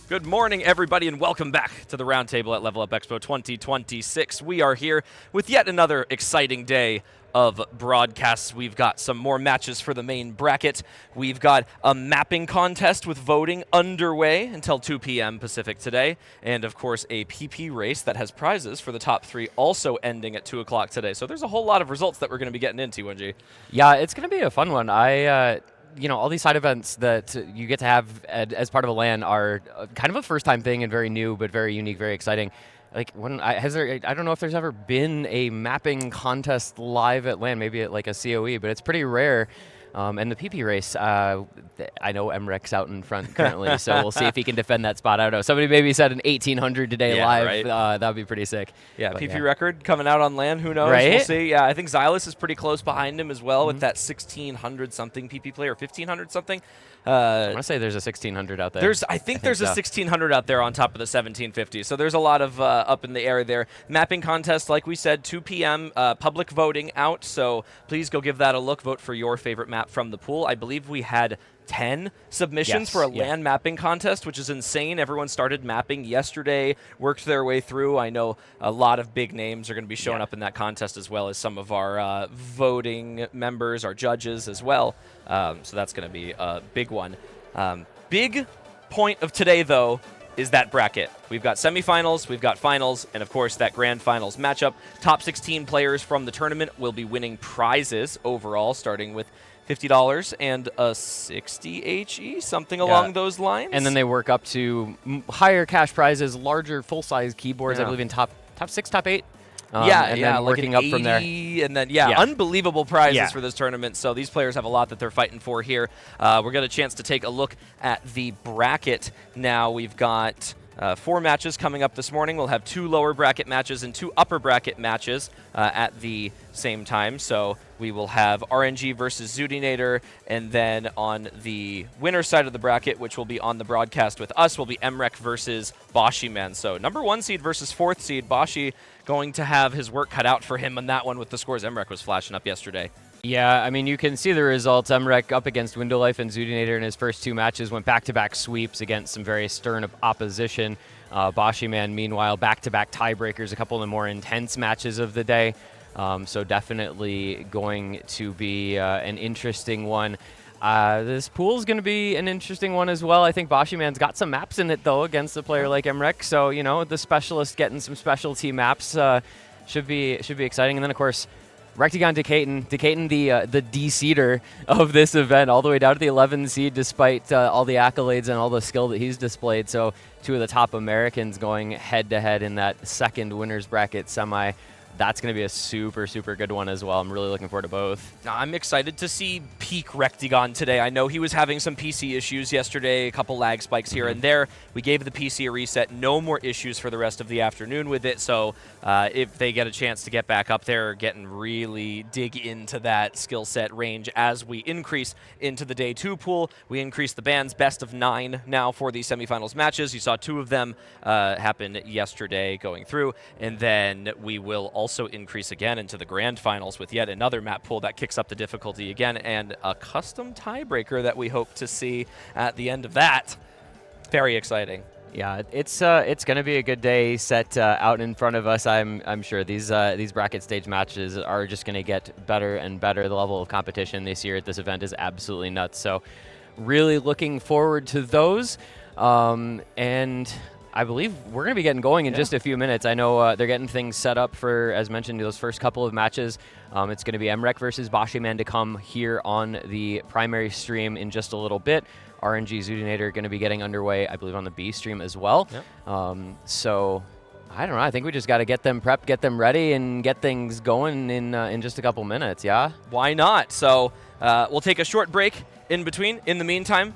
Good morning, everybody, and welcome back to the Roundtable at Level Up Expo 2026. We are here with yet another exciting day of broadcasts. We've got some more matches for the main bracket. We've got a mapping contest with voting underway until 2 p.m. Pacific today. And, of course, a PP race that has prizes for the top three also ending at 2 o'clock today. So there's a whole lot of results that we're going to be getting into, NG. Yeah, it's going to be a fun one. All these side events that you get to have as part of a LAN are kind of a first-time thing and very new, but very unique, very exciting. Like I don't know if there's ever been a mapping contest live at LAN, maybe at like a COE, but it's pretty rare. And the PP race, I know MREC's out in front currently, so we'll see if he can defend that spot. I don't know. Somebody maybe said an 1800 today live. Right. That would be pretty sick. Yeah, but PP record coming out on LAN. Who knows? Right? We'll see. Yeah, I think Xylus is pretty close behind him as well with that 1600-something PP play or 1500-something. I want to say there's a 1600 out there. I think there's a 1600 out there on top of the 1750. So there's a lot of up in the air there. Mapping contest, like we said, 2 p.m. Public voting out. So please go give that a look. Vote for your favorite map from the pool. I believe we had 10 submissions for a LAN mapping contest, which is insane. Everyone started mapping yesterday, worked their way through. I know a lot of big names are going to be showing up in that contest, as well as some of our voting members, our judges as well. So that's going to be a big one. Big point of today, though, is that bracket. We've got semifinals, we've got finals, and of course that grand finals matchup. Top 16 players from the tournament will be winning prizes overall, starting with $50 and a 60 HE, something along those lines. And then they work up to higher cash prizes, larger full-size keyboards, I believe in top 6, top 8. And then like working up from there. And then, unbelievable prizes for this tournament. So these players have a lot that they're fighting for here. We're going to chance to take a look at the bracket now. We've got 4 matches coming up this morning. We'll have 2 lower bracket matches and 2 upper bracket matches at the same time. So we will have RNG versus Zoodinator, and then on the winner side of the bracket, which will be on the broadcast with us, will be MREC versus Boshiman. So number 1 seed versus 4th seed. Boshi going to have his work cut out for him on that one with the scores MREC was flashing up yesterday. Yeah, I mean, you can see the results. MREC up against Window Life and Zoodinator in his first 2 matches went back-to-back sweeps against some very stern opposition. Boshiman, meanwhile, back-to-back tiebreakers, a couple of the more intense matches of the day. So definitely going to be an interesting one. This pool is going to be an interesting one as well. I think Boshiman's got some maps in it, though, against a player like MREC. So, the specialist getting some specialty maps should be exciting. And then, of course, Rectagon Decaton, the D-seeder of this event, all the way down to the 11 seed, despite all the accolades and all the skill that he's displayed. So 2 of the top Americans going head-to-head in that second winners bracket semi. That's going to be a super, super good one as well. I'm really looking forward to both. I'm excited to see peak Rectagon today. I know he was having some PC issues yesterday, a couple lag spikes here and there. We gave the PC a reset. No more issues for the rest of the afternoon with it. So if they get a chance to get back up there, really dig into that skill set range as we increase into the day 2 pool. We increase the band's best of 9 now for the semifinals matches. You saw 2 of them happen yesterday going through. And then we will also increase again into the grand finals with yet another map pool that kicks up the difficulty again, and a custom tiebreaker that we hope to see at the end of that. Very exciting. Yeah, it's going to be a good day set out in front of us. I'm sure these bracket stage matches are just going to get better and better. The level of competition this year at this event is absolutely nuts. So, really looking forward to those. And I believe we're going to be getting going in just a few minutes. I know they're getting things set up for, as mentioned, those first couple of matches. It's going to be MREC versus Boshiman to come here on the primary stream in just a little bit. RNG Zoodinator going to be getting underway, I believe, on the B stream as well. Yep. So I don't know. I think we just got to get them prepped, get them ready, and get things going in just a couple minutes, yeah? Why not? So we'll take a short break in between. In the meantime,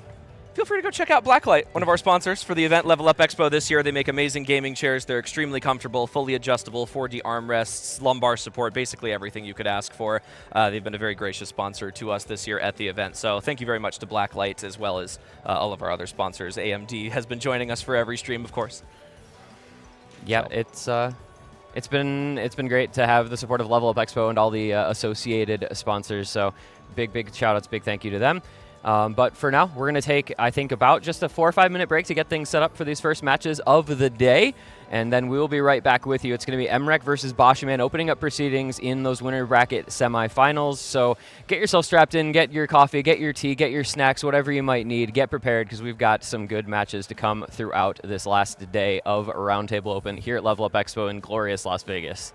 feel free to go check out Blacklight, one of our sponsors for the event Level Up Expo this year. They make amazing gaming chairs. They're extremely comfortable, fully adjustable, 4D armrests, lumbar support, basically everything you could ask for. They've been a very gracious sponsor to us this year at the event. So thank you very much to Blacklight, as well as all of our other sponsors. AMD has been joining us for every stream, of course. Yeah, so. It's been great to have the support of Level Up Expo and all the associated sponsors. So big shout outs, big thank you to them. But for now, we're going to take, I think, about just a 4 or 5 minute break to get things set up for these first matches of the day. And then we will be right back with you. It's going to be MREC versus Boshiman opening up proceedings in those winner bracket semifinals. So get yourself strapped in, get your coffee, get your tea, get your snacks, whatever you might need. Get prepared because we've got some good matches to come throughout this last day of Roundtable Open here at Level Up Expo in glorious Las Vegas.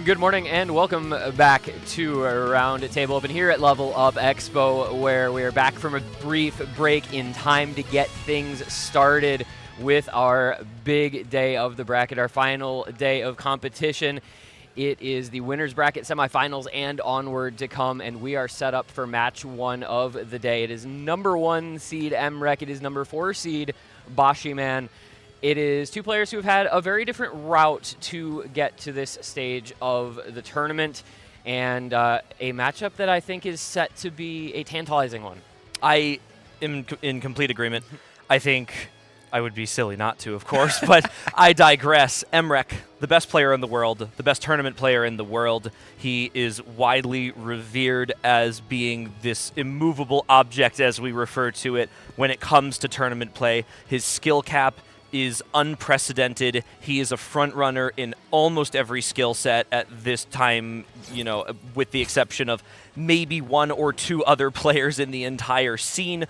Good morning and welcome back to Roundtable Open here at Level Up Expo, where we are back from a brief break in time to get things started with our big day of the bracket, our final day of competition It is the winner's bracket semifinals and onward to come, and we are set up for match 1 of the day. It is number 1 seed MREC. It is number 4 seed Bashiman. It is two players who have had a very different route to get to this stage of the tournament, and a matchup that I think is set to be a tantalizing one. I am in complete agreement. I think I would be silly not to, of course, but I digress. MREC, the best player in the world, the best tournament player in the world. He is widely revered as being this immovable object, as we refer to it, when it comes to tournament play. His skill cap is unprecedented. He is a front runner in almost every skill set at this time, with the exception of maybe 1 or 2 other players in the entire scene.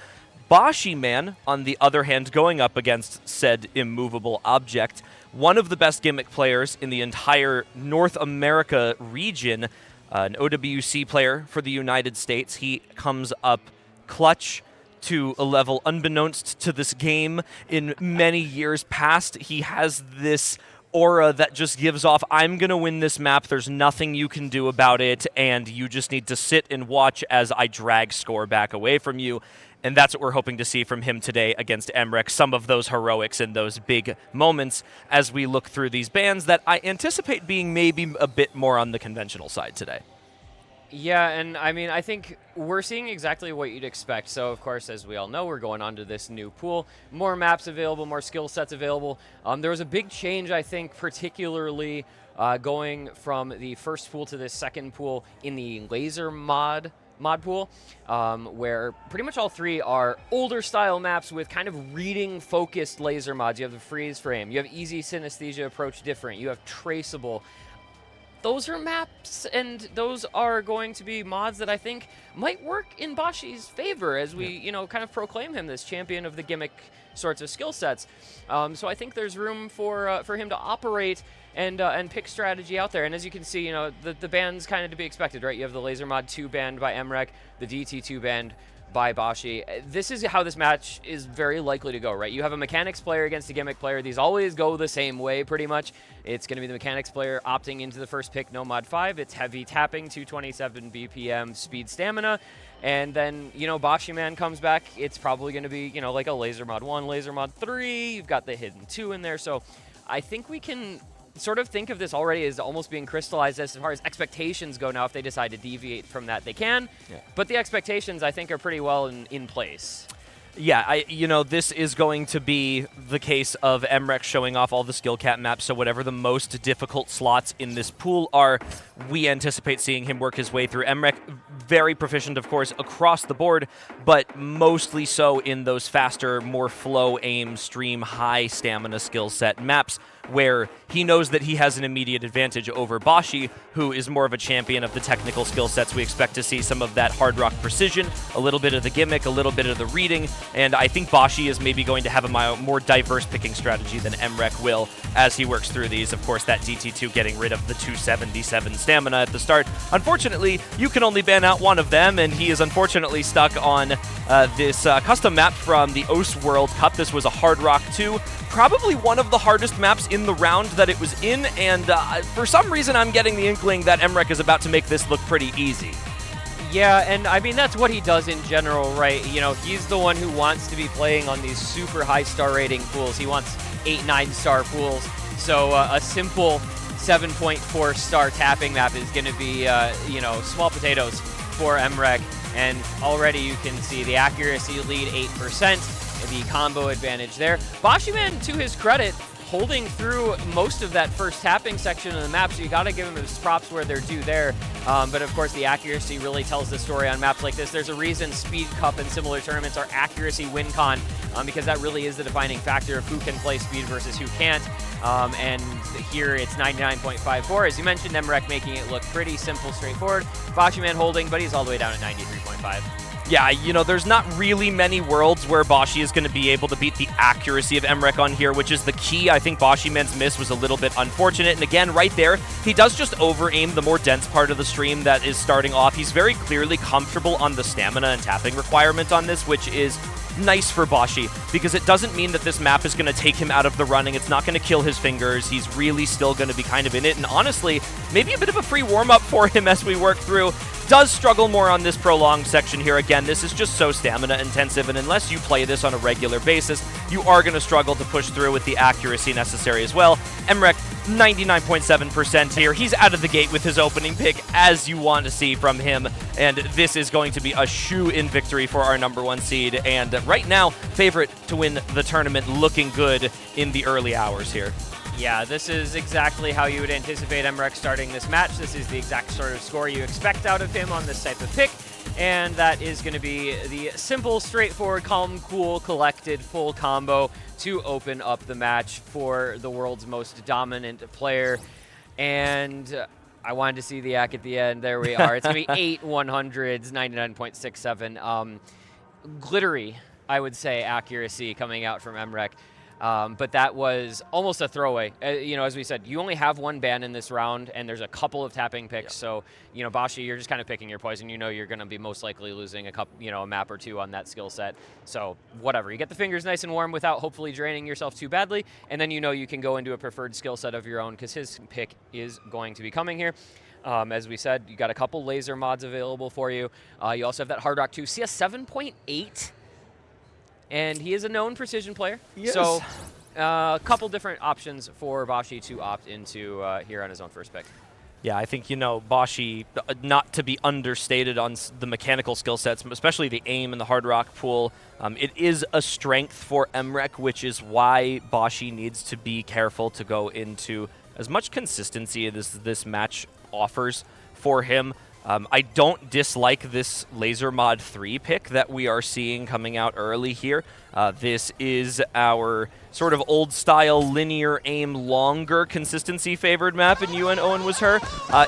Bashiman, on the other hand, going up against said immovable object, one of the best gimmick players in the entire North America region, an OWC player for the United States. He comes up clutch to a level unbeknownst to this game in many years past. He has this aura that just gives off, I'm going to win this map, there's nothing you can do about it, and you just need to sit and watch as I drag score back away from you. And that's what we're hoping to see from him today against MREC, some of those heroics and those big moments as we look through these bans that I anticipate being maybe a bit more on the conventional side today. Yeah, and I mean, I think we're seeing exactly what you'd expect. So, of course, as we all know, we're going on to this new pool. More maps available, more skill sets available. There was a big change, I think, particularly going from the first pool to the second pool in the laser mod pool, where pretty much all 3 are older style maps with kind of reading focused laser mods. You have the freeze frame, you have easy synesthesia approach different, you have traceable. Those are maps, and those are going to be mods that I think might work in Bashi's favor as we, kind of proclaim him this champion of the gimmick sorts of skill sets. So I think there's room for him to operate and pick strategy out there. And as you can see, the ban's kind of to be expected, right? You have the Laser Mod 2 banned by MREC, the DT2 banned by Bashi. This is how this match is very likely to go, right? You have a mechanics player against a gimmick player. These always go the same way, pretty much. It's going to be the mechanics player opting into the first pick, no mod 5. It's heavy tapping, 227 BPM, speed stamina. And then, Bashiman comes back. It's probably going to be, like a Laser Mod 1, Laser Mod 3. You've got the hidden 2 in there. So I think we can sort of think of this already as almost being crystallized as far as expectations go now. If they decide to deviate from that, they can. Yeah. But the expectations, I think, are pretty well in place. Yeah, this is going to be the case of MREC showing off all the skill cap maps, so whatever the most difficult slots in this pool are, we anticipate seeing him work his way through. MREC, very proficient, of course, across the board, but mostly so in those faster, more flow, aim, stream, high stamina skill set maps, where he knows that he has an immediate advantage over Bashi, who is more of a champion of the technical skill sets. We expect to see some of that hard rock precision, a little bit of the gimmick, a little bit of the reading, and I think Bashi is maybe going to have a more diverse picking strategy than MREC will as he works through these. Of course, that DT2 getting rid of the 277 stamina at the start. Unfortunately, you can only ban out one of them, and he is unfortunately stuck on this custom map from the OS World Cup. This was a hard rock 2. Probably one of the hardest maps in the round that it was in, and for some reason I'm getting the inkling that MREC is about to make this look pretty easy. Yeah, and I mean, that's what he does in general, right? He's the one who wants to be playing on these super high star rating pools. He wants 8-9 star pools, so a simple 7.4 star tapping map is going to be, small potatoes for MREC, and already you can see the accuracy lead 8%. The combo advantage there. Bashiman, to his credit, holding through most of that first tapping section of the map, so you got to give him his props where they're due there. But of course, the accuracy really tells the story on maps like this. There's a reason Speed Cup and similar tournaments are accuracy win con, because that really is the defining factor of who can play speed versus who can't. And here it's 99.54. As you mentioned, MREC making it look pretty simple, straightforward. Bashiman holding, but he's all the way down at 93.5. Yeah, there's not really many worlds where Bashi is going to be able to beat the accuracy of MREC on here, which is the key. I think Bashiman's miss was a little bit unfortunate. And again, right there, he does just over-aim the more dense part of the stream that is starting off. He's very clearly comfortable on the stamina and tapping requirement on this, which is nice for Boshi, because it doesn't mean that this map is going to take him out of the running. It's not going to kill his fingers. He's really still going to be kind of in it, and honestly, maybe a bit of a free warm-up for him as we work through. Does struggle more on this prolonged section here. Again, this is just so stamina intensive, and unless you play this on a regular basis, you are going to struggle to push through with the accuracy necessary as well. Emrek, 99.7% here. He's out of the gate with his opening pick, as you want to see from him, and this is going to be a shoe-in victory for our #1 seed, and right now, favorite to win the tournament, looking good in the early hours here. Yeah, this is exactly how you would anticipate Emrek starting this match. This is the exact sort of score you expect out of him on this type of pick, and that is going to be the simple, straightforward, calm, cool, collected, full combo to open up the match for the world's most dominant player. And I wanted to see the ack at the end. There we are. It's going to be 8 100s, 99.67. Glittery, I would say, accuracy coming out from Emrek. But that was almost a throwaway. As we said, you only have one ban in this round, and there's a couple of tapping picks. So, Boshi, you're just kind of picking your poison. You're going to be most likely losing a map or two on that skill set. So, whatever. You get the fingers nice and warm without hopefully draining yourself too badly, and then you can go into a preferred skill set of your own, because his pick is going to be coming here. As we said, you got a couple laser mods available for you. You also have that Hard Rock 2 CS 7.8. And he is a known precision player. Yes. So a couple different options for Boshi to opt into here on his own first pick. Yeah, I think, Boshi, not to be understated on the mechanical skill sets, especially the aim and the Hard Rock pool, it is a strength for Emrek, which is why Boshi needs to be careful to go into as much consistency as this match offers for him. I don't dislike this Laser Mod 3 pick that we are seeing coming out early here. This is our sort of old-style linear aim, longer consistency favored map, and UN Owen was her.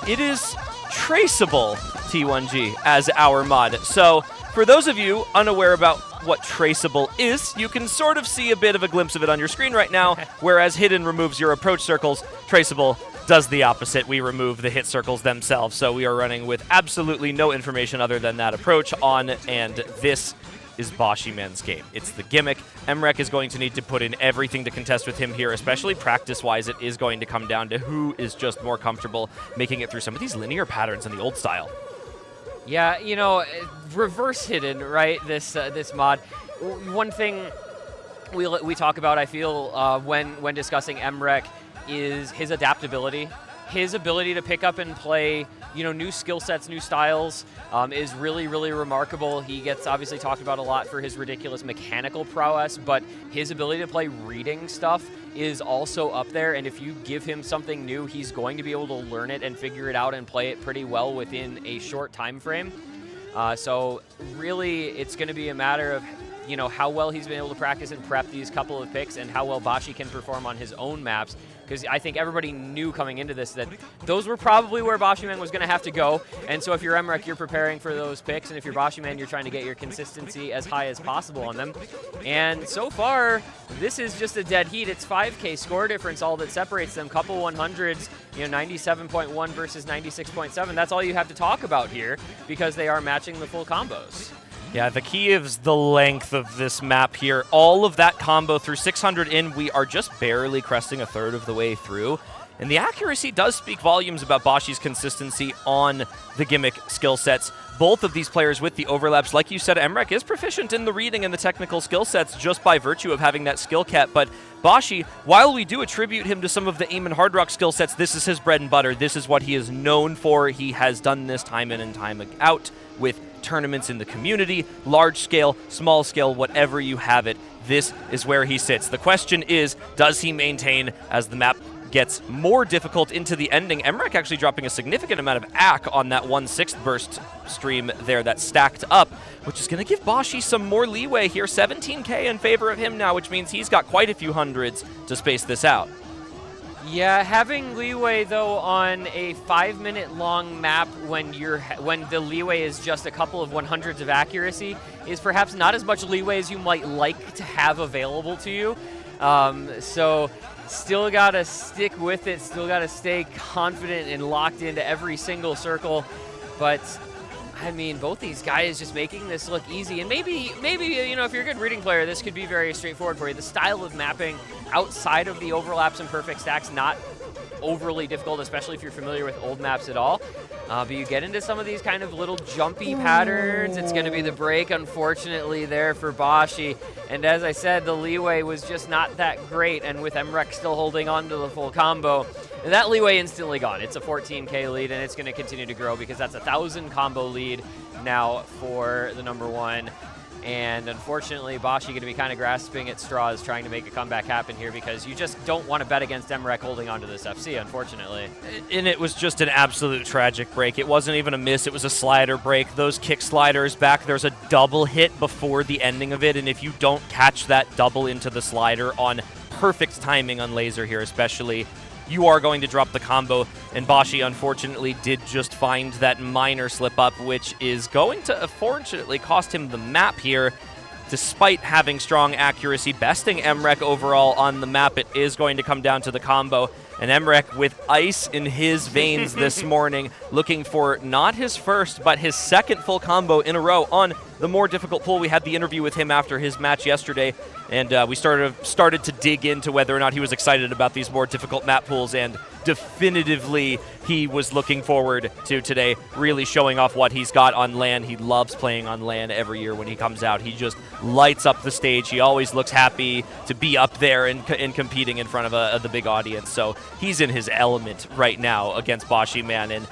It is traceable T1G as our mod. So for those of you unaware about what traceable is, you can sort of see a bit of a glimpse of it on your screen right now, whereas hidden removes your approach circles, traceable does the opposite. We remove the hit circles themselves, so we are running with absolutely no information other than that approach on, and this is Boshi Man's game. It's the gimmick. Emrek is going to need to put in everything to contest with him here, especially practice-wise. It is going to come down to who is just more comfortable making it through some of these linear patterns in the old style. Yeah, reverse hidden, right, this mod. One thing we talk about, I feel, when discussing Emrek, is his adaptability. His ability to pick up and play, new skill sets, new styles, is really, really remarkable. He gets obviously talked about a lot for his ridiculous mechanical prowess, but his ability to play reading stuff is also up there, and if you give him something new, he's going to be able to learn it and figure it out and play it pretty well within a short time frame. So really, it's going to be a matter of how well he's been able to practice and prep these couple of picks, and how well Boshi can perform on his own maps, because I think everybody knew coming into this that those were probably where Boshi Man was going to have to go. And so if you're Emrek, you're preparing for those picks, and if you're Boshi Man, you're trying to get your consistency as high as possible on them. And so far, this is just a dead heat. It's 5K score difference, all that separates them. Couple 100s, 97.1 versus 96.7. That's all you have to talk about here, because they are matching the full combos. Yeah, the key is the length of this map here. All of that combo through 600 in, we are just barely cresting a third of the way through. And the accuracy does speak volumes about Boshi's consistency on the gimmick skill sets. Both of these players with the overlaps, like you said, Emrek is proficient in the reading and the technical skill sets just by virtue of having that skill cap. But Boshi, while we do attribute him to some of the aim and hard rock skill sets, this is his bread and butter. This is what he is known for. He has done this time in and time out with tournaments in the community, large scale, small scale, whatever you have it. This is where he sits. The question is, does he maintain as the map gets more difficult into the ending? Emrek actually dropping a significant amount of ack on that 1/6 burst stream there that stacked up, which is going to give Boshi some more leeway here. 17K in favor of him now, which means he's got quite a few hundreds to space this out. Yeah, having leeway though on a 5-minute long map when the leeway is just a couple of 100s of accuracy is perhaps not as much leeway as you might like to have available to you. So still gotta stick with it, still gotta stay confident and locked into every single circle. But I mean, both these guys just making this look easy, and maybe you know, if you're a good reading player, this could be very straightforward for you. The style of mapping outside of the overlaps and perfect stacks, not overly difficult, especially if you're familiar with old maps at all. But you get into some of these kind of little jumpy patterns. It's going to be the break, unfortunately, there for Boshi. And as I said, the leeway was just not that great, and with Emrek still holding on to the full combo, that leeway instantly gone. It's a 14K lead, and it's going to continue to grow because that's a 1,000 combo lead now for the number one. And unfortunately, Boshi going to be kind of grasping at straws, trying to make a comeback happen here because you just don't want to bet against Emrek holding onto this FC, unfortunately. And it was just an absolute tragic break. It wasn't even a miss. It was a slider break. Those kick sliders back, there's a double hit before the ending of it, and if you don't catch that double into the slider on perfect timing on laser here especially, you are going to drop the combo, and Boshi unfortunately did just find that minor slip up, which is going to unfortunately cost him the map here. Despite having strong accuracy, besting Emrek overall on the map, it is going to come down to the combo. And Emrek with ice in his veins this morning, looking for not his first, but his second full combo in a row on the more difficult pool. We had the interview with him after his match yesterday, and we started to dig into whether or not he was excited about these more difficult map pools, and definitively he was looking forward to today, really showing off what he's got on LAN. He loves playing on LAN every year when he comes out. He just lights up the stage. He always looks happy to be up there and competing in front of the big audience. So he's in his element right now against Boshi Man. And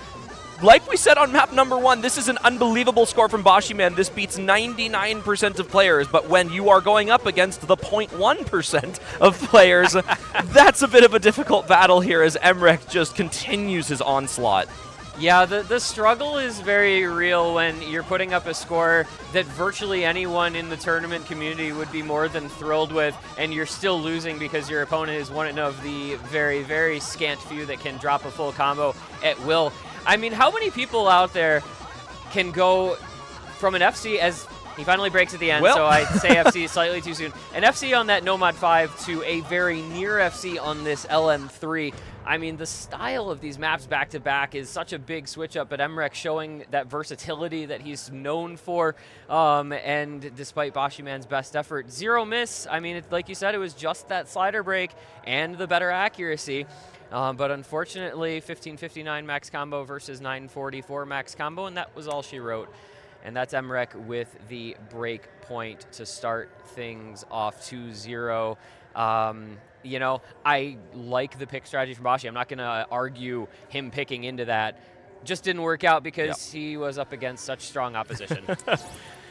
like we said on map number one, this is an unbelievable score from Boshi Man. This beats 99% of players, but when you are going up against the 0.1% of players, that's a bit of a difficult battle here as Emrek just continues his onslaught. Yeah, the struggle is very real when you're putting up a score that virtually anyone in the tournament community would be more than thrilled with, and you're still losing because your opponent is one of the very, very scant few that can drop a full combo at will. I mean, how many people out there can go from an FC as he finally breaks at the end, so I'd say FC slightly too soon. An FC on that Nomad 5 to a very near FC on this LM3. I mean, the style of these maps back-to-back is such a big switch-up, but Emrek showing that versatility that he's known for, and despite Boshi Man's best effort, 0 miss. I mean, like you said, it was just that slider break and the better accuracy. But unfortunately, 1559 max combo versus 944 max combo, and that was all she wrote. And that's Emrek with the break point to start things off 2-0. You know, I like the pick strategy from Boshi. I'm not going to argue him picking into that. Just didn't work out because he was up against such strong opposition.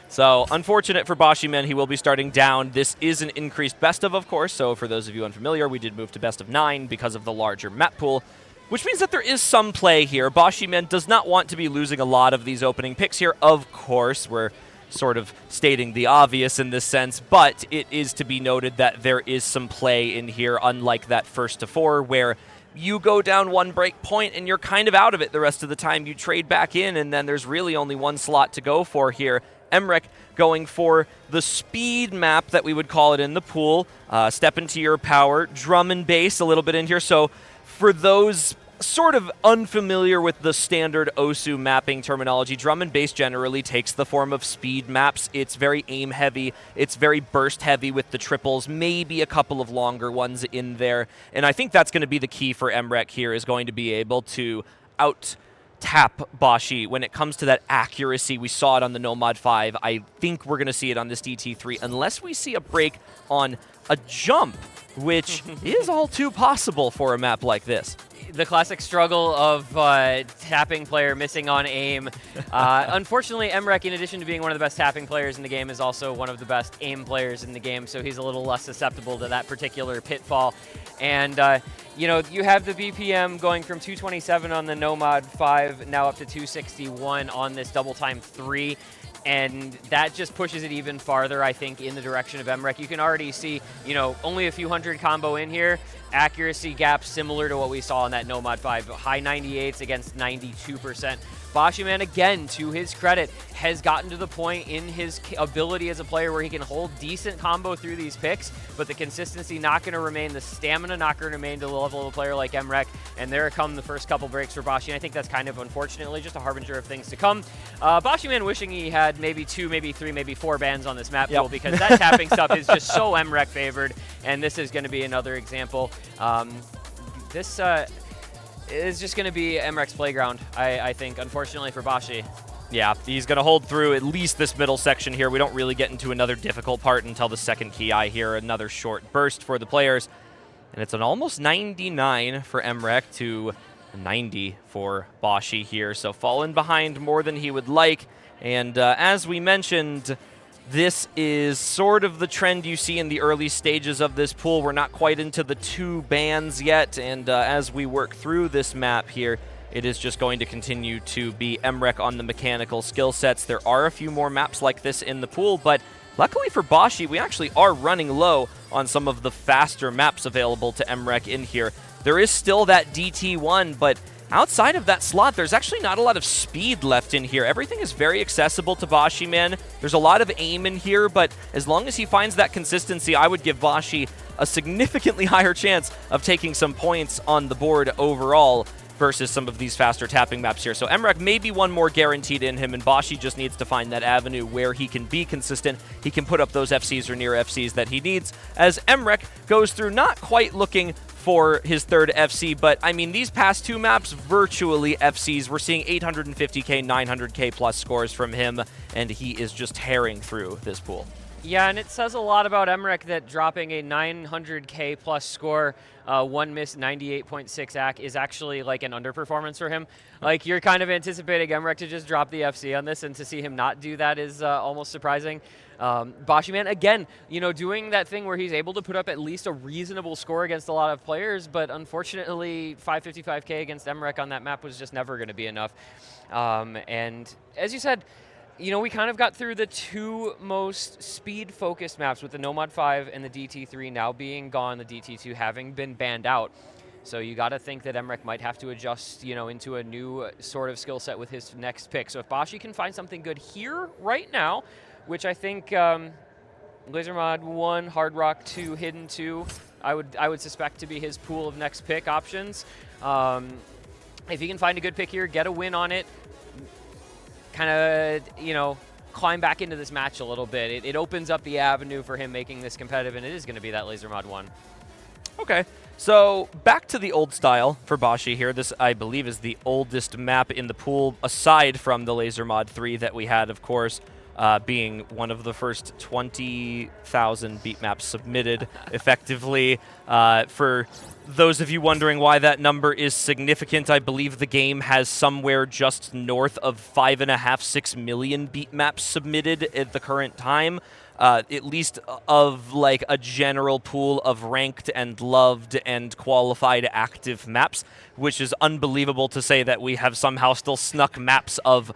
So, unfortunate for Boshi Man, he will be starting down. This is an increased best of course, so for those of you unfamiliar, we did move to best of 9 because of the larger map pool, which means that there is some play here. Boshi Man does not want to be losing a lot of these opening picks here, of course. We're sort of stating the obvious in this sense, but it is to be noted that there is some play in here, unlike that first to 4, where you go down one break point and you're kind of out of it the rest of the time. You trade back in, and then there's really only one slot to go for here. Emrek going for the speed map that we would call it in the pool. Step into your power, drum and bass a little bit in here. So for those sort of unfamiliar with the standard OSU mapping terminology, drum and bass generally takes the form of speed maps. It's very aim heavy. It's very burst heavy with the triples, maybe a couple of longer ones in there. And I think that's going to be the key for Emrek here, is going to be able to out-tap Boshi when it comes to that accuracy. We saw it on the Nomad 5. I think we're going to see it on this DT3 unless we see a break on a jump, which is all too possible for a map like this. The classic struggle of tapping player missing on aim. Unfortunately, Emrek, in addition to being one of the best tapping players in the game, is also one of the best aim players in the game, so he's a little less susceptible to that particular pitfall. And, you know, you have the BPM going from 227 on the Nomad 5 now up to 261 on this double time 3. And that just pushes it even farther, I think, in the direction of Emrek. You can already see, you know, only a few hundred combo in here. Accuracy gaps similar to what we saw in that Nomad 5. High 98s against 92% Bashiman, again, to his credit, has gotten to the point in his ability as a player where he can hold decent combo through these picks, but the consistency not going to remain, the stamina not going to remain to the level of a player like Emrek, and there come the first couple breaks for Bashi, and I think that's kind of, unfortunately, just a harbinger of things to come. Bashiman wishing he had maybe 2, maybe 3, maybe 4 bans on this map pool, because that tapping stuff is just so Emrek favored, and this is going to be another example. This is just going to be Emrek's playground, I think, unfortunately for Bashi. Yeah, he's going to hold through at least this middle section here. We don't really get into another difficult part until the second key eye here. Another short burst for the players. And it's an almost 99 for Emrek to 90 for Bashi here. So falling behind more than he would like. And as we mentioned, this is sort of the trend you see in the early stages of this pool. We're not quite into the 2 bans yet, and as we work through this map here, it is just going to continue to be Emrek on the mechanical skill sets. There are a few more maps like this in the pool, but luckily for Bashi, we actually are running low on some of the faster maps available to Emrek in here. There is still that DT1, but outside of that slot, there's actually not a lot of speed left in here. Everything is very accessible to Bashiman. There's a lot of aim in here, but as long as he finds that consistency, I would give Bashi a significantly higher chance of taking some points on the board overall versus some of these faster tapping maps here. So Emrek may be one more guaranteed in him, and Bashi just needs to find that avenue where he can be consistent. He can put up those FCs or near FCs that he needs, as Emrek goes through not quite looking for his third FC, but I mean, these past 2 maps, virtually FCs. We're seeing 850k, 900k plus scores from him, and he is just tearing through this pool. Yeah, and it says a lot about Emrek that dropping a 900k plus score, 1 miss, 98.6 AC is actually like an underperformance for him. Like, you're kind of anticipating Emrek to just drop the FC on this, and to see him not do that is almost surprising. Bashiman, again, you know, doing that thing where he's able to put up at least a reasonable score against a lot of players, but unfortunately 555k against Emrek on that map was just never going to be enough. And as you said, you know, we kind of got through the 2 most speed-focused maps, with the Nomad 5 and the DT3 now being gone, the DT2 having been banned out. So you got to think that Emrek might have to adjust, you know, into a new sort of skill set with his next pick. So if Bashi can find something good here right now, which I think Laser Mod 1, Hard Rock 2, Hidden 2, I would suspect to be his pool of next pick options. If he can find a good pick here, get a win on it, kind of, you know, climb back into this match a little bit. It opens up the avenue for him making this competitive, and it is going to be that Laser Mod 1. Okay, so back to the old style for Bashi here. This, I believe, is the oldest map in the pool, aside from the Laser Mod 3 that we had, of course, being one of the first 20,000 beat maps submitted effectively. For those of you wondering why that number is significant, I believe the game has somewhere just north of 5.5, 6 million beat maps submitted at the current time. At least of like a general pool of ranked and loved and qualified active maps, which is unbelievable to say that we have somehow still snuck maps of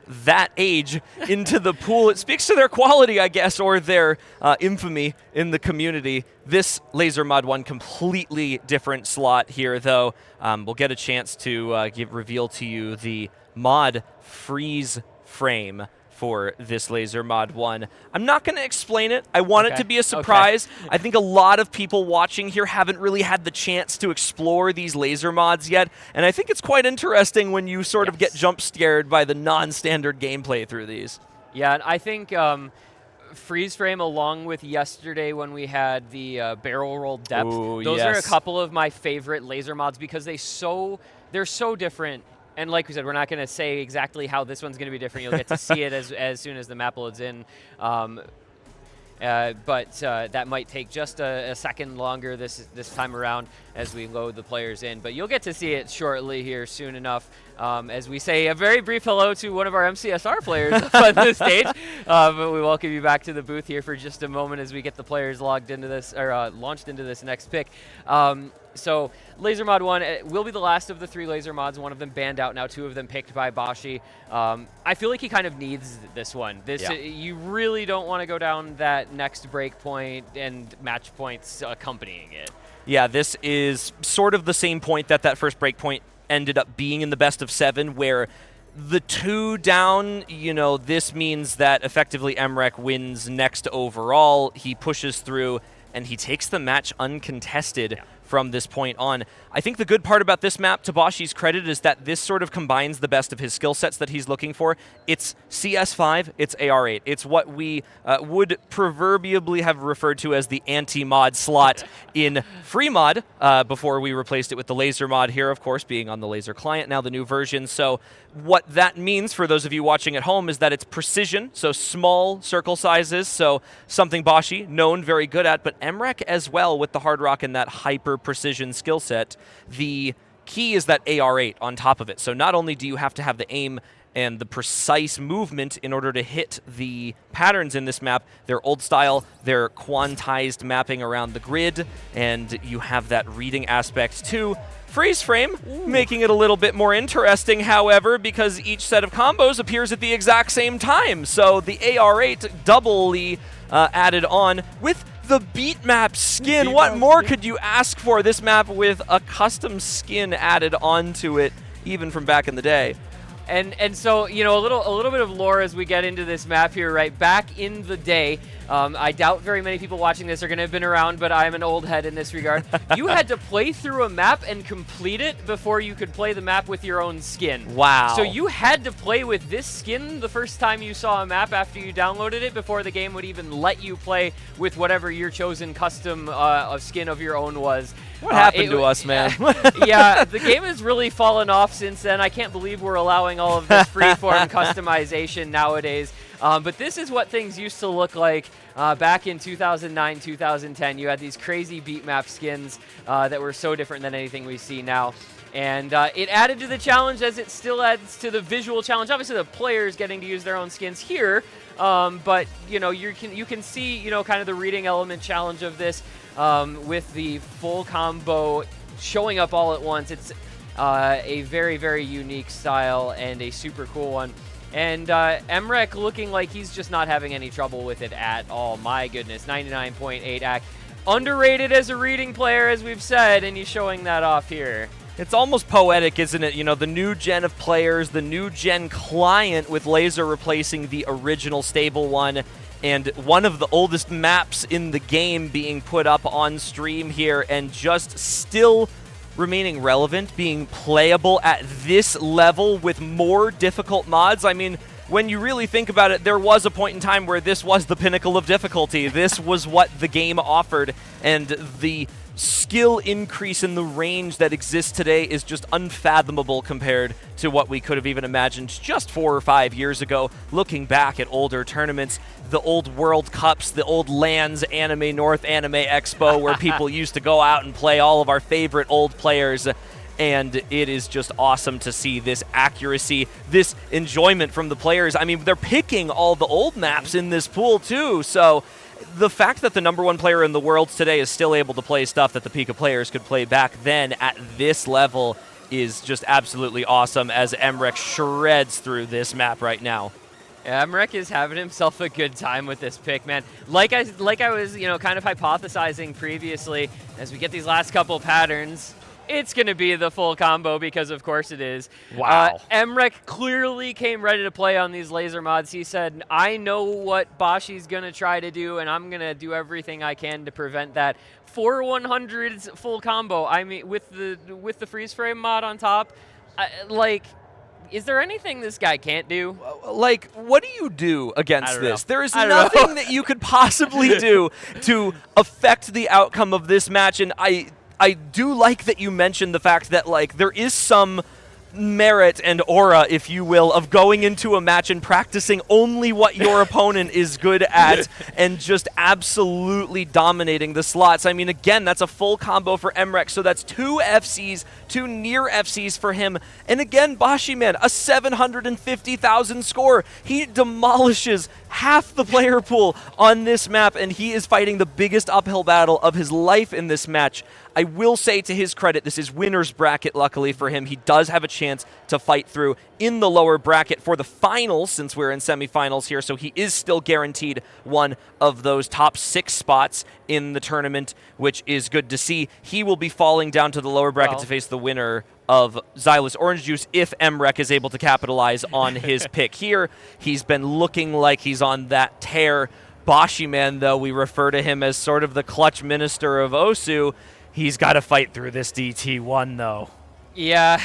that age into the pool. It speaks to their quality, I guess, or their infamy in the community. This Laser Mod 1, completely different slot here, though. We'll get a chance to reveal to you the mod freeze frame for this Laser Mod 1. I'm not going to explain it. I want it to be a surprise. Okay. I think a lot of people watching here haven't really had the chance to explore these laser mods yet, and I think it's quite interesting when you sort of get jump scared by the non-standard gameplay through these. Yeah, I think freeze frame, along with yesterday when we had the barrel roll depth, those are a couple of my favorite laser mods, because they're so different. And like we said, we're not going to say exactly how this one's going to be different. You'll get to see it as soon as the map loads in. But that might take just a second longer this time around as we load the players in. But you'll get to see it shortly here soon enough. As we say a very brief hello to one of our MCSR players on this stage. But we welcome you back to the booth here for just a moment as we get the players logged into this, or launched into this next pick. So Laser Mod 1 will be the last of the 3 laser mods, one of them banned out now, 2 of them picked by Bashi. I feel like he kind of needs this one. You really don't want to go down that next break point and match points accompanying it. Yeah, this is sort of the same point that first break point ended up being in the best of 7, where the 2 down, this means that effectively Emrek wins next overall. He pushes through, and he takes the match uncontested from this point on. I think the good part about this map, to Bashi's credit, is that this sort of combines the best of his skill sets that he's looking for. It's CS5, it's AR8. It's what we would proverbially have referred to as the anti-mod slot in free mod before we replaced it with the laser mod here, of course, being on the laser client, now the new version. So what that means for those of you watching at home is that it's precision, so small circle sizes, so something Bashi, known very good at, but Emrek as well with the Hard Rock and that hyper precision skill set. The key is that AR8 on top of it. So not only do you have to have the aim and the precise movement in order to hit the patterns in this map, they're old style, they're quantized mapping around the grid, and you have that reading aspect too. Freeze frame, making it a little bit more interesting, however, because each set of combos appears at the exact same time. So the AR8 doubly added on with the beat map skin. What more could you ask for? This map with a custom skin added onto it, even from back in the day. And so, a little bit of lore as we get into this map here, right? Back in the day, I doubt very many people watching this are going to have been around, but I'm an old head in this regard. You had to play through a map and complete it before you could play the map with your own skin. Wow. So you had to play with this skin the first time you saw a map after you downloaded it before the game would even let you play with whatever your chosen custom skin of your own was. What happened to us, man? Yeah, the game has really fallen off since then. I can't believe we're allowing all of this freeform customization nowadays. But this is what things used to look like back in 2009, 2010. You had these crazy beat map skins that were so different than anything we see now. And it added to the challenge as it still adds to the visual challenge. Obviously, the players getting to use their own skins here. But, you can see, kind of the reading element challenge of this with the full combo showing up all at once. It's a very, very unique style and a super cool one. And Emrek looking like he's just not having any trouble with it at all. My goodness, 99.8 AC. Underrated as a reading player, as we've said, and he's showing that off here. It's almost poetic, isn't it? The new gen of players, the new gen client with laser replacing the original stable one, and one of the oldest maps in the game being put up on stream here, and just still remaining relevant, being playable at this level with more difficult mods. I mean, when you really think about it, there was a point in time where this was the pinnacle of difficulty. This was what the game offered, and the skill increase in the range that exists today is just unfathomable compared to what we could have even imagined just 4 or 5 years ago. Looking back at older tournaments, the old World Cups, the old LANs, Anime North, Anime Expo, where people used to go out and play all of our favorite old players. And it is just awesome to see this accuracy, this enjoyment from the players. I mean, they're picking all the old maps in this pool too, so the fact that the #1 player in the world today is still able to play stuff that the Pika players could play back then at this level is just absolutely awesome as Emrek shreds through this map right now. Yeah, Emrek is having himself a good time with this pick, man. Like I was, kind of hypothesizing previously, as we get these last couple patterns, it's going to be the full combo because, of course, it is. Wow. Emrek clearly came ready to play on these laser mods. He said, I know what Bashi's going to try to do, and I'm going to do everything I can to prevent that. 4-100's full combo. I mean, with the freeze frame mod on top, is there anything this guy can't do? What do you do against this? There is nothing that you could possibly do to affect the outcome of this match, and I do like that you mentioned the fact that, there is some merit and aura, if you will, of going into a match and practicing only what your opponent is good at and just absolutely dominating the slots. I mean, again, that's a full combo for Emrek, so that's 2 FCs, 2 near FCs for him. And again, Bashi, man, a 750,000 score. He demolishes half the player pool on this map, and he is fighting the biggest uphill battle of his life in this match. I will say, to his credit, this is winner's bracket, luckily for him. He does have a chance to fight through in the lower bracket for the finals, since we're in semifinals here, so he is still guaranteed one of those top 6 spots in the tournament, which is good to see. He will be falling down to the lower bracket to face the winner of Xylus Orange Juice if Emrek is able to capitalize on his pick here. He's been looking like he's on that tear. Bashiman, though, we refer to him as sort of the clutch minister of Osu. He's got to fight through this DT1, though. Yeah,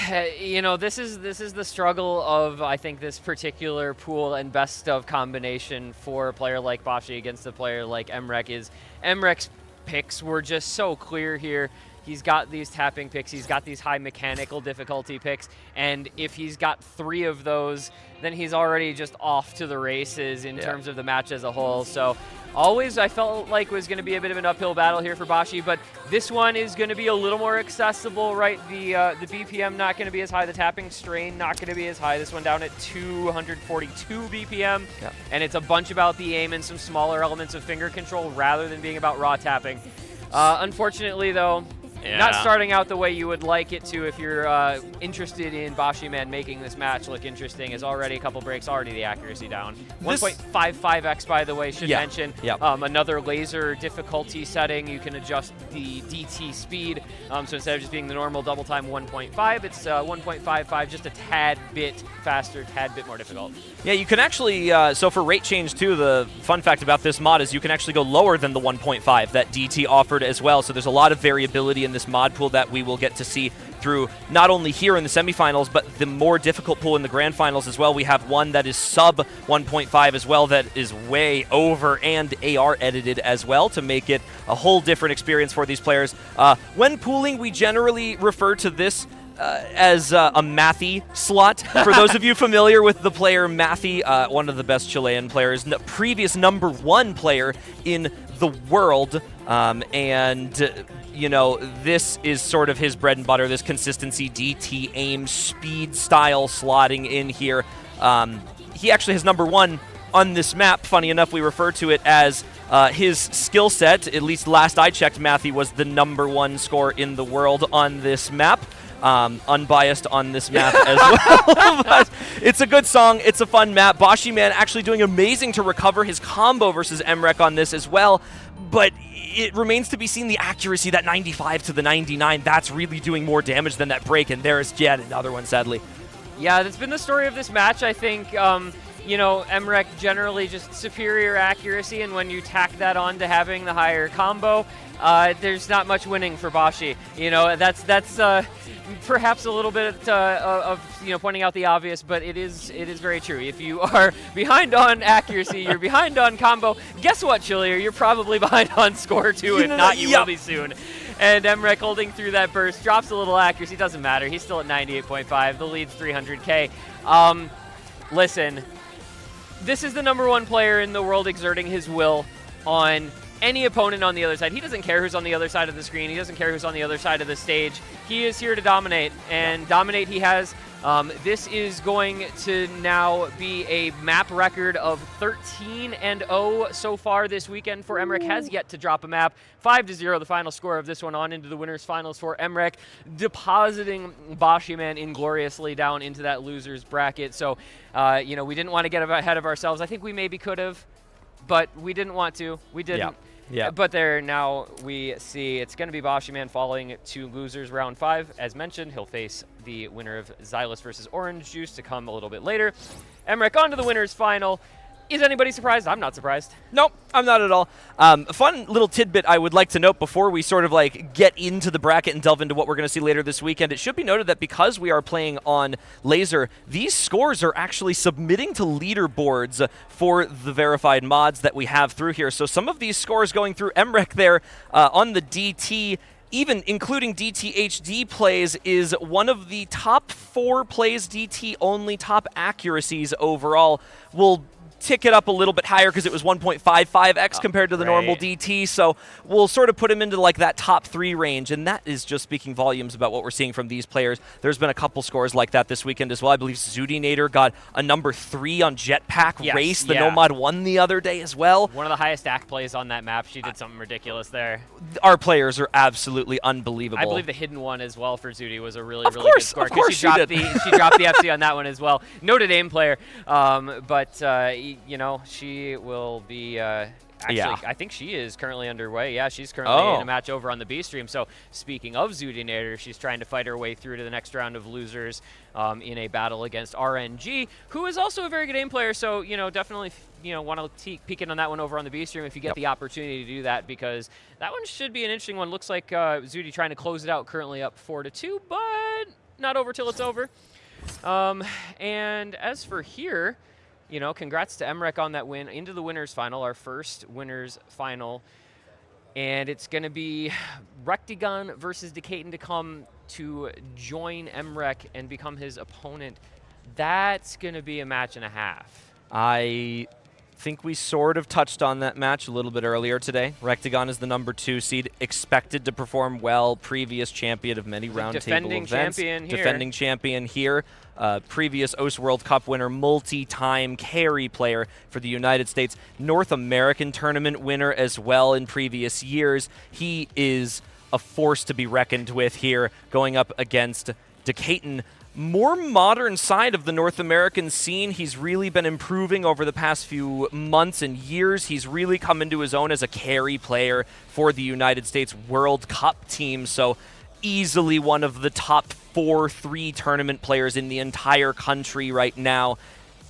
this is the struggle of, I think, this particular pool and best of combination for a player like Bashi against a player like Emrek is Emrek's picks were just so clear here. He's got these tapping picks, he's got these high mechanical difficulty picks, and if he's got 3 of those, then he's already just off to the races in terms of the match as a whole. So always I felt like was going to be a bit of an uphill battle here for Bashi, but this one is going to be a little more accessible, right? The BPM not going to be as high, the tapping strain not going to be as high. This one down at 242 BPM, and it's a bunch about the aim and some smaller elements of finger control rather than being about raw tapping. Unfortunately, though, not starting out the way you would like it to if you're interested in Bashiman making this match look interesting. Is already a couple breaks, already the accuracy down. 1.55x, by the way, should mention. Another laser difficulty setting. You can adjust the DT speed. So instead of just being the normal double time 1.5, it's 1.55, just a tad bit faster, tad bit more difficult. Yeah, you can actually, so for rate change too, the fun fact about this mod is you can actually go lower than the 1.5 that DT offered as well. So there's a lot of variability in this mod pool that we will get to see through not only here in the semifinals, but the more difficult pool in the grand finals as well. We have one that is sub 1.5 as well that is way over and AR edited as well to make it a whole different experience for these players. When pooling, we generally refer to this as a Mathy slot. For those of you familiar with the player Mathy, one of the best Chilean players, previous #1 player in the world, and this is sort of his bread and butter, this consistency, DT, aim, speed style slotting in here. He actually has #1 on this map. Funny enough, we refer to it as his skill set. At least last I checked, Matthew was the #1 score in the world on this map. Unbiased on this map as well. But it's a good song. It's a fun map. Bashiman actually doing amazing to recover his combo versus Emrek on this as well. But it remains to be seen the accuracy, that 95 to the 99, that's really doing more damage than that break, and there's yet another one, sadly. Yeah, that's been the story of this match. I think, Emrek generally just superior accuracy, and when you tack that on to having the higher combo, there's not much winning for Bashi. That's perhaps a little bit of pointing out the obvious, but it is very true. If you are behind on accuracy, you're behind on combo. Guess what, Chilier? You're probably behind on score too. If not, you will be soon. And Emrek holding through that burst, drops a little accuracy. Doesn't matter. He's still at 98.5. The lead's 300K. Listen, this is the #1 player in the world exerting his will on any opponent on the other side. He doesn't care who's on the other side of the screen. He doesn't care who's on the other side of the stage. He is here to dominate, and dominate he has. This is going to now be a map record of 13-0 so far this weekend for Emrek. Has yet to drop a map. 5-0, the final score of this one, on into the winners finals for Emrek, depositing Bashiman ingloriously down into that losers bracket. So, we didn't want to get ahead of ourselves. I think we maybe could have, but we didn't want to. We didn't. Yeah. But there now we see it's going to be Bashiman falling to losers round 5. As mentioned, he'll face the winner of Xylus versus Orange Juice to come a little bit later. Emrek on to the winners final. Is anybody surprised? I'm not surprised. Nope, I'm not at all. A fun little tidbit I would like to note before we sort of get into the bracket and delve into what we're going to see later this weekend. It should be noted that because we are playing on Laser, these scores are actually submitting to leaderboards for the verified mods that we have through here. So some of these scores going through Emrek there on the DT, even including DTHD plays, is one of the top 4 plays DT only, top accuracies overall. Will tick it up a little bit higher because it was 1.55x compared to the normal DT, so we'll sort of put him into that top 3 range, and that is just speaking volumes about what we're seeing from these players. There's been a couple scores like that this weekend as well. I believe Zudinator got a #3 on Jetpack Race. The Nomad won the other day as well. One of the highest act plays on that map. She did something ridiculous there. Our players are absolutely unbelievable. I believe the hidden one as well for Zudi was a really good score. Of course she dropped the FC on that one as well. Noted aim player, but she will be. Actually, Yeah. I think she is currently underway. Yeah, she's currently in Oh. a match over on the B stream. So speaking of Zoodinator, she's trying to fight her way through to the next round of losers in a battle against RNG, who is also a very good aim player. So, definitely, want to peek in on that one over on the B stream if you get the opportunity to do that, because that one should be an interesting one. Looks like Zoody trying to close it out, currently up 4-2, but not over till it's over. And as for here, congrats to MREC on that win into the winners final, our first winners final. And it's going to be Rectagon versus Decaton to come to join MREC and become his opponent. That's going to be a match and a half. I think we sort of touched on that match a little bit earlier today. Rectagon is the number 2 seed, expected to perform well, previous champion of many roundtable events. Defending champion here. Previous OS World Cup winner, multi-time carry player for the United States, North American tournament winner as well in previous years. He is a force to be reckoned with here, going up against Decaton. More modern side of the North American scene. He's really been improving over the past few months and years. He's really come into his own as a carry player for the United States World Cup team. So easily one of the top 4-3 tournament players in the entire country right now.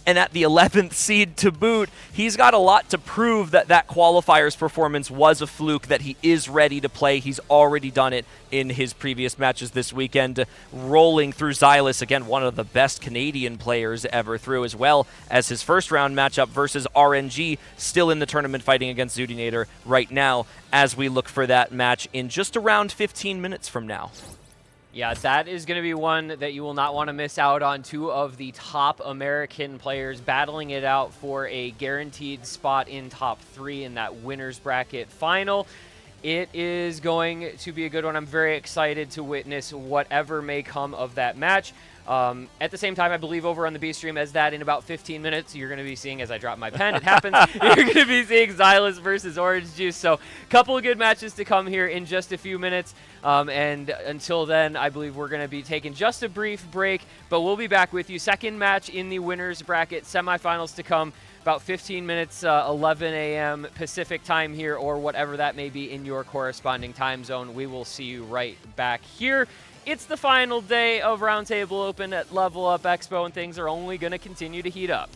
And at the 11th seed to boot, he's got a lot to prove that qualifier's performance was a fluke, that he is ready to play. He's already done it in his previous matches this weekend, rolling through Xylus, again, one of the best Canadian players ever through, as well as his first round matchup versus RNG, still in the tournament fighting against Zoodinator right now, as we look for that match in just around 15 minutes from now. Yeah, that is going to be one that you will not want to miss out on. 2 of the top American players battling it out for a guaranteed spot in top 3 in that winner's bracket final. It is going to be a good one. I'm very excited to witness whatever may come of that match. At the same time, I believe over on the B stream, as that in about 15 minutes, you're going to be seeing, as I drop my pen, it happens, you're going to be seeing Xylus versus Orange Juice. So a couple of good matches to come here in just a few minutes. And until then, I believe we're going to be taking just a brief break, but we'll be back with you. Second match in the winner's bracket, semifinals to come. About 15 minutes, 11 a.m. Pacific time here, or whatever that may be in your corresponding time zone. We will see you right back here. It's the final day of Roundtable Open at Level Up Expo, and things are only going to continue to heat up.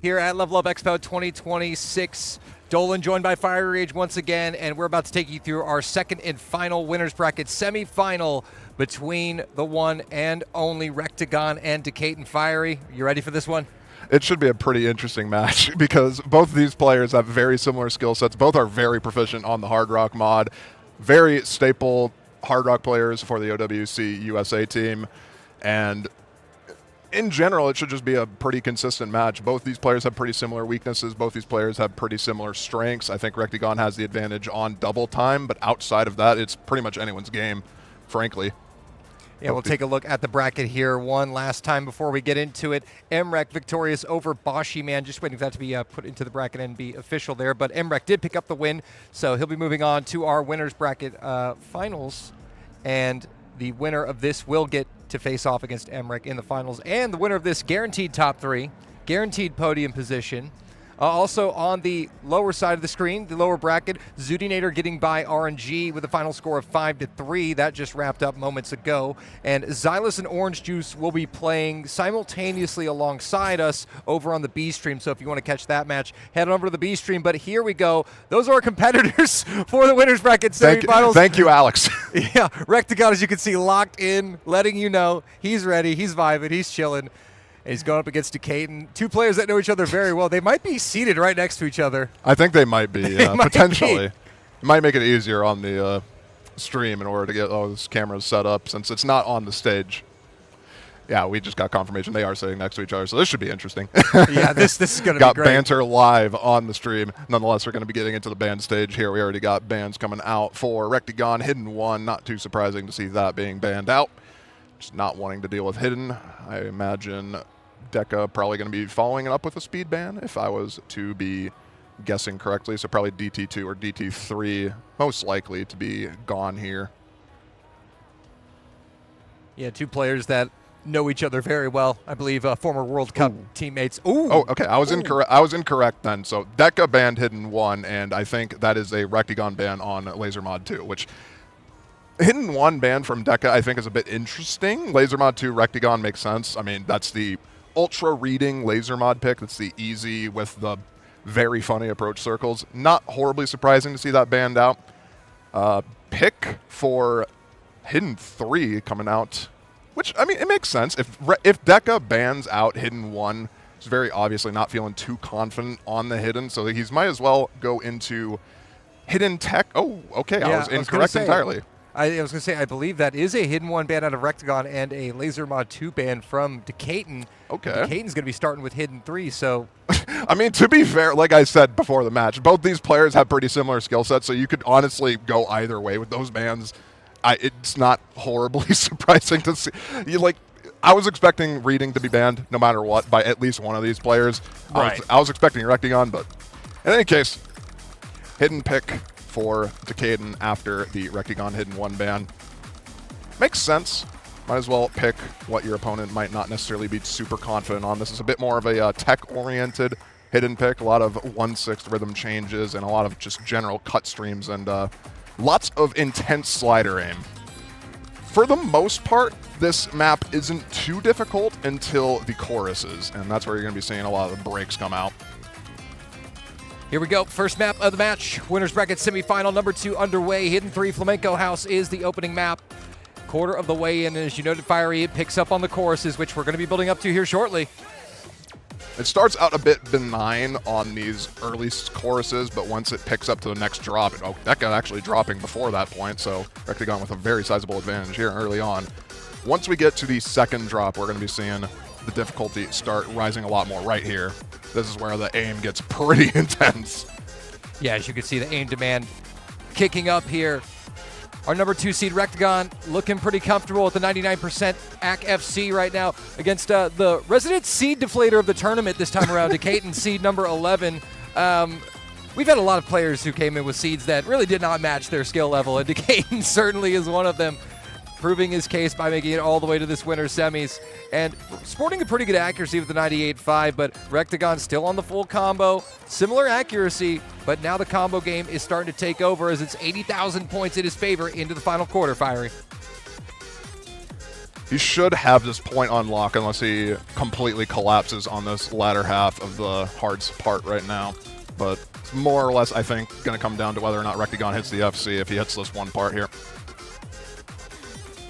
here at Level Up Expo 2026. Dolan joined by Fire Rage once again, and we're about to take you through our second and final winners bracket semifinal between the one and only Rectagon and Decatur Fiery. You ready for this one? It should be a pretty interesting match because both of these players have very similar skill sets. Both are very proficient on the Hard Rock mod. Very staple Hard Rock players for the OWC USA team. And in general, it should just be a pretty consistent match. Both these players have pretty similar weaknesses. Both these players have pretty similar strengths. I think Rectagon has the advantage on double time, but outside of that, it's pretty much anyone's game, frankly. Yeah, we'll take a look at the bracket here one last time before we get into it. MREC victorious over Boshy Man. Just waiting for that to be put into the bracket and be official there. But MREC did pick up the win, so he'll be moving on to our winners bracket finals. And the winner of this will get to face off against MREC in the finals. And the winner of this guaranteed top 3, guaranteed podium position. Also on the lower side of the screen, the lower bracket, Zoodinator getting by RNG with a final score of 5-3. That just wrapped up moments ago. And Xylus and Orange Juice will be playing simultaneously alongside us over on the B stream. So if you want to catch that match, head on over to the B stream. But here we go. Those are our competitors for the winners bracket semifinals. Thank you, Alex. Yeah, Rectagon, as you can see, locked in, letting you know he's ready, he's vibing, he's chilling. And he's going up against Decatur. Two players that know each other very well. They might be seated right next to each other. I think they might be, potentially. Be. It might make it easier on the stream in order to get those cameras set up since it's not on the stage. Yeah, we just got confirmation they are sitting next to each other, so this should be interesting. Yeah, this is going to be got great. banter live on the stream. Nonetheless, we're going to be getting into the band stage here. We already got bans coming out for Rectagon, Hidden 1. Not too surprising to see that being banned out. Just not wanting to deal with Hidden. I imagine Deca probably going to be following it up with a speed ban, if I was to be guessing correctly. So probably DT2 or DT3, most likely to be gone here. Yeah, two players that know each other very well. I believe former World Cup teammates. Ooh. Oh, okay. I was incorrect then. So Deca banned Hidden 1, and I think that is a Rectagon ban on Laser Mod 2, which Hidden 1 ban from Deca I think is a bit interesting. Laser Mod 2 Rectagon makes sense. I mean, that's the ultra reading laser mod pick. That's the easy with the very funny approach circles. Not horribly surprising to see that banned out. Pick for Hidden 3 coming out, which, I mean, it makes sense. If Deca bans out Hidden 1, he's very obviously not feeling too confident on the Hidden, so he's might as well go into Hidden Tech. Oh, okay, yeah, I was incorrect entirely. I was going to say, I believe that is a Hidden 1 ban out of Rectagon and a Laser Mod 2 ban from Decatur. Okay. Decatur's going to be starting with Hidden 3, so... I mean, to be fair, like I said before the match, both these players have pretty similar skill sets, so you could honestly go either way with those bans. It's not horribly surprising to see. I was expecting Reading to be banned no matter what by at least one of these players. Right. I was expecting Rectagon, but in any case, Hidden pick for Decatur after the Rectagon Hidden 1 ban. Makes sense. Might as well pick what your opponent might not necessarily be super confident on. This is a bit more of a tech-oriented Hidden pick. A lot of 1/6 rhythm changes and a lot of just general cut streams and lots of intense slider aim. For the most part, this map isn't too difficult until the choruses, and that's where you're going to be seeing a lot of the breaks come out. Here we go. First map of the match. Winners bracket semifinal number 2 underway. Hidden 3 Flamenco House is the opening map. Quarter of the way in, and as you noted, Fiery, it picks up on the choruses, which we're going to be building up to here shortly. It starts out a bit benign on these early choruses, but once it picks up to the next drop, that got actually dropping before that point, so Rectagon with a very sizable advantage here early on. Once we get to the second drop, we're going to be seeing the difficulty start rising a lot more right here. This is where the aim gets pretty intense. Yeah, as you can see, the aim demand kicking up here. Our number 2 seed Rectagon looking pretty comfortable at the 99% AC FC right now against the resident seed deflator of the tournament this time around, Decatur seed number 11. We've had a lot of players who came in with seeds that really did not match their skill level, and Decatur certainly is one of them, proving his case by making it all the way to this winter semis and sporting a pretty good accuracy with the 98.5, but Rectagon still on the full combo. Similar accuracy, but now the combo game is starting to take over as it's 80,000 points in his favor into the final quarter, Fiery. He should have this point on lock unless he completely collapses on this latter half of the Hearts part right now. But it's more or less, I think, going to come down to whether or not Rectagon hits the FC if he hits this one part here.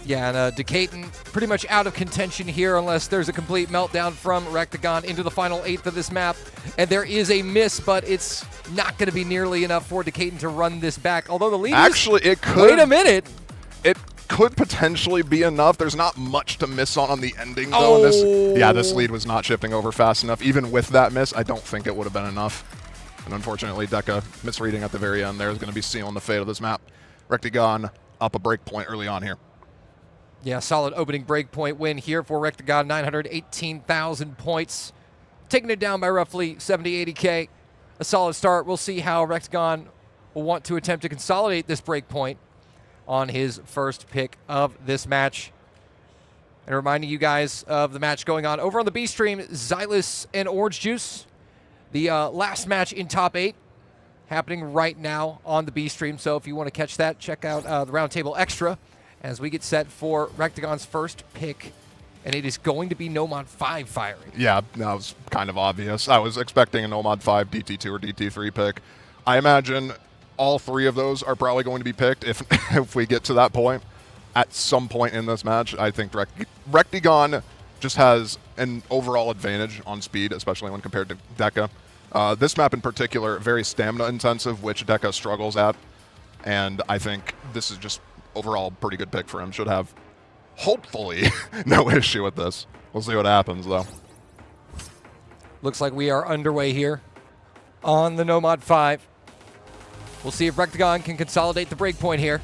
Yeah, and Decatur pretty much out of contention here unless there's a complete meltdown from Rectagon into the final 8th of this map. And there is a miss, but it's not going to be nearly enough for Decatur to run this back. Although the lead Actually, is... it could... Wait a minute! It could potentially be enough. There's not much to miss on the ending, though. And this lead was not shifting over fast enough. Even with that miss, I don't think it would have been enough. And unfortunately, Deca misreading at the very end there is going to be sealing the fate of this map. Rectagon up a break point early on here. Yeah, solid opening breakpoint win here for Rectagon, 918,000 points. Taking it down by roughly 70-80K. A solid start. We'll see how Rectagon will want to attempt to consolidate this breakpoint on his first pick of this match. And reminding you guys of the match going on over on the B stream, Xylus and Orange Juice. The last match in top 8 happening right now on the B stream. So if you want to catch that, check out the Roundtable Extra as we get set for Rectagon's first pick. And it is going to be Nomad 5 firing. Yeah, that was kind of obvious. I was expecting a Nomad 5 DT2 or DT3 pick. I imagine all 3 of those are probably going to be picked if if we get to that point. At some point in this match, I think Rectagon just has an overall advantage on speed, especially when compared to Deca. This map in particular, very stamina intensive, which Deca struggles at. And I think this is just overall pretty good pick for him. Should have, hopefully, no issue with this. We'll see what happens, though. Looks like we are underway here on the Nomad 5. We'll see if Rectagon can consolidate the breakpoint here.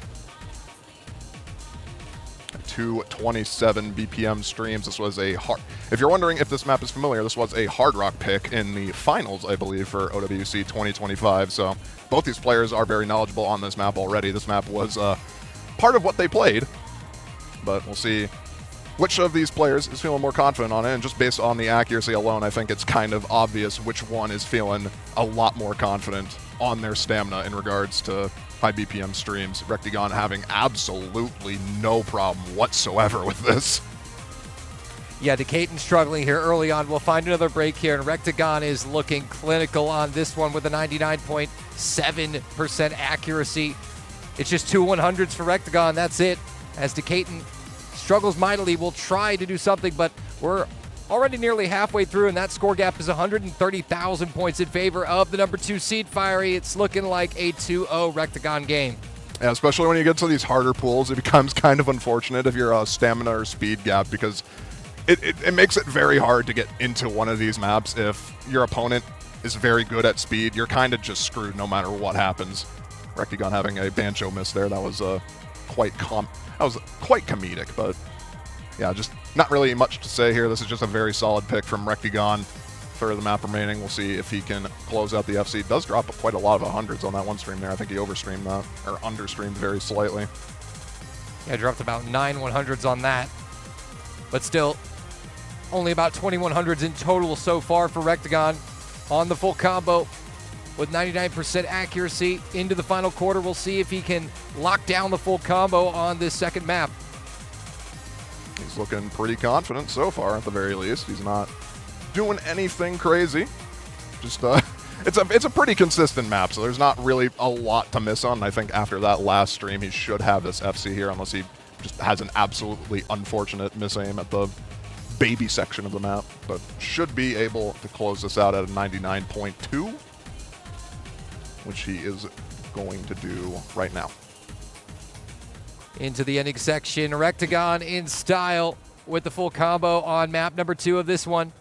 227 BPM streams. This was a hard... If you're wondering if this map is familiar, this was a Hard Rock pick in the finals, I believe, for OWC 2025. So both these players are very knowledgeable on this map already. This map was part of what they played, but we'll see which of these players is feeling more confident on it. And just based on the accuracy alone, I think it's kind of obvious which one is feeling a lot more confident on their stamina in regards to high BPM streams. Rectagon having absolutely no problem whatsoever with this. Yeah, Decatur struggling here early on. We'll find another break here, and Rectagon is looking clinical on this one with a 99.7% accuracy. It's just 2 100s for Rectagon. That's it. As Decatur struggles mightily, will try to do something, but we're already nearly halfway through, and that score gap is 130,000 points in favor of the number 2 seed Fiery. It's looking like a 2-0 Rectagon game. Yeah, especially when you get to these harder pools, it becomes kind of unfortunate if you're a stamina or speed gap, because it makes it very hard to get into one of these maps. If your opponent is very good at speed, you're kind of just screwed no matter what happens. Rectagon having a Bancho miss there, that was quite comedic, but yeah, just not really much to say here. This is just a very solid pick from Rectagon for the map remaining. We'll see if he can close out the FC. Does drop quite a lot of 100s on that one stream there. I think he overstreamed that, or understreamed very slightly. Yeah, dropped about 9 100s on that. But still, only about 20 100s in total so far for Rectagon on the full combo with 99% accuracy into the final quarter. We'll see if he can lock down the full combo on this second map. He's looking pretty confident so far, at the very least. He's not doing anything crazy. Just it's a pretty consistent map, so there's not really a lot to miss on. I think after that last stream, he should have this FC here, unless he just has an absolutely unfortunate misaim at the baby section of the map. But should be able to close this out at a 99.2, which he is going to do right now. Into the ending section, Rectagon in style with the full combo on map number 2 of this one.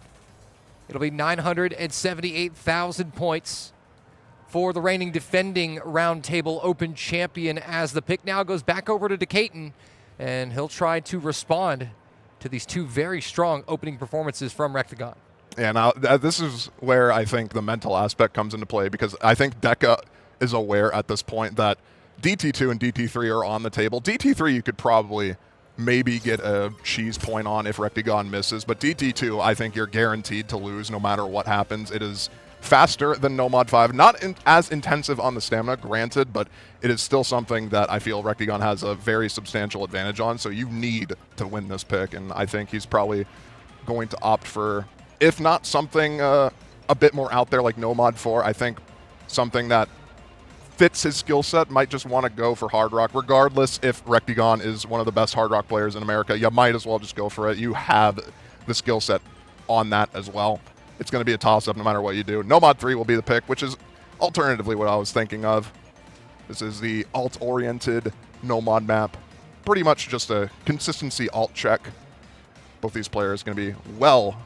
It'll be 978,000 points for the reigning defending Roundtable Open champion, as the pick now goes back over to Decatur, and he'll try to respond to these 2 very strong opening performances from Rectagon. Yeah, now this is where I think the mental aspect comes into play, because I think Deca is aware at this point that DT2 and DT3 are on the table. DT3 you could probably maybe get a cheese point on if Rectagon misses, but DT2 I think you're guaranteed to lose no matter what happens. It is faster than Nomad 5. Not as intensive on the stamina, granted, but it is still something that I feel Rectigon has a very substantial advantage on, so you need to win this pick, and I think he's probably going to opt for, if not something a bit more out there like Nomad 4, I think something that fits his skill set, might just want to go for Hard Rock. Regardless if Rectigon is one of the best Hard Rock players in America, you might as well just go for it. You have the skill set on that as well. It's going to be a toss-up no matter what you do. Nomad 3 will be the pick, which is alternatively what I was thinking of. This is the alt-oriented Nomad map. Pretty much just a consistency alt check. Both these players going to be well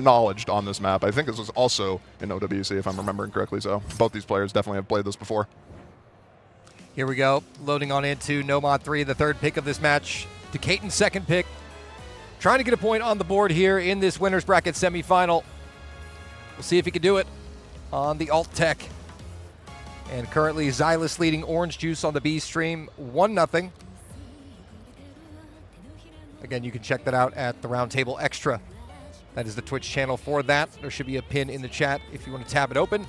knowledged on this map. I think this was also in OWC, if I'm remembering correctly, so both these players definitely have played this before. Here we go, loading on into Nomad 3, the third pick of this match. Decaton's second pick. Trying to get a point on the board here in this winner's bracket semifinal. We'll see if he can do it on the alt tech. And currently Xylus leading Orange Juice on the B stream 1-0. Again, you can check that out at the Roundtable Extra. That is the Twitch channel for that. There should be a pin in the chat if you want to tab it open.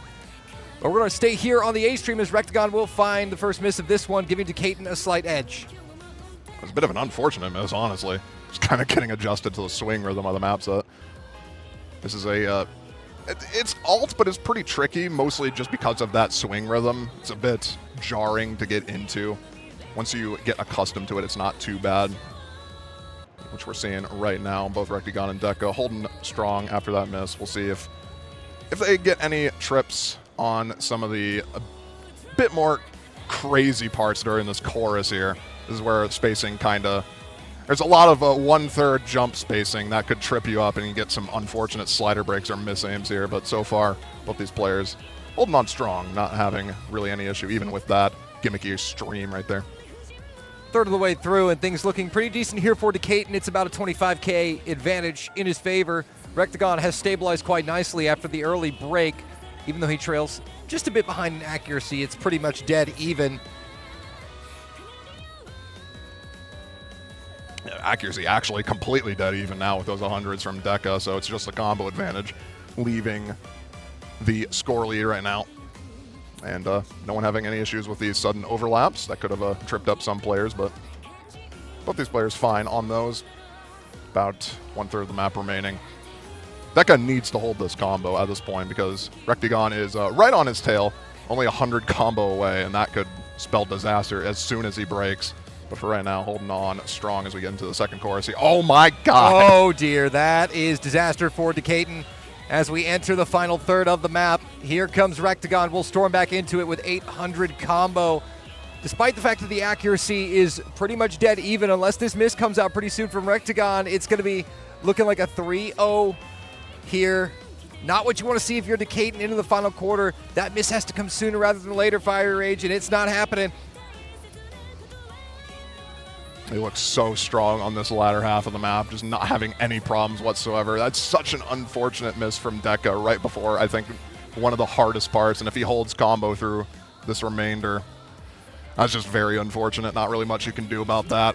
But we're going to stay here on the A stream as Rectigon will find the first miss of this one, giving Decaton a slight edge. It was a bit of an unfortunate miss, honestly. Just kind of getting adjusted to the swing rhythm of the map set. This is a... it's alt, but it's pretty tricky, mostly just because of that swing rhythm. It's a bit jarring to get into. Once you get accustomed to it, it's not too bad, which we're seeing right now. Both Rectigon and Deca holding strong after that miss. We'll see if they get any trips on some of the a bit more crazy parts during this chorus here. This is where spacing kind of... There's a lot of 1/3 jump spacing that could trip you up, and you get some unfortunate slider breaks or misaims here. But so far, both these players holding on strong, not having really any issue, even with that gimmicky stream right there. Third of the way through, and things looking pretty decent here for Decaton. It's about a 25k advantage in his favor. Rectigon has stabilized quite nicely after the early break. Even though he trails just a bit behind in accuracy, it's pretty much dead even. Accuracy actually completely dead even now with those 100s from Deca, so it's just a combo advantage, leaving the score lead right now. And no one having any issues with these sudden overlaps. That could have tripped up some players, but both these players fine on those. About 1/3 of the map remaining. Deca needs to hold this combo at this point because Rectigon is right on his tail, only 100 combo away, and that could spell disaster as soon as he breaks. But for right now, holding on strong as we get into the second chorus. Oh my God! Oh dear, that is disaster for Decaton. As we enter the final third of the map, here comes Rectigon. We'll storm back into it with 800 combo. Despite the fact that the accuracy is pretty much dead even, unless this miss comes out pretty soon from Rectigon, it's going to be looking like a 3-0 here. Not what you want to see if you're Decaton into the final quarter. That miss has to come sooner rather than later, Fire Rage, and it's not happening. He looks so strong on this latter half of the map, just not having any problems whatsoever. That's such an unfortunate miss from Deca right before, I think, one of the hardest parts. And if he holds combo through this remainder, that's just very unfortunate. Not really much you can do about that.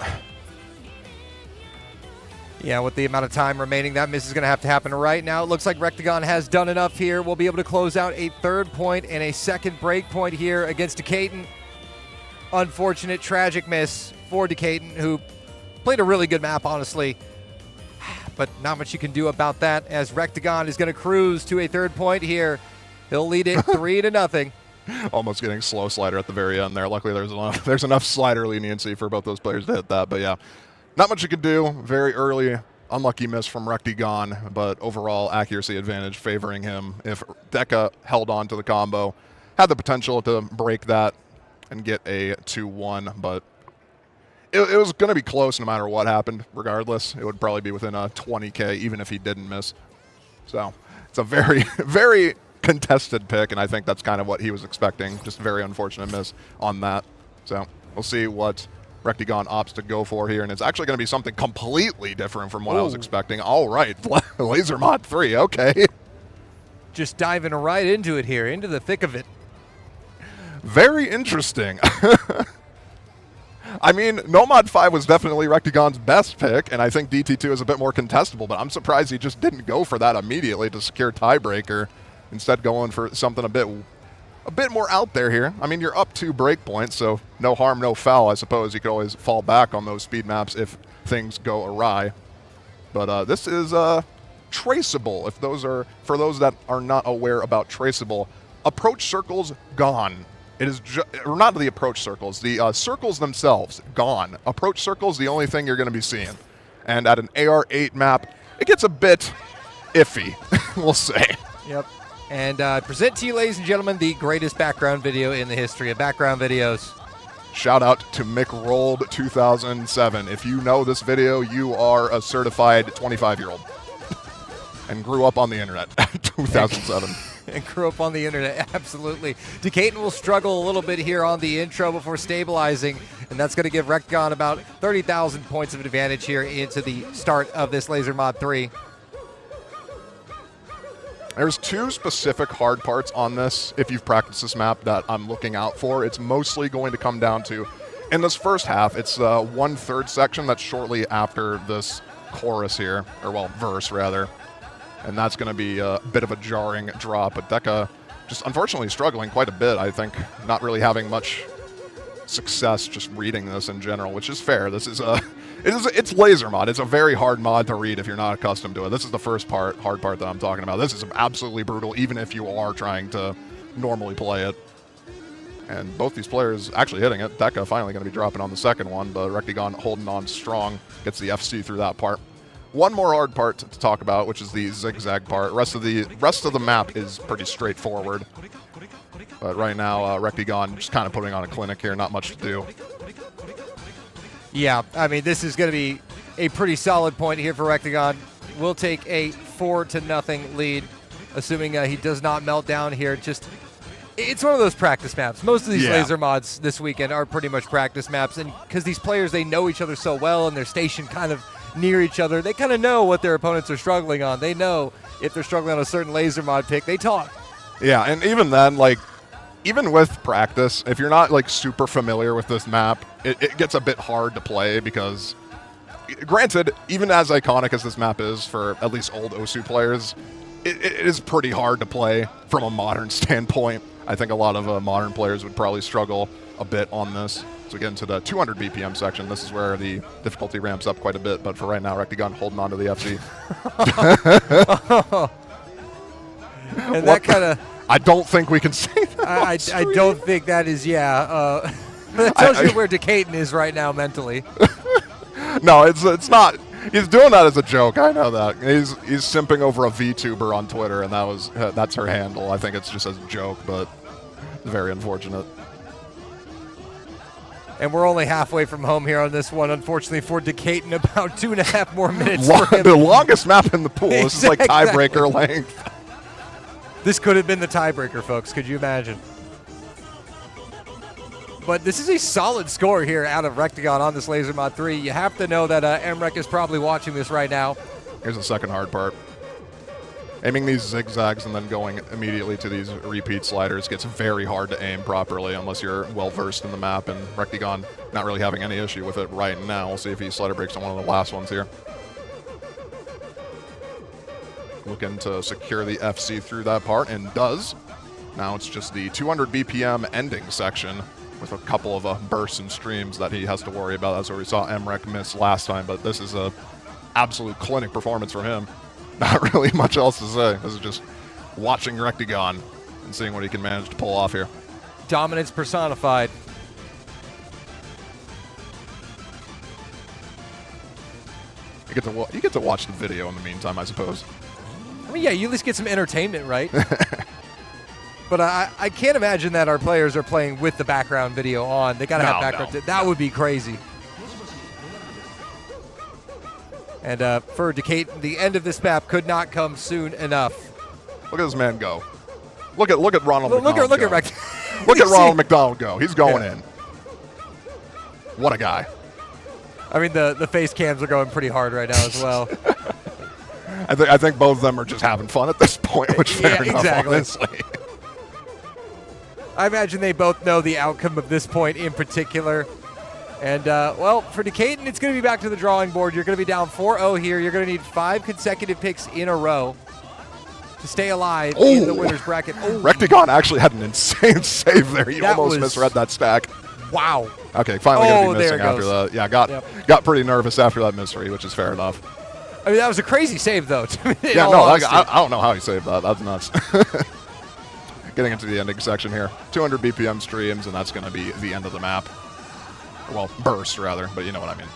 Yeah, with the amount of time remaining, that miss is going to happen right now. It looks like Rectigon has done enough here. We'll be able to close out a third point and a second break point here against Decaton. Unfortunate, tragic miss for Decaton, who played a really good map, honestly. But not much you can do about that, as Rectigon is going to cruise to a third point here. He'll lead it 3-0. Almost getting slow slider at the very end there. Luckily, there's enough slider leniency for both those players to hit that. But yeah, not much you could do. Very early, unlucky miss from Rectigon, but overall accuracy advantage favoring him. If Deca held on to the combo, had the potential to break that and get a 2-1, but it was going to be close no matter what happened. Regardless, it would probably be within a 20k, even if he didn't miss. So it's a very, very contested pick, and I think that's kind of what he was expecting. Just a very unfortunate miss on that. So we'll see what Rectigon opts to go for here, and it's actually going to be something completely different from what I was expecting. All right, Laser Mod 3, okay. Just diving right into it here, into the thick of it. Very interesting. I mean, Nomad 5 was definitely Rectigon's best pick, and I think DT2 is a bit more contestable, but I'm surprised he just didn't go for that immediately to secure tiebreaker. instead going for something a bit more out there here. I mean, you're up 2 break points, so no harm, no foul. I suppose you could always fall back on those speed maps if things go awry. But this is traceable. For those that are not aware about traceable, approach circles gone. It is or not the approach circles, the circles themselves gone. Approach circles the only thing you're going to be seeing. And at an AR8 map, it gets a bit iffy, we'll say. Yep. And present to you, ladies and gentlemen, the greatest background video in the history of background videos. Shout out to McRolled 2007. If you know this video, you are a certified 25-year-old and grew up on the internet 2007. And grew up on the internet, absolutely. Decatur will struggle a little bit here on the intro before stabilizing, and that's going to give Rectagon about 30,000 points of advantage here into the start of this Laser Mod 3. There's 2 specific hard parts on this, if you've practiced this map, that I'm looking out for. It's mostly going to come down to, in this first half, it's the 1/3 section that's shortly after this chorus here, or well, verse rather. And that's going to be a bit of a jarring drop. But Deca just unfortunately struggling quite a bit, I think, not really having much success just reading this in general, which is fair. This is it's laser mod. It's a very hard mod to read if you're not accustomed to it. This is the first hard part that I'm talking about. This is absolutely brutal, even if you are trying to normally play it. And both these players actually hitting it. Deca finally going to be dropping on the second one, but Rectagon holding on strong, gets the FC through that part. One more hard part to talk about, which is the zigzag part. Rest of the map is pretty straightforward. But right now, Rectagon just kind of putting on a clinic here, not much to do. Yeah, I mean, this is going to be a pretty solid point here for Rectagon. We'll take a 4-0 lead, assuming he does not melt down here. It's one of those practice maps. Most of these laser mods this weekend are pretty much practice maps, and because these players, they know each other so well, and they're stationed kind of near each other, they kind of know what their opponents are struggling on. They know if they're struggling on a certain laser mod pick, they talk. Yeah, and even then, even with practice, if you're not super familiar with this map, it gets a bit hard to play because, granted, even as iconic as this map is for at least old OSU players, it is pretty hard to play from a modern standpoint. I think a lot of modern players would probably struggle a bit on this. So we get into the 200 BPM section. This is where the difficulty ramps up quite a bit, but for right now, Rectagon holding on to the FC. And that kind of... I don't think we can say that. I don't think that is, that tells you where Decatur is right now mentally. No, it's not. He's doing that as a joke. I know that. He's simping over a VTuber on Twitter, and that's her handle. I think it's just a joke, but it's very unfortunate. And we're only halfway from home here on this one, unfortunately, for Decatur. About 2.5 more minutes for him. The longest map in the pool. This is like tiebreaker length. This could have been the tiebreaker, folks. Could you imagine? But this is a solid score here out of Rectagon on this Laser Mod 3. You have to know that MREC is probably watching this right now. Here's the second hard part. Aiming these zigzags and then going immediately to these repeat sliders gets very hard to aim properly unless you're well-versed in the map, and Rectagon not really having any issue with it right now. We'll see if he slider breaks on one of the last ones here. Looking to secure the FC through that part, and does. Now it's just the 200 BPM ending section with a couple of bursts and streams that he has to worry about. That's where we saw MREC miss last time, but this is a absolute clinic performance from him. Not really much else to say. This is just watching Rectagon and seeing what he can manage to pull off here. Dominance personified. You get to watch the video in the meantime, I suppose. I mean, yeah, you at least get some entertainment, right? But I can't imagine that our players are playing with the background video on. They got to have background. That would be crazy. And for Decatur, the end of this map could not come soon enough. Look at this man go. Look at Ronald McDonald. Look at Look at Ronald McDonald go. He's going in. What a guy. I mean, the face cams are going pretty hard right now as well. I think both of them are just having fun at this point, which fair enough, exactly. Honestly. I imagine they both know the outcome of this point in particular. And, well, for Decatur, it's going to be back to the drawing board. You're going to be down 4-0 here. You're going to need 5 consecutive picks in a row. to stay alive in the winner's bracket. Oh, Rectigon actually had an insane save there. He That almost was- misread that stack. wow. Okay, finally going to be there missing it after goes. that. Yeah, got pretty nervous after that misread, which is fair enough. I mean, that was a crazy save, though. in Yeah, all no, honesty. I don't know how he saved that. That's nuts. Getting into the ending section here. 200 BPM streams, and that's going to be the end of the map. Well, burst, rather, but you know what I mean.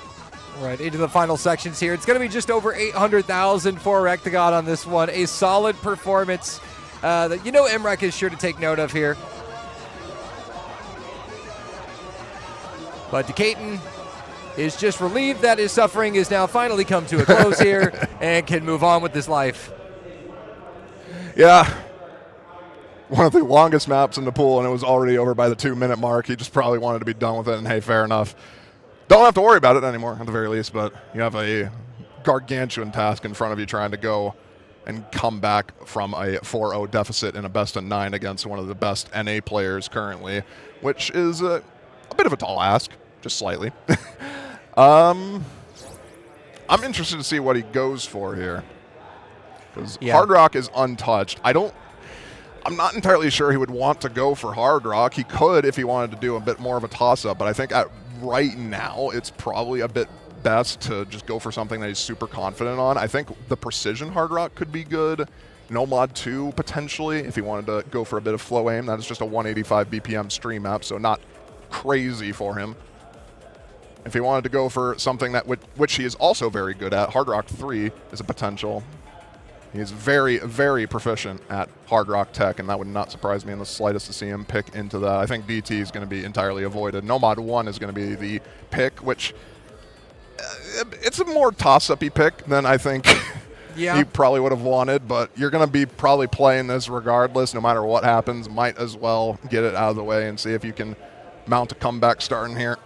Right, into the final sections here. It's going to be just over 800,000 for Rectigon on this one. A solid performance that MREC is sure to take note of here. But Decatur is just relieved that his suffering is now finally come to a close here and can move on with his life. Yeah. One of the longest maps in the pool, and it was already over by the 2-minute mark. He just probably wanted to be done with it, and hey, fair enough. Don't have to worry about it anymore, at the very least, but you have a gargantuan task in front of you trying to go and come back from a 4-0 deficit in a best-of-9 against one of the best NA players currently, which is a bit of a tall ask, just slightly. I'm interested to see what he goes for here, because Hard Rock is untouched. I'm not entirely sure he would want to go for Hard Rock. He could if he wanted to do a bit more of a toss-up, but I think right now it's probably a bit best to just go for something that he's super confident on. I think the Precision Hard Rock could be good. Nomad 2 potentially if he wanted to go for a bit of flow aim. That is just a 185 BPM stream map, so not crazy for him. If he wanted to go for something that which he is also very good at, Hard Rock 3 is a potential. He's very, very proficient at Hard Rock Tech, and that would not surprise me in the slightest to see him pick into that. I think DT is going to be entirely avoided. Nomad 1 is going to be the pick, which it's a more toss-up-y pick than I think he probably would have wanted, but you're going to be probably playing this regardless, no matter what happens. Might as well get it out of the way and see if you can mount a comeback starting here.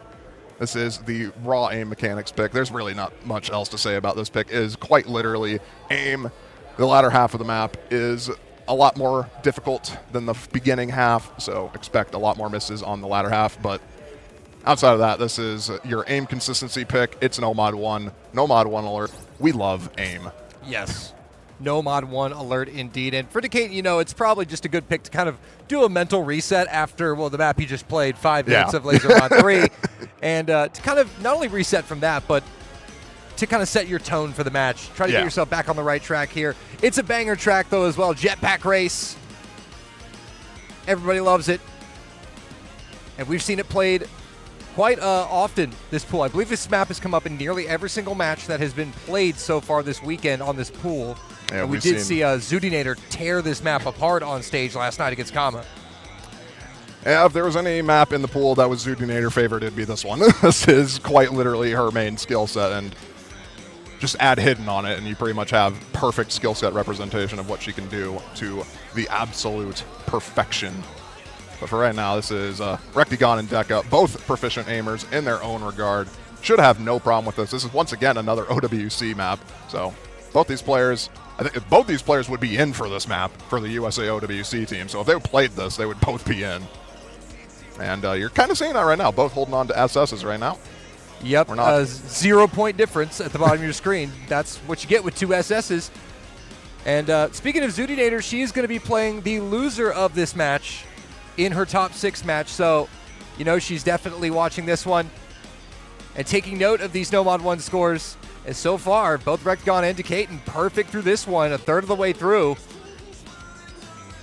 This is the raw aim mechanics pick. There's really not much else to say about this pick. It is quite literally aim. The latter half of the map is a lot more difficult than the beginning half, so expect a lot more misses on the latter half. But outside of that, this is your aim consistency pick. It's Nomad 1. Nomad 1 alert. We love aim. Yes. Nomad 1 alert indeed. And for Decatur, it's probably just a good pick to kind of do a mental reset after, the map he just played, 5 minutes of Laser Mod 3. And to kind of not only reset from that, but to kind of set your tone for the match. Try to get yourself back on the right track here. It's a banger track, though, as well. Jetpack Race. Everybody loves it. And we've seen it played quite often this pool. I believe this map has come up in nearly every single match that has been played so far this weekend on this pool. Yeah, and we did see Zudinator tear this map apart on stage last night against Kama. Yeah, if there was any map in the pool that was Zudinator favored, it'd be this one. This is quite literally her main skill set, and just add hidden on it, and you pretty much have perfect skill set representation of what she can do to the absolute perfection. But for right now, this is Rectigon and Deca, both proficient aimers in their own regard. Should have no problem with this. This is once again another OWC map. So both these players, I think both these players would be in for this map for the USA OWC team. So if they played this, they would both be in. And you're kind of seeing that right now, both holding on to SSs right now. Yep, 0-point difference at the bottom of your screen. That's what you get with 2 SSs. And speaking of Zudinator, she is going to be playing the loser of this match in her top 6 match. So, she's definitely watching this one and taking note of these Nomad 1 scores. And so far, both Rectigon and Decatur perfect through this one, a third of the way through.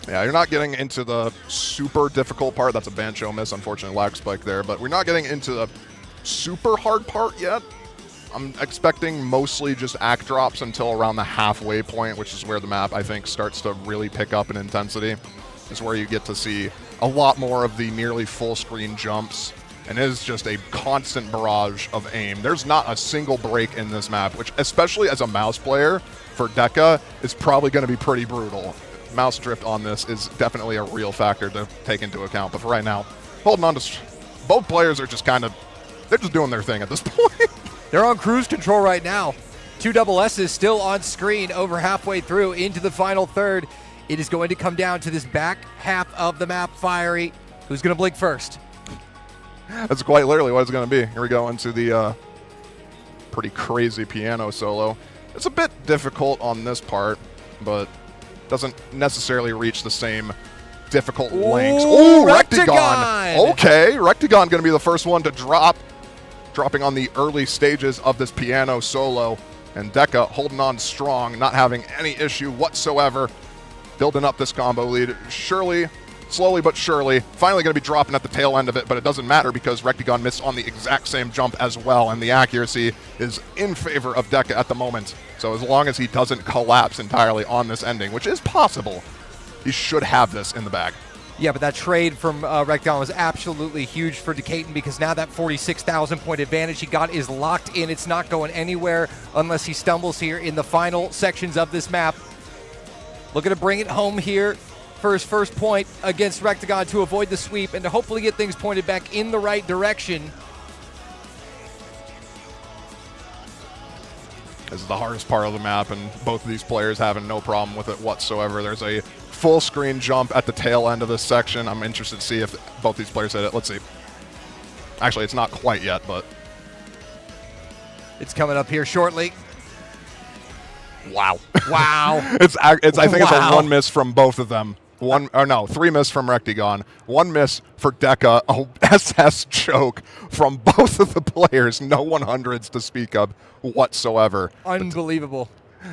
Yeah, you're not getting into the super difficult part. That's a Bancho miss, unfortunately, lag spike there. But we're not getting into the super hard part yet. I'm expecting mostly just act drops until around the halfway point, which is where the map, I think, starts to really pick up in intensity. Is where you get to see a lot more of the nearly full screen jumps, and it is just a constant barrage of aim. There's not a single break in this map, which, especially as a mouse player for Deca, is probably going to be pretty brutal. Mouse drift on this is definitely a real factor to take into account. But for right now, holding on to both players are just kind of, they're just doing their thing at this point. They're on cruise control right now. 2 double S's still on screen over halfway through into the final third. It is going to come down to this back half of the map. Fiery, who's going to blink first? That's quite literally what it's going to be. Here we go into the pretty crazy piano solo. It's a bit difficult on this part, but doesn't necessarily reach the same difficult Ooh, lengths. Ooh, Rectagon! Okay, Rectagon going to be the first one to drop. Dropping on the early stages of this piano solo. And Deca holding on strong, not having any issue whatsoever. Building up this combo lead. Slowly but surely. Finally going to be dropping at the tail end of it, but it doesn't matter because Rectagon missed on the exact same jump as well, and the accuracy is in favor of Deca at the moment. So as long as he doesn't collapse entirely on this ending, which is possible, he should have this in the bag. Yeah, but that trade from Rectagon was absolutely huge for Decatur because now that 46,000 point advantage he got is locked in. It's not going anywhere unless he stumbles here in the final sections of this map. Looking to bring it home here for his first point against Rectagon to avoid the sweep and to hopefully get things pointed back in the right direction. This is the hardest part of the map, and both of these players having no problem with it whatsoever. There's a full screen jump at the tail end of this section. I'm interested to see if both these players hit it. Let's see. Actually, it's not quite yet, but it's coming up here shortly. Wow. Wow. I think it's a Wow. 1 miss from both of them. 3 miss from Rectagon. 1 miss for Deca. A SS choke from both of the players. No 100s to speak of whatsoever. Unbelievable.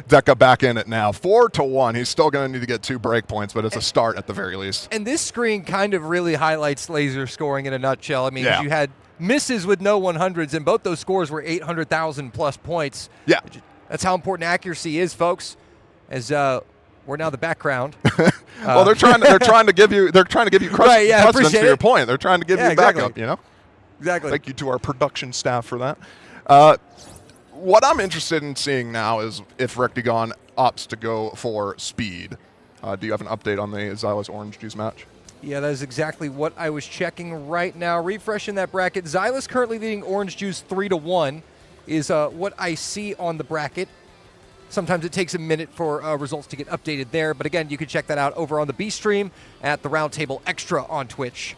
Deca back in it now. 4-1. He's still going to need to get 2 break points, but it's a start at the very least. And this screen kind of really highlights laser scoring in a nutshell. I mean, Yeah. you had misses with no 100s, and both those scores were 800,000 plus points. Yeah. That's how important accuracy is, folks. As we're now the background. Well, they're trying to give you Right, yeah, precedence appreciate for your it. point. They're trying to give Yeah, you backup, exactly. you know? Exactly. Thank you to our production staff for that. What I'm interested in seeing now is if Rectagon opts to go for speed. Do you have an update on the Xylus Orange Juice match? Yeah, that is exactly what I was checking right now. Refreshing that bracket. Xylus currently leading Orange Juice 3-1 is what I see on the bracket. Sometimes it takes a minute for results to get updated there. But again, you can check that out over on the B stream at the Roundtable Extra on Twitch.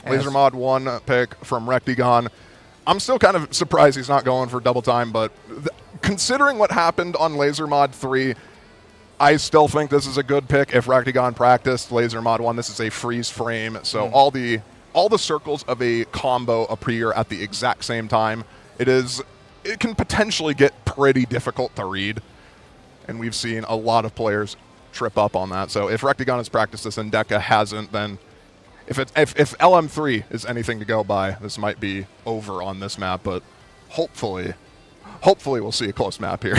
Laser Mod 1 pick from Rectagon. I'm still kind of surprised he's not going for double time, but considering what happened on Laser Mod 3, I still think this is a good pick. If Rectagon practiced Laser Mod 1, this is a freeze frame, so all the circles of a combo appear at the exact same time. It can potentially get pretty difficult to read, and we've seen a lot of players trip up on that. So if Rectagon has practiced this and Deca hasn't, then if LM3 is anything to go by, this might be over on this map, but hopefully we'll see a close map here.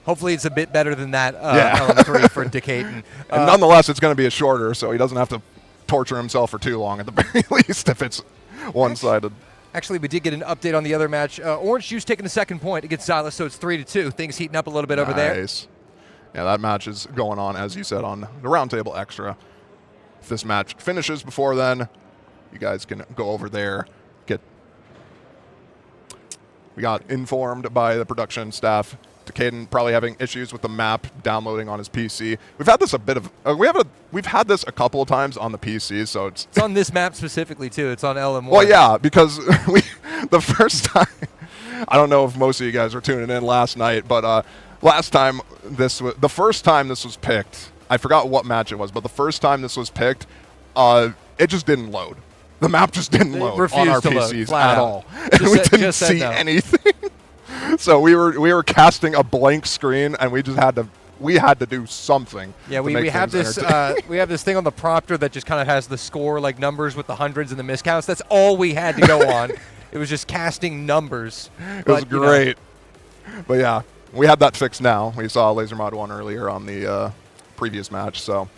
Hopefully it's a bit better than that Yeah. LM3 for Decatur. And nonetheless, it's going to be a shorter, so he doesn't have to torture himself for too long at the very least if it's one-sided. Actually, we did get an update on the other match. Orange Juice taking the second point against Xylus, so it's 3-2. Things heating up a little bit over there. Nice. Yeah, that match is going on, as you said, on the Roundtable Extra. If this match finishes before then, you guys can go over there. We got informed by the production staff. Decaden probably having issues with the map downloading on his PC. We've had this we've had this a couple of times on the PC, so it's It's on this map specifically too. It's on LM1. well, yeah, because the first time, I don't know if most of you guys were tuning in last night, but the first time this was picked, I forgot what match it was, but the first time this was picked, it just didn't load. The map just didn't load on our refused to load, PCs flat at out. all, and we didn't see anything. So we were casting a blank screen, and we had to do something. Yeah, to we make have things this we have this thing on the prompter that just kind of has the score like numbers with the hundreds and the miscounts. That's all we had to go on. It was just casting numbers. It was great. But yeah, we had that fixed now. We saw Laser Mod 1 earlier on the previous match, so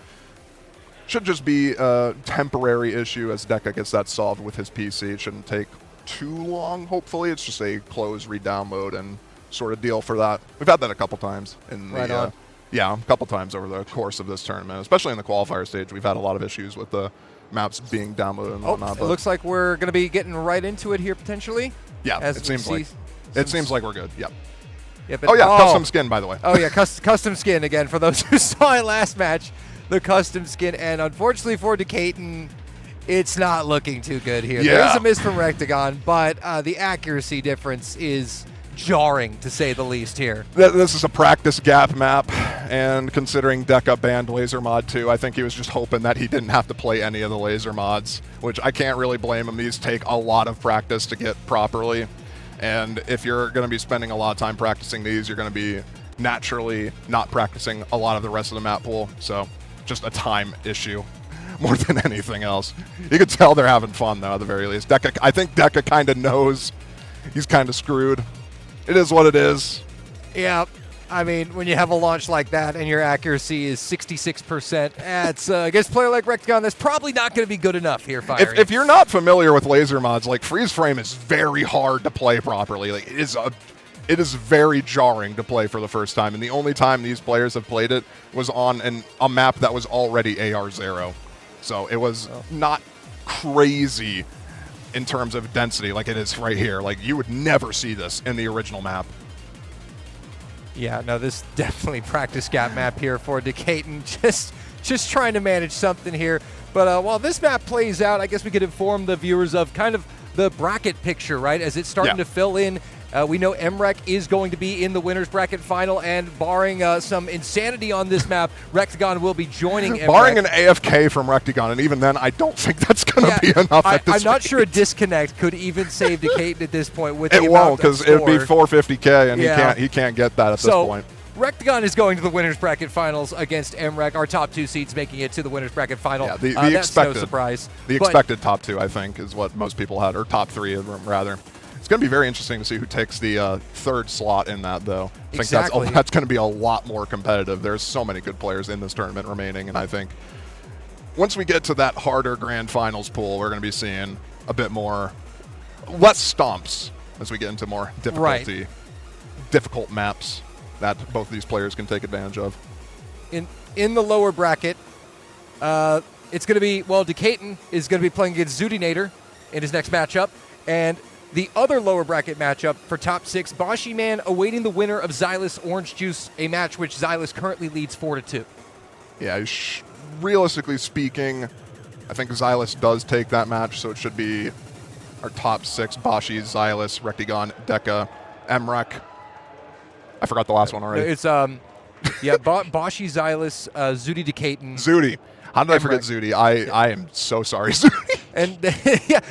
should just be a temporary issue as Deca gets that solved with his PC. It shouldn't take too long, hopefully. It's just a close, re-download, and sort of deal for that. We've had that a couple times in the a couple times over the course of this tournament, especially in the qualifier stage. We've had a lot of issues with the maps being downloaded and whatnot. It looks like we're going to be getting right into it here potentially. Yeah, as it we seems see like we're good. Yep. Yeah, Oh yeah, custom skin, by the way. Oh yeah, custom skin again for those who saw it last match. The custom skin, and unfortunately for Decatur, it's not looking too good here. Yeah. There's a miss from Rectagon, but the accuracy difference is jarring, to say the least here. This is a practice gap map. and considering Deca banned Laser Mod 2, I think he was just hoping that he didn't have to play any of the laser mods, which I can't really blame him. These take a lot of practice to get properly, and if you're going to be spending a lot of time practicing these, you're going to be naturally not practicing a lot of the rest of the map pool, so just a time issue more than anything else. You can tell they're having fun, though, at the very least. Deca, I think Deca kind of knows he's kind of screwed. It is what it is. Yeah, I mean, when you have a launch like that and your accuracy is 66%, it's against a player like Rectagon, that's probably not going to be good enough here, Fire. If you're not familiar with laser mods, like freeze frame is very hard to play properly. Like it is very jarring to play for the first time, and the only time these players have played it was on a map that was already AR0. So it was not crazy in terms of density like it is right here. Like you would never see this in the original map. Yeah, no, this definitely practice gap map here for Decaton. Just trying to manage something here. But while this map plays out, I guess we could inform the viewers of kind of the bracket picture, right? As it's starting to fill in. We know MREC is going to be in the winner's bracket final, and barring some insanity on this map, Rectagon will be joining MREC. Barring an AFK from Rectagon, and even then, I don't think that's going to be enough at this I'm not rate. sure a disconnect could even save Decaton at this point. With It the won't, because because it'd be 450k, and he can't get that at this point. Rectagon is going to the winner's bracket finals against MREC. Our top 2 seeds making it to the winner's bracket final. Yeah, the that's expected, no surprise. The expected top 2, I think, is what most people had, or top 3 rather. It's going to be very interesting to see who takes the third slot in that, though. I think that's going to be a lot more competitive. There's so many good players in this tournament remaining, and I think once we get to that harder grand finals pool, we're going to be seeing a bit more, less stomps as we get into more difficult maps that both these players can take advantage of. In the lower bracket, it's going to be, Decaton is going to be playing against Zoodinator in his next matchup, and the other lower bracket matchup for top 6, Bashi Man awaiting the winner of Xylus Orange Juice, a match which Xylus currently leads 4-2. Yeah, realistically speaking, I think Xylus does take that match, so it should be our top 6, Bashi, Xylus, Rectagon, Deca, MREC. I forgot the last one already. It's Bashi, Xylus, Zudi, Decaton. Zudi. How did I forget Zudi? I am so sorry, Zudi. And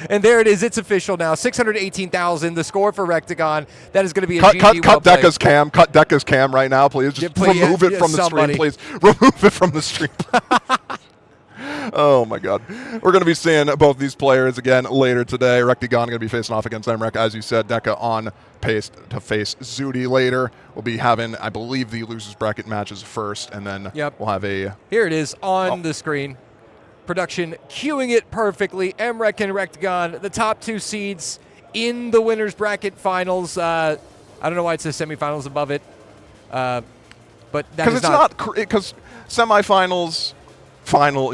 and there it is. It's official now. 618,000. The score for Rectagon. That is going to be a GG. Cut Deca's cam. Cut Deca's cam right now, please. Just remove it from the stream, please. Remove it from the stream. Oh my God. We're going to be seeing both these players again later today. Rectagon going to be facing off against MREC, as you said. Deca on pace to face Zudi later. We'll be having, I believe, the losers bracket matches first, and then we'll have a... Here it is on the screen. Production cueing it perfectly. MREC and Rectagon, the top 2 seeds in the winners bracket finals. I don't know why it says semifinals above it, but that is not... Because semifinals, final,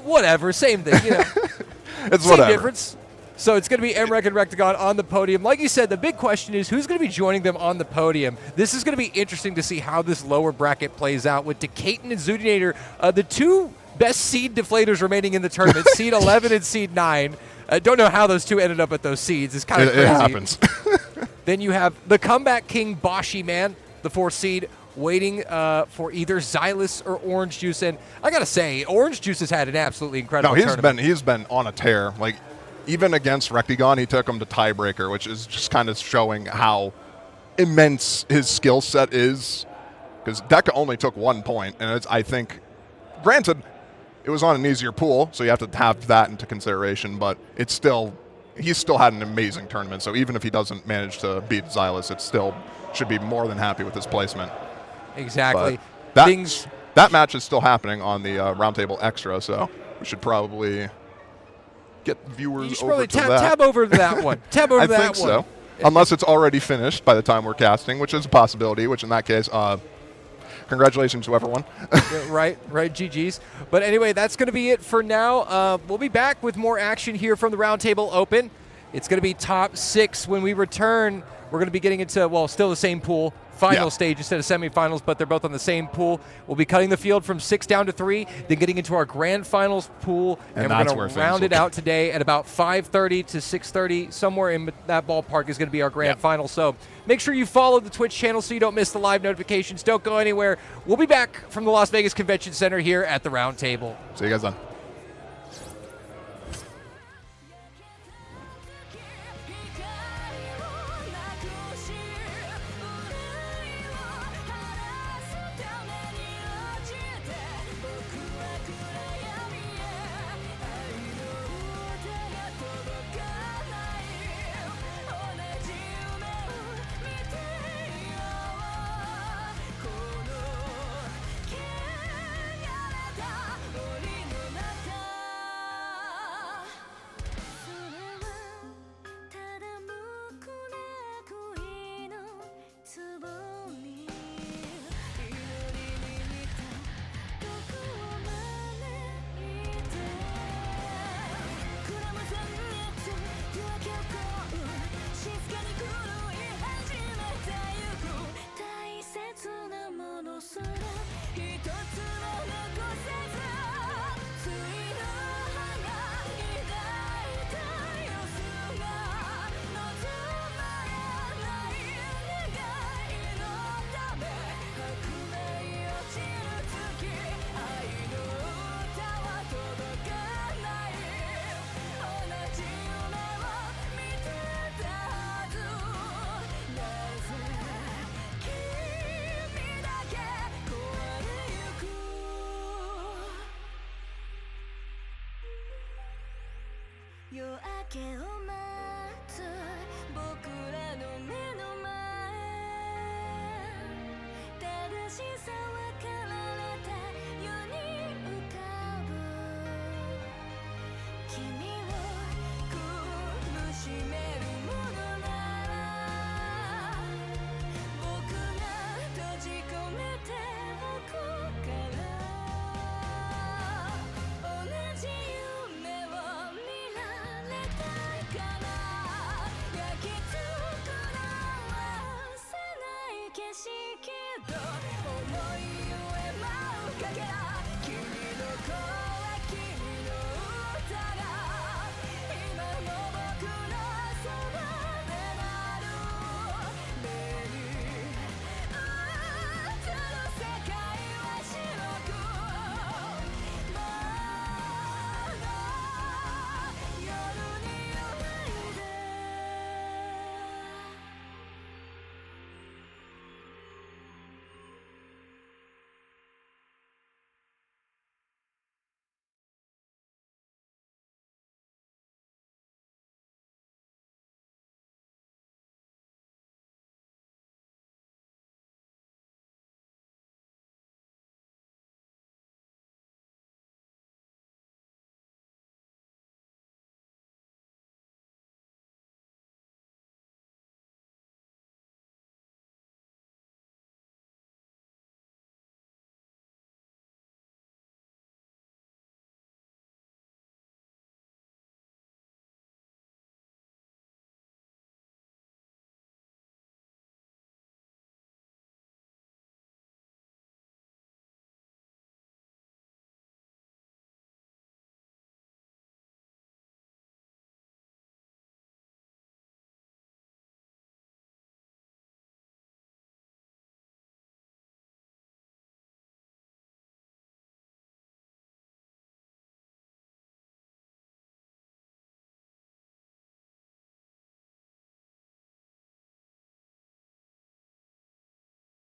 whatever, same thing. It's same whatever. Difference. So it's going to be MREC and Rectagon on the podium. Like you said, the big question is who's going to be joining them on the podium. This is going to be interesting to see how this lower bracket plays out with Decaton and Zoodinator, the 2 best seed deflators remaining in the tournament, seed 11 and seed 9. I don't know how those 2 ended up at those seeds. It's kind of crazy. It happens. Then you have the comeback king Bashi Man, the 4th seed, waiting for either Xylus or Orange Juice. And I got to say, Orange Juice has had an absolutely incredible tournament. He's been on a tear. Like, even against Rectagon, he took him to tiebreaker, which is just kind of showing how immense his skill set is. Because Deca only took 1 point, and I think, granted, it was on an easier pool, so you have to have that into consideration, but he's still had an amazing tournament, so even if he doesn't manage to beat Xylus, it still should be more than happy with his placement. Exactly. That match is still happening on the Roundtable Extra, so we should probably get viewers over to that. Tab over to that one. Tab over to that one. I think so. Unless it's already finished by the time we're casting, which is a possibility, which in that case, congratulations to everyone. right, GG's. But anyway, that's going to be it for now. We'll be back with more action here from the Roundtable Open. It's going to be top 6 when we return. We're going to be getting into, still the same pool, final stage instead of semifinals, but they're both on the same pool. We'll be cutting the field from 6 down to 3, then getting into our grand finals pool, and we're going to round it out today at about 5:30 to 6:30. Somewhere in that ballpark is going to be our grand final. So make sure you follow the Twitch channel so you don't miss the live notifications. Don't go anywhere. We'll be back from the Las Vegas Convention Center here at the Roundtable. See you guys then.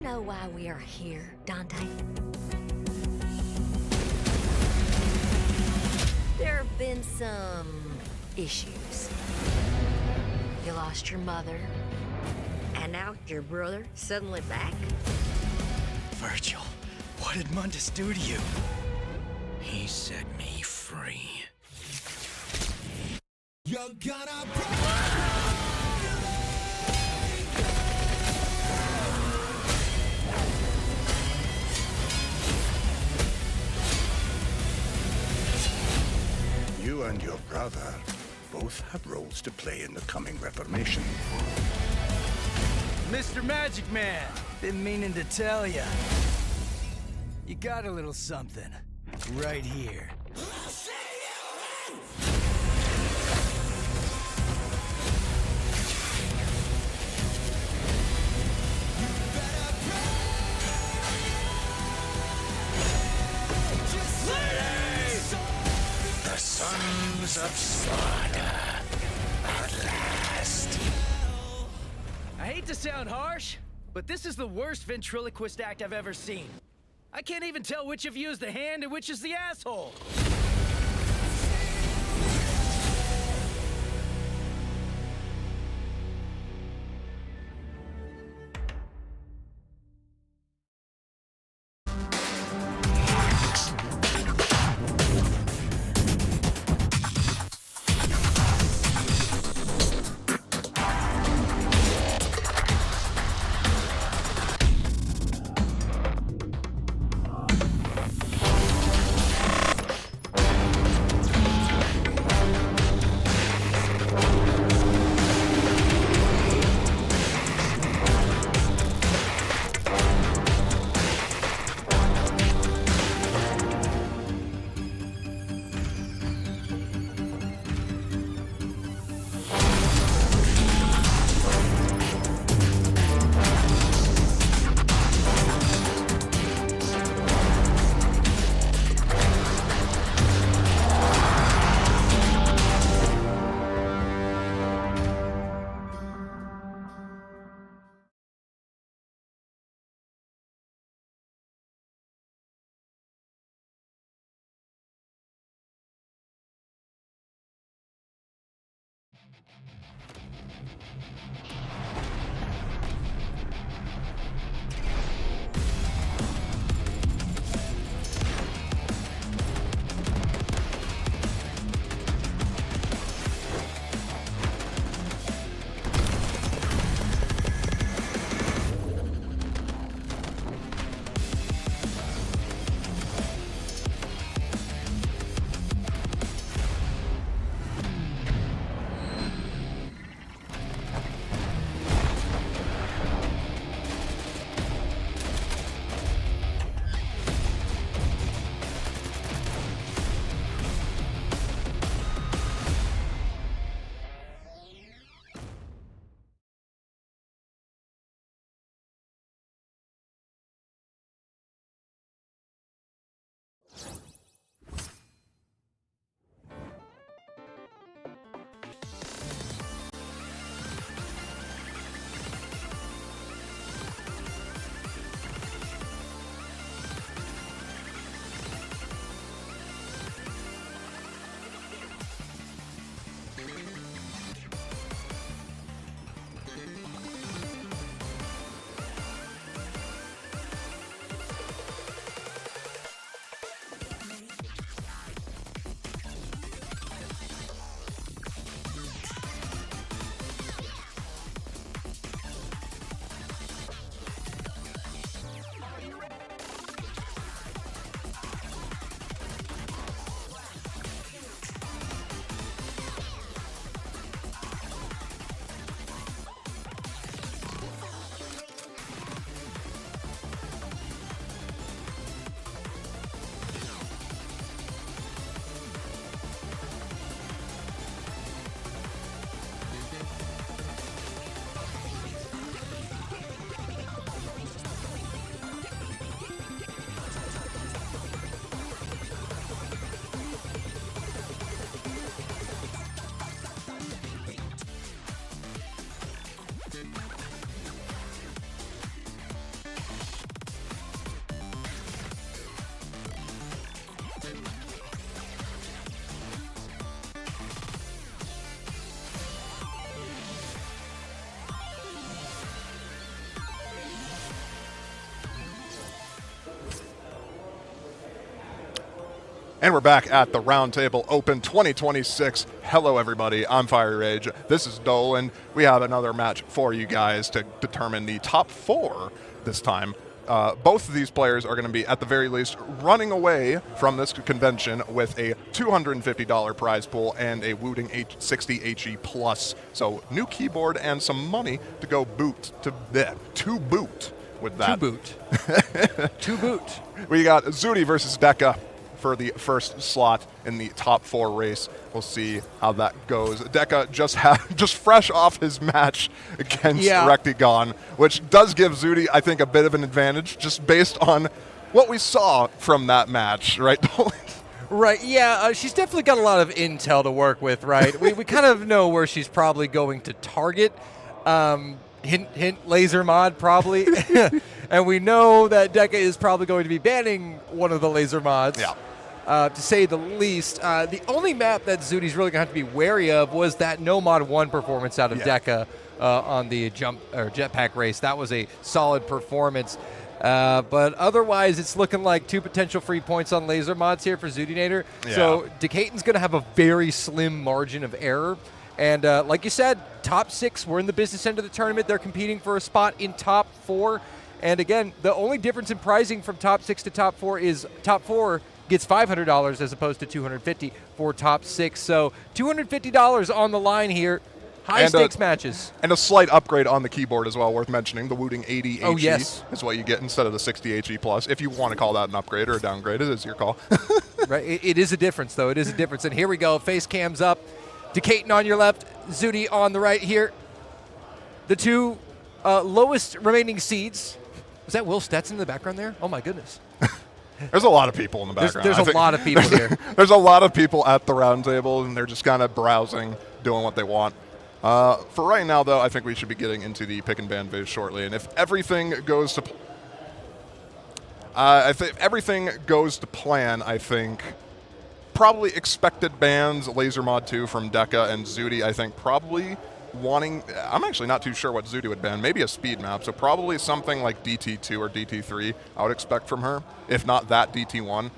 Know why we are here, Dante? There have been some issues. You lost your mother, and now your brother suddenly back? Virgil, what did Mundus do to you? He set me free. You're gonna You and your brother both have roles to play in the coming Reformation. Mr. Magic Man, Been meaning to tell ya. You got a little something. Right here. The sons of Sparta, at last. I hate to sound harsh, but this is the worst ventriloquist act I've ever seen. I can't even tell which of you is the hand and which is the asshole. And we're back at the Roundtable Open 2026. Hello, everybody. I'm Fiery Rage. This is Dolan. We have another match for you guys to determine the top 4 this time. Both of these players are going to be, at the very least, running away from this convention with a $250 prize pool and a Wooting 60 HE Plus. So, new keyboard and some money to go boot. To boot. with that. To boot. We got Zudi versus Deca for the first slot in the top 4 race. We'll see how that goes. Deca just fresh off his match against Rectigon, which does give Zudi, I think, a bit of an advantage just based on what we saw from that match, right? Right, yeah, she's definitely got a lot of intel to work with, right? we kind of know where she's probably going to target. Hint, laser mod, probably. And we know that Deca is probably going to be banning one of the laser mods. Yeah. To say the least. The only map that Zudi's really going to have to be wary of was that no mod 1 performance out of Deca on the jump or jetpack race. That was a solid performance. But otherwise, it's looking like 2 potential free points on laser mods here for Zudinator. Yeah. So Decaton's going to have a very slim margin of error. And like you said, top 6, we're in the business end of the tournament. They're competing for a spot in top 4. And again, the only difference in pricing from top 6 to top 4 is top 4 gets $500 as opposed to $250 for top 6. So $250 on the line here. High-stakes matches. And a slight upgrade on the keyboard as well, worth mentioning. The Wooting 80 HE is what you get instead of the 60 HE+. If you want to call that an upgrade or a downgrade, it is your call. Right, it is a difference, though. It is a difference. And here we go. Face cams up. Decaton on your left. Zudi on the right here. The 2 lowest remaining seeds. Was that Will Stetson in the background there? Oh, my goodness. There's a lot of people in the background. There's a lot of people here. There's a lot of people at the round table, and they're just kind of browsing, doing what they want. For right now, though, I think we should be getting into the pick and ban phase shortly. And if everything goes to, everything goes to plan, I think probably expected bans, Laser Mod 2 from Deca and Zudi. I think probably wanting. I'm actually not too sure what Zudi would ban. Maybe a speed map. So probably something like DT2 or DT3. I would expect from her. If not that, DT1.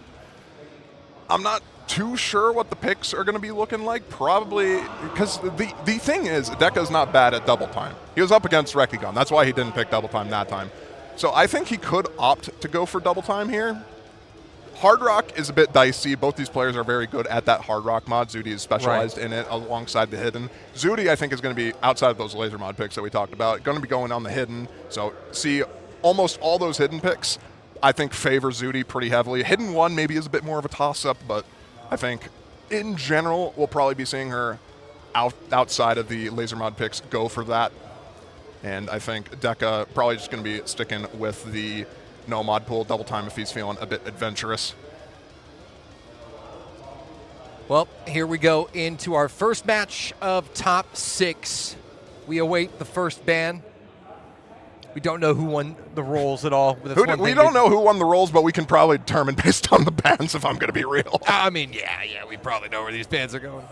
I'm not too sure what the picks are going to be looking like. Probably because the thing is, Deca's not bad at double time. He was up against Rectigon. That's why he didn't pick double time that time. So I think he could opt to go for double time here. Hard Rock is a bit dicey. Both these players are very good at that Hard Rock mod. Zudi is specialized in it alongside the hidden. Zudi, I think, is going to be outside of those laser mod picks that we talked about. Going to be going on the hidden. So see almost all those hidden picks, I think, favor Zudi pretty heavily. Hidden 1 maybe is a bit more of a toss-up, but I think in general we'll probably be seeing her outside of the laser mod picks go for that. And I think Deca probably just going to be sticking with the no mod pool double time if he's feeling a bit adventurous. Well, here we go into our first match of top 6. We await the first ban. We don't know who won the roles at all. We don't know who won the roles, but we can probably determine based on the bans, if I'm going to be real. I mean, yeah, we probably know where these bans are going.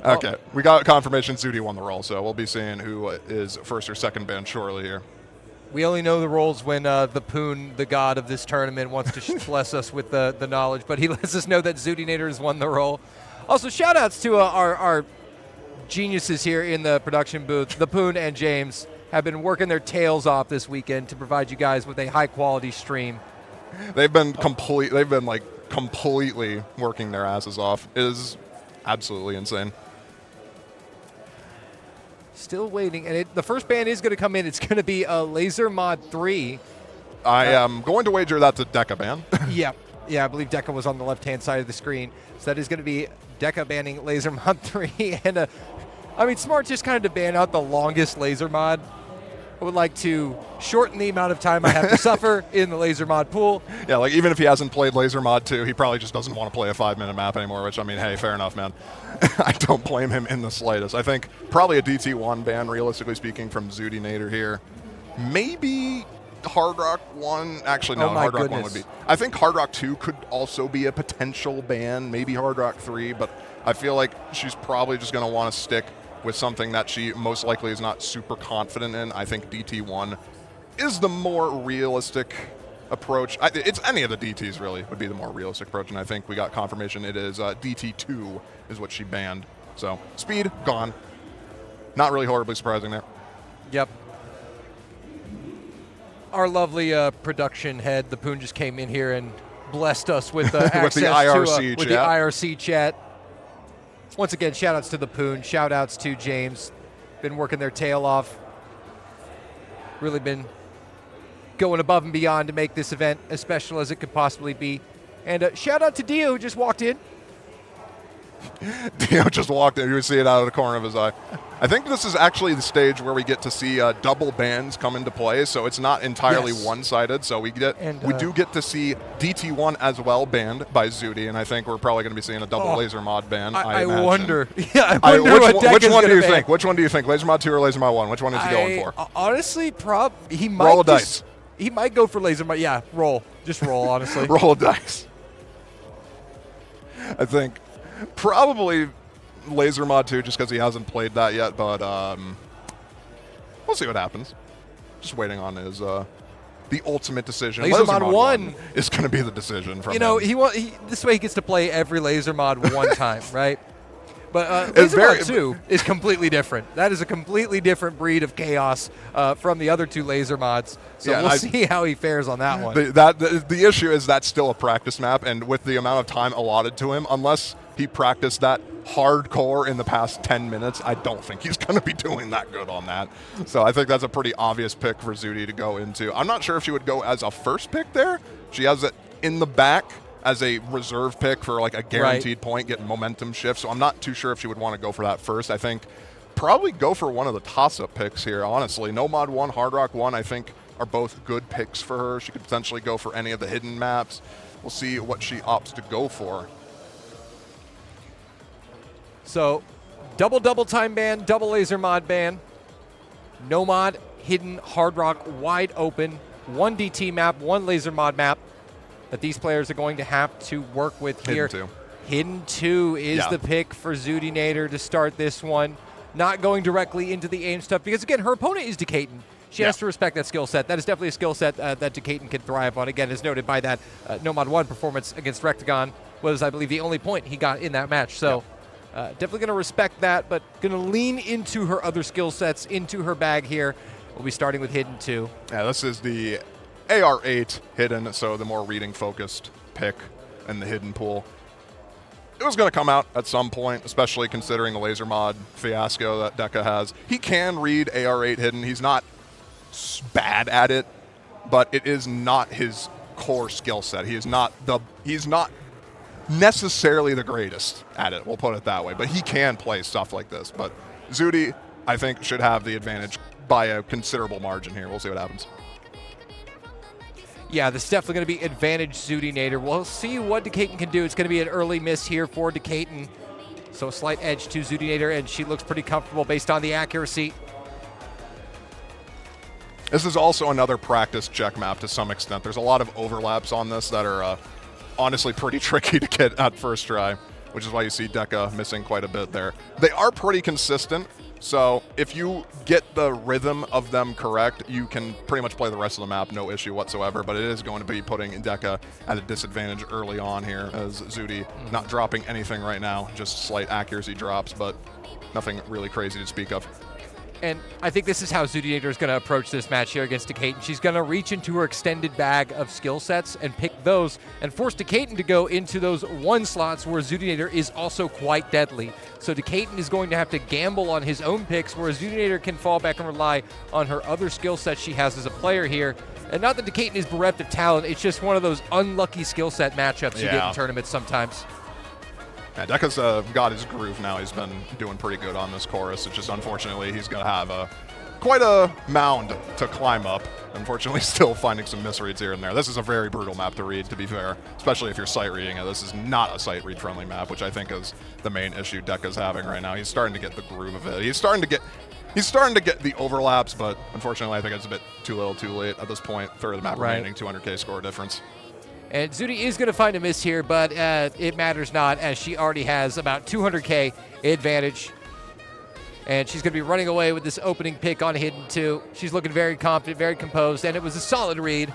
Okay, we got confirmation Zudi won the role, so we'll be seeing who is first or second ban shortly here. We only know the roles when the Poon, the god of this tournament, wants to bless us with the knowledge, but he lets us know that Zudinator has won the role. Also, shout-outs to our geniuses here in the production booth. The Poon and James have been working their tails off this weekend to provide you guys with a high-quality stream. They've been completely working their asses off. It is absolutely insane. Still waiting, and the first ban is going to come in. It's going to be a Laser Mod 3. I am going to wager that's a Deca ban. Yeah, I believe Deca was on the left-hand side of the screen. So that is going to be Deca banning Laser Mod 3. And I mean, smart just kind of to ban out the longest laser mod. I would like to shorten the amount of time I have to suffer in the laser mod pool. Yeah, like even if he hasn't played Laser Mod 2, he probably just doesn't want to play a 5-minute map anymore, which, I mean, hey, fair enough, man. I don't blame him in the slightest. I think probably a DT1 ban, realistically speaking, from Zudinator here. Maybe Hard Rock 1. Actually, no, Hard Rock 1 would be. I think Hard Rock 2 could also be a potential ban, maybe Hard Rock 3, but I feel like she's probably just going to want to stick with something that she most likely is not super confident in. I think DT1 is the more realistic approach. It's any of the DTs, really, would be the more realistic approach, and I think we got confirmation it is DT2 is what she banned. So, speed, gone. Not really horribly surprising there. Yep. Our lovely production head, the Poon, just came in here and blessed us with access with the IRC with the IRC chat. Once again, shout-outs to the Poon, shout-outs to James. Been working their tail off. Really been going above and beyond to make this event as special as it could possibly be. And shout out to Dio, who just walked in. Dio just walked in. You see it out of the corner of his eye. I think this is actually the stage where we get to see double bans come into play, so it's not entirely one-sided. So we do get to see DT1 as well banned by Zudi, and I think we're probably going to be seeing a double laser mod ban. I wonder. Yeah, I wonder which one do you think? Which one do you think? Laser mod 2 or laser mod 1? Which one is he going for? Honestly, he might roll a dice. He might go for laser mod. Yeah, roll. Just roll, honestly. Roll a dice. I think probably laser mod 2 just because he hasn't played that yet, but we'll see what happens. Just waiting on his the ultimate decision. Laser mod 1 is going to be the decision from him. This way he gets to play every laser mod one time, right? But laser mod 2 is completely different. That is a completely different breed of chaos from the other 2 laser mods. So we'll see how he fares on that one. The issue is that's still a practice map, and with the amount of time allotted to him, unless he practiced that hardcore in the past 10 minutes, I don't think he's going to be doing that good on that. So I think that's a pretty obvious pick for Zudi to go into. I'm not sure if she would go as a first pick there. She has it in the back as a reserve pick for like a guaranteed point, getting momentum shift. So I'm not too sure if she would want to go for that first. I think probably go for one of the toss-up picks here, honestly. No Mod 1, Hard Rock 1, I think are both good picks for her. She could potentially go for any of the hidden maps. We'll see what she opts to go for. So, double time ban, double laser mod ban, no mod, hidden, hard rock, wide open, 1 DT map, 1 laser mod map that these players are going to have to work with here. Hidden 2 is the pick for Zudinator to start this one. Not going directly into the aim stuff because, again, her opponent is Decaton. She has to respect that skill set. That is definitely a skill set that Decaton can thrive on. Again, as noted by that no mod 1 performance against Rectagon was, I believe, the only point he got in that match. So. Definitely going to respect that, but going to lean into her other skill sets, into her bag here. We'll be starting with Hidden 2. Yeah, this is the AR8 Hidden, so the more reading-focused pick in the Hidden pool. It was going to come out at some point, especially considering the laser mod fiasco that Deca has. He can read AR8 Hidden. He's not bad at it, but it is not his core skill set. He's not necessarily the greatest at it, we'll put it that way, but he can play stuff like this. But Zudi, I think, should have the advantage by a considerable margin here. We'll see what happens. Yeah, this is definitely going to be advantage Zudinator. We'll see what Decaton can do. It's going to be an early miss here for Decaton. So a slight edge to Zudinator, and she looks pretty comfortable based on the accuracy. This is also another practice check map to some extent. There's a lot of overlaps on this that are honestly pretty tricky to get at first try, which is why you see Deca missing quite a bit there. They are pretty consistent, so if you get the rhythm of them correct, you can pretty much play the rest of the map, no issue whatsoever, but it is going to be putting Deca at a disadvantage early on here, as Zudi not dropping anything right now, just slight accuracy drops, but nothing really crazy to speak of. And I think this is how Zudinator is going to approach this match here against Decaton. She's going to reach into her extended bag of skill sets and pick those and force Decaton to go into those 1 slots where Zudinator is also quite deadly. So Decaton is going to have to gamble on his own picks, whereas Zudinator can fall back and rely on her other skill sets she has as a player here. And not that Decaton is bereft of talent, it's just one of those unlucky skill set matchups you get in tournaments sometimes. Yeah, Deca's got his groove now. He's been doing pretty good on this chorus. It's just, unfortunately, he's going to have quite a mound to climb up. Unfortunately, still finding some misreads here and there. This is a very brutal map to read, to be fair, especially if you're sight reading it. This is not a sight read friendly map, which I think is the main issue Deca's having right now. He's starting to get the groove of it. He's starting to get the overlaps, but unfortunately, I think it's a bit too little, too late at this point. Third of the map remaining, 200K score difference. And Zudi is going to find a miss here, but it matters not, as she already has about 200K advantage. And she's going to be running away with this opening pick on Hidden 2. She's looking very confident, very composed, and it was a solid read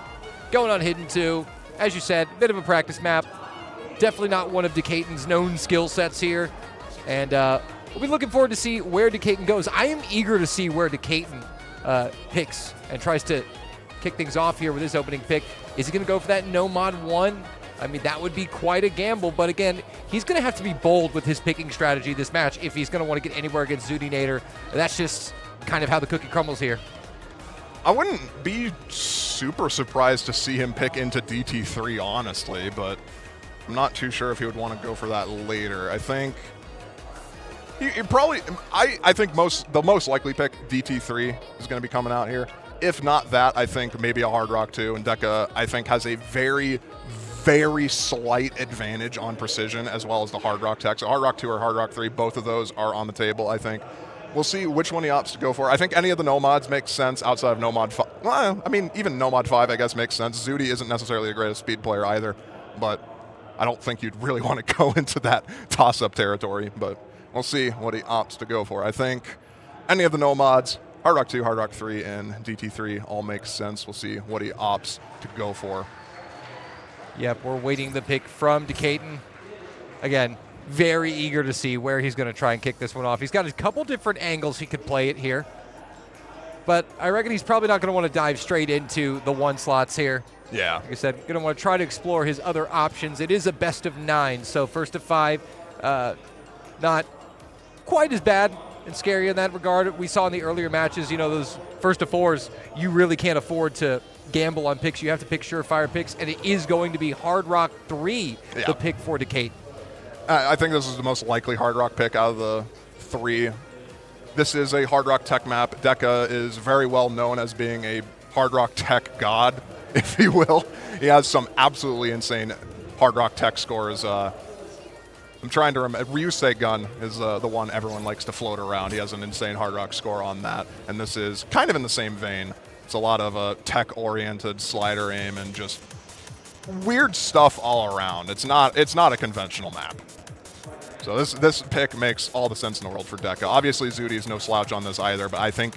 going on Hidden 2. As you said, a bit of a practice map. Definitely not one of Decaton's known skill sets here. And we'll be looking forward to see where Decaton goes. I am eager to see where Decaton picks and tries to kick things off here with his opening pick. Is he going to go for that no mod 1? I mean, that would be quite a gamble, but again, he's going to have to be bold with his picking strategy this match if he's going to want to get anywhere against Zudinator. That's just kind of how the cookie crumbles here. I wouldn't be super surprised to see him pick into DT3, honestly, but I'm not too sure if he would want to go for that later. I think he probably, I think the most likely pick, DT3, is going to be coming out here. If not that, I think maybe a Hard Rock 2, and Deca, I think, has a very, very slight advantage on precision as well as the Hard Rock tech. So Hard Rock 2 or Hard Rock 3, both of those are on the table, I think. We'll see which one he opts to go for. I think any of the Nomads makes sense outside of Nomad 5. Well, I mean, even Nomad 5, I guess, makes sense. Zudi isn't necessarily the greatest speed player either, but I don't think you'd really want to go into that toss-up territory, but we'll see what he opts to go for. I think any of the Nomads, Hard Rock 2, Hard Rock 3, and DT3 all makes sense. We'll see what he opts to go for. Yep, we're waiting the pick from Decaton. Again, very eager to see where he's going to try and kick this one off. He's got a couple different angles he could play it here, but I reckon he's probably not going to want to dive straight into the 1 slots here. Yeah. Like I said, going to want to try to explore his other options. It is a best of 9, so first to 5, not quite as bad and scary in that regard. We saw in the earlier matches, you know, those first to 4s, you really can't afford to gamble on picks. You have to pick surefire picks, and it is going to be Hard Rock 3, the pick for Decaton. I think this is the most likely Hard Rock pick out of the 3. This is a Hard Rock tech map. Deca is very well known as being a Hard Rock tech god, if you will. He has some absolutely insane Hard Rock tech scores. I'm trying to remember. Ryusei Gun is the one everyone likes to float around. He has an insane Hard Rock score on that, and this is kind of in the same vein. It's a lot of tech-oriented slider aim and just weird stuff all around. It's not a conventional map. So this pick makes all the sense in the world for Deca. Obviously, Zudi is no slouch on this either, but I think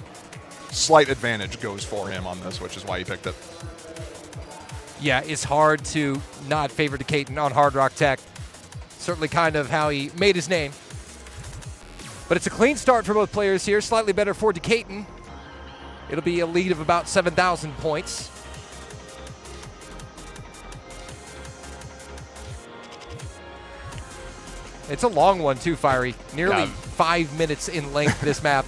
slight advantage goes for him on this, which is why he picked it. Yeah, it's hard to not favor Decaton on Hard Rock Tech. Certainly kind of how he made his name. But it's a clean start for both players here. Slightly better for Decaton. It'll be a lead of about 7,000 points. It's a long one too, Fiery. Nearly 5 minutes in length, this map.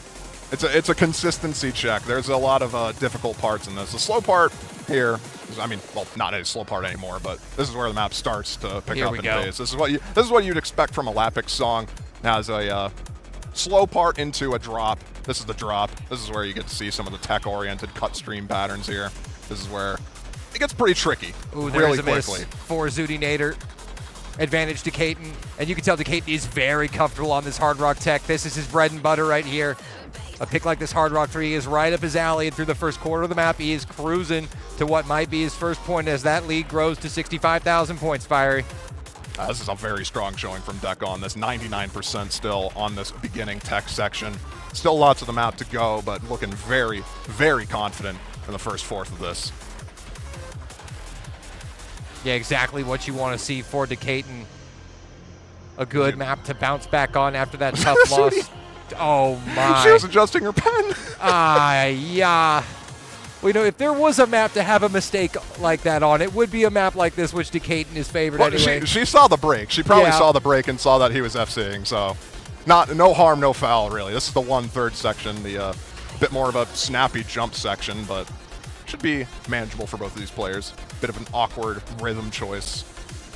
It's a consistency check. There's a lot of difficult parts in this. The slow part here, I mean, well, not a slow part anymore, but this is where the map starts to pick up in pace. This is what you'd expect from a Lapix song. It has a slow part into a drop. This is the drop. This is where you get to see some of the tech-oriented cut stream patterns here. This is where it gets pretty tricky. Ooh, there's a miss for Zudi Nader. Advantage Decaton, and you can tell Decaton is very comfortable on this Hard Rock Tech. This is his bread and butter right here. A pick like this Hard Rock 3 is right up his alley, and through the first quarter of the map, he is cruising to what might be his first point as that lead grows to 65,000 points, Fiery. This is a very strong showing from Deca on this. 99% still on this beginning tech section. Still lots of the map to go, but looking very, very confident in the first fourth of this. Yeah, exactly what you want to see for Decaton. A good map to bounce back on after that tough loss. Oh, my. She was adjusting her pen. Yeah. Well, you know, if there was a map to have a mistake like that on, it would be a map like this, which Decaton is favored anyway. She saw the break. She probably saw the break and saw that he was FCing, so no harm, no foul, really. This is the 1/3 section, the bit more of a snappy jump section, but should be manageable for both of these players. Bit of an awkward rhythm choice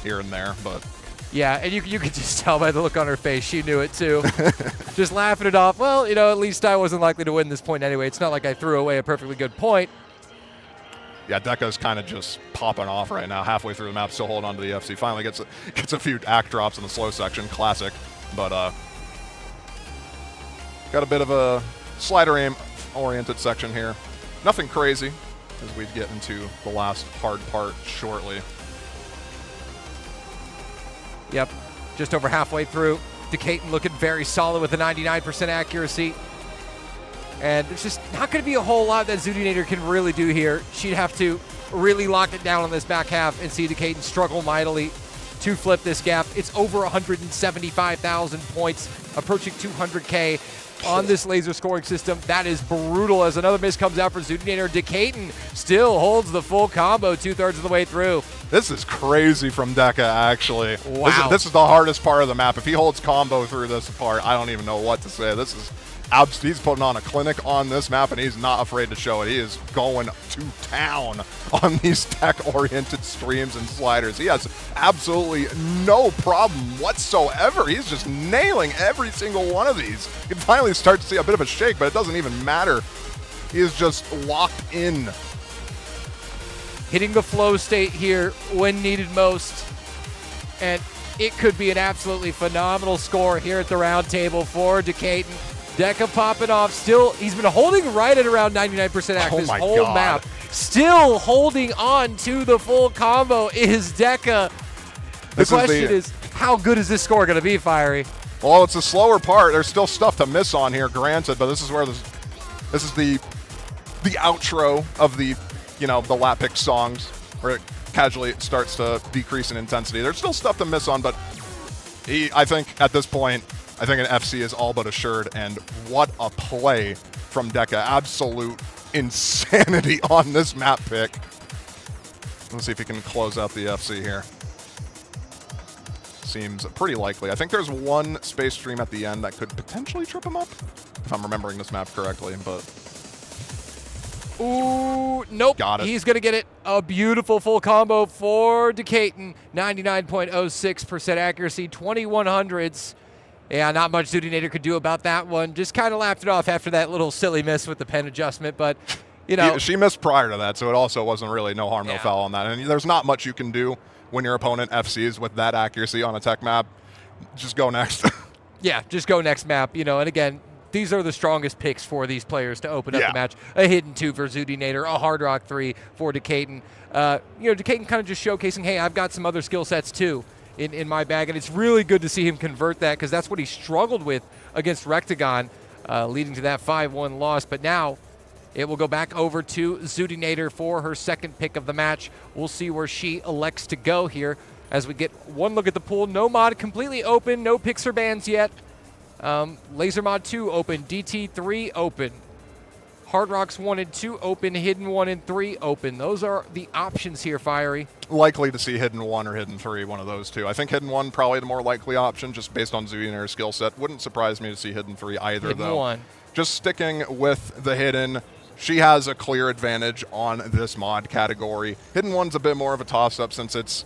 here and there, but... Yeah, and you could just tell by the look on her face, she knew it too. Just laughing it off. Well, you know, at least I wasn't likely to win this point anyway. It's not like I threw away a perfectly good point. Yeah, Deca's kind of just popping off right now, halfway through the map, still holding on to the FC. Finally gets a few act drops in the slow section, classic. But got a bit of a slider aim-oriented section here. Nothing crazy, as we get into the last hard part shortly. Yep, just over halfway through. Decaton looking very solid with a 99% accuracy. And there's just not going to be a whole lot that Zudi Nader can really do here. She'd have to really lock it down on this back half and see Decaton struggle mightily to flip this gap. It's over 175,000 points, approaching 200K on this laser scoring system. That is brutal as another miss comes out for Zudi Nader. Decaton still holds the full combo 2/3 of the way through. This is crazy from Deca, actually. Wow. This is the hardest part of the map. If he holds combo through this part, I don't even know what to say. This is he's putting on a clinic on this map, and he's not afraid to show it. He is going to town on these tech-oriented streams and sliders. He has absolutely no problem whatsoever. He's just nailing every single one of these. You can finally start to see a bit of a shake, but it doesn't even matter. He is just locked in. Hitting the flow state here when needed most. And it could be an absolutely phenomenal score here at the round table for Decatur. Deca popping off. Still, he's been holding right at around 99% active this whole map. Still holding on to the full combo is Deca. The question is, how good is this score going to be, Fiery? Well, it's a slower part. There's still stuff to miss on here, granted, but this is where this is the outro of the the lap pick songs, where it casually starts to decrease in intensity. There's still stuff to miss on, but I think at this point, I think an FC is all but assured, and what a play from Deca. Absolute insanity on this map pick. Let's see if he can close out the FC here. Seems pretty likely. I think there's one space stream at the end that could potentially trip him up, if I'm remembering this map correctly, but... Ooh, nope. Got it. He's going to get it. A beautiful full combo for Decatur. 99.06% accuracy, 2100s. Yeah, not much Zoodinator could do about that one. Just kind of laughed it off after that little silly miss with the pen adjustment, but, She missed prior to that, so it also wasn't really no harm, no foul on that. And there's not much you can do when your opponent FCs with that accuracy on a tech map. Just go next. Yeah, just go next map, and again, these are the strongest picks for these players to open up the match. A hidden 2 for Zoodinator, a Hard Rock 3 for Decatur. Decatur kind of just showcasing, hey, I've got some other skill sets too in my bag, and it's really good to see him convert that, because that's what he struggled with against Rectagon, leading to that 5-1 loss. But now it will go back over to Zoodinator for her second pick of the match. We'll see where she elects to go here as we get one look at the pool. No mod completely open, no picks or bans yet. Laser Mod 2 open, DT 3 open, Hard Rocks 1 and 2 open, Hidden 1 and 3 open. Those are the options here, Fiery. Likely to see Hidden 1 or Hidden 3, one of those two. I think Hidden 1 probably the more likely option, just based on Zoodinator's skill set. Wouldn't surprise me to see Hidden 3 either, Hidden though. 1. Just sticking with the Hidden, she has a clear advantage on this mod category. Hidden 1's a bit more of a toss-up since it's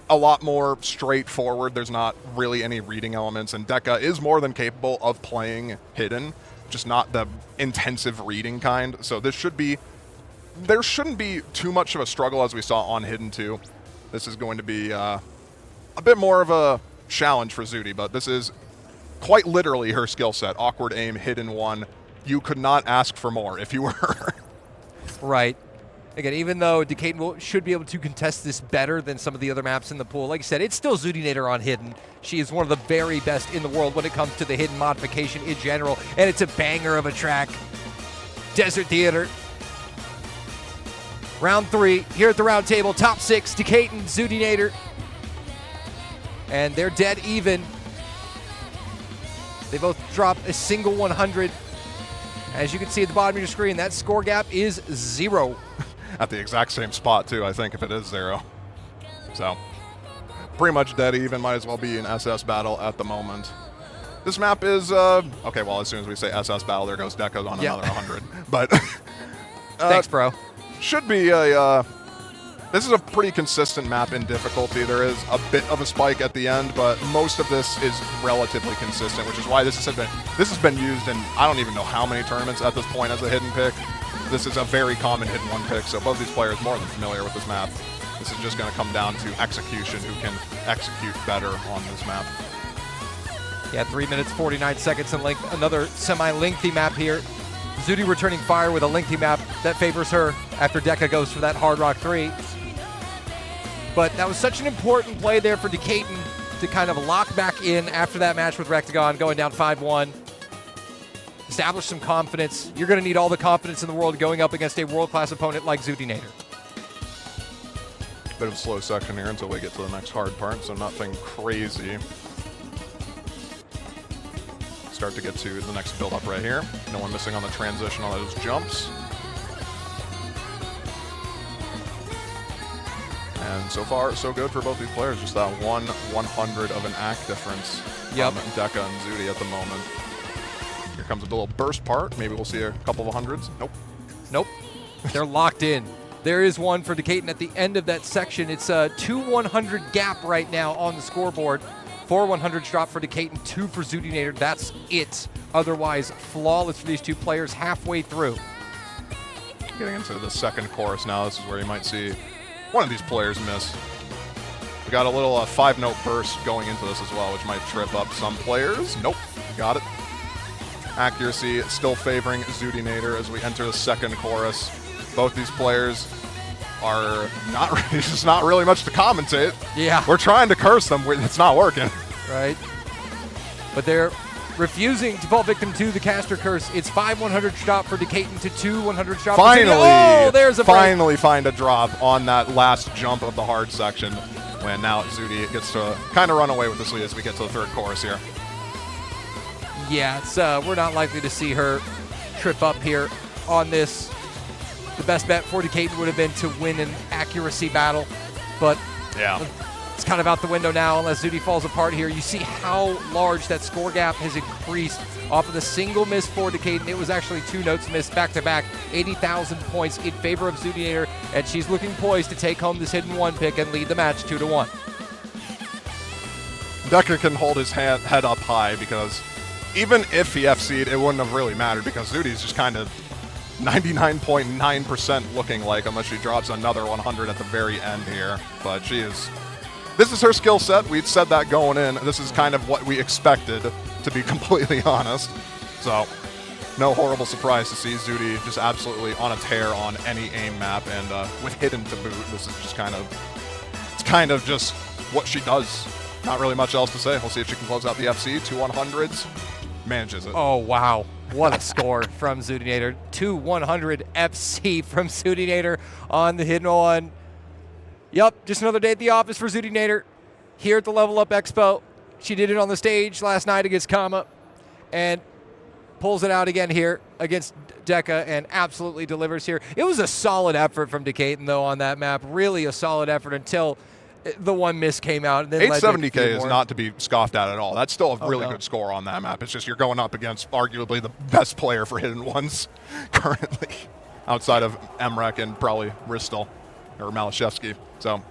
a lot more straightforward. There's not really any reading elements, and Deca is more than capable of playing Hidden, just not the intensive reading kind. So there shouldn't be too much of a struggle as we saw on Hidden 2. This is going to be a bit more of a challenge for Zoody, but this is quite literally her skill set. Awkward aim, Hidden 1. You could not ask for more if you were her. Right. Again, even though Decatur should be able to contest this better than some of the other maps in the pool, like I said, it's still Zoodinator on Hidden. She is one of the very best in the world when it comes to the Hidden modification in general, and it's a banger of a track. Desert Theater. Round 3 here at the round table. Top 6, Decatur, Zoodinator. And they're dead even. They both drop a single 100. As you can see at the bottom of your screen, that score gap is 0. At the exact same spot, too, I think, if it is 0. So, pretty much dead even. Might as well be an SS battle at the moment. This map is, okay, well, as soon as we say SS battle, there goes Deca on another 100. But, thanks, bro. Should be this is a pretty consistent map in difficulty. There is a bit of a spike at the end, but most of this is relatively consistent, which is why this has been used in I don't even know how many tournaments at this point as a hidden pick. This is a very common hidden 1 pick, so both these players are more than familiar with this map. This is just going to come down to execution, who can execute better on this map. Yeah, 3 minutes, 49 seconds in length. Another semi-lengthy map here. Zoody returning fire with a lengthy map that favors her after Deca goes for that Hard Rock 3. But that was such an important play there for Decatur to kind of lock back in after that match with Rectagon, going down 5-1. Establish some confidence. You're going to need all the confidence in the world going up against a world-class opponent like Zoodinator. Bit of a slow section here until we get to the next hard part, so nothing crazy. Start to get to the next build-up right here. No one missing on the transition on those jumps. And so far, so good for both these players. Just that 1/100 of an act difference from Deca and Zudi at the moment. Here comes a little burst part. Maybe we'll see a couple of hundreds. Nope. Nope. They're locked in. There is one for Decatur at the end of that section. It's a 2-100 gap right now on the scoreboard. 4 100s drop for Decatur, 2 for Zudinator. That's it. Otherwise, flawless for these two players halfway through. Getting into the second chorus now. This is where you might see one of these players miss. We got a little 5-note burst going into this as well, which might trip up some players. Nope. Got it. Accuracy still favoring Zudinator as we enter the second chorus. Both these players are not it's just not really much to commentate. Yeah. We're trying to curse them. It's not working. Right. But they're refusing to fall victim to the caster curse. It's 5 100 drop for Decatur to 2 100 drop. Finally, oh, there's a break. Finally find a drop on that last jump of the hard section when now Zudi gets to kind of run away with this lead as we get to the third chorus here. Yeah, it's we're not likely to see her trip up here on this. The best bet for Decatur would have been to win an accuracy battle, but yeah, it's kind of out the window now unless Zudi falls apart here. You see how large that score gap has increased off of the single miss for Decatur. It was actually 2 notes missed back-to-back, 80,000 points in favor of Zudinator, and she's looking poised to take home this hidden 1 pick and lead the match 2-1. Decker can hold his head up high because even if he FC'd, it wouldn't have really mattered because Zudi's just kind of 99.9% looking like, unless she drops another 100 at the very end here. But this is her skill set. We'd said that going in. This is kind of what we expected, to be completely honest. So no horrible surprise to see Zudi just absolutely on a tear on any aim map, and with hidden to boot. This is just it's kind of just what she does. Not really much else to say. We'll see if she can close out the FC. 2 100s. Manages it. Oh, wow. What a score from Zudinator. 2 100 FC from Zudinator on the hidden 1. Yep, just another day at the office for Zudinator here at the Level Up Expo. She did it on the stage last night against Kama and pulls it out again here against Deca and absolutely delivers here. It was a solid effort from Decatur, though, on that map. Really a solid effort until the 1 miss came out. And then 870K is not to be scoffed at all. That's still a really good score on that map. It's just you're going up against arguably the best player for hidden 1s currently, outside of Emrek and probably Ristel or Malashevsky. So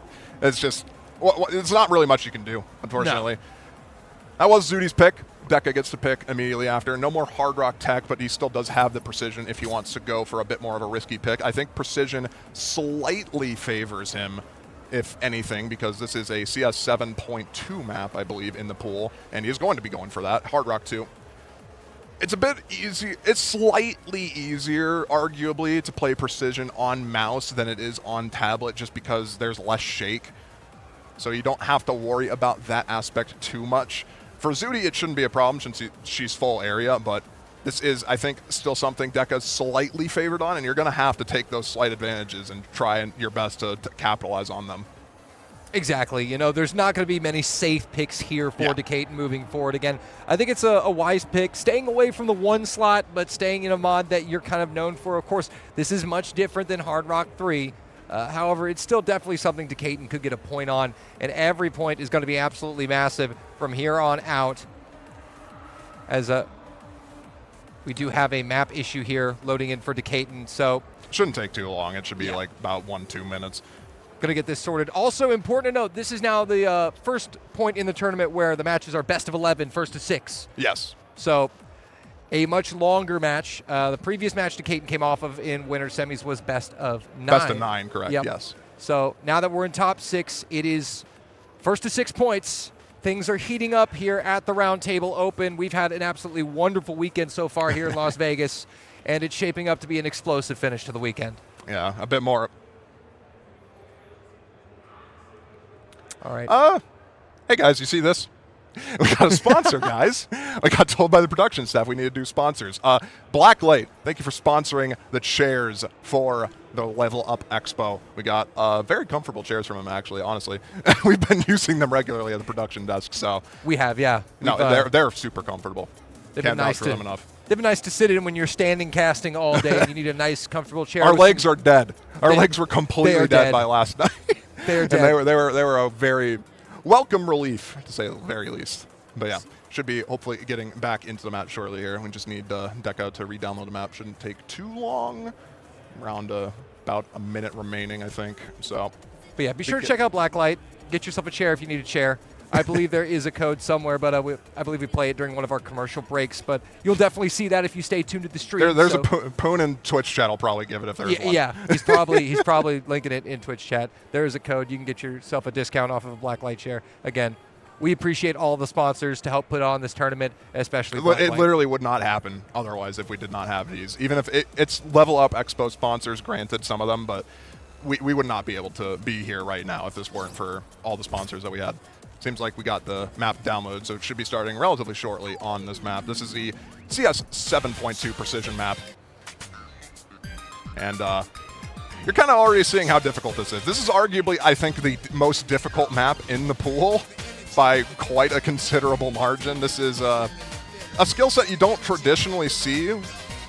it's just, it's not really much you can do, unfortunately. No. That was Zudi's pick. Deca gets to pick immediately after. No more Hard Rock tech, but he still does have the precision if he wants to go for a bit more of a risky pick. I think precision slightly favors him, if anything, because this is a CS 7.2 map, I believe, in the pool, and he is going to be going for that. Hard Rock 2. It's a bit easy. It's slightly easier, arguably, to play precision on mouse than it is on tablet, just because there's less shake. So you don't have to worry about that aspect too much. For Zudi, it shouldn't be a problem since she's full area, but this is, I think, still something Deca's slightly favored on, and you're going to have to take those slight advantages and try your best to capitalize on them. Exactly. You know, there's not going to be many safe picks here for Decatur moving forward. Again, I think it's a wise pick, staying away from the 1 slot, but staying in a mod that you're kind of known for. Of course, this is much different than Hard Rock 3. However, it's still definitely something Decatur could get a point on, and every point is going to be absolutely massive from here on out. As we do have a map issue here loading in for Decatur, so shouldn't take too long. It should be like about 1-2 minutes. Going to get this sorted. Also important to note, this is now the first point in the tournament where the matches are best of 11, first to 6. Yes. So a much longer match. The previous match Decatur came off of in winter semis was best of 9. Best of 9, correct, yes. So now that we're in top 6, it is first to 6 points. Things are heating up here at the Roundtable Open. We've had an absolutely wonderful weekend so far here in Las Vegas, and it's shaping up to be an explosive finish to the weekend. Yeah, a bit more. All right. Hey, guys, you see this? We got a sponsor, guys. I got told by the production staff we need to do sponsors. Blacklight, thank you for sponsoring the chairs for the Level Up Expo. We got very comfortable chairs from them, actually, honestly. We've been using them regularly at the production desk, so. We have, yeah. No, they're super comfortable. Can't vouch for them enough. They've been nice to sit in when you're standing casting all day and you need a nice, comfortable chair. Our legs are dead. Our legs were completely dead by last night. They're And dead. they were a very welcome relief, to say the very least. But yeah, should be hopefully getting back into the map shortly here. We just need Deca to re-download the map. Shouldn't take too long. Around about a minute remaining, I think. So, But yeah, be sure to check out Blacklight. Get yourself a chair if you need a chair. I believe there is a code somewhere, but I believe we play it during one of our commercial breaks. But you'll definitely see that if you stay tuned to the stream. there's a Poon in Twitch chat. I'll probably give it if there's one. Yeah, he's probably linking it in Twitch chat. There is a code. You can get yourself a discount off of a Blacklight chair. Again, we appreciate all the sponsors to help put on this tournament, especially It Blacklight. literally would not happen otherwise if we did not have these. Even if it's Level Up Expo sponsors, granted, some of them, but we would not be able to be here right now if this weren't for all the sponsors that we had. Seems like we got the map download, so it should be starting relatively shortly on this map. This is the CS 7.2 precision map. And you're kind of already seeing how difficult this is. This is arguably, I think, the most difficult map in the pool by quite a considerable margin. This is a skill set you don't traditionally see.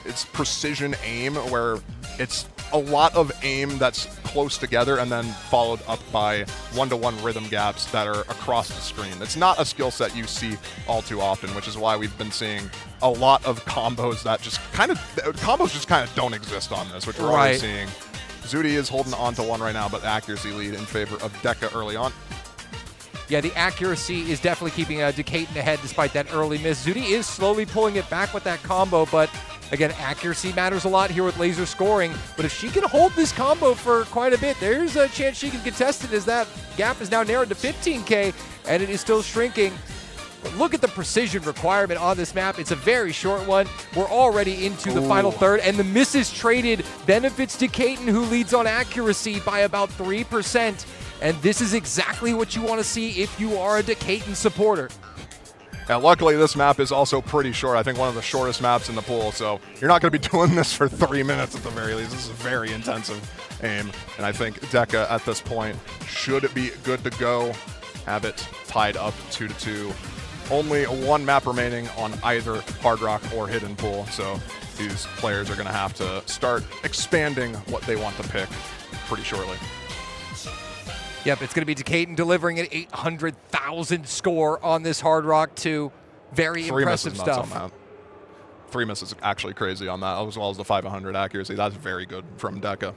It's precision aim, where it's a lot of aim that's close together and then followed up by one-to-one rhythm gaps that are across the screen. It's not a skill set you see all too often, which is why we've been seeing a lot of combos that just kind of don't exist on this, which we're already seeing. Zudi is holding on to one right now, but accuracy lead in favor of Deca early on. Yeah, the accuracy is definitely keeping Decatur ahead despite that early miss. Zudi is slowly pulling it back with that combo, but again, accuracy matters a lot here with laser scoring. But if she can hold this combo for quite a bit, there's a chance she can contest it, as that gap is now narrowed to 15K, and it is still shrinking. But look at the precision requirement on this map. It's a very short one. We're already into the final third, and the misses traded benefits Decatur, who leads on accuracy by about 3%. And this is exactly what you want to see if you are a Decatur supporter. And luckily, this map is also pretty short. I think one of the shortest maps in the pool, so you're not going to be doing this for 3 minutes at the very least. This is very intensive aim, and I think Deca at this point should be good to go. Have it tied up 2-2. Only one map remaining on either Hard Rock or Hidden Pool, so these players are going to have to start expanding what they want to pick pretty shortly. Yep, it's going to be Decatur delivering an 800,000 score on this Hard Rock 2. Very impressive stuff. 3 misses nuts on that. 3 misses actually crazy on that, as well as the 500 accuracy. That's very good from Deca.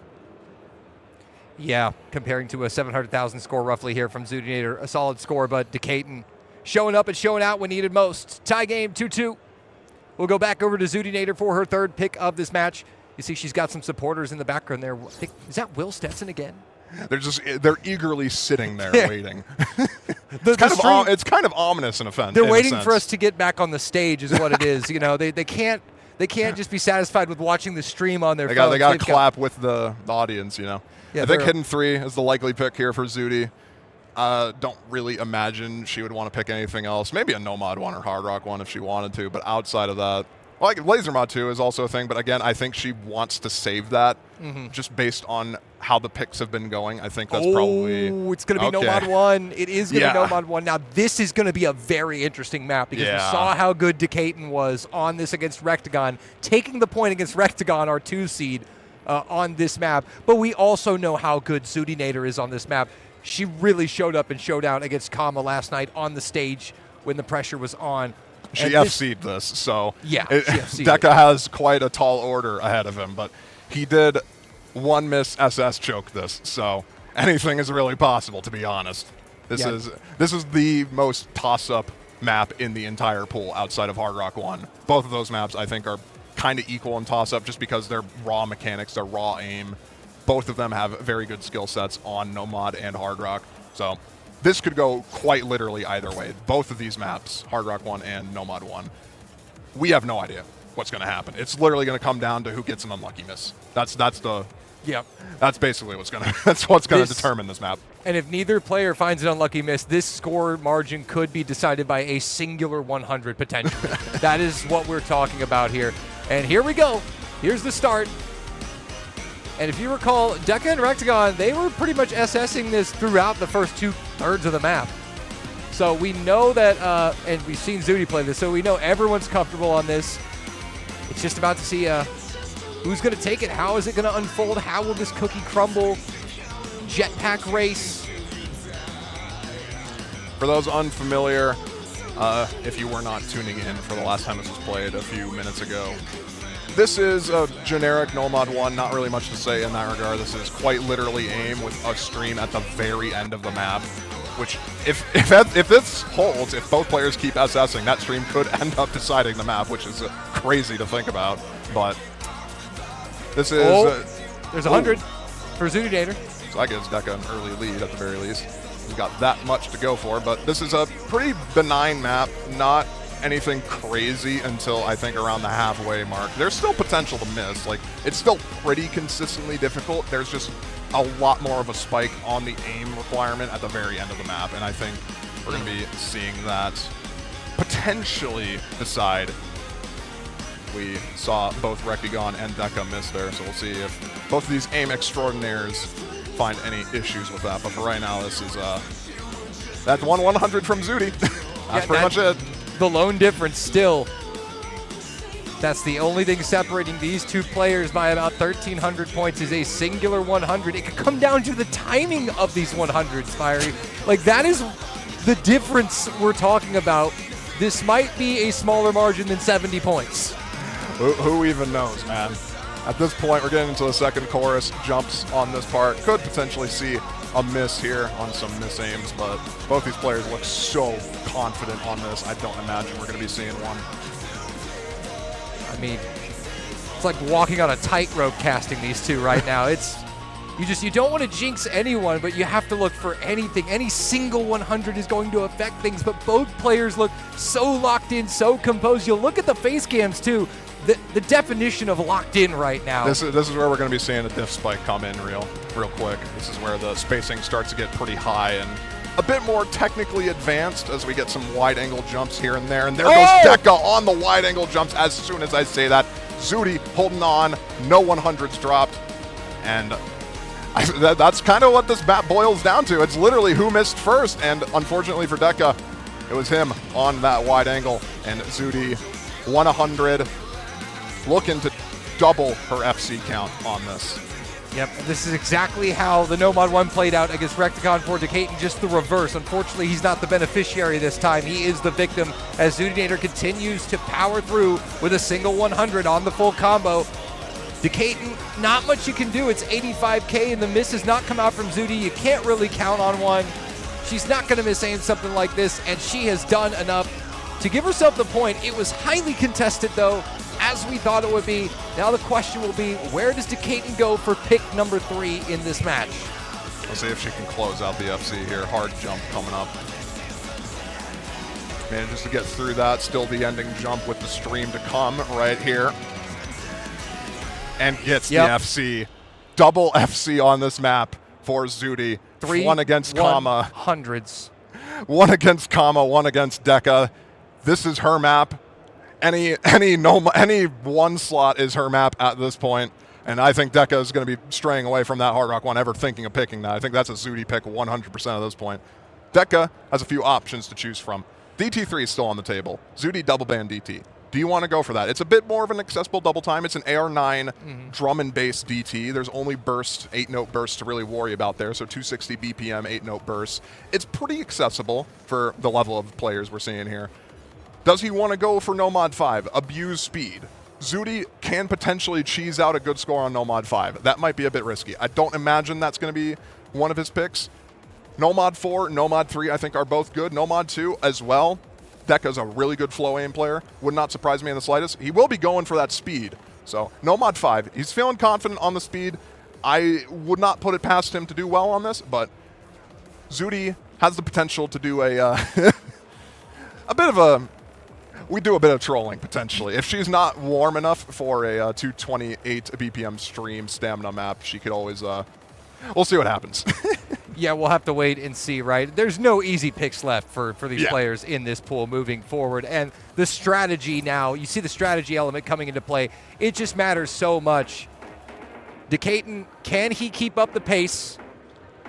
Yeah, comparing to a 700,000 score roughly here from Zudinator, a solid score, but Decatur showing up and showing out when needed most. Tie game 2-2. We'll go back over to Zudinator for her third pick of this match. You see she's got some supporters in the background there. Is that Will Stetson again? They're eagerly sitting there waiting. It's kind of ominous in a sense. They're waiting for us to get back on the stage, is what it is. You know, they can't just be satisfied with watching the stream on their phone. They got to clap with the audience. You know. Yeah, I think Hidden 3 is the likely pick here for Zudi. Don't really imagine she would want to pick anything else. Maybe a Nomad one or Hard Rock one if she wanted to, but outside of that, like Laser Mod 2 is also a thing, but again, I think she wants to save that just based on how the picks have been going. I think that's probably... Oh, it's going to be Nomad 1. It is going to be Nomad 1. Now, this is going to be a very interesting map because we saw how good Decatur was on this against Rectagon, taking the point against Rectagon, our 2 seed, on this map. But we also know how good Zudinator is on this map. She really showed up and showed out against Kama last night on the stage when the pressure was on. She FC'd this, so Deca has quite a tall order ahead of him, but he did one miss SS choke this, so anything is really possible, to be honest. This is the most toss-up map in the entire pool outside of Hard Rock 1. Both of those maps, I think, are kind of equal in toss-up just because they're raw mechanics, they're raw aim. Both of them have very good skill sets on Nomad and Hard Rock, so this could go quite literally either way. Both of these maps, Hard Rock 1 and Nomad 1, we have no idea what's going to happen. It's literally going to come down to who gets an unlucky miss. That's basically what's going to determine this map. And if neither player finds an unlucky miss, this score margin could be decided by a singular 100 potentially. That is what we're talking about here. And here we go. Here's the start. And if you recall, Deca and Rectagon, they were pretty much SSing this throughout the first 2/3 of the map. So we know that, and we've seen Zudi play this, so we know everyone's comfortable on this. It's just about to see who's going to take it. How is it going to unfold? How will this cookie crumble? Jetpack race. For those unfamiliar, if you were not tuning in for the last time this was played a few minutes ago, this is a generic Nomad 1, not really much to say in that regard. This is quite literally aim with a stream at the very end of the map, which if this holds, if both players keep SSing, that stream could end up deciding the map, which is crazy to think about. But this is... there's 100 for Zoodator. So that gives Deca an early lead at the very least. He's got that much to go for, but this is a pretty benign map, not anything crazy until I think around the halfway mark. There's still potential to miss. Like, it's still pretty consistently difficult. There's just a lot more of a spike on the aim requirement at the very end of the map, and I think we're going to be seeing that potentially decide. We saw both Rekigon and Deca miss there, so we'll see if both of these aim extraordinaires find any issues with that. But for right now, this is that's 100 from Zudi. That's pretty much it. The lone difference still. That's the only thing separating these two players by about 1,300 points is a singular 100. It could come down to the timing of these 100s, Fiery. Like, that is the difference we're talking about. This might be a smaller margin than 70 points. Who even knows, man? At this point, we're getting into the second chorus. Jumps on this part. Could potentially see a miss here on some miss aims, but both these players look so confident on this. I don't imagine we're going to be seeing one. I mean, it's like walking on a tightrope casting these two right now. It's you don't want to jinx anyone, but you have to look for anything. Any single 100 is going to affect things, but both players look so locked in, so composed. You'll look at the face cams too. The definition of locked in right now. This is where we're going to be seeing a diff spike come in real quick. This is where the spacing starts to get pretty high and a bit more technically advanced as we get some wide angle jumps here and there. And there goes Deca on the wide angle jumps as soon as I say that. Zudi holding on, no 100s dropped. And that's kind of what this map boils down to. It's literally who missed first. And unfortunately for Deca, it was him on that wide angle. And Zudi 100. Looking to double her FC count on this. Yep, this is exactly how the Nomad 1 played out against Recticon for Decaton, just the reverse. Unfortunately, he's not the beneficiary this time. He is the victim as Zudinator continues to power through with a single 100 on the full combo. Decaton, not much you can do. It's 85K, and the miss has not come out from Zudi. You can't really count on one. She's not going to miss aim something like this, and she has done enough to give herself the point. It was highly contested, though, as we thought it would be. Now the question will be, where does Decaton go for pick number 3 in this match? We'll see if she can close out the FC here. Hard jump coming up. Manages to get through that. Still the ending jump with the stream to come right here. And gets the FC. Double FC on this map for Zudi. 3 one against Kama. 100s. One against Kama, one against Deca. This is her map. Any one slot is her map at this point, and I think Deca is going to be straying away from that Hard Rock one, ever thinking of picking that. I think that's a Zudi pick 100% at this point. Deca has a few options to choose from. DT3 is still on the table. Zudi double ban DT. Do you want to go for that? It's a bit more of an accessible double time. It's an AR9 drum and bass DT. There's only burst, 8-note bursts to really worry about there, so 260 BPM, 8-note bursts. It's pretty accessible for the level of players we're seeing here. Does he want to go for Nomad 5? Abuse speed. Zudi can potentially cheese out a good score on Nomad 5. That might be a bit risky. I don't imagine that's going to be one of his picks. Nomad 4, Nomad 3, I think are both good. Nomad 2 as well. Deca's a really good flow aim player. Would not surprise me in the slightest. He will be going for that speed. So Nomad 5, he's feeling confident on the speed. I would not put it past him to do well on this, but Zudi has the potential to do a we do a bit of trolling, potentially. If she's not warm enough for a 228 BPM stream stamina map, she could always, we'll see what happens. Yeah, we'll have to wait and see, right? There's no easy picks left for these players in this pool moving forward. And the strategy now, you see the strategy element coming into play. It just matters so much. Decaton, can he keep up the pace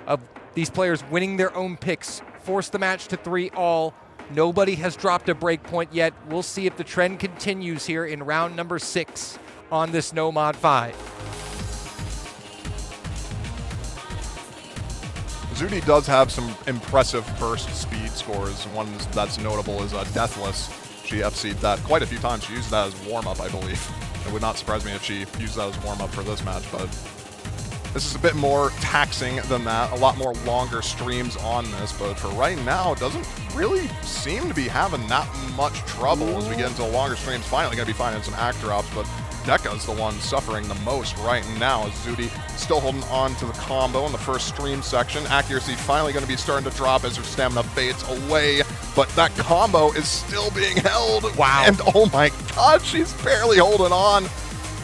of these players winning their own picks, force the match to 3-all? Nobody has dropped a break point yet. We'll see if the trend continues here in round number 6 on this Nomad 5. Zudi does have some impressive burst speed scores. One that's notable is Deathless. She FC'd that quite a few times. She used that as warm-up, I believe. It would not surprise me if she used that as warm-up for this match, but this is a bit more taxing than that. A lot more longer streams on this, but for right now, it doesn't really seem to be having that much trouble as we get into the longer streams. Finally going to be finding some act drops, but Dekka's the one suffering the most right now as Zudi still holding on to the combo in the first stream section. Accuracy finally going to be starting to drop as her stamina fades away, but that combo is still being held. Wow. And oh my god, she's barely holding on.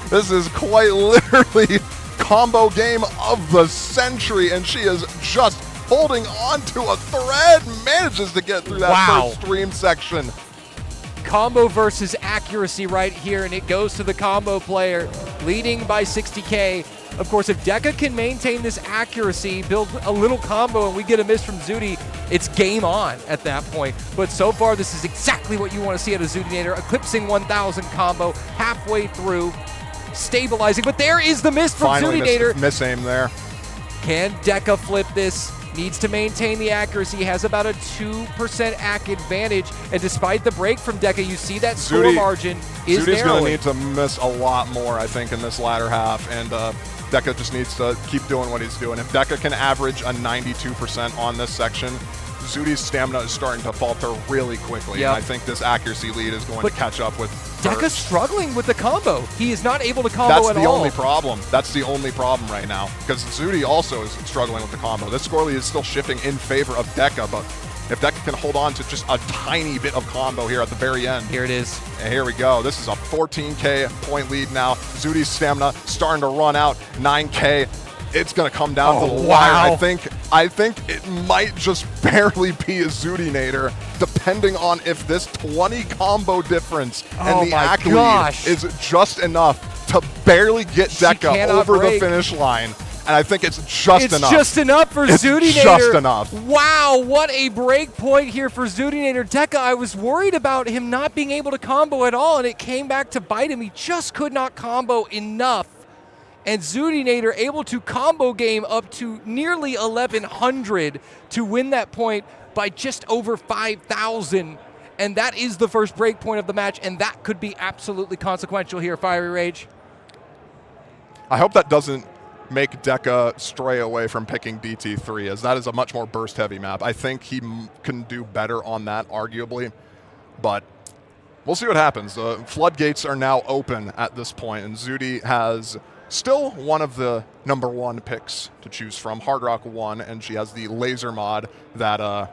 This is quite literally combo game of the century, and she is just holding on to a thread. Manages to get through that first stream section. Combo versus accuracy right here, and it goes to the combo player, leading by 60K. Of course, if Dekka can maintain this accuracy, build a little combo, and we get a miss from Zudi, it's game on at that point. But so far, this is exactly what you want to see out of Zudinator. Eclipsing 1,000 combo halfway through, stabilizing. But there is the miss from Zudinator. Miss aim there. Can Dekka flip this? Needs to maintain the accuracy, has about a 2% AC advantage, and despite the break from Dekka, you see that score margin is Zudi's going narrowing. to need to miss a lot more, I think, in this latter half, and Dekka just needs to keep doing what he's doing. If Dekka can average a 92% on this section, Zudi's stamina is starting to falter really quickly, and I think this accuracy lead is going to catch up with Dekka's struggling with the combo. He is not able to combo That's at the all. only problem. That's the only problem right now, because Zudi also is struggling with the combo. This score lead is still shifting in favor of Dekka, but if Dekka can hold on to just a tiny bit of combo here at the very end. Here it is. And here we go. This is a 14K point lead now. Zudi's stamina starting to run out. 9K. It's going to come down to the wire. I think it might just barely be a Zudinator, depending on if this 20 combo difference and the AC lead is just enough to barely get Dekka over the finish line. And I think it's just enough. It's just enough for Zudinator. It's just enough. Wow, what a break point here for Zudinator. Dekka, I was worried about him not being able to combo at all, and it came back to bite him. He just could not combo enough. And Zudinator able to combo game up to nearly 1,100 to win that point by just over 5,000. And that is the first break point of the match, and that could be absolutely consequential here, Fiery Rage. I hope that doesn't make Dekka stray away from picking DT3, as that is a much more burst-heavy map. I think he can do better on that, arguably, but we'll see what happens. The floodgates are now open at this point, and Zudi has still one of the #1 picks to choose from, Hard Rock 1, and she has the laser mod that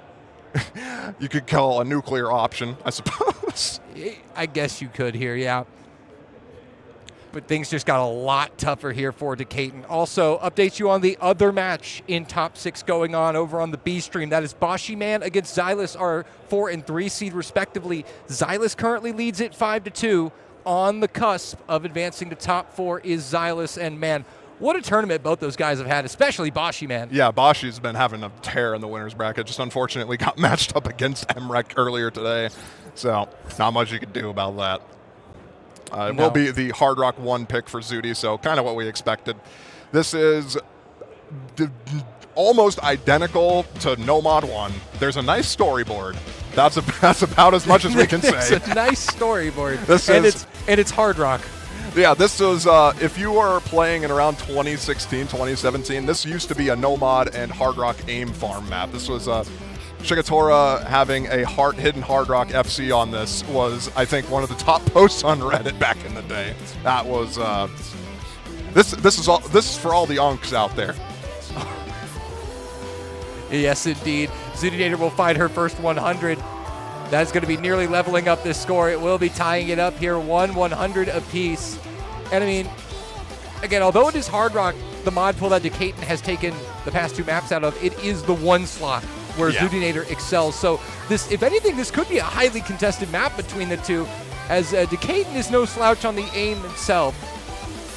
you could call a nuclear option, I suppose. I guess you could here, yeah. But things just got a lot tougher here for Decatur. Also, updates you on the other match in top 6 going on over on the B stream. That is Bashi Man against Xylus, our 4 and 3 seed respectively. Xylus currently leads it 5-2. On the cusp of advancing to top 4 is Xylus, and man, what a tournament both those guys have had, especially Bashi Man. Yeah, Bashi's been having a tear in the winner's bracket. Just unfortunately got matched up against MREC earlier today, so not much you could do about that. It will be the Hard Rock 1 pick for Zudi, so kind of what we expected. This is almost identical to Nomad 1. There's a nice storyboard. That's about as much as we can say. It's a nice storyboard. It's Hard Rock. Yeah, this was, if you were playing in around 2016, 2017, this used to be a Nomad and Hard Rock aim farm map. This was Shigatora having a hidden Hard Rock FC on this was, I think, one of the top posts on Reddit back in the day. That was, this is for all the unks out there. Yes, indeed. Zudinator will find her first 100. That's going to be nearly leveling up this score. It will be tying it up here, 100 apiece. And I mean, again, although it is Hard Rock, the mod pool that Decatur has taken the past 2 maps out of, it is the one slot where Zudinator excels. So this, if anything, this could be a highly contested map between the two, as Decatur is no slouch on the aim itself,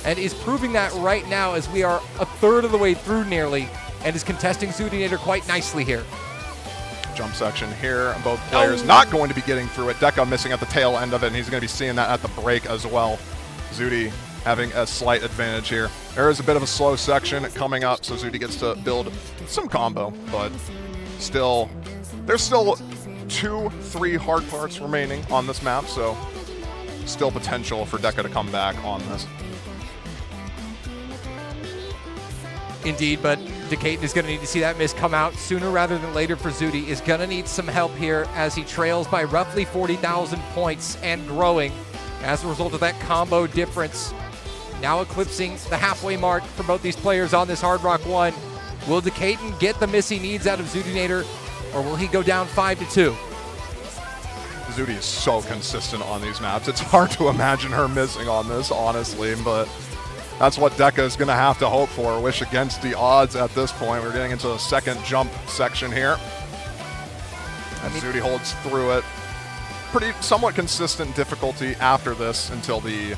and is proving that right now as we are a third of the way through nearly, and is contesting Zudinator quite nicely here. Jump section here. Both players not going to be getting through it. Dekka missing at the tail end of it, and he's going to be seeing that at the break as well. Zudi having a slight advantage here. There is a bit of a slow section coming up, so Zudi gets to build some combo, but still, there's still 2-3 hard parts remaining on this map, so still potential for Deca to come back on this. Indeed, but Decatur is going to need to see that miss come out sooner rather than later for Zudi. Is going to need some help here as he trails by roughly 40,000 points and growing as a result of that combo difference. Now eclipsing the halfway mark for both these players on this Hard Rock 1. Will Decatur get the miss he needs out of Zudinator, or will he go down 5-2? Zudi is so consistent on these maps. It's hard to imagine her missing on this, honestly, but that's what Deca is going to have to hope for. Wish against the odds at this point. We're getting into the second jump section here. And Zudi holds through it. Pretty somewhat consistent difficulty after this until the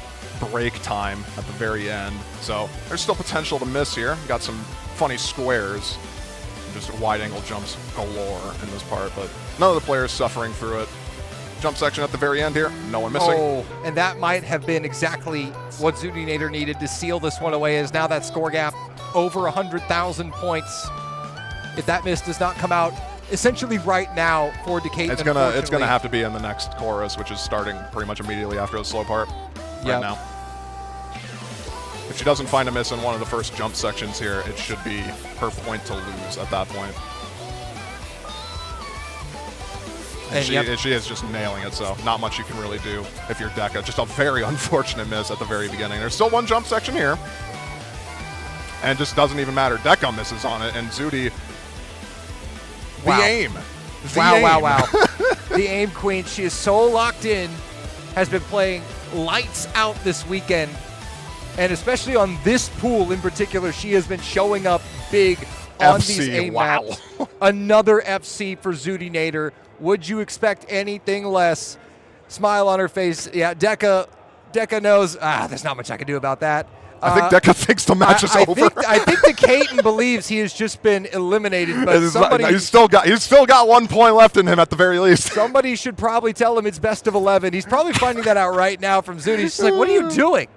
break time at the very end. So there's still potential to miss here. Got some funny squares. Just wide angle jumps galore in this part, but none of the players suffering through it. Jump section at the very end here. No one missing. Oh, and that might have been exactly what Zudinator needed to seal this one away, as now that score gap over 100,000 points. If that miss does not come out essentially right now for Decatur, it's gonna have to be in the next chorus, which is starting pretty much immediately after the slow part right now. If she doesn't find a miss in one of the first jump sections here, it should be her point to lose at that point. And she is just nailing it, so not much you can really do if you're Deca. Just a very unfortunate miss at the very beginning. There's still one jump section here. And it just doesn't even matter. Deca misses on it, and Zudi, wow. The aim. Wow. The aim queen. She is so locked in, has been playing lights out this weekend. And especially on this pool in particular, she has been showing up big on these aim maps. Another FC for Zudinator. Would you expect anything less? Smile on her face. Yeah, Deca knows, there's not much I can do about that. I think Deca thinks the match is over. I think Decatur believes he has just been eliminated, but he's still got 1 point left in him at the very least. Somebody should probably tell him it's best of 11. He's probably finding that out right now from Zudi. He's just like, what are you doing?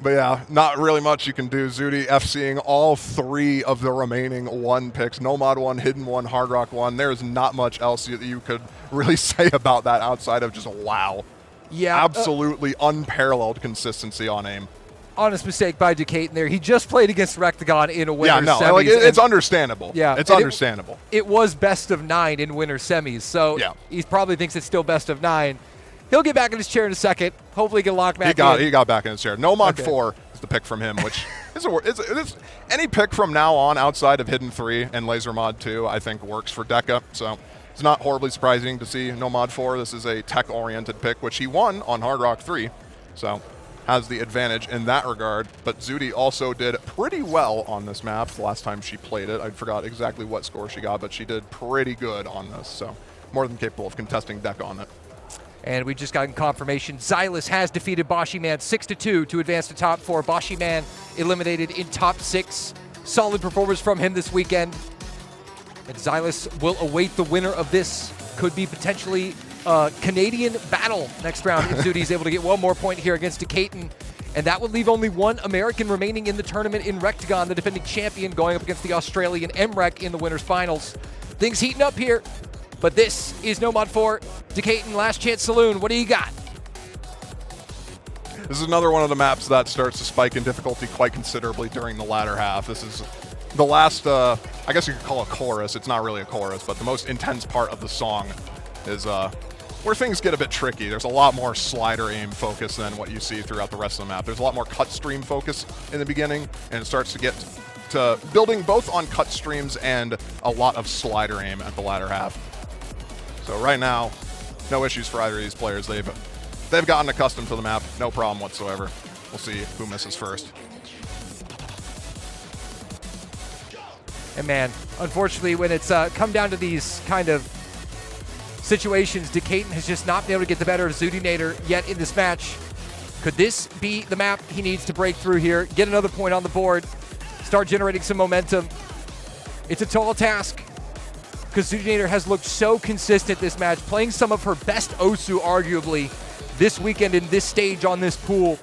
But yeah, not really much you can do. Zudi FCing all 3 of the remaining 1 picks. Nomad 1, Hidden 1, Hard Rock 1. There's not much else that you could really say about that outside of just wow. Yeah. Absolutely unparalleled consistency on aim. Honest mistake by Decatur there. He just played against Rectagon in a winner semis. Yeah, it's understandable. Yeah. It's understandable. It was best of 9 in winner semis, so he probably thinks it's still best of 9. He'll get back in his chair in a second. Hopefully, he can lock back in. He got back in his chair. Nomad 4 is the pick from him, which is any pick from now on outside of Hidden 3 and Laser Mod 2, I think works for Deca. So it's not horribly surprising to see Nomad 4. This is a tech-oriented pick, which he won on Hard Rock 3. So has the advantage in that regard. But Zudi also did pretty well on this map the last time she played it. I forgot exactly what score she got, but she did pretty good on this. So more than capable of contesting Deca on it. And we just gotten confirmation. Xylus has defeated Boshiman 6-2 to advance to top 4. Boshiman eliminated in top 6. Solid performance from him this weekend. And Xylus will await the winner of this. Could be potentially a Canadian battle next round if Zudi is able to get 1 more point here against Decatur. And that would leave only 1 American remaining in the tournament in Rectagon, the defending champion, going up against the Australian MREC in the winners finals. Things heating up here. But this is Nomad 4, Decatur Last Chance Saloon. What do you got? This is another one of the maps that starts to spike in difficulty quite considerably during the latter half. This is the last, I guess you could call it a chorus. It's not really a chorus, but the most intense part of the song is where things get a bit tricky. There's a lot more slider aim focus than what you see throughout the rest of the map. There's a lot more cut stream focus in the beginning, and it starts to get to building both on cut streams and a lot of slider aim at the latter half. So right now, no issues for either of these players. They've gotten accustomed to the map, no problem whatsoever. We'll see who misses first. And man, unfortunately, when it's come down to these kind of situations, Decatur has just not been able to get the better of Zudinator yet in this match. Could this be the map he needs to break through here, get another point on the board, start generating some momentum? It's a tall task, because Zudinator has looked so consistent this match, playing some of her best Osu, arguably. this weekend in this stage on this pool.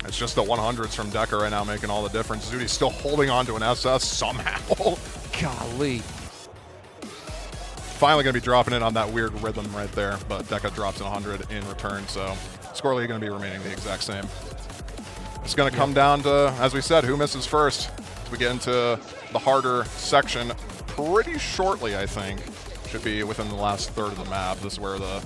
It's just the 100s from Deca right now making all the difference. Zudi's still holding on to an SS somehow. Golly. Finally going to be dropping in on that weird rhythm right there, but Deca drops an 100 in return, so score lead going to be remaining the exact same. It's going to come down to, as we said, who misses first. As we get into the harder section pretty shortly, I think. Should be within the last third of the map. This is where the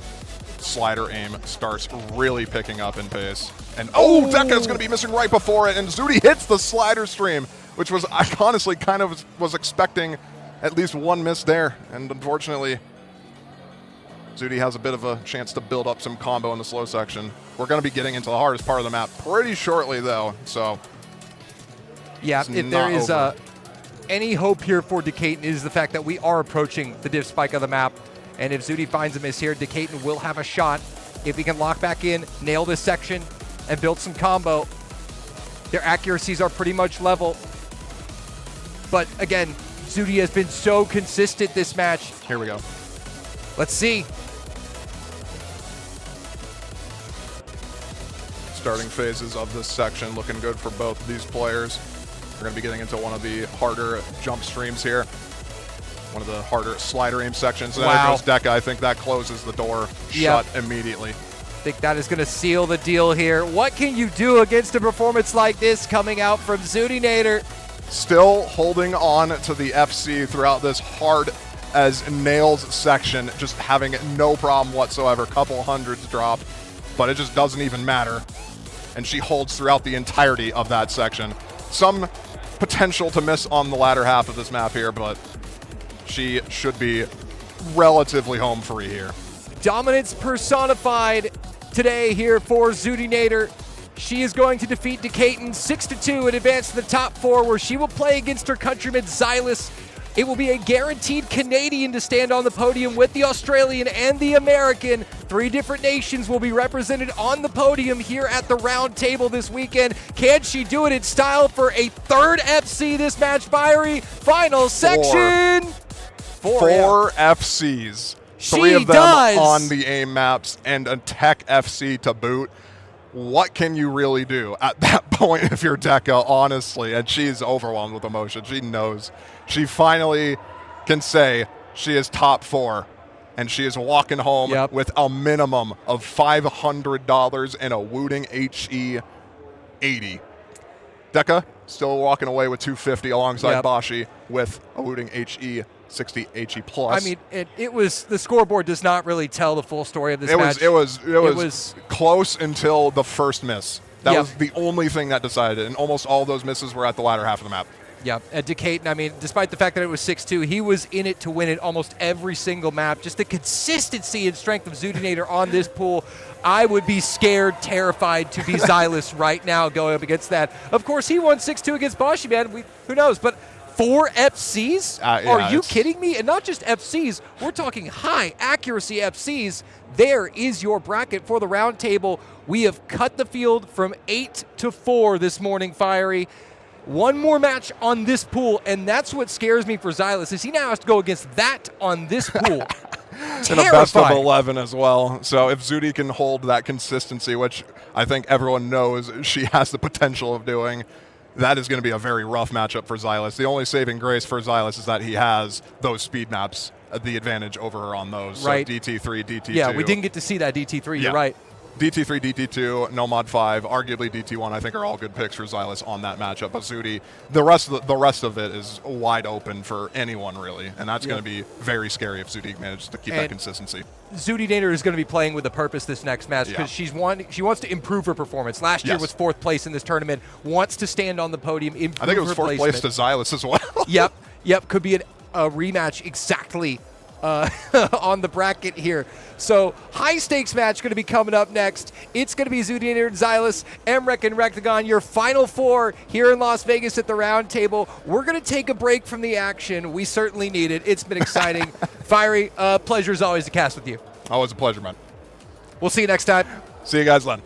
slider aim starts really picking up in pace. And Deca's going to be missing right before it, and Zudi hits the slider stream, which was, I honestly kind of was expecting at least one miss there, and unfortunately, Zudi has a bit of a chance to build up some combo in the slow section. We're going to be getting into the hardest part of the map pretty shortly, though, so yeah, if there is any hope here for Decatur is the fact that we are approaching the div spike of the map, and if Zudi finds a miss here, Decatur will have a shot. If he can lock back in, nail this section, and build some combo, their accuracies are pretty much level. But again, Zudi has been so consistent this match. Here we go. Let's see. Starting phases of this section looking good for both of these players. We're going to be getting into one of the harder jump streams here. One of the harder slider aim sections. And there goes Deca. I think that closes the door shut immediately. I think that is going to seal the deal here. What can you do against a performance like this coming out from Zudinator? Still holding on to the FC throughout this hard as nails section, just having no problem whatsoever. Couple hundreds drop, but it just doesn't even matter. And she holds throughout the entirety of that section. Some potential to miss on the latter half of this map here, but she should be relatively home free here. Dominance personified today here for Zudinator. She is going to defeat Decatur 6-2 and advance to the top 4, where she will play against her countryman Xylus. It will be a guaranteed Canadian to stand on the podium with the Australian and the American. 3 different nations will be represented on the podium here at the round table this weekend. Can she do it in style for a 3rd FC this match, Fiery? Final section. 4 FCs. 3 of them on the AIM maps and a Tech FC to boot. What can you really do at that point if you're Deca, honestly? And she's overwhelmed with emotion. She knows. She finally can say she is top 4, and she is walking home with a minimum of $500 and a Wooting HE 80. Deca still walking away with $250 alongside Bashi with a Wooting HE 60 HE plus. I mean, it was, the scoreboard does not really tell the full story of this match. It was close until the first miss. That was the only thing that decided, and almost all those misses were at the latter half of the map. Yeah, at Decatur, I mean, despite the fact that it was 6-2, he was in it to win it almost every single map. Just the consistency and strength of Zudinator on this pool. I would be scared, terrified to be Xylus right now going up against that. Of course, he won 6-2 against Bashi, man. Who knows? But 4 FCs? Are you kidding me? And not just FCs, we're talking high accuracy FCs. There is your bracket for the round table. We have cut the field from 8 to 4 this morning, Fiery. One more match on this pool, and that's what scares me for Xylus, is he now has to go against that on this pool. In a best of 11 as well. So if Zudi can hold that consistency, which I think everyone knows she has the potential of doing, that is going to be a very rough matchup for Xylus. The only saving grace for Xylus is that he has those speed maps, the advantage over her on those. Right. So DT3, DT2. Yeah, we didn't get to see that DT3. You're right. DT3, DT2, No Mod 5, arguably DT1, I think are all good picks for Xylus on that matchup. But Zudi, the rest of it is wide open for anyone, really. And that's going to be very scary if Zudi manages to keep that consistency. Zudinator is going to be playing with a purpose this next match because she wants to improve her performance. Last year was 4th place in this tournament, wants to stand on the podium, improve her I think it was 4th place to Xylus as well. Yep. Could be a rematch exactly on the bracket here. So high stakes match going to be coming up next. It's going to be Zudinator and Xylus, Emrek and Rectagon, your final 4 here in Las Vegas at the round table. We're going to take a break from the action. We certainly need it. It's been exciting. Fiery, pleasure as always to cast with you. Always a pleasure, man. We'll see you next time. See you guys then.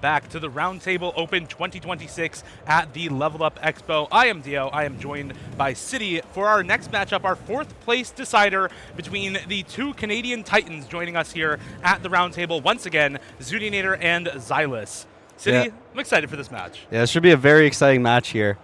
back to the Roundtable Open 2026 at the Level Up Expo. I am Dio. I am joined by City for our next matchup, our 4th place decider between the two Canadian Titans joining us here at the Roundtable. Once again, Zudinator and Xylus. City, Yeah. I'm excited for this match. Yeah, it should be a very exciting match here.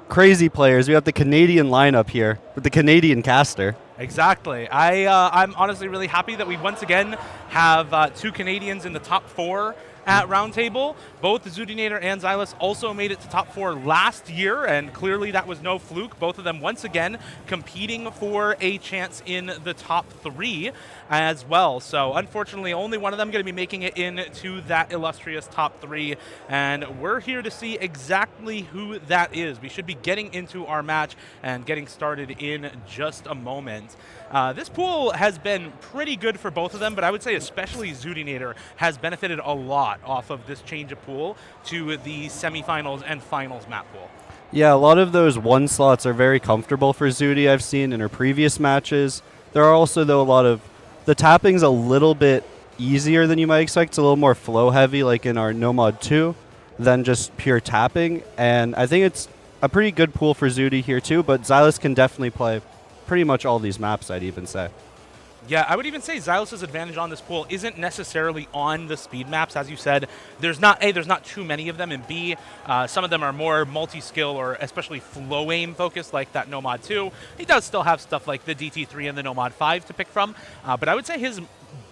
Crazy players. We have the Canadian lineup here with the Canadian caster. Exactly. I'm honestly really happy that we once again have two Canadians in the top 4 at Roundtable. Both Zudinator and Xylus also made it to top 4 last year, and clearly that was no fluke. Both of them once again competing for a chance in the top 3 as well. So unfortunately, only one of them going to be making it into that illustrious top 3, and we're here to see exactly who that is. We should be getting into our match and getting started in just a moment. This pool has been pretty good for both of them, but I would say especially Zudinator has benefited a lot off of this change of pool to the semifinals and finals map pool. Yeah, a lot of those 1 slots are very comfortable for Zudi, I've seen in her previous matches. There are also, though, a lot of... The tapping's a little bit easier than you might expect. It's a little more flow heavy, like in our Nomad 2, than just pure tapping. And I think it's a pretty good pool for Zudi here, too, but Xylus can definitely play pretty much all these maps, I'd even say. Yeah, I would even say Xylus' advantage on this pool isn't necessarily on the speed maps. As you said, there's not too many of them, and B, some of them are more multi-skill or especially flow aim focused, like that Nomad 2. He does still have stuff like the DT3 and the Nomad 5 to pick from, but I would say his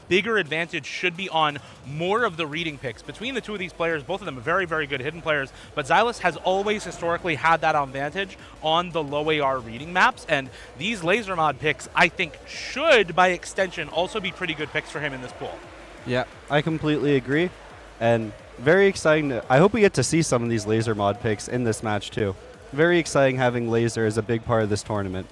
bigger advantage should be on more of the reading picks. Between the two of these players, both of them are very, very good hidden players, but Xylus has always historically had that advantage on the low AR reading maps, and these laser mod picks, I think, should, by extension, also be pretty good picks for him in this pool. Yeah, I completely agree. And very exciting. I hope we get to see some of these laser mod picks in this match, too. Very exciting having laser as a big part of this tournament.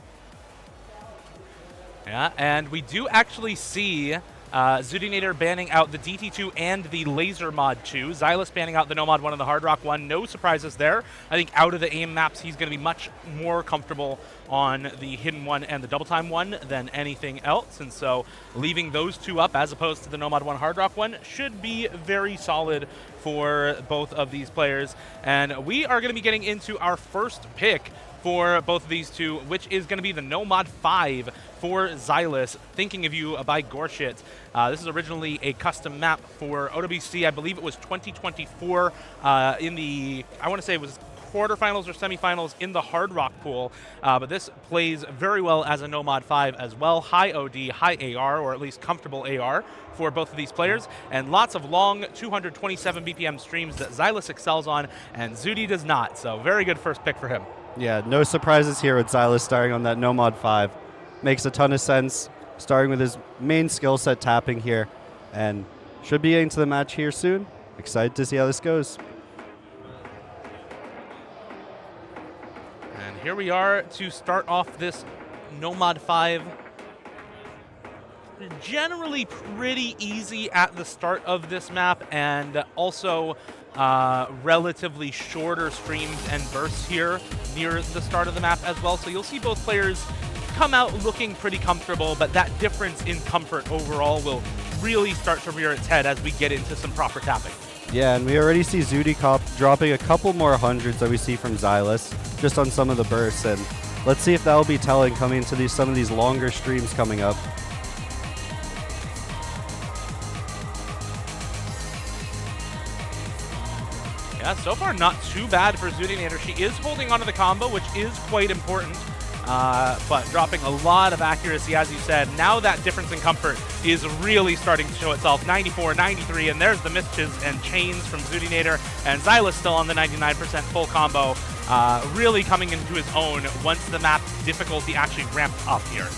Yeah, and we do actually see Zudinator banning out the DT2 and the Laser Mod 2. Xylus banning out the Nomad 1 and the Hard Rock 1. No surprises there. I think out of the aim maps, he's going to be much more comfortable on the Hidden 1 and the Double Time 1 than anything else. And so leaving those two up as opposed to the Nomad 1 Hard Rock 1 should be very solid for both of these players. And we are going to be getting into our first pick for both of these two, which is going to be the Nomad 5 for Xylus, Thinking of You by Gorshit. This is originally a custom map for OWC. I believe it was 2024 in the, I want to say it was quarterfinals or semifinals in the Hard Rock pool, but this plays very well as a Nomad 5 as well. High OD, high AR, or at least comfortable AR for both of these players, and lots of long 227 BPM streams that Xylus excels on, and Zudi does not, so very good first pick for him. Yeah, no surprises here with Xylus starting on that Nomad 5. Makes a ton of sense, starting with his main skill set tapping here, and should be getting to the match here soon. Excited to see how this goes. And here we are to start off this Nomad 5. Generally pretty easy at the start of this map, and also relatively shorter streams and bursts here near the start of the map as well. So you'll see both players come out looking pretty comfortable, but that difference in comfort overall will really start to rear its head as we get into some proper tapping. Yeah, and we already see Zudikop dropping a couple more hundreds that we see from Xylus just on some of the bursts, and let's see if that will be telling coming into some of these longer streams coming up. Yeah, so far not too bad for Zudinator. She is holding onto the combo, which is quite important, but dropping a lot of accuracy, as you said. Now that difference in comfort is really starting to show itself. 94, 93, and there's the misses and chains from Zudinator, and Xylus still on the 99% full combo, really coming into his own once the map difficulty actually ramped up here.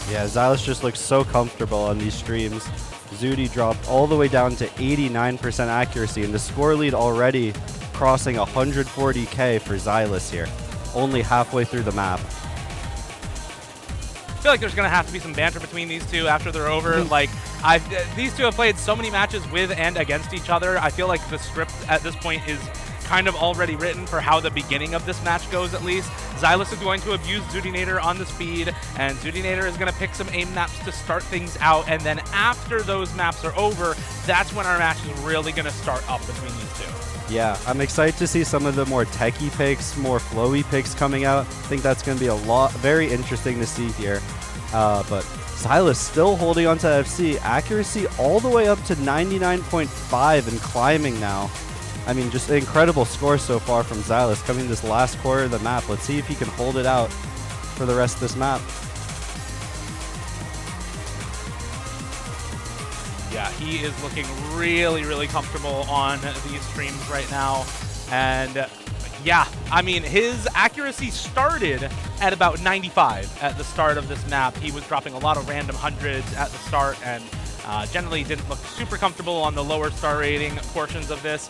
Yeah, Xylus just looks so comfortable on these streams. Zudi dropped all the way down to 89% accuracy, and the score lead already crossing 140k for Xylus here, only halfway through the map. I feel like there's going to have to be some banter between these two after they're over. Like, these two have played so many matches with and against each other. I feel like the script at this point is kind of already written for how the beginning of this match goes, at least. Xylus is going to abuse Zudinator on the speed, and Zudinator is going to pick some aim maps to start things out, and then after those maps are over, that's when our match is really going to start up between these two. Yeah, I'm excited to see some of the more techie picks, more flowy picks coming out. I think that's going to be very interesting to see here. But Xylus still holding on to FC. Accuracy all the way up to 99.5 and climbing now. I mean, just an incredible score so far from Xylus coming this last quarter of the map. Let's see if he can hold it out for the rest of this map. Yeah, he is looking really, really comfortable on these streams right now. And yeah, I mean, his accuracy started at about 95 at the start of this map. He was dropping a lot of random hundreds at the start and generally didn't look super comfortable on the lower star rating portions of this.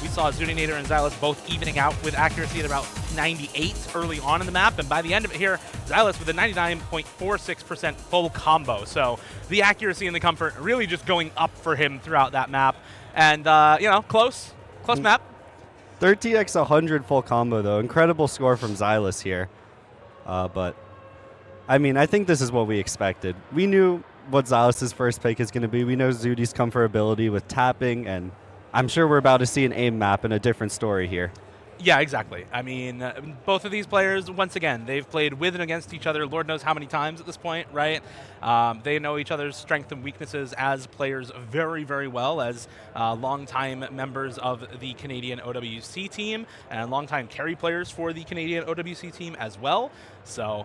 We saw Zudinator and Xylus both evening out with accuracy at about 98 early on in the map, and by the end of it here, Xylus with a 99.46% full combo. So the accuracy and the comfort really just going up for him throughout that map. And, you know, close map. 13x100 full combo, though. Incredible score from Xylus here. But, I mean, I think this is what we expected. We knew what Xylus' first pick is going to be. We know Zudi's comfortability with tapping, and I'm sure we're about to see an aim map and a different story here. Yeah, exactly. I mean, both of these players, once again, they've played with and against each other Lord knows how many times at this point, right? They know each other's strengths and weaknesses as players very, very well, as longtime members of the Canadian OWC team and longtime carry players for the Canadian OWC team as well. So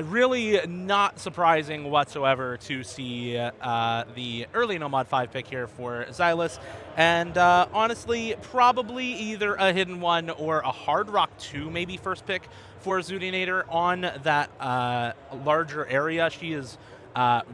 really not surprising whatsoever to see the early Nomad 5 pick here for Xylus. And honestly, probably either a Hidden 1 or a Hard Rock 2 maybe first pick for Zudinator on that larger area. She is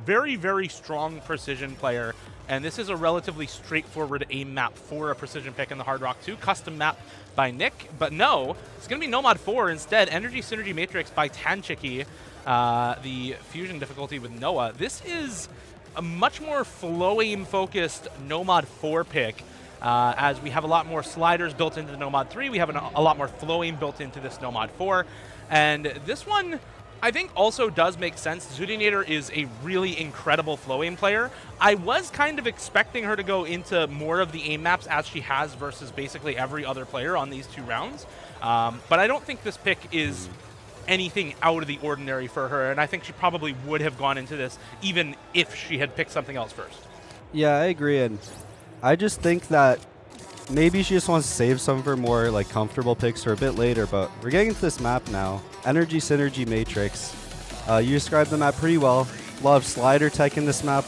very, very strong precision player. And this is a relatively straightforward aim map for a precision pick in the Hard Rock 2. Custom map by Nick. But no, it's going to be Nomad 4 instead. Energy Synergy Matrix by Tanchiki. The fusion difficulty with Noah. This is a much more flow aim focused Nomad 4 pick. As we have a lot more sliders built into the Nomad 3. We have a lot more flow aim built into this Nomad 4. And this one, I think, also does make sense. Zudinator is a really incredible flow aim player. I was kind of expecting her to go into more of the aim maps as she has versus basically every other player on these 2 rounds. But I don't think this pick is anything out of the ordinary for her, and I think she probably would have gone into this even if she had picked something else first. Yeah, I agree, and I just think that maybe she just wants to save some of her more like comfortable picks for a bit later, but we're getting into this map now. Energy Synergy Matrix. You described the map pretty well. A lot of slider tech in this map.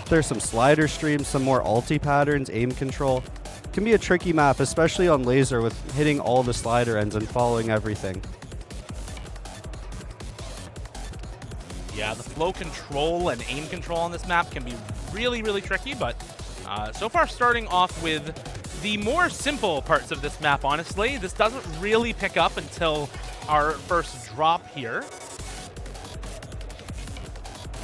There's some slider streams, some more ulti patterns, aim control. Can be a tricky map, especially on laser with hitting all the slider ends and following everything. Yeah, the flow control and aim control on this map can be really, really tricky, but so far starting off with the more simple parts of this map, honestly. This doesn't really pick up until our first drop here.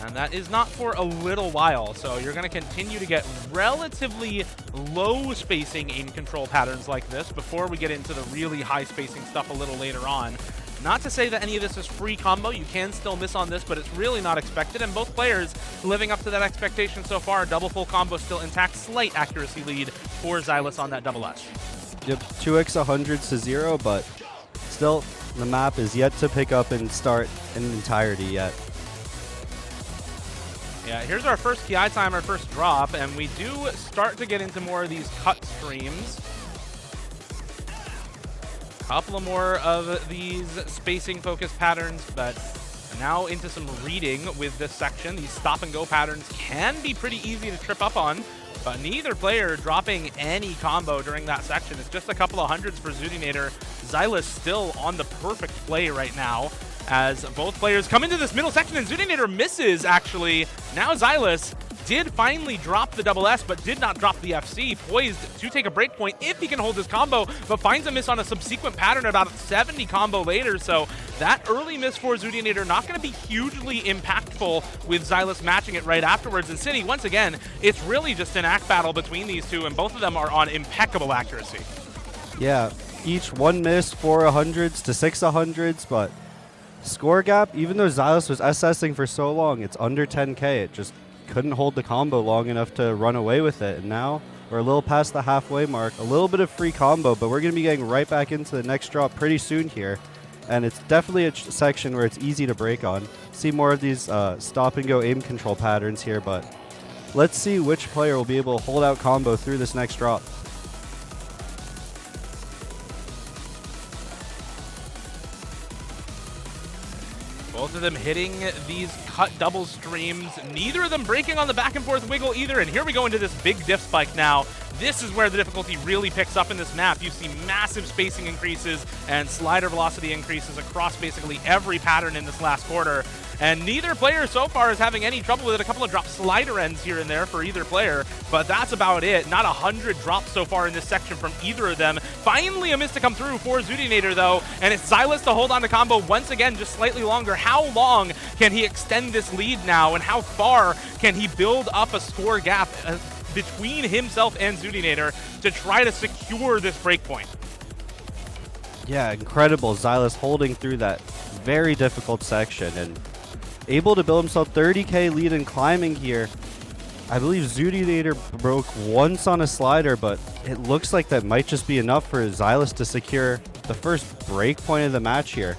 And that is not for a little while, so you're going to continue to get relatively low spacing aim control patterns like this before we get into the really high spacing stuff a little later on. Not to say that any of this is free combo, you can still miss on this, but it's really not expected, and both players living up to that expectation so far. Double full combo still intact, slight accuracy lead for Xylus on that double S. Yep, 2x100 to 0, but still the map is yet to pick up and start in entirety yet. Yeah, here's our first KI time, our first drop, and we do start to get into more of these cut streams. Couple of more of these spacing focused patterns, but now into some reading with this section. These stop and go patterns can be pretty easy to trip up on, but neither player dropping any combo during that section. It's just a couple of hundreds for Zudinator. Xylus still on the perfect play right now as both players come into this middle section, and Zudinator misses, actually. Now Xylus did finally drop the double S, but did not drop the FC, poised to take a break point if he can hold his combo, but finds a miss on a subsequent pattern about 70 combo later. So that early miss for Zudinator not going to be hugely impactful with Xylus matching it right afterwards. And City, once again, it's really just an act battle between these two, and both of them are on impeccable accuracy. Yeah, each one miss, 4 100s to 6 100s, but score gap, even though Xylus was SSing for so long, it's under 10k. It just couldn't hold the combo long enough to run away with it. And now we're a little past the halfway mark, a little bit of free combo, but we're going to be getting right back into the next drop pretty soon here. And it's definitely a section where it's easy to break on. See more of these stop and go aim control patterns here, but let's see which player will be able to hold out combo through this next drop. Both of them hitting these cut double streams. Neither of them breaking on the back and forth wiggle either. And here we go into this big diff spike now. This is where the difficulty really picks up in this map. You see massive spacing increases and slider velocity increases across basically every pattern in this last quarter. And neither player so far is having any trouble with it. A couple of drop slider ends here and there for either player, but that's about it. Not 100 drops so far in this section from either of them. Finally a miss to come through for Zudinator though, and it's Xylus to hold on to combo once again, just slightly longer. How long can he extend this lead now, and how far can he build up a score gap between himself and Zudinator to try to secure this breakpoint? Yeah, incredible. Xylus holding through that very difficult section and able to build himself 30k lead and climbing here. I believe Zudinator broke once on a slider, but it looks like that might just be enough for Xylus to secure the first break point of the match here.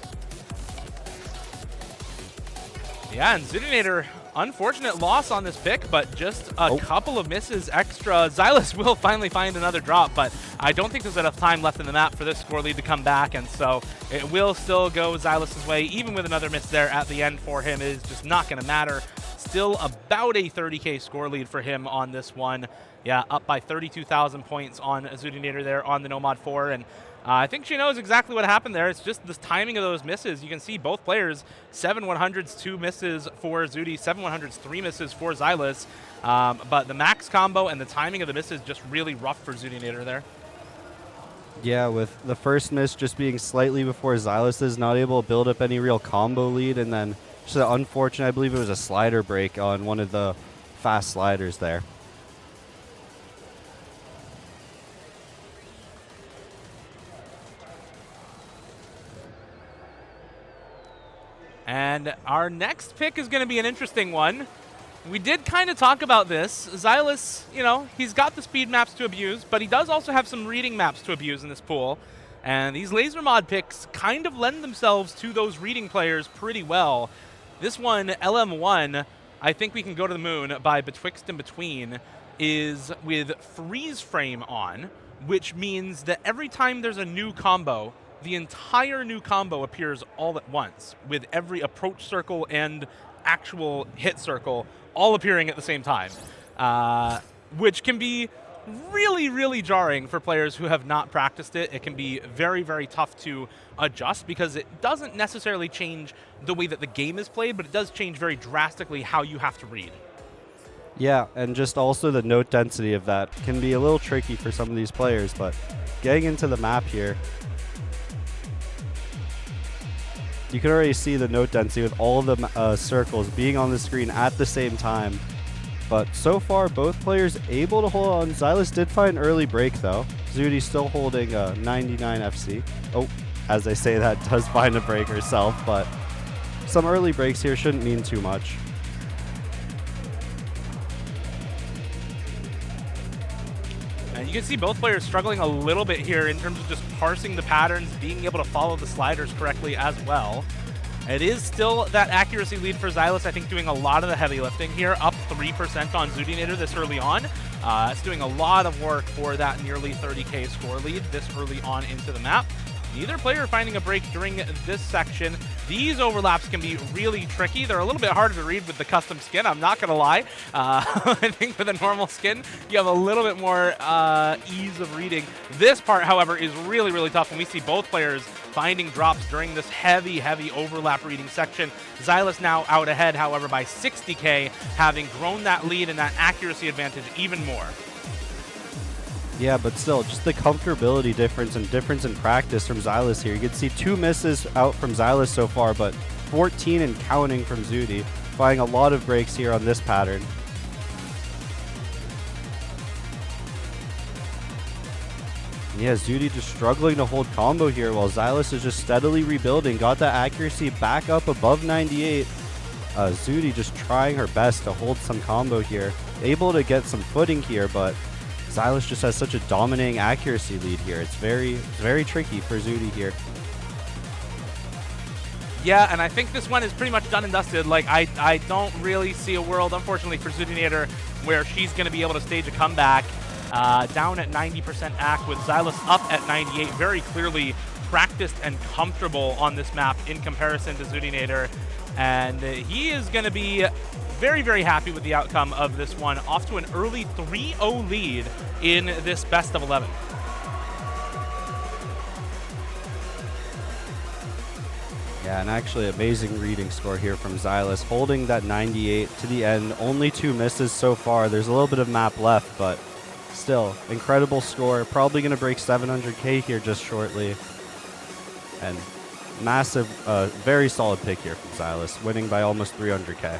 Yeah, and Zudinator, unfortunate loss on this pick, but just a couple of misses extra. Xylus will finally find another drop, but I don't think there's enough time left in the map for this score lead to come back, and so it will still go Xylus' way. Even with another miss there at the end for him, it is just not going to matter. Still about a 30k score lead for him on this one. Yeah, up by 32,000 points on Zudinator there on the Nomad 4, and I think she knows exactly what happened there. It's just this timing of those misses. You can see both players, 7 100s, 2 misses for Zudi, 7 100s, 3 misses for Xylus. But the max combo and the timing of the misses just really rough for Zudinator there. Yeah, with the first miss just being slightly before Xylus is not able to build up any real combo lead, and then just unfortunate, I believe it was a slider break on one of the fast sliders there. And our next pick is going to be an interesting one. We did kind of talk about this. Xylus, you know, he's got the speed maps to abuse, but he does also have some reading maps to abuse in this pool. And these laser mod picks kind of lend themselves to those reading players pretty well. This one, LM1, I think we can go to the moon by Betwixt and Between, is with freeze frame on, which means that every time there's a new combo, the entire new combo appears all at once, with every approach circle and actual hit circle all appearing at the same time, which can be really, really jarring for players who have not practiced it. It can be very, very tough to adjust because it doesn't necessarily change the way that the game is played, but it does change very drastically how you have to read. Yeah, and just also the note density of that can be a little tricky for some of these players, but getting into the map here, you can already see the note density with all of the circles being on the screen at the same time. But so far, both players able to hold on. Xylus did find an early break, though. Zudi still holding 99 FC. Oh, as I say that, does find a break herself, but some early breaks here shouldn't mean too much. And you can see both players struggling a little bit here in terms of just parsing the patterns, being able to follow the sliders correctly as well. It is still that accuracy lead for Xylus, I think, doing a lot of the heavy lifting here, up 3% on Zudinator this early on. It's doing a lot of work for that nearly 30k score lead this early on into the map. Neither player finding a break during this section. These overlaps can be really tricky. They're a little bit harder to read with the custom skin, I'm not going to lie. I think with a normal skin, you have a little bit more ease of reading. This part, however, is really, really tough when we see both players finding drops during this heavy, heavy overlap reading section. Xylus now out ahead, however, by 60k, having grown that lead and that accuracy advantage even more. Yeah, but still, just the comfortability difference and difference in practice from Xylus here. You can see 2 misses out from Xylus so far, but 14 and counting from Zudi, finding a lot of breaks here on this pattern. Yeah, Zudi just struggling to hold combo here while Xylus is just steadily rebuilding. Got that accuracy back up above 98. Zudi just trying her best to hold some combo here. Able to get some footing here, but Xylus just has such a dominating accuracy lead here. It's very tricky for Zudi here. Yeah, and I think this one is pretty much done and dusted. Like, I don't really see a world, unfortunately, for Zudinator where she's going to be able to stage a comeback. Down at 90% AC with Xylus up at 98, very clearly practiced and comfortable on this map in comparison to Zudinator. And he is going to be very, very happy with the outcome of this one, off to an early 3-0 lead in this best of 11. Yeah, and actually amazing reading score here from Xylus, holding that 98 to the end. Only 2 misses so far. There's a little bit of map left, but still, incredible score. Probably going to break 700k here just shortly. And massive, very solid pick here from Xylus, winning by almost 300k.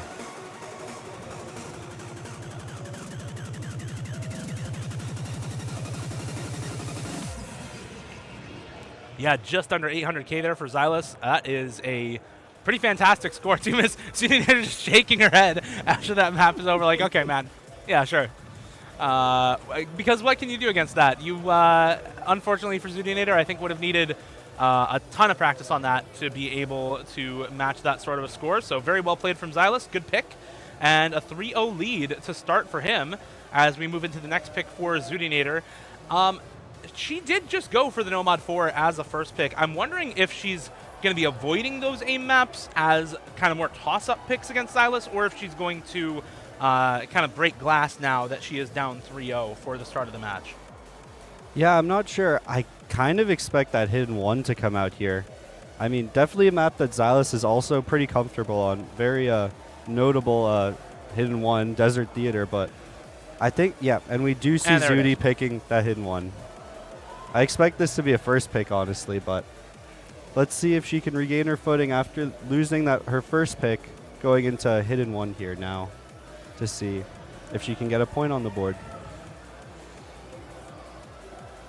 Yeah, just under 800k there for Xylus. That is a pretty fantastic score. Tumas just shaking her head after that map is over. Like, okay, man. Yeah, sure. Because what can you do against that? You, unfortunately for Zudinator, I think would have needed a ton of practice on that to be able to match that sort of a score. So very well played from Xylus. Good pick. And a 3-0 lead to start for him as we move into the next pick for Zudinator. She did just go for the Nomad 4 as a first pick. I'm wondering if she's going to be avoiding those aim maps as kind of more toss-up picks against Xylus, or if she's going to kind of break glass now that she is down 3-0 for the start of the match. Yeah, I'm not sure. I kind of expect that Hidden 1 to come out here. I mean, definitely a map that Xylus is also pretty comfortable on. Very notable Hidden 1, Desert Theater, but I think, yeah, and we do see Zudi picking that Hidden 1. I expect this to be a first pick, honestly, but let's see if she can regain her footing after losing her first pick, going into Hidden 1 here now to see if she can get a point on the board.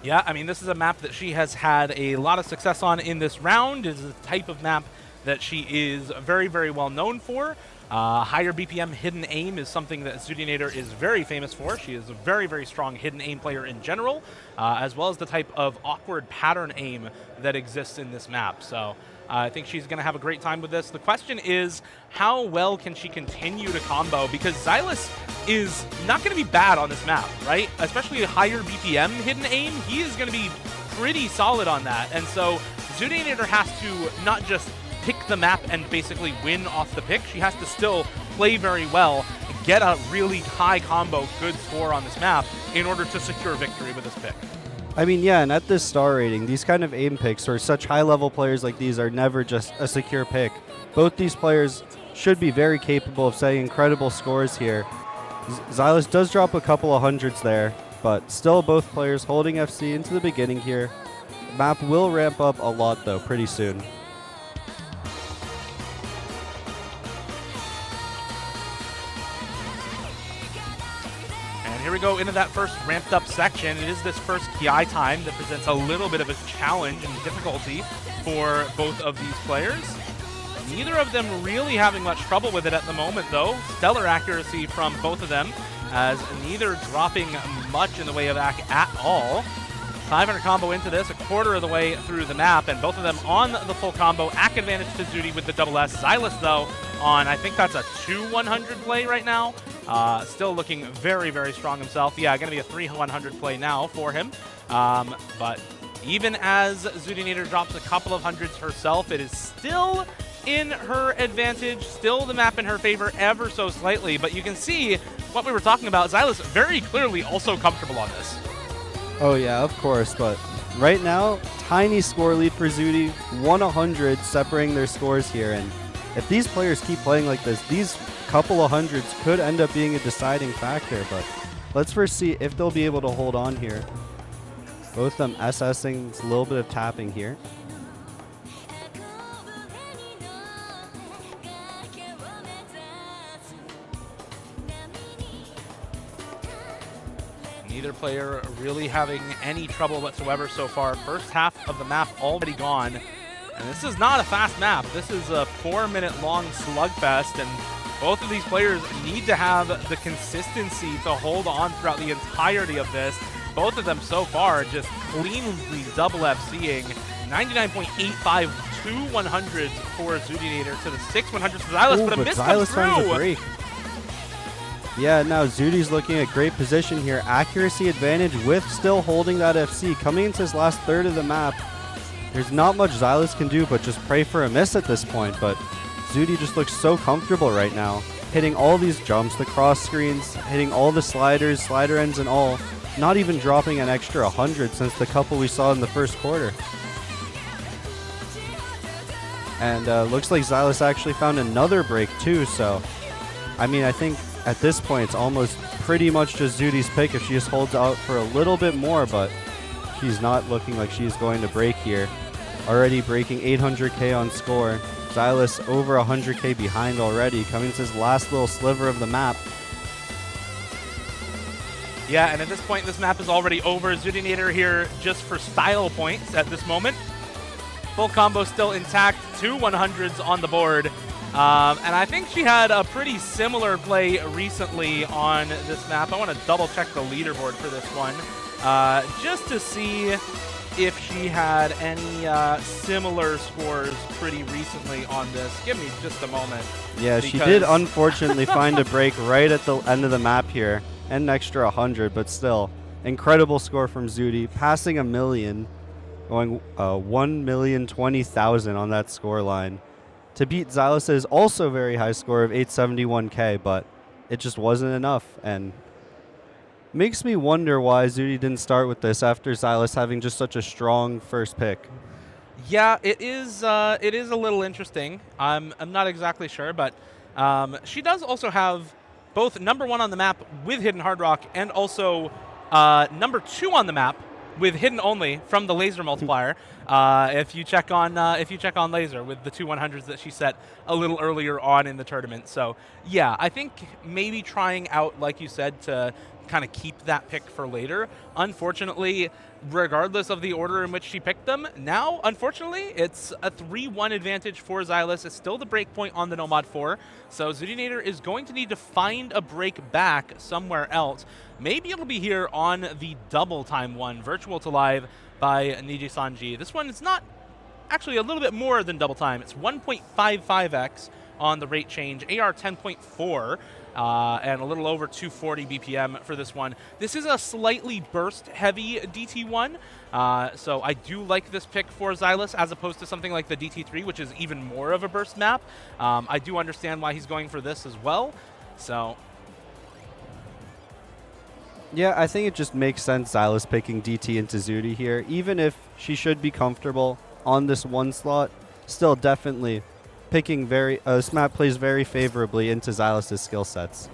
Yeah, I mean, this is a map that she has had a lot of success on in this round. It is a type of map that she is very, very well known for. Higher BPM hidden aim is something that Zudinator is very famous for. She is a very, very strong hidden aim player in general, as well as the type of awkward pattern aim that exists in this map. So I think she's going to have a great time with this. The question is, how well can she continue to combo? Because Xylus is not going to be bad on this map, right? Especially a higher BPM hidden aim, he is going to be pretty solid on that. And so Zudinator has to not just pick the map and basically win off the pick. She has to still play very well, get a really high combo, good score on this map in order to secure victory with this pick. I mean, yeah, and at this star rating, these kind of aim picks or such high-level players like these are never just a secure pick. Both these players should be very capable of setting incredible scores here. Xylus does drop a couple of hundreds there, but still both players holding FC into the beginning here. The map will ramp up a lot, though, pretty soon. Here we go into that first ramped up section. It is this first Ki time that presents a little bit of a challenge and difficulty for both of these players. Neither of them really having much trouble with it at the moment, though. Stellar accuracy from both of them, as neither dropping much in the way of AC at all. 500 combo into this, a quarter of the way through the map, and both of them on the full combo. AC advantage to Zudi with the double S. Xylus, though, on, I think that's a 2-100 play right now. Still looking very, very strong himself. Yeah, going to be a 3-100 play now for him. But even as Zudinator drops a couple of hundreds herself, it is still in her advantage, still the map in her favor ever so slightly. But you can see what we were talking about. Xylus very clearly also comfortable on this. Oh yeah, of course, but right now, tiny score lead for Zudi, 100 separating their scores here, and if these players keep playing like this, these couple of hundreds could end up being a deciding factor, but let's first see if they'll be able to hold on here. Both of them SSing, it's a little bit of tapping here. Neither player really having any trouble whatsoever so far. First half of the map already gone. And this is not a fast map. This is a 4-minute long slugfest, and both of these players need to have the consistency to hold on throughout the entirety of this. Both of them so far just cleanly double FCing. 99.85 2 100s for Zudinator to the 6 100s for Xylus, but a miss comes finds a through. break. Yeah, now Zudi's looking at great position here. Accuracy advantage with still holding that FC. Coming into his last third of the map, there's not much Xylus can do but just pray for a miss at this point, but Zudi just looks so comfortable right now, hitting all these jumps, the cross screens, hitting all the sliders, slider ends and all, not even dropping an extra 100 since the couple we saw in the first quarter. And looks like Xylus actually found another break too, so I mean, I think at this point it's almost pretty much just Zudi's pick if she just holds out for a little bit more, but she's not looking like she's going to break here. Already breaking 800k on score. Xylus over 100k behind already, coming to his last little sliver of the map. Yeah, and at this point, this map is already over. Zudinator here just for style points at this moment. Full combo still intact, 2 100s on the board. And I think she had a pretty similar play recently on this map. I want to double check the leaderboard for this one, just to see if she had any similar scores pretty recently on this. Give me just a moment. Yeah, she did unfortunately find a break right at the end of the map here, and an extra 100, but still, incredible score from Zudi, passing 1 million, going 1,020,000 on that score line. To beat Xylus' also very high score of 871k, but it just wasn't enough, and makes me wonder why Zudi didn't start with this after Xylus having just such a strong first pick. Yeah, it is a little interesting. I'm not exactly sure, but she does also have both #1 on the map with Hidden Hard Rock and also #2 on the map with Hidden Only from the Laser multiplier. If you check on Laser with the 2 100s that she set a little earlier on in the tournament. So yeah, I think maybe trying out, like you said, to kind of keep that pick for later. Unfortunately, regardless of the order in which she picked them, now, unfortunately, it's a 3-1 advantage for Xylus. It's still the break point on the Nomad 4, so Zudinator is going to need to find a break back somewhere else. Maybe it'll be here on the double time one, Virtual to Live by Niji Sanji. This one is not actually a little bit more than double time. It's 1.55x on the rate change, AR 10.4. And a little over 240 BPM for this one. This is a slightly burst-heavy DT1, so I do like this pick for Xylus as opposed to something like the DT3, which is even more of a burst map. I do understand why he's going for this as well, so... Yeah, I think it just makes sense Xylus picking DT into Zudi here, even if she should be comfortable on this one slot. Still, definitely picking this map plays very favorably into Xylus' skill sets.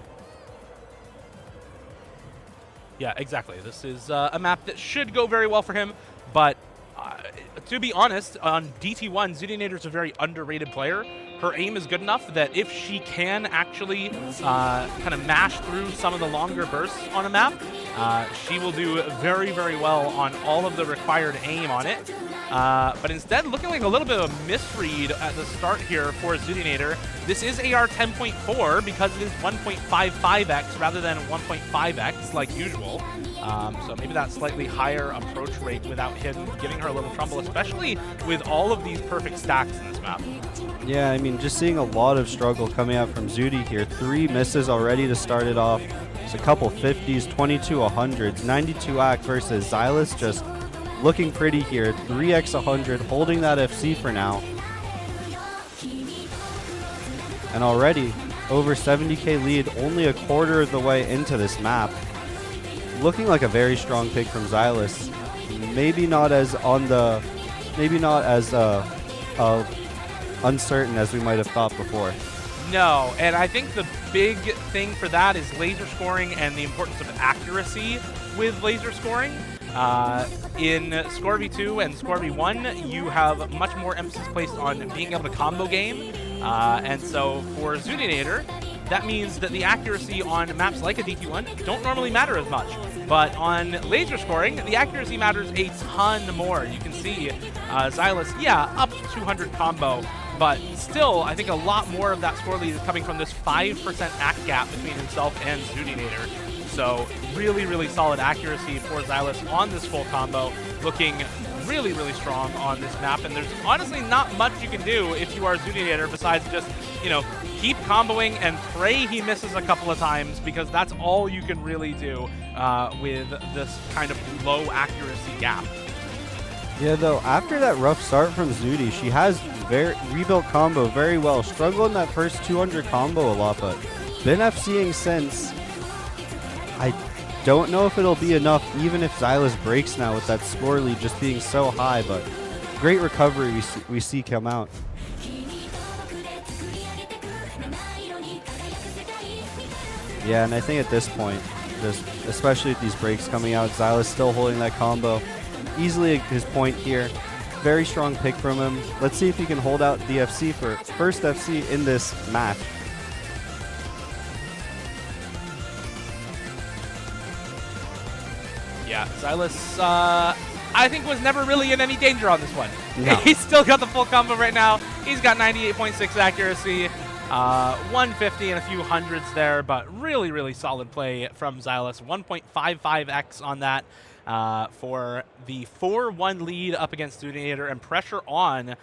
Yeah, exactly. This is a map that should go very well for him, but to be honest, on DT1, Zudinator's a very underrated player. Her aim is good enough that if she can actually kind of mash through some of the longer bursts on a map, she will do very, very well on all of the required aim on it. But instead, looking like a little bit of a misread at the start here for Zudinator. This is AR 10.4 because it is 1.55x rather than 1.5x like usual. So maybe that slightly higher approach rate without Hidden giving her a little trouble, especially with all of these perfect stacks in this map. Yeah, I mean, just seeing a lot of struggle coming out from Zudi here. 3 misses already to start it off. Just a couple 50s, 22 100s, 92 AC versus Xylus just looking pretty here. 3x 100, holding that FC for now. And already over 70k lead, only a quarter of the way into this map. Looking like a very strong pick from Xylus. Maybe not as uncertain as we might have thought before. No, and I think the big thing for that is laser scoring and the importance of accuracy with laser scoring. In Score V2 and Score V1, you have much more emphasis placed on being able to combo game. And so for Zudinator, that means that the accuracy on maps like a DT1 don't normally matter as much. But on laser scoring, the accuracy matters a ton more. You can see Xylus, yeah, up 200 combo, but still, I think a lot more of that score lead is coming from this 5% act gap between himself and Zudinator. So really, really solid accuracy for Xylus on this full combo, looking really, really strong on this map. And there's honestly not much you can do if you are Zudinator besides just, you know, keep comboing and pray he misses a couple of times, because that's all you can really do with this kind of low accuracy gap. Yeah, though, after that rough start from Zudi, she has rebuilt combo very well. Struggled in that first 200 combo a lot, but been FCing since. I don't know if it'll be enough, even if Xylus breaks now with that score lead just being so high, but great recovery we see come out. Yeah, and I think at this point, just especially with these breaks coming out, Xylus still holding that combo. Easily his point here. Very strong pick from him. Let's see if he can hold out the FC for first FC in this match. Yeah, Xylus, I think was never really in any danger on this one. No. He's still got the full combo right now. He's got 98.6 accuracy, 150 and a few hundreds there, but really, really solid play from Xylus. 1.55x on that for the 4-1 lead up against Zudinator, and pressure on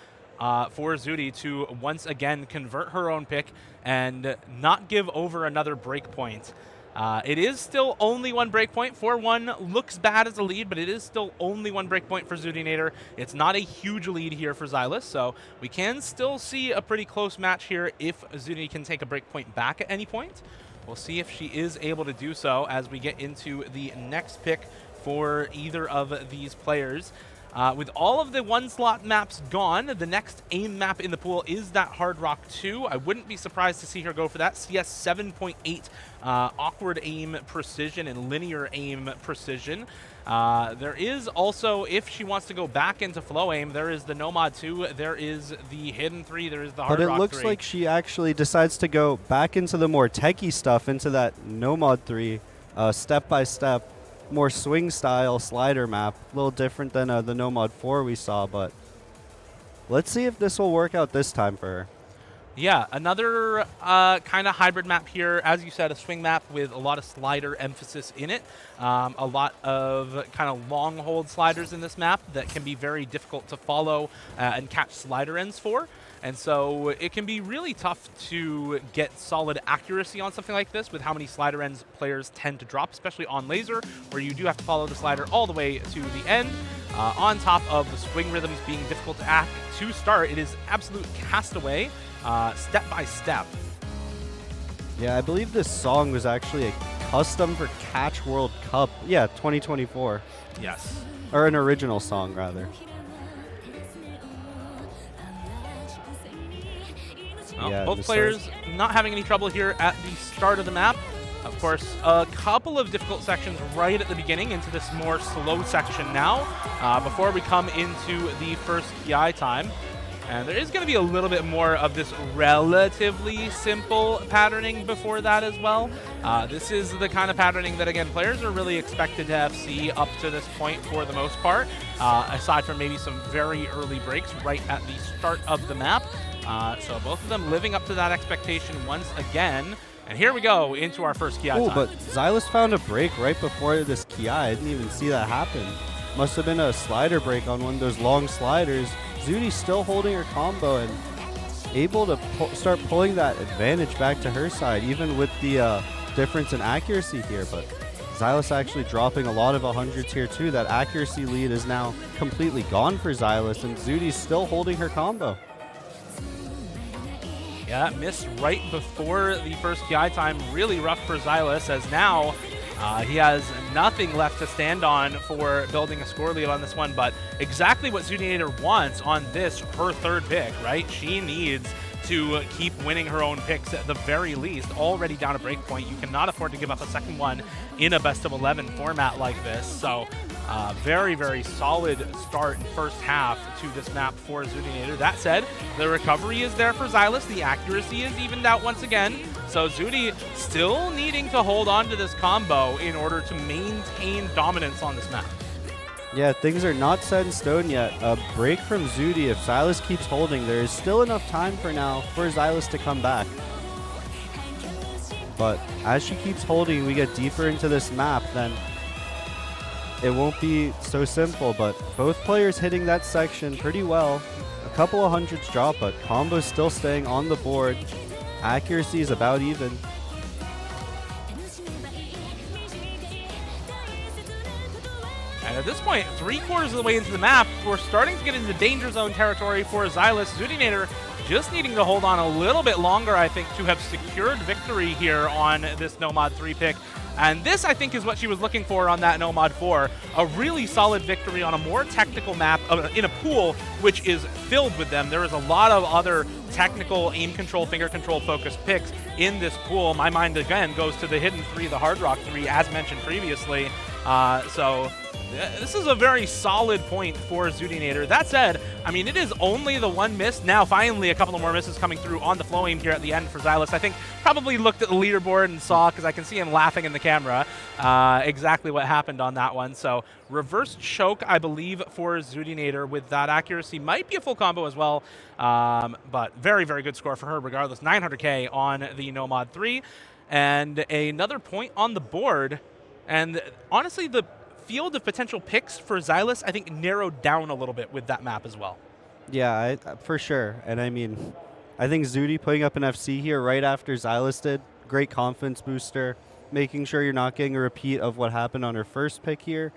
for Zudi to once again convert her own pick and not give over another break point. It is still only one breakpoint. 4-1 looks bad as a lead, but it is still only one breakpoint for Zudinator. It's not a huge lead here for Xylus, so we can still see a pretty close match here if Zudi can take a breakpoint back at any point. We'll see if she is able to do so as we get into the next pick for either of these players. With all of the one-slot maps gone, the next aim map in the pool is that Hard Rock 2. I wouldn't be surprised to see her go for that. CS 7.8 awkward aim precision and linear aim precision. There is also, if she wants to go back into flow aim, there is the Nomad 2, there is the Hidden 3, there is the Hard Rock 3. But it looks like she actually decides to go back into the more techie stuff, into that Nomad 3, step-by-step. More swing style slider map, a little different than the Nomad 4 we saw, but let's see if this will work out this time for her. Yeah, another kind of hybrid map here. As you said, a swing map with a lot of slider emphasis in it. A lot of kind of long hold sliders in this map that can be very difficult to follow and catch slider ends for. And so it can be really tough to get solid accuracy on something like this with how many slider ends players tend to drop, especially on laser, where you do have to follow the slider all the way to the end. On top of the swing rhythms being difficult to act to start, it is absolute castaway, step by step. Yeah, I believe this song was actually a custom for Catch World Cup. Yeah, 2024. Yes. Or an original song, rather. Well, Yeah, both players not having any trouble here at the start of the map. Of course, a couple of difficult sections right at the beginning into this more slow section now before we come into the first PI time. And there is going to be a little bit more of this relatively simple patterning before that as well. This is the kind of patterning that, again, players are really expected to FC up to this point for the most part, aside from maybe some very early breaks right at the start of the map. So both of them living up to that expectation once again. And here we go into our first Ki time. Oh, but Xylus found a break right before this Ki. I didn't even see that happen. Must have been a slider break on one of those long sliders. Zudi's still holding her combo and able to start pulling that advantage back to her side, even with the difference in accuracy here. But Xylus actually dropping a lot of 100s here too. That accuracy lead is now completely gone for Xylus, and Zudi's still holding her combo. Yeah, that miss right before the first Ki time. Really rough for Xylus, as now he has nothing left to stand on for building a score lead on this one, but exactly what Zudinator wants on this, her third pick, right? She needs to keep winning her own picks at the very least. Already down a break point. You cannot afford to give up a second one in a best of 11 format like this. So very, very solid start first half to this map for Zudinator. That said, the recovery is there for Xylus. The accuracy is evened out once again. So Zudi still needing to hold on to this combo in order to maintain dominance on this map. Yeah, things are not set in stone yet. A break from Zudi, if Xylus keeps holding, there is still enough time for now for Xylus to come back. But as she keeps holding, we get deeper into this map, then it won't be so simple. But both players hitting that section pretty well. A couple of hundreds drop, but combo's still staying on the board. Accuracy is about even. And at this point, 3/4 of the way into the map, we're starting to get into danger zone territory for Xylus. Zudinator just needing to hold on a little bit longer, I think, to have secured victory here on this No-Mod 3 pick. And this, I think, is what she was looking for on that No-Mod 4. A really solid victory on a more technical map in a pool which is filled with them. There is a lot of other technical aim control, finger control focused picks in this pool. My mind, again, goes to the Hidden 3, the Hard Rock 3, as mentioned previously. So this is a very solid point for Zudinator. That said, I mean, it is only the one miss. Now, finally, a couple of more misses coming through on the flow aim here at the end for Xylus. I think probably looked at the leaderboard and saw, because I can see him laughing in the camera, exactly what happened on that one. So reverse choke, I believe, for Zudinator with that accuracy. Might be a full combo as well, but very, very good score for her regardless. 900K on the No-Mod 3. And another point on the board. And honestly, the field of potential picks for Xylus, I think, narrowed down a little bit with that map as well. Yeah, for sure. And I mean, I think Zudi putting up an FC here right after Xylus did, great confidence booster, making sure you're not getting a repeat of what happened on her first pick here.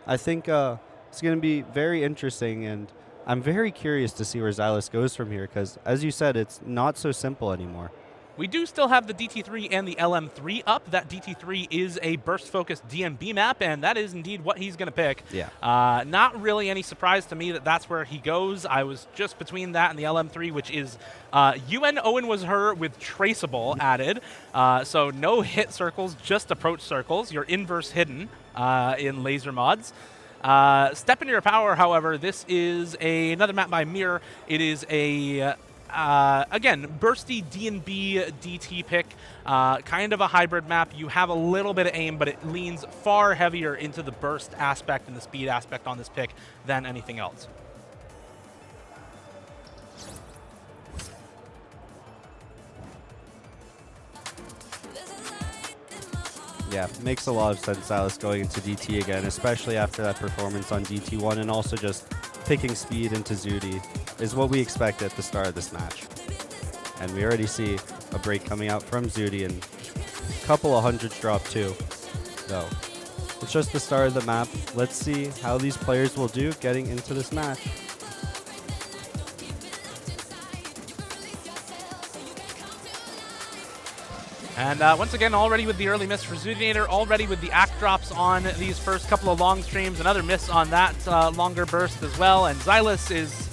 I think it's going to be very interesting, and I'm very curious to see where Xylus goes from here, because as you said, it's not so simple anymore. We do still have the DT3 and the LM3 up. That DT3 is a burst-focused DMB map, and that is indeed what he's going to pick. Yeah. Not really any surprise to me that that's where he goes. I was just between that and the LM3, which is UN Owen was her with traceable added. So no hit circles, just approach circles. Your inverse hidden in laser mods. Step into your power, however, this is another map by Mir. It is a again, bursty D&B DT pick, kind of a hybrid map. You have a little bit of aim, but it leans far heavier into the burst aspect and the speed aspect on this pick than anything else. Yeah, makes a lot of sense, Xylus going into DT again, especially after that performance on DT1, and also just picking speed into Zudi is what we expect at the start of this match. And we already see a break coming out from Zudi and a couple of hundreds drop too. So it's just the start of the map. Let's see how these players will do getting into this match. And once again, already with the early miss for Zudinator, already with the act drops on these first couple of long streams, another miss on that longer burst as well. And Xylus is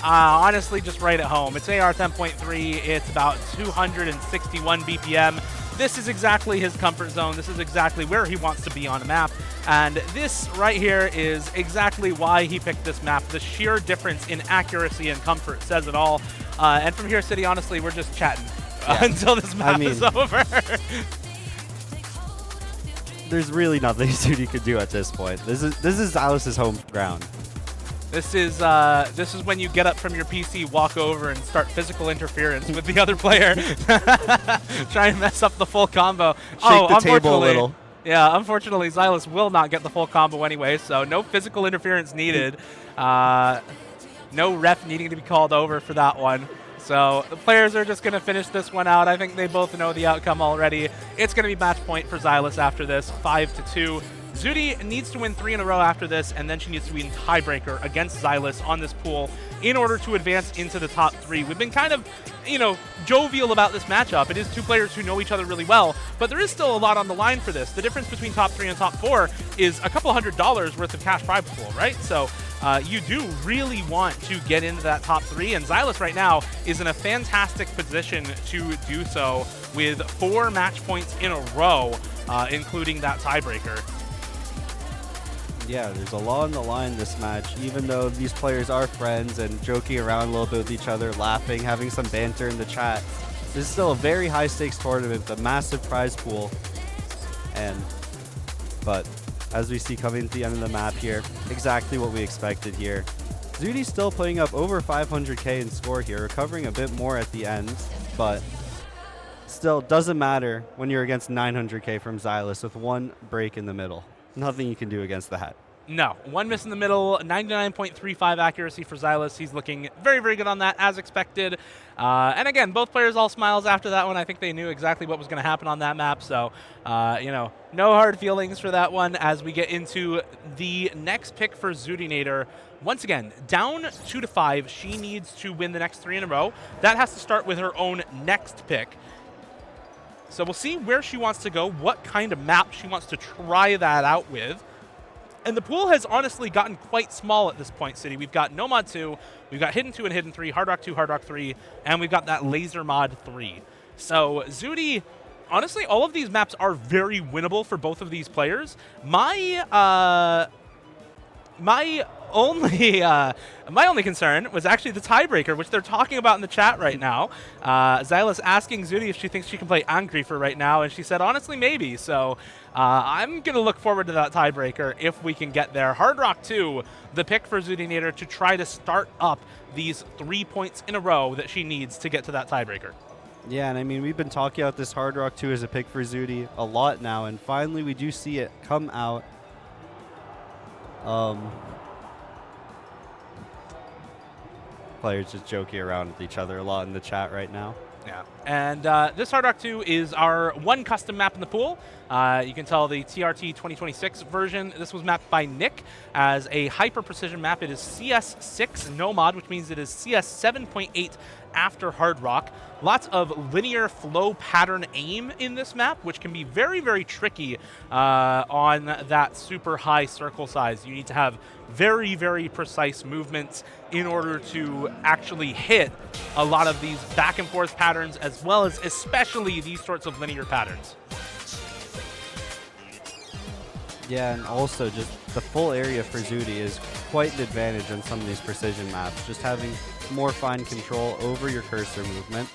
honestly just right at home. It's AR 10.3, it's about 261 BPM. This is exactly his comfort zone. This is exactly where he wants to be on a map. And this right here is exactly why he picked this map. The sheer difference in accuracy and comfort says it all. And from here, City, honestly, we're just chatting. Yeah. Until this map is over. There's really nothing Zudi could do at this point. This is Xylus' home ground. This is when you get up from your PC, walk over, and start physical interference with the other player. Try and mess up the full combo. Shake the table a little. Yeah, unfortunately, Xylus will not get the full combo anyway, so no physical interference needed. No ref needing to be called over for that one. So the players are just going to finish this one out. I think they both know the outcome already. It's going to be match point for Xylus after this, 5-2. Zudi needs to win 3 in a row after this, and then she needs to win tiebreaker against Xylus on this pool in order to advance into the top 3. We've been kind of, jovial about this matchup. It is two players who know each other really well, but there is still a lot on the line for this. The difference between top 3 and top 4 is a couple $100 worth of cash prize pool, right? So you do really want to get into that top 3, and Xylus right now is in a fantastic position to do so with 4 match points in a row, including that tiebreaker. Yeah, there's a lot on the line this match, even though these players are friends and joking around a little bit with each other, laughing, having some banter in the chat. This is still a very high-stakes tournament with a massive prize pool. But as we see coming to the end of the map here, exactly what we expected here. Zudi's still putting up over 500k in score here, recovering a bit more at the end, but still doesn't matter when you're against 900k from Xylus with 1 break in the middle. Nothing you can do against that. No, 1 miss in the middle, 99.35 accuracy for Xylus. He's looking very, very good on that, as expected. And again, both players all smiles after that one. I think they knew exactly what was going to happen on that map. So, no hard feelings for that one as we get into the next pick for Zudinator. Once again, down 2-5. She needs to win the next 3 in a row. That has to start with her own next pick. So we'll see where she wants to go, what kind of map she wants to try that out with. And the pool has honestly gotten quite small at this point, City. We've got Nomad 2, we've got Hidden 2 and Hidden 3, Hard Rock 2, Hard Rock 3, and we've got that Laser Mod 3. So Zudi, honestly, all of these maps are very winnable for both of these players. My only concern was actually the tiebreaker, which they're talking about in the chat right now. Xylus asking Zudi if she thinks she can play Angry for right now, and she said, honestly, maybe. So I'm going to look forward to that tiebreaker if we can get there. Hard Rock 2, the pick for Zudinator to try to start up these 3 points in a row that she needs to get to that tiebreaker. Yeah, and I mean, we've been talking about this Hard Rock 2 as a pick for Zudi a lot now, and finally we do see it come out. Players just joking around with each other a lot in the chat right now. Yeah, and this Hard Rock 2 is our 1 custom map in the pool. You can tell the TRT 2026 version. This was mapped by Nick as a hyper precision map. It is CS6 no mod, which means it is CS 7.8 after Hard Rock. Lots of linear flow pattern aim in this map, which can be very, very tricky on that super high circle size. You need to have very, very precise movements in order to actually hit a lot of these back and forth patterns, as well as especially these sorts of linear patterns. Yeah, and also just the full area for Zudi is quite an advantage on some of these precision maps, just having more fine control over your cursor movement.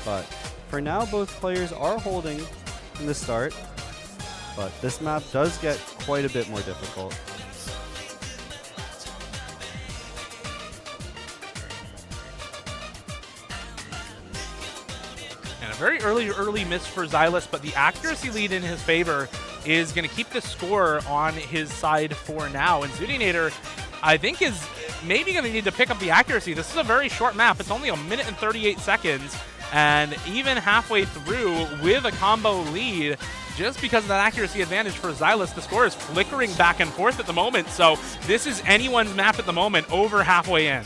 But for now, both players are holding in the start, but this map does get quite a bit more difficult. And a very early miss for Xylus, but the accuracy lead in his favor is going to keep the score on his side for now. And Zudinator, I think, is maybe going to need to pick up the accuracy. This is a very short map. It's only 1 minute and 38 seconds. And even halfway through with a combo lead, just because of that accuracy advantage for Xylus, the score is flickering back and forth at the moment. So this is anyone's map at the moment, over halfway in.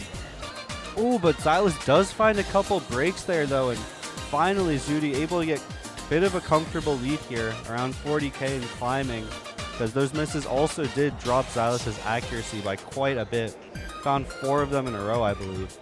Ooh, but Xylus does find a couple breaks there, though, and finally Zudi able to get a bit of a comfortable lead here, around 40k and climbing, because those misses also did drop Xylus's accuracy by quite a bit. Found 4 of them in a row, I believe.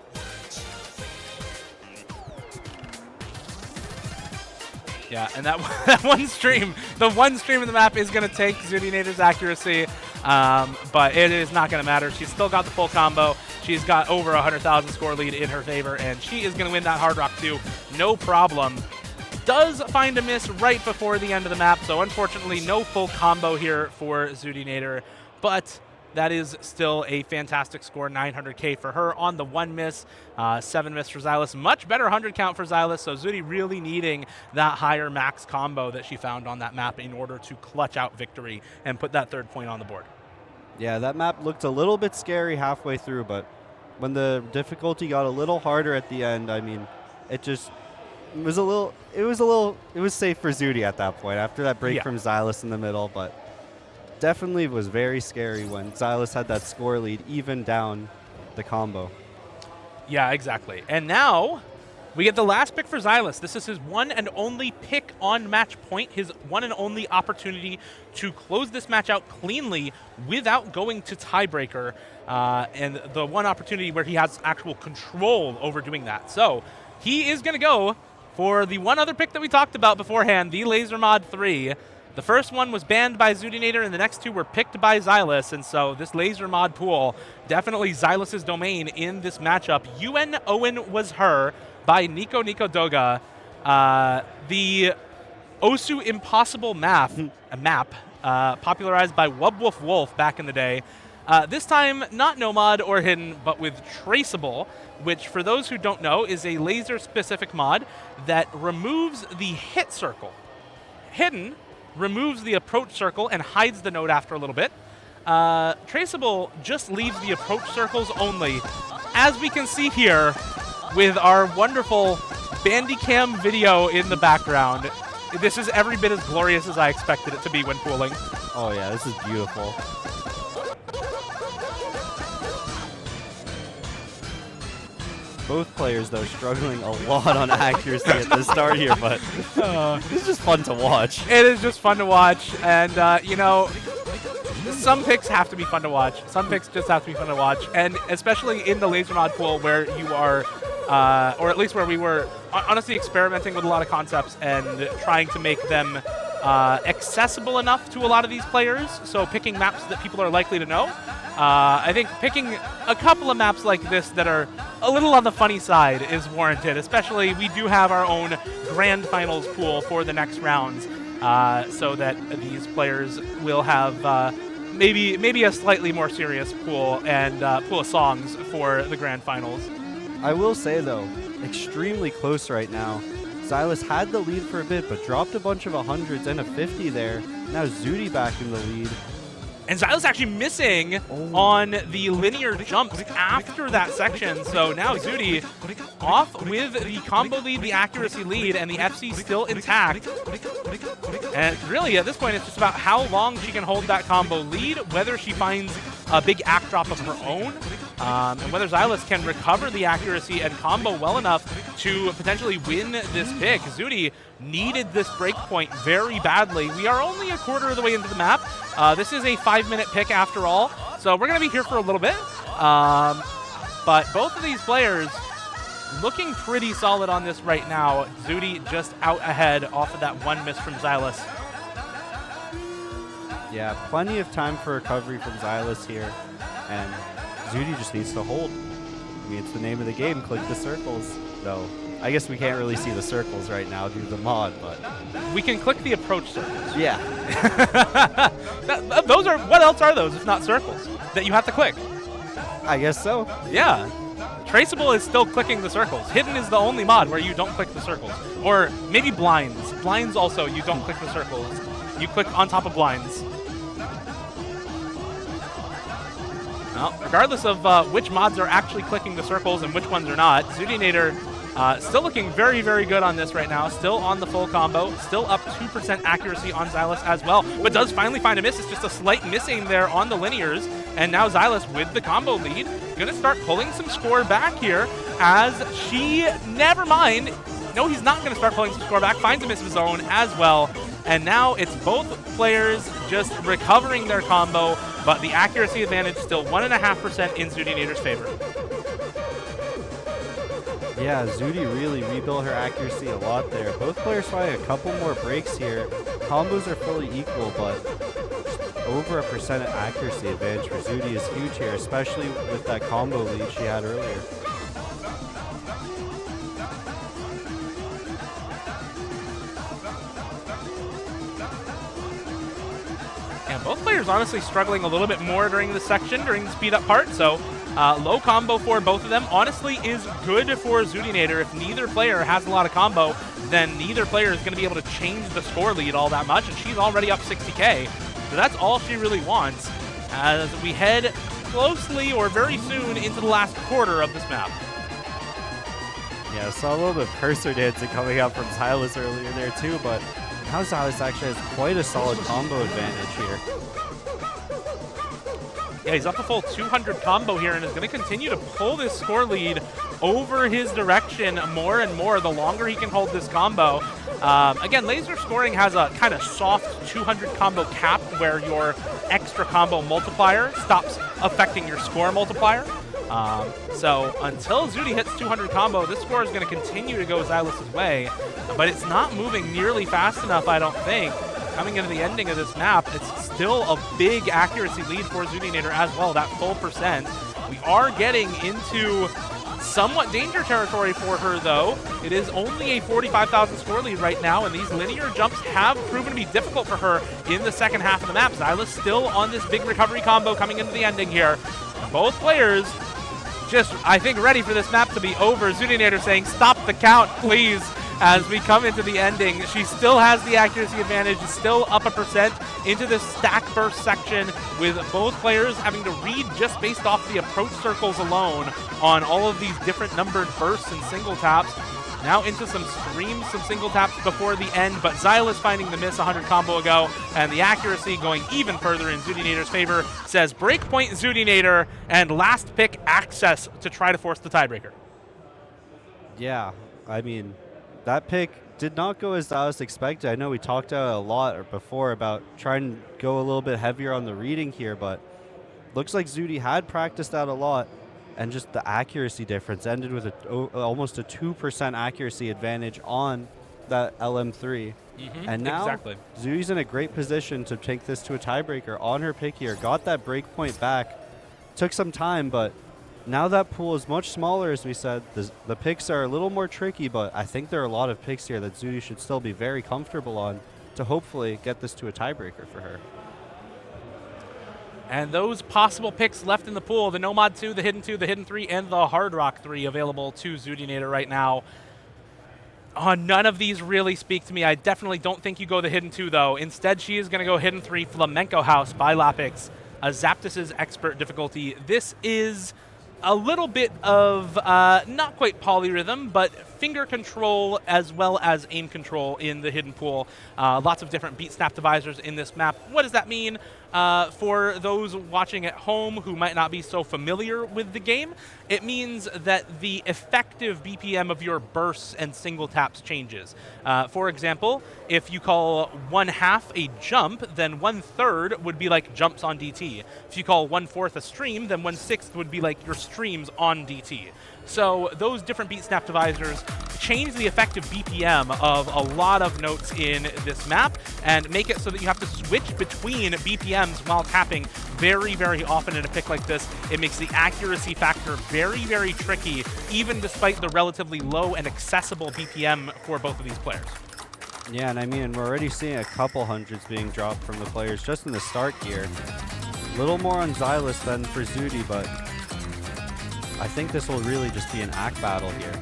Yeah, and that one stream, the one stream of the map is going to take Zudinator's accuracy, but it is not going to matter. She's still got the full combo. She's got over 100,000 score lead in her favor, and she is going to win that Hard Rock 2, no problem. Does find a miss right before the end of the map, so unfortunately no full combo here for Zudinator, but that is still a fantastic score, 900k for her on the 1 miss, 7 miss for Xylus. Much better 100 count for Xylus, so Zudi really needing that higher max combo that she found on that map in order to clutch out victory and put that 3rd point on the board. Yeah, that map looked a little bit scary halfway through, but when the difficulty got a little harder at the end, I mean, it was safe for Zudi at that point after that break from Xylus in the middle, but definitely was very scary when Xylus had that score lead even down the combo. Yeah, exactly. And now We get the last pick for Xylus. This is his one and only pick on match point, his one and only opportunity to close this match out cleanly without going to tiebreaker, and the one opportunity where he has actual control over doing that. So he is going to go for the one other pick that we talked about beforehand, the Laser Mod 3. The first one was banned by Zudinator, and the next two were picked by Xylus, and so this Laser Mod pool, definitely Xylus' domain in this matchup. UN Owen was her by Nico Doga. The Osu Impossible map, popularized by Wubwolf Wolf back in the day. This time, not Nomad or Hidden, but with Traceable, which, for those who don't know, is a laser-specific mod that removes the hit circle. Hidden removes the approach circle and hides the node after a little bit. Traceable just leaves the approach circles only. As we can see here with our wonderful Bandicam video in the background, this is every bit as glorious as I expected it to be when pooling. Oh yeah, this is beautiful. Both players, though, struggling a lot on accuracy at the start here, but this is just fun to watch. It is just fun to watch, and, you know, some picks have to be fun to watch. Some picks just have to be fun to watch, and especially in the Laser Mod pool where you are, or at least where we were honestly experimenting with a lot of concepts and trying to make them accessible enough to a lot of these players, so picking maps that people are likely to know. I think picking a couple of maps like this that are a little on the funny side is warranted, especially we do have our own grand finals pool for the next rounds, so that these players will have maybe a slightly more serious pool and pool of songs for the grand finals. I will say, though, extremely close right now. Xylus had the lead for a bit, but dropped a bunch of 100s and a 50 there. Now Zudi back in the lead. And Xylus actually missing on the linear jumps after that section. So now Zudi off with the combo lead, the accuracy lead, and the FC still intact. And really, at this point, it's just about how long she can hold that combo lead, whether she finds a big act drop of her own, and whether Xylus can recover the accuracy and combo well enough to potentially win this pick. Zudi needed this break point very badly. We are only a quarter of the way into the map. This is a 5-minute pick after all, so we're going to be here for a little bit. But both of these players looking pretty solid on this right now. Zudi just out ahead off of that one miss from Xylus. Yeah, plenty of time for recovery from Xylus here, and Zudi just needs to hold. I mean, it's the name of the game, click the circles, though. I guess we can't really see the circles right now due to the mod, but... We can click the approach circles. Yeah. Those are, what else are those if not circles that you have to click? I guess so. Yeah. Traceable is still clicking the circles. Hidden is the only mod where you don't click the circles. Or maybe blinds. Blinds also, you don't click the circles. You click on top of blinds. Well, regardless of which mods are actually clicking the circles and which ones are not, Zudinator still looking very, very good on this right now. Still on the full combo. Still up 2% accuracy on Xylus as well. But does finally find a miss. It's just a slight missing there on the linears. And now Xylus with the combo lead. Going to start pulling some score back here as she, never mind. No, he's not going to start pulling some score back. Finds a miss of his own as well. And now it's both players just recovering their combo, but the accuracy advantage still 1.5% in Zudinator's favor. Yeah, Zudi really rebuilt her accuracy a lot there. Both players trying a couple more breaks here. Combos are fully equal, but over 1% accuracy advantage for Zudi is huge here, especially with that combo lead she had earlier. And both players honestly struggling a little bit more during this section, during the speed up part, so low combo for both of them honestly is good for Zudinator. If neither player has a lot of combo, then neither player is going to be able to change the score lead all that much, and she's already up 60k. So that's all she really wants as we head closely or very soon into the last quarter of this map. Yeah, I saw a little bit of cursor dancing coming up from Xylus earlier there too, but now Xylus actually has quite a solid combo advantage here. Yeah, he's up a full 200 combo here and is going to continue to pull this score lead over his direction more and more the longer he can hold this combo. Again, laser scoring has a kind of soft 200 combo cap where your extra combo multiplier stops affecting your score multiplier. So until Zudi hits 200 combo, this score is going to continue to go Xylus's way, but it's not moving nearly fast enough, I don't think. Coming into the ending of this map, it's still a big accuracy lead for Zudinator as well, that full percent. We are getting into somewhat danger territory for her, though. It is only a 45,000 score lead right now, and these linear jumps have proven to be difficult for her in the second half of the map. Xylus still on this big recovery combo coming into the ending here. Both players just, I think, ready for this map to be over. Zudinator saying, stop the count, please, as we come into the ending. She still has the accuracy advantage, still up a percent into this stack burst section, with both players having to read just based off the approach circles alone on all of these different numbered bursts and single taps. Now into some streams, some single taps before the end, but Xylus finding the miss 100 combo ago, and the accuracy going even further in Zudinator's favor. Says breakpoint Zudinator, and last pick access to try to force the tiebreaker. Yeah, I mean, that pick did not go as Xylus expected. I know we talked a lot before about trying to go a little bit heavier on the reading here, but looks like Zudi had practiced that a lot, and just the accuracy difference ended with almost a 2% accuracy advantage on that LM3. And now exactly. Zudi's in a great position to take this to a tiebreaker on her pick here. Got that break point back. Took some time, but now that pool is much smaller, as we said. The picks are a little more tricky, but I think there are a lot of picks here that Zudi should still be very comfortable on to hopefully get this to a tiebreaker for her. And those possible picks left in the pool, the Nomad 2, the Hidden 2, the Hidden 3, and the Hard Rock 3 available to Zudinator right now. None of these really speak to me. I definitely don't think you go the Hidden 2, though. Instead, she is going to go Hidden 3, Flamenco House by Lapix, a Zapdos' expert difficulty. This is a little bit of not quite polyrhythm, but finger control as well as aim control in the hidden pool. Lots of different beat snap divisors in this map. What does that mean? For those watching at home who might not be so familiar with the game, it means that the effective BPM of your bursts and single taps changes. For example, if you call 1/2 a jump, then 1/3 would be like jumps on DT. If you call 1/4 a stream, then 1/6 would be like your streams on DT. So those different beat snap divisors change the effective BPM of a lot of notes in this map and make it so that you have to switch between BPMs while tapping very, very often in a pick like this. It makes the accuracy factor very, very tricky, even despite the relatively low and accessible BPM for both of these players. Yeah, and I mean, we're already seeing a couple hundreds being dropped from the players just in the start here. A little more on Xylus than for Zudi, but I think this will really just be an act battle here.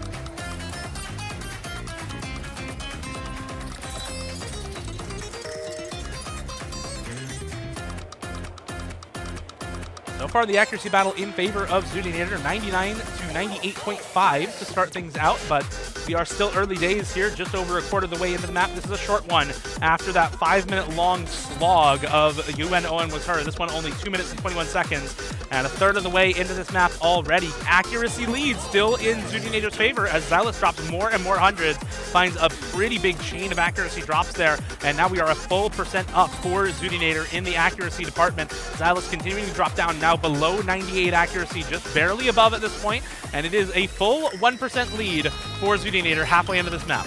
So far, the accuracy battle in favor of Zudinator, 99 to 98.5 to start things out, but we are still early days here, just over a quarter of the way into the map. This is a short one after that 5-minute-long slog of UN Owen was her. This one only 2 minutes and 21 seconds, and a third of the way into this map already. Accuracy lead still in Zudinator's favor as Xylus drops more and more hundreds, finds a pretty big chain of accuracy drops there, and now we are a full percent up for Zudinator in the accuracy department. Xylus continuing to drop down now below 98 accuracy, just barely above at this point, and it is a full 1% lead for Zudinator halfway into this map.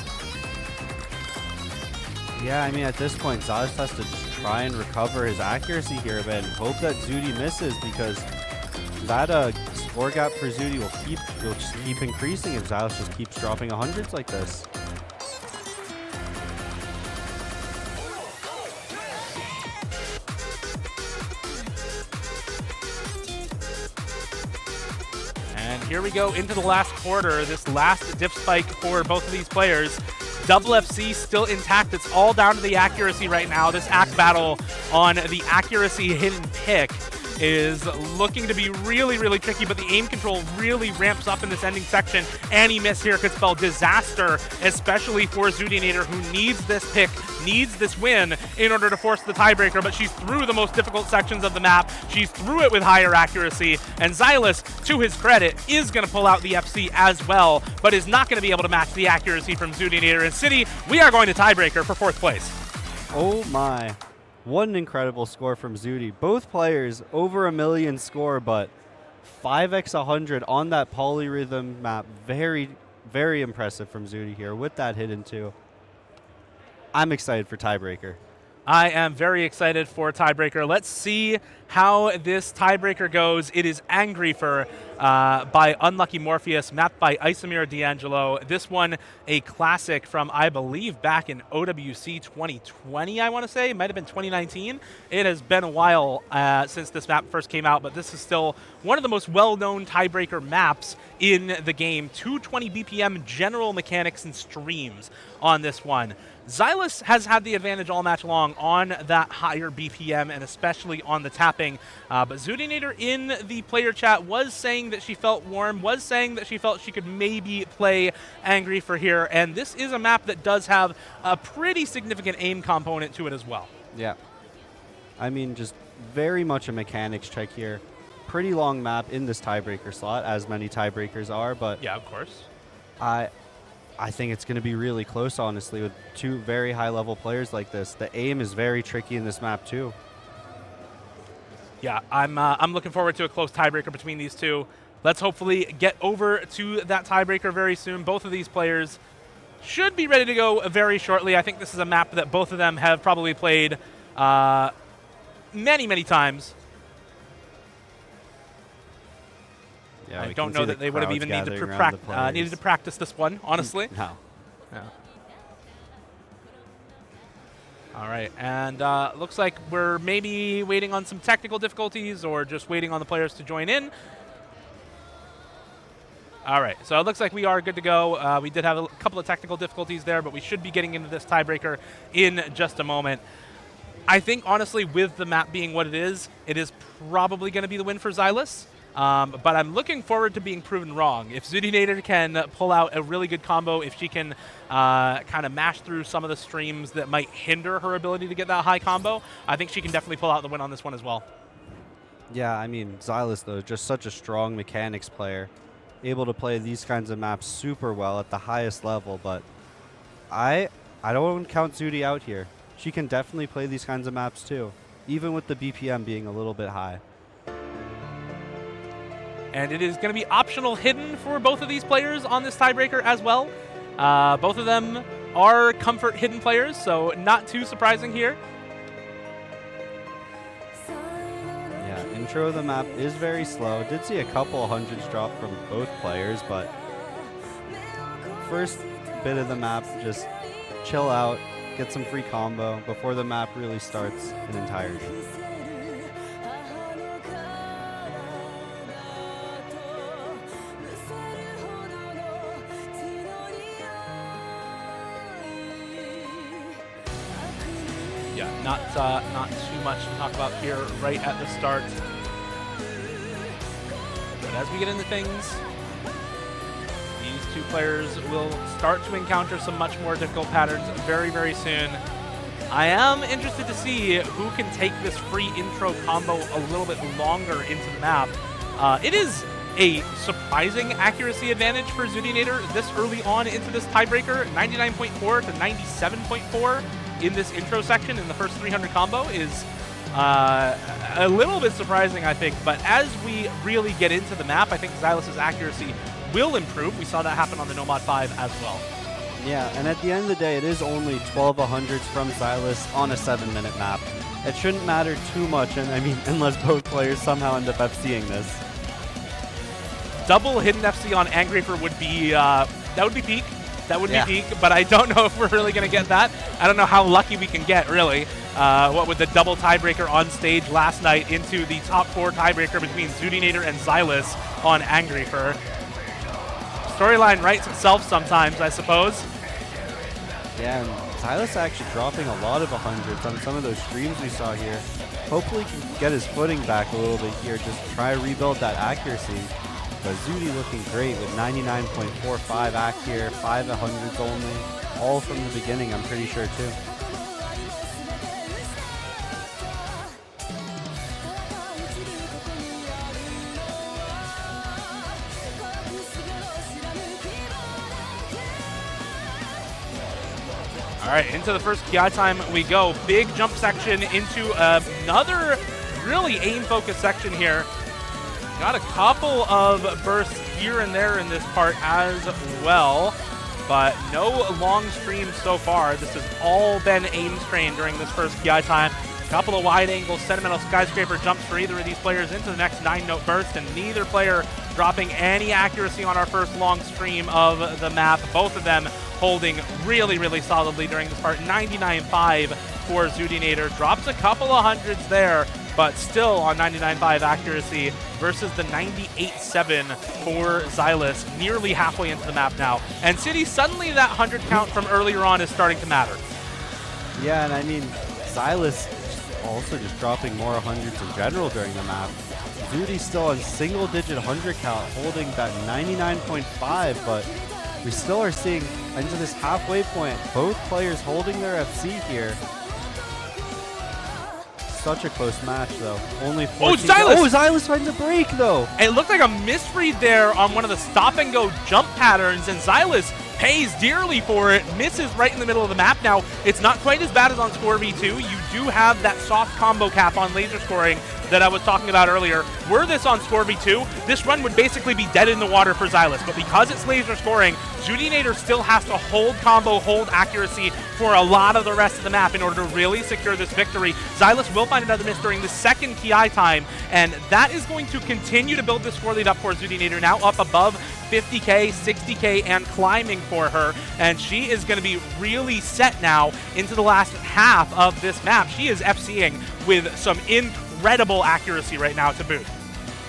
Yeah, I mean, at this point, Xylus has to just try and recover his accuracy here a bit and hope that Zudi misses, because that score gap for Zudi will just keep increasing if Xylus just keeps dropping hundreds like this. And here we go into the last quarter, this last dip spike for both of these players. Double FC still intact. It's all down to the accuracy right now. This act battle on the accuracy hidden pick is looking to be really, really tricky, but the aim control really ramps up in this ending section. Any miss here could spell disaster, especially for Zudinator, who needs this pick, needs this win in order to force the tiebreaker, but she's through the most difficult sections of the map. She's through it with higher accuracy, and Xylus, to his credit, is going to pull out the FC as well, but is not going to be able to match the accuracy from Zudinator. And City, we are going to tiebreaker for 4th place. Oh my. What an incredible score from Zudi. Both players over 1 million score, but 5x100 on that polyrhythm map. Very, very impressive from Zudi here with that hidden 2. I'm excited for tiebreaker. I am very excited for tiebreaker. Let's see how this tiebreaker goes. It is Angrifer by Unlucky Morpheus, mapped by Isamir D'Angelo. This one, a classic from, I believe, back in OWC 2020, I want to say. It might have been 2019. It has been a while since this map first came out, but this is still one of the most well-known tiebreaker maps in the game. 220 BPM general mechanics and streams on this one. Xylus has had the advantage all match long on that higher BPM and especially on the tapping, but Zudinator in the player chat was saying that she felt warm, was saying that she felt she could maybe play Angry for here, and this is a map that does have a pretty significant aim component to it as well. Yeah. I mean, just very much a mechanics check here. Pretty long map in this tiebreaker slot, as many tiebreakers are, but yeah, of course. I think it's going to be really close, honestly, with 2 very high-level players like this. The aim is very tricky in this map, too. Yeah, I'm looking forward to a close tiebreaker between these two. Let's hopefully get over to that tiebreaker very soon. Both of these players should be ready to go very shortly. I think this is a map that both of them have probably played many, many times. Yeah, I don't know that they would have even needed to practice this one, honestly. No. All right, and looks like we're maybe waiting on some technical difficulties or just waiting on the players to join in. All right, so it looks like we are good to go. We did have a couple of technical difficulties there, but we should be getting into this tiebreaker in just a moment. I think, honestly, with the map being what it is probably going to be the win for Xylus. But I'm looking forward to being proven wrong. If Zudinator can pull out a really good combo, if she can kind of mash through some of the streams that might hinder her ability to get that high combo, I think she can definitely pull out the win on this one as well. Yeah, I mean, Xylus, though, just such a strong mechanics player, able to play these kinds of maps super well at the highest level, but I don't count Zudi out here. She can definitely play these kinds of maps, too, even with the BPM being a little bit high. And it is going to be optional hidden for both of these players on this tiebreaker as well. Both of them are comfort hidden players, so not too surprising here. Yeah, intro of the map is very slow. Did see a couple hundreds drop from both players, but first bit of the map, just chill out, get some free combo before the map really starts in entirety. Not too much to talk about here right at the start. But as we get into things, these 2 players will start to encounter some much more difficult patterns very, very soon. I am interested to see who can take this free intro combo a little bit longer into the map. It is a surprising accuracy advantage for Zudinator this early on into this tiebreaker. 99.4 to 97.4 in this intro section in the first 300 combo is a little bit surprising, I think. But as we really get into the map, I think Xylus' accuracy will improve. We saw that happen on the Nomad 5 as well. Yeah, and at the end of the day, it is only 12 100s from Xylus on a 7-minute map. It shouldn't matter too much, and I mean, unless both players somehow end up FCing this. Double hidden FC on Angrifer would be, that would be peak. That would be peak, but I don't know if we're really going to get that. I don't know how lucky we can get, really. What with the double tiebreaker on stage last night into the top 4 tiebreaker between Zudinator and Xylus on Angrifer. Storyline writes itself sometimes, I suppose. Yeah, and Xylus actually dropping a lot of 100s on some of those streams we saw here. hopefully can get his footing back a little bit here, just try to rebuild that accuracy. But Zudi looking great with 99.45 ac here, 5 100s only, all from the beginning, I'm pretty sure too. All right, into the first PI time we go. Big jump section into another really aim-focused section here. Got a couple of bursts here and there in this part as well, but no long streams so far. This has all been aim strain during this first PI time. A couple of wide-angle sentimental skyscraper jumps for either of these players into the next 9-note burst, and neither player dropping any accuracy on our first long stream of the map. Both of them holding really, really solidly during this part. 99.5 for Zudinator. Drops a couple of hundreds there, but still on 99.5 accuracy versus the 98.7 for Xylus, nearly halfway into the map now. And City, suddenly that 100 count from earlier on is starting to matter. Yeah, and I mean, Xylus also just dropping more 100s in general during the map. Zudi still on single-digit 100 count, holding that 99.5, but we still are seeing into this halfway point, both players holding their FC here. Such a close match, though. Only 14. Xylus! Xylus finds a break, though. It looked like a misread there on one of the stop-and-go jump patterns, and Xylus pays dearly for it, misses right in the middle of the map. Now, it's not quite as bad as on Score V2. You do have that soft combo cap on laser scoring that I was talking about earlier. Were this on Score V2, this run would basically be dead in the water for Xylus, but because it's laser scoring, Zudinator still has to hold combo, hold accuracy for a lot of the rest of the map in order to really secure this victory. Xylus will find another miss during the second PI time, and that is going to continue to build this score lead up for Zudinator, now up above 50k, 60k, and climbing for her, and she is going to be really set now into the last half of this map. She is FCing with some incredible accuracy right now to boot.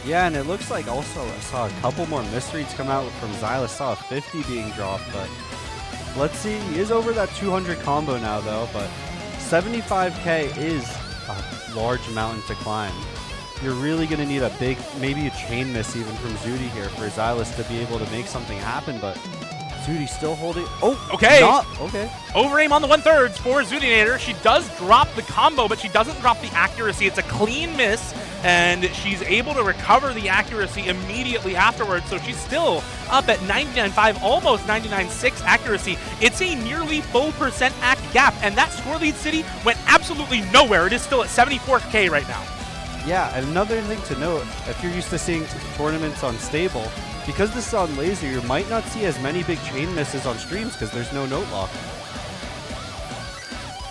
Yeah, and it looks like also I saw a couple more misreads come out from Xylus. Saw a 50 being dropped, but let's see. He is over that 200 combo now, though, but 75k is a large mountain to climb. You're really going to need a big, maybe a chain miss even from Zudi here for Xylus to be able to make something happen, but Zudi still holding. Oh, okay. Okay. Over-aim on the 1/3 for Zudinator. She does drop the combo, but she doesn't drop the accuracy. It's a clean miss, and she's able to recover the accuracy immediately afterwards, so she's still up at 99.5, almost 99.6 accuracy. It's a nearly full percent act gap, and that score lead, City, went absolutely nowhere. It is still at 74k right now. Yeah, and another thing to note, if you're used to seeing tournaments on stable, because this is on laser, you might not see as many big chain misses on streams because there's no note lock.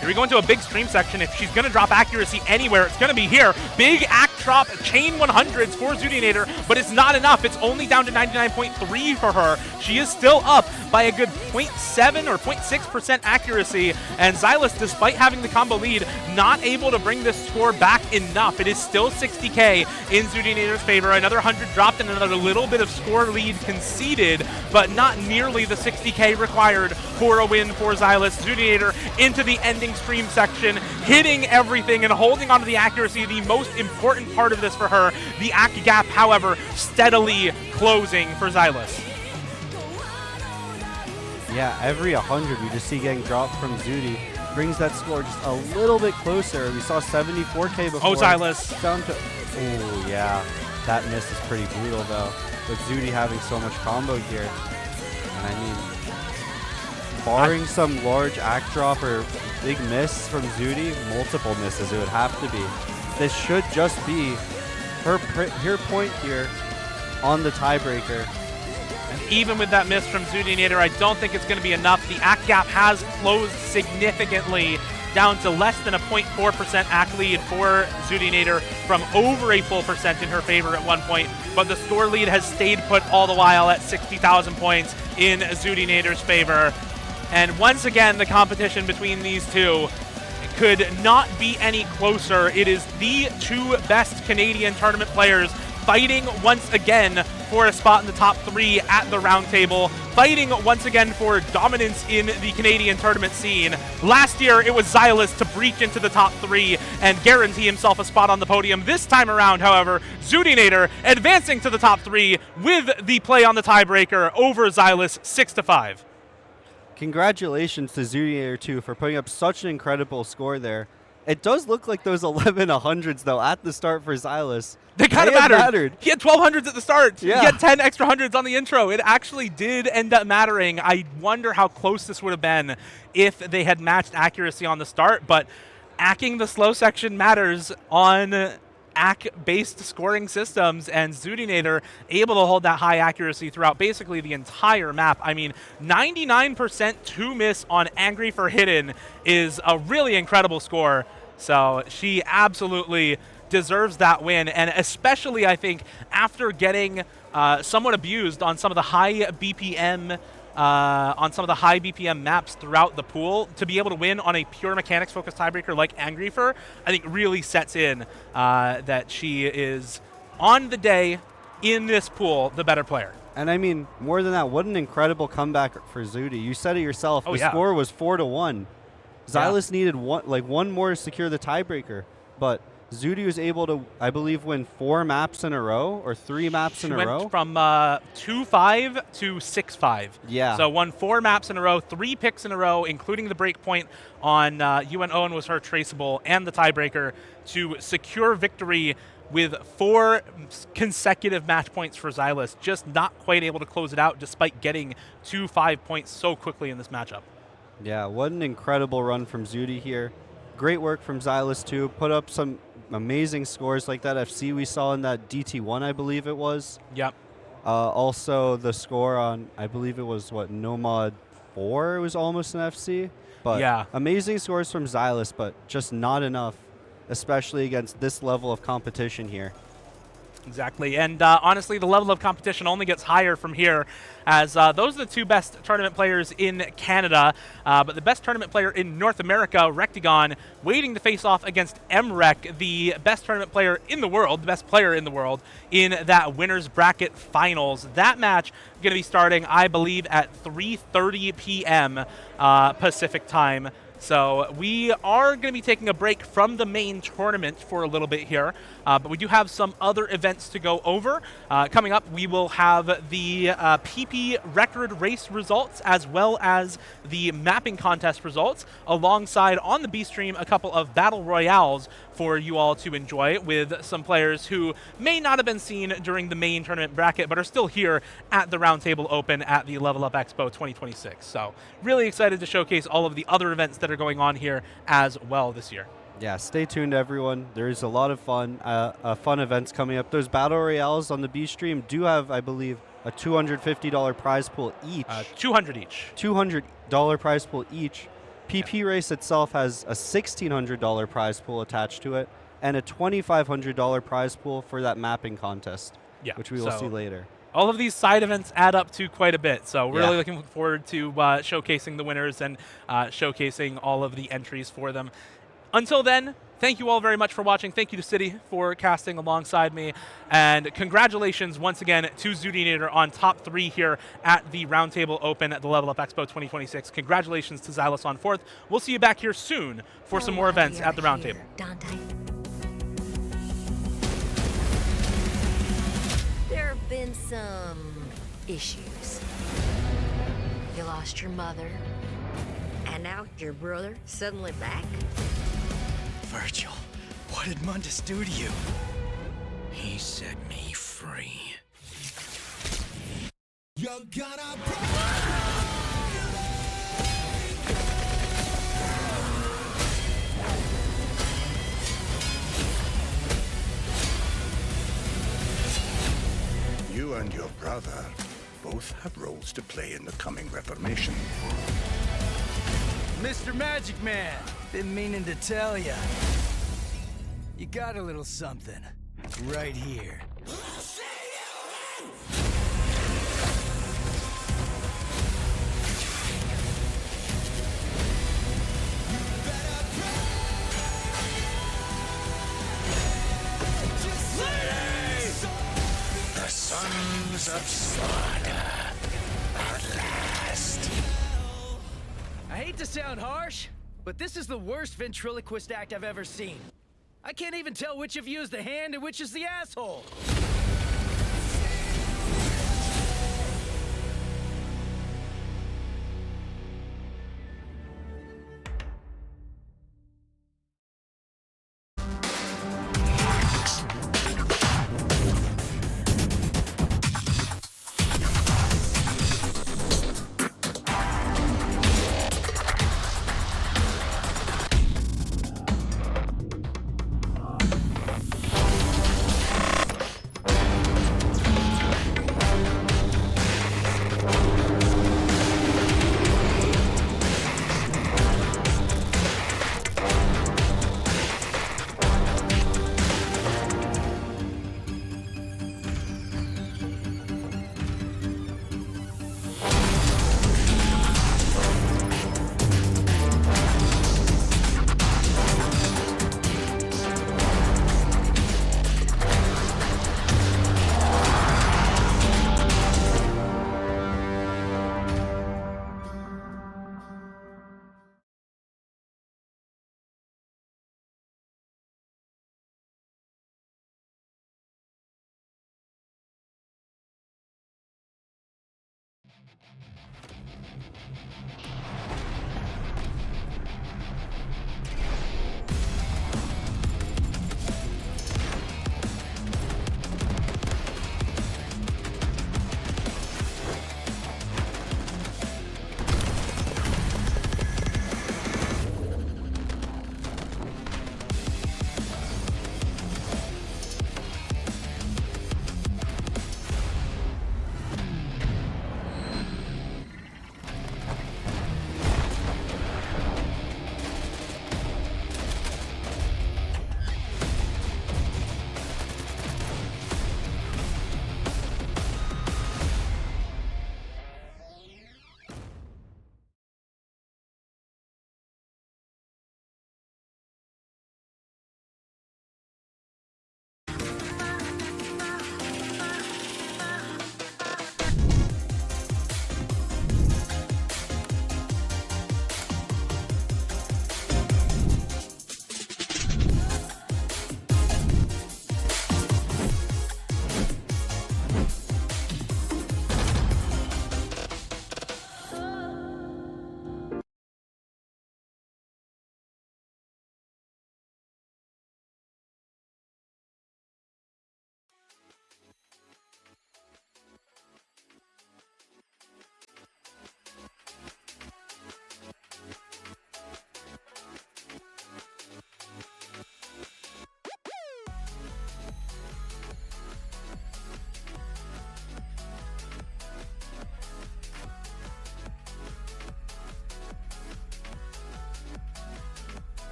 Here we go into a big stream section. If she's going to drop accuracy anywhere, it's going to be here. Big act drop, chain 100s for Zudinator, but it's not enough. It's only down to 99.3 for her. She is still up by a good 0.7 or 0.6% accuracy, and Xylus, despite having the combo lead, not able to bring this score back enough. It is still 60k in Zudinator's favor. Another 100 dropped and another little bit of score lead conceded, but not nearly the 60k required for a win for Xylus. Zudinator into the ending stream section, hitting everything and holding onto the accuracy, the most important part of this for her. The act gap, however, steadily closing for Xylus. Yeah, every 100 we just see getting dropped from Zudi brings that score just a little bit closer. We saw 74k before. Oh, Xylus. Down to, oh yeah, that miss is pretty brutal though, with Zudi having so much combo here. And I mean, barring some large act drop or big miss from Zudi, multiple misses it would have to be. This should just be her point here on the tiebreaker. And even with that miss from Zudinator, I don't think it's going to be enough. The act gap has closed significantly, down to less than a 0.4% act lead for Zudinator from over a full percent in her favor at one point. But the score lead has stayed put all the while at 60,000 points in Zudinator's favor. And once again, the competition between these two could not be any closer. It is the two best Canadian tournament players fighting once again for a spot in the top 3 at the Roundtable, fighting once again for dominance in the Canadian tournament scene. Last year, it was Xylus to breach into the top 3 and guarantee himself a spot on the podium. This time around, however, Zudinator advancing to the top 3 with the play on the tiebreaker over Xylus 6-5. Congratulations to Zudinator, too, for putting up such an incredible score there. It does look like those 11 100s, though, at the start for Xylus. They kind of mattered. He had 1200s at the start. Yeah. He had 10 extra hundreds on the intro. It actually did end up mattering. I wonder how close this would have been if they had matched accuracy on the start, but acking the slow section matters on ACK-based scoring systems, and Zudinator able to hold that high accuracy throughout basically the entire map. I mean, 99% to miss on Angry for Hidden is a really incredible score, so she absolutely deserves that win, and especially, I think, after getting somewhat abused on some of the high BPM maps throughout the pool, to be able to win on a pure mechanics-focused tiebreaker like Angry Fur, I think really sets in that she is, on the day, in this pool, the better player. And I mean, more than that, what an incredible comeback for Zudi. You said it yourself. The score was 4-1. Xylus needed one more to secure the tiebreaker, but Zudi was able to, I believe, win 4 maps in a row, or 3 maps in a row. She went from 2-5 to 6-5. Yeah. So won 4 maps in a row, 3 picks in a row, including the breakpoint on UN Owen was her traceable, and the tiebreaker to secure victory with 4 consecutive match points for Xylus. Just not quite able to close it out despite getting 2 5 points so quickly in this matchup. Yeah, what an incredible run from Zudi here. Great work from Xylus, too. Put up some amazing scores like that FC we saw in that DT1, I believe it was. Yep. Also, the score on, I believe it was, Nomad 4 was almost an FC. But yeah, amazing scores from Xylus, but just not enough, especially against this level of competition here. Exactly, and honestly, the level of competition only gets higher from here, as those are the 2 best tournament players in Canada, but the best tournament player in North America, Rectigon, waiting to face off against MREC, the best tournament player in the world, the best player in the world, in that winner's bracket finals. That match going to be starting, I believe, at 3:30 p.m. Pacific time. So we are going to be taking a break from the main tournament for a little bit here, but we do have some other events to go over. Coming up, we will have the PP record race results as well as the mapping contest results, alongside on the B stream a couple of battle royales for you all to enjoy with some players who may not have been seen during the main tournament bracket but are still here at the Roundtable Open at the Level Up Expo 2026. So really excited to showcase all of the other events that are going on here as well this year. Yeah, stay tuned, everyone. There's a lot of fun events coming up. Those battle royales on the B stream do have, I believe, a $250 prize pool each. 200 each. $200 prize pool each. PP race itself has a $1,600 prize pool attached to it, and a $2,500 prize pool for that mapping contest, which we will see later. All of these side events add up to quite a bit, so really looking forward to showcasing the winners and showcasing all of the entries for them. Until then, thank you all very much for watching. Thank you to City for casting alongside me. And congratulations once again to Zudinator on top 3 here at the Roundtable Open at the Level Up Expo 2026. Congratulations to Xylus on 4th. We'll see you back here soon for some more events at the Roundtable. Dante. There have been some issues. You lost your mother, and now your brother suddenly back? Virgil, what did Mundus do to you? He set me free. You're gonna You and your brother both have roles to play in the coming Reformation. Mr. Magic Man, been meaning to tell ya. You got a little something right here. Shadows of slaughter at last. I hate to sound harsh, but this is the worst ventriloquist act I've ever seen. I can't even tell which of you is the hand and which is the asshole.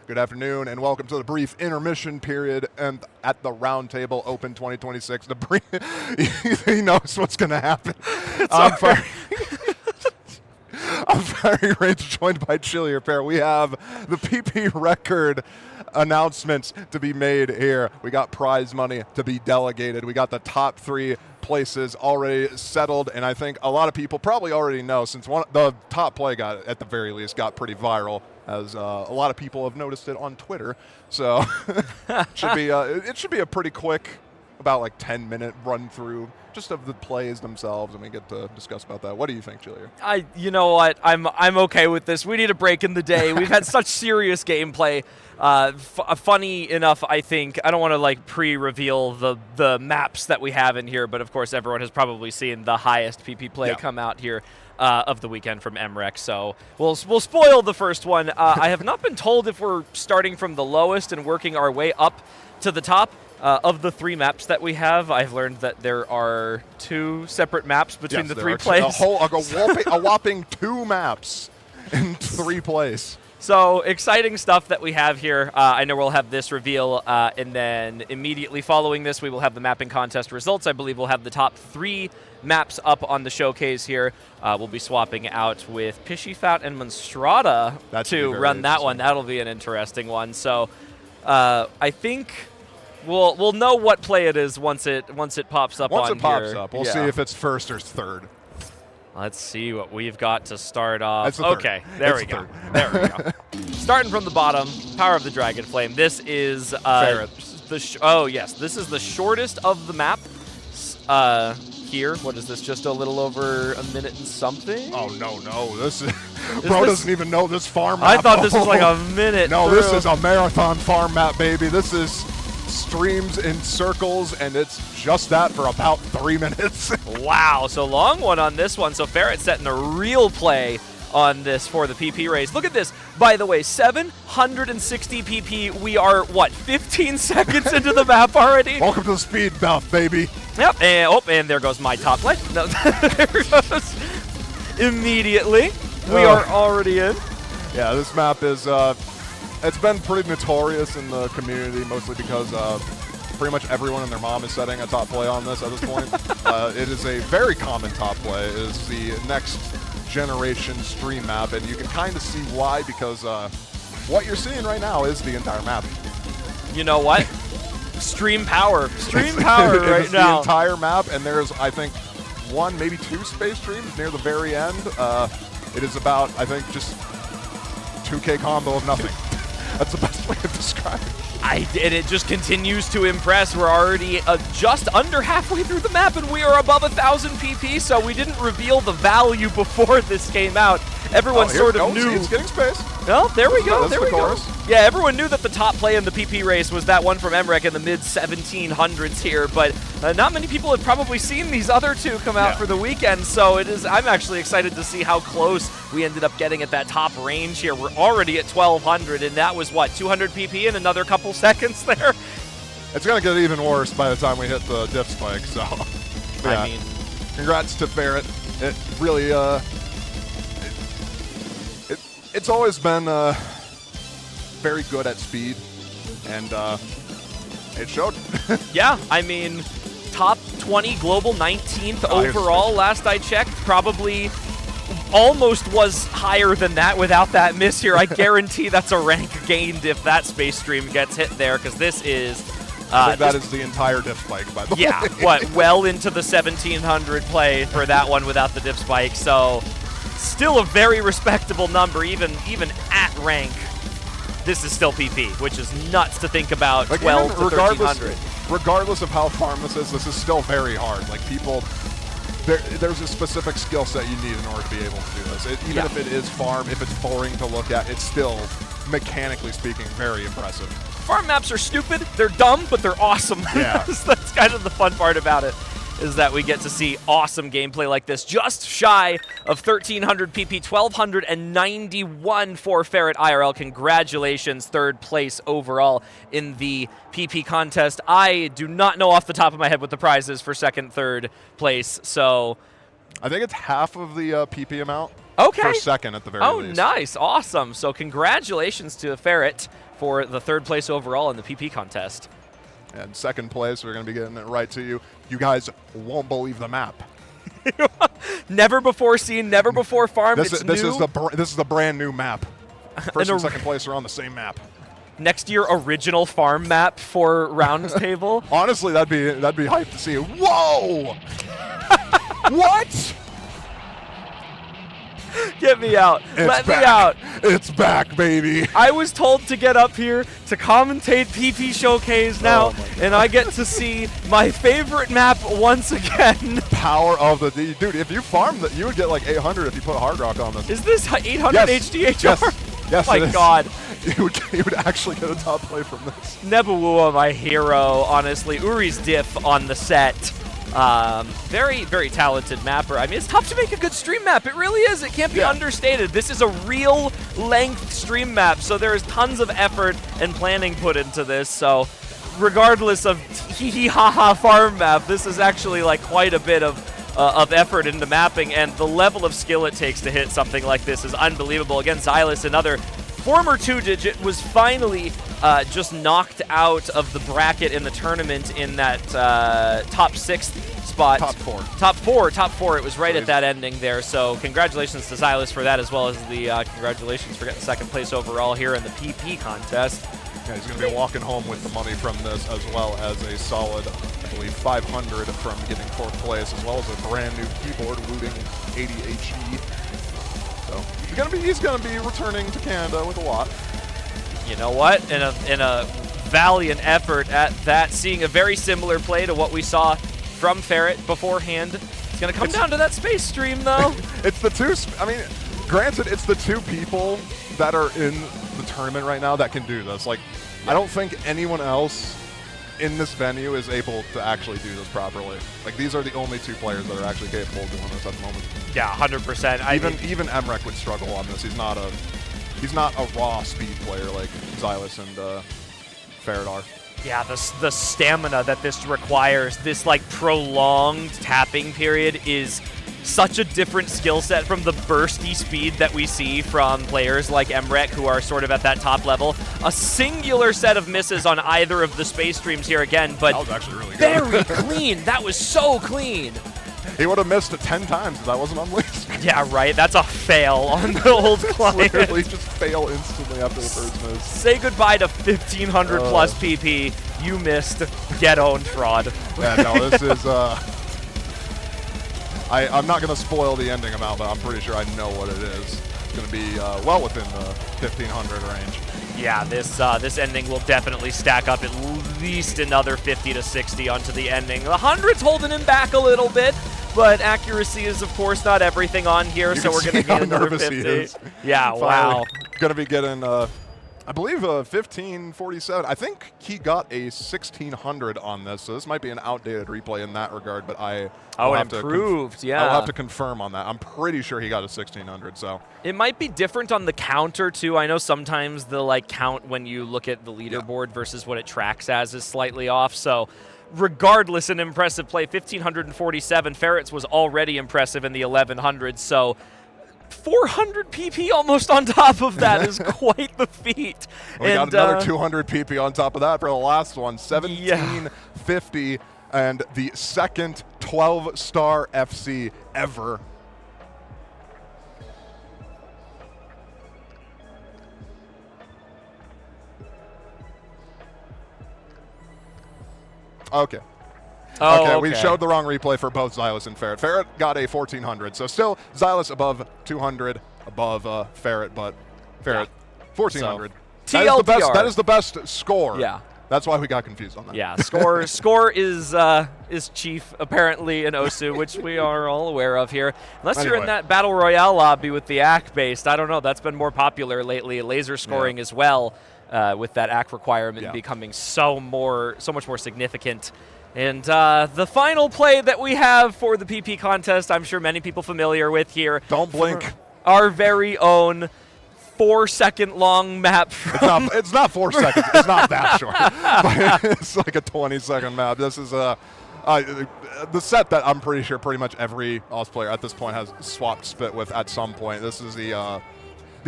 Good afternoon, and welcome to the brief intermission period and at the Roundtable Open 2026. The brief, he knows what's going to happen. I'm Fiery Range, joined by Chili Pair. We have the PP record announcements to be made here. We got prize money to be delegated. We got the top 3 places already settled, and I think a lot of people probably already know, since the top play got, at the very least, got pretty viral, as a lot of people have noticed it on Twitter. So it should be a pretty quick, about like 10-minute run through just of the plays themselves, and we get to discuss about that. What do you think, Julia? You know what? I'm okay with this. We need a break in the day. We've had such serious gameplay. Funny enough, I think, I don't want to like pre-reveal the maps that we have in here, but of course everyone has probably seen the highest PP play come out here of the weekend from MREC, so we'll spoil the first one. I have not been told if we're starting from the lowest and working our way up to the top. Of the 3 maps that we have, I've learned that there are 2 separate maps between the 3 plays. A whopping 2 maps in 3 plays. So exciting stuff that we have here. I know we'll have this reveal, and then immediately following this, we will have the mapping contest results. I believe we'll have the top 3 maps up on the showcase here. We'll be swapping out with Pishyfat and Monstrata to run that one. That'll be an interesting one. So I think we'll know what play it is once it pops up. Once it pops up, we'll see if it's first or third. Let's see what we've got to start off. Okay, there we go. There we go. Starting from the bottom, Power of the Dragon Flame. This is Ferret. this is the shortest of the map. here. What is this? Just a little over a minute and something? Oh, no. This is... Bro doesn't even know this farm map. I thought this was like a minute. No, through. this is a marathon farm map, baby. This is streams in circles, and it's just that for about 3 minutes. Wow, so long one on this one. So Ferret setting a real play on this for the PP race. Look at this. By the way, 760 PP. We are, what, 15 seconds into the map already? Welcome to the speed buff, baby. Yep, and there goes my top play. No, there goes immediately. We are already in. Yeah, this map is, it's been pretty notorious in the community, mostly because pretty much everyone and their mom is setting a top play on this at this point. It is a very common top play. It is the next generation stream map, and you can kind of see why, because what you're seeing right now is the entire map. You know what? Stream power right now. The entire map, and there's, I think, 1, maybe 2 space streams near the very end. It is about, I think, just 2K combo of nothing. That's the best way to describe it. And it just continues to impress. We're already just under halfway through the map, and we are above 1,000 PP, so we didn't reveal the value before this came out. Everyone sort of knew. It's getting space. Well, there we go. That's There we the go. chorus. Yeah, everyone knew that the top play in the PP race was that one from Emrek in the mid-1700s here, but not many people have probably seen these other two come out for the weekend, so it is. I'm actually excited to see how close we ended up getting at that top range here. We're already at 1,200, and that was, what, 200 PP in another couple seconds there? It's going to get even worse by the time we hit the diff spike, so. Yeah. I mean, congrats to Ferret. It really, it's always been very good at speed, and it showed. yeah, I mean, top 20 global, 19th overall last I checked. Probably almost was higher than that without that miss here. I guarantee that's a rank gained if that space stream gets hit there, because this is... I think that is the entire diff spike, by the way. Yeah, well into the 1,700 play for that one without the diff spike, so still a very respectable number, even at rank. This is still PP, which is nuts to think about, like 12 to 1,300. Regardless of how farm this is still very hard. Like, people... There's a specific skill set you need in order to be able to do this. Even if it is farm, if it's boring to look at, it's still, mechanically speaking, very impressive. Farm maps are stupid, they're dumb, but they're awesome. Yeah. That's kind of the fun part about it, is that we get to see awesome gameplay like this. Just shy of 1,300 PP, 1,291 for Ferret IRL. Congratulations, third place overall in the PP contest. I do not know off the top of my head what the prize is for second, third place, so... I think it's half of the PP amount. Okay. For second at the very least. Oh, nice. Awesome. So congratulations to Ferret for the third place overall in the PP contest. And second place, we're going to be getting it right to you. You guys won't believe the map. Never before seen, never before farmed. This is the brand new map. First and second place are on the same map. Next year, original farm map for Roundtable. Honestly, that'd be hype to see. Whoa! What? Get me out. Let me out. It's back, baby. I was told to get up here to commentate PP Showcase now, and I get to see my favorite map once again. Power of the D. Dude, if you farm that, you would get like 800 if you put Hard Rock on this. Is this 800 yes. HDHR? Yes, my God. You would actually get a top play from this. Nebuwua, my hero, honestly. Uri's diff on the set. Very, very talented mapper. I mean, it's tough to make a good stream map. It really is. It can't be understated. This is a real length stream map, so there is tons of effort and planning put into this. So regardless of hee-hee-ha-ha farm map, this is actually like quite a bit of effort into mapping, and the level of skill it takes to hit something like this is unbelievable. Again, Xylus, another former two-digit, was finally just knocked out of the bracket in the tournament in that top 6th spot. Top 4. Top four. It was right at that ending there. So congratulations to Xylus for that, as well as the congratulations for getting second place overall here in the PP contest. Yeah, he's going to be walking home with the money from this, as well as a solid, I believe, 500 from getting fourth place, as well as a brand new keyboard looting 80 HE. So he's gonna be returning to Canada with a lot. You know what? In a valiant effort at that, seeing a very similar play to what we saw from Ferret beforehand. It's going to come down to that space stream, though. It's the two. I mean, granted, it's the two people that are in the tournament right now that can do this. Like, I don't think anyone else in this venue is able to actually do this properly. Like, these are the only two players that are actually capable of doing this at the moment. Yeah, 100%. Even Emrek would struggle on this. He's not a raw speed player like Xylus and Ferret are. Yeah, the stamina that this requires, this like prolonged tapping period, is such a different skill set from the bursty speed that we see from players like Emrek, who are sort of at that top level. A singular set of misses on either of the space streams here again, but that was actually really good. Very clean. That was so clean. He would have missed it 10 times if that wasn't unleashed. Yeah, right. That's a fail on the old client. Literally just fail instantly after the first miss. Say goodbye to 1,500 plus PP. You missed. Get owned, fraud. Yeah, no, this is... I'm not going to spoil the ending amount, but I'm pretty sure I know what it is. It's going to be well within the 1,500 range. Yeah, this ending will definitely stack up at least another 50 to 60 onto the ending. The 100's holding him back a little bit, but accuracy is, of course, not everything on here, so we're going to get another 50. Yeah, wow. Going to be getting, I believe, 1547. I think he got a 1,600 on this, so this might be an outdated replay in that regard, but Oh, improved, yeah. I'll have to confirm on that. I'm pretty sure he got a 1,600, so. It might be different on the counter, too. I know sometimes the count when you look at the leaderboard versus what it tracks as is slightly off, so regardless, an impressive play. 1,547. Ferret's was already impressive in the 1,100, so 400 PP almost on top of that is quite the feat. We got another 200 PP on top of that for the last one. 1,750. And the second 12-star FC ever. Okay. Oh, okay, we showed the wrong replay for both Xylus and Ferret. Ferret got a 1,400, so still Xylus above 200, above Ferret, but Ferret 1,400. So, that is the best score. Yeah. That's why we got confused on that. Yeah, score is chief, apparently, in Osu, which we are all aware of here. Unless you're in that Battle Royale lobby with the AC-based. I don't know. That's been more popular lately. Laser scoring as well, with that AC requirement becoming so much more significant. And the final play that we have for the PP contest, I'm sure many people familiar with here. Don't blink. Our very own 4-second long map. It's not 4 seconds. It's not that short. But it's like a 20-second map. This is the set that I'm pretty sure pretty much every Oz player at this point has swapped spit with at some point. This is the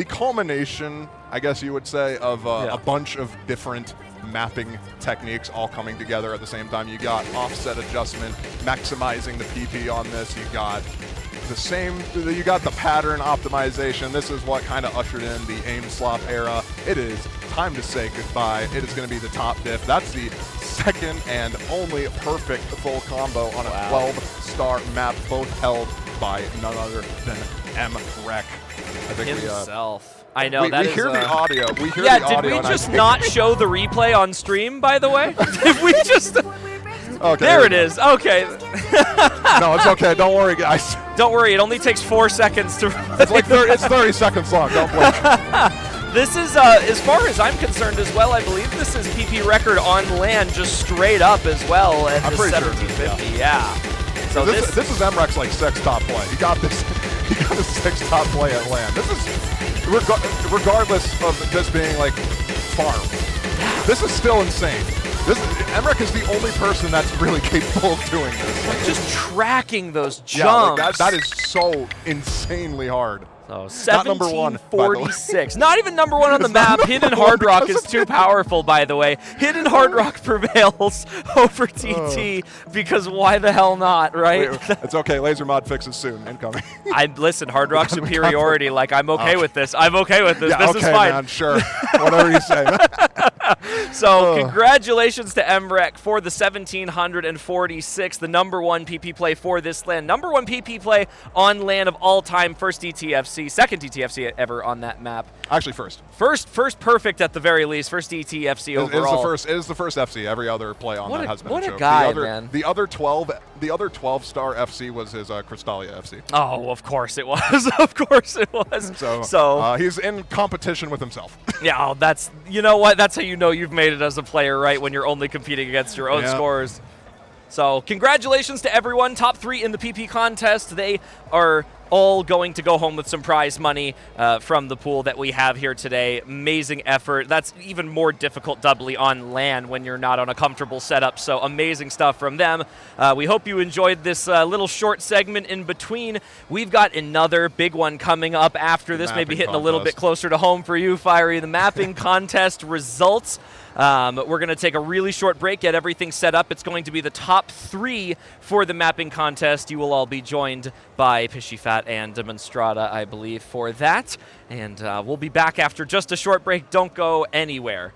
culmination, I guess you would say, of a bunch of different mapping techniques all coming together at the same time. You got offset adjustment, maximizing the PP on this. You got the pattern optimization. This is what kind of ushered in the aim slop era. It is time to say goodbye. It is going to be the top diff. That's the second and only perfect full combo on a 12-star map, both held by none other than Emrek. I think himself. I know we hear the audio. Did we just not show the replay on stream, by the way? Did we just... Okay. There it is. Okay. No, it's okay. Don't worry, guys. Don't worry. It only takes 4 seconds to... It's 30 seconds long. Don't blink. This is, as far as I'm concerned as well, I believe this is PP record on land just straight up as well at the 1750. Yeah. So this is Emrek's like 6th top play. He got this. He got a 6th top play at land. This is regardless of this being like farm. This is still insane. Emrek is the only person that's really capable of doing this. Like just tracking those jumps. Yeah, like that is so insanely hard. So 1746. Not even number one on the map. Hidden Hard Rock is too powerful, by the way. Hidden Hard Rock prevails over TT because why the hell not, right? It's okay. Laser mod fixes soon. Incoming. Listen, Hard Rock superiority. Like, I'm okay with this. I'm okay with this. Yeah, this is fine. Man, sure. Whatever you say. So congratulations to Emrek for the 1746, the #1 PP play for this land. #1 PP play on land of all time, first DTFC. DTFC, second DTFC ever on that map. Actually, first. First perfect at the very least. First DTFC overall. It is the first FC. Every other play on that has been what a a joke. guy, man. The other 12-star FC was his Crystalia FC. Oh, of course it was. Of course it was. So he's in competition with himself. Yeah, that's, you know what? That's how you know you've made it as a player, right? When you're only competing against your own scores. So congratulations to everyone. Top 3 in the PP contest. They are all going to go home with some prize money from the pool that we have here today. Amazing effort. That's even more difficult doubly on LAN when you're not on a comfortable setup. So amazing stuff from them. We hope you enjoyed this little short segment in between. We've got another big one coming up after this, maybe hitting a little bit closer to home for you, Fiery. The mapping contest results. We're going to take a really short break, get everything set up. It's going to be the top 3 for the mapping contest. You will all be joined by Pishy Fat and Demonstrata, I believe, for that. And we'll be back after just a short break. Don't go anywhere.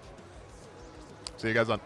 See you guys on.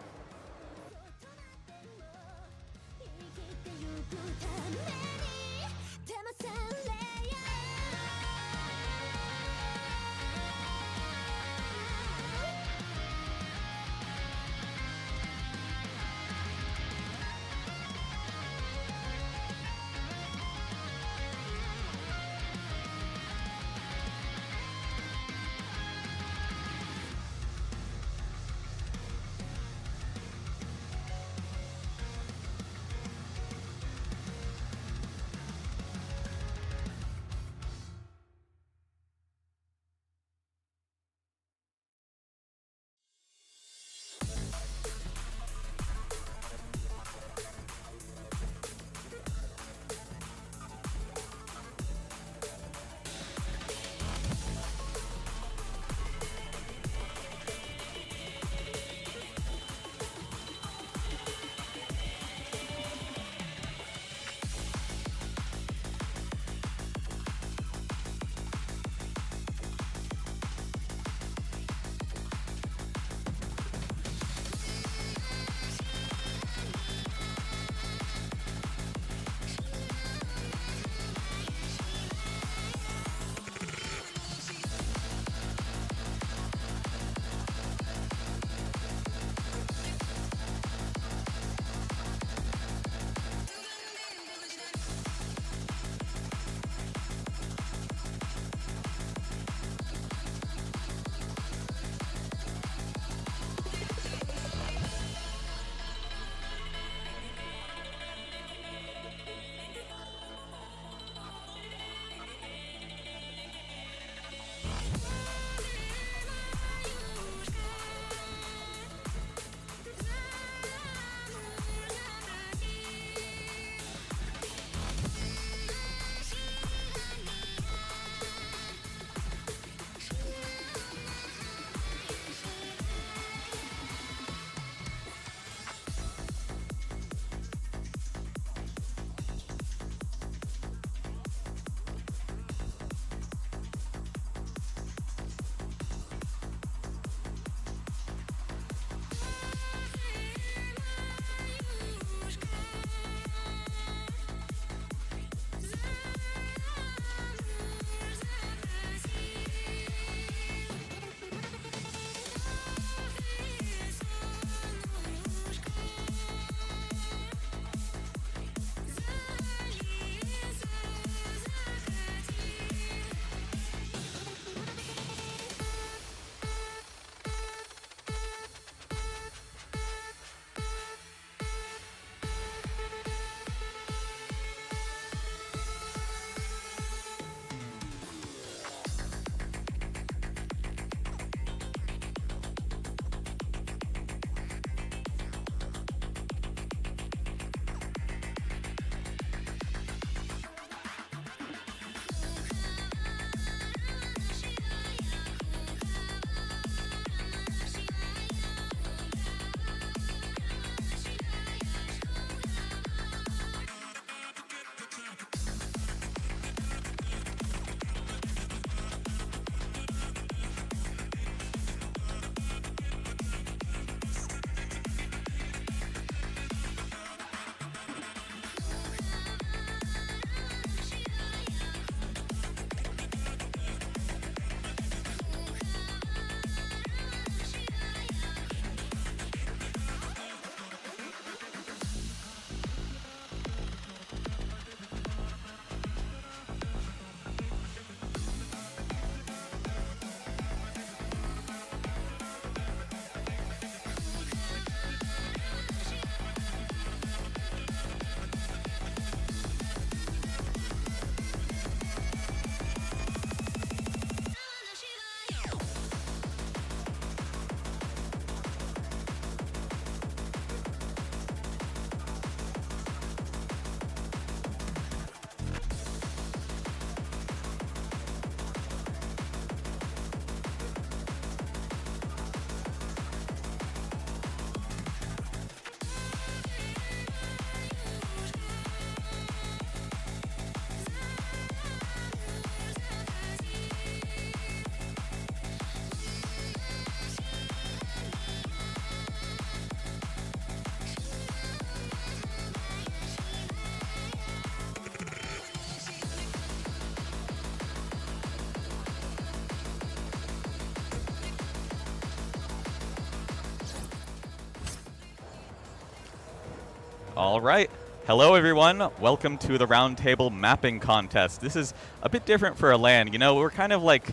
All right. Hello, everyone. Welcome to the Roundtable Mapping Contest. This is a bit different for a LAN. You know, we're kind of like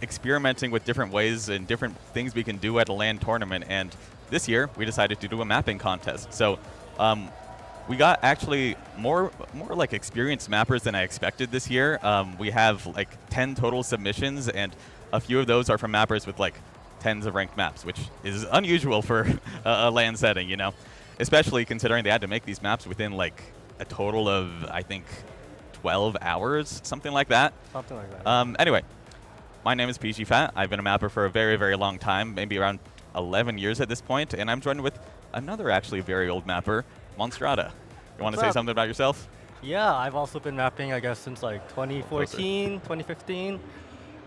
experimenting with different ways and different things we can do at a LAN tournament. And this year, we decided to do a mapping contest. So we got actually more like experienced mappers than I expected this year. We have like 10 total submissions, and a few of those are from mappers with like tens of ranked maps, which is unusual for a LAN setting, you know, especially considering they had to make these maps within like a total of, I think, 12 hours, something like that. Something like that. Anyway, my name is PG Fat. I've been a mapper for a very, very long time, maybe around 11 years at this point, and I'm joined with another actually very old mapper, Monstrata. You want to say something about yourself? Yeah, I've also been mapping, I guess, since like 2014, 2015.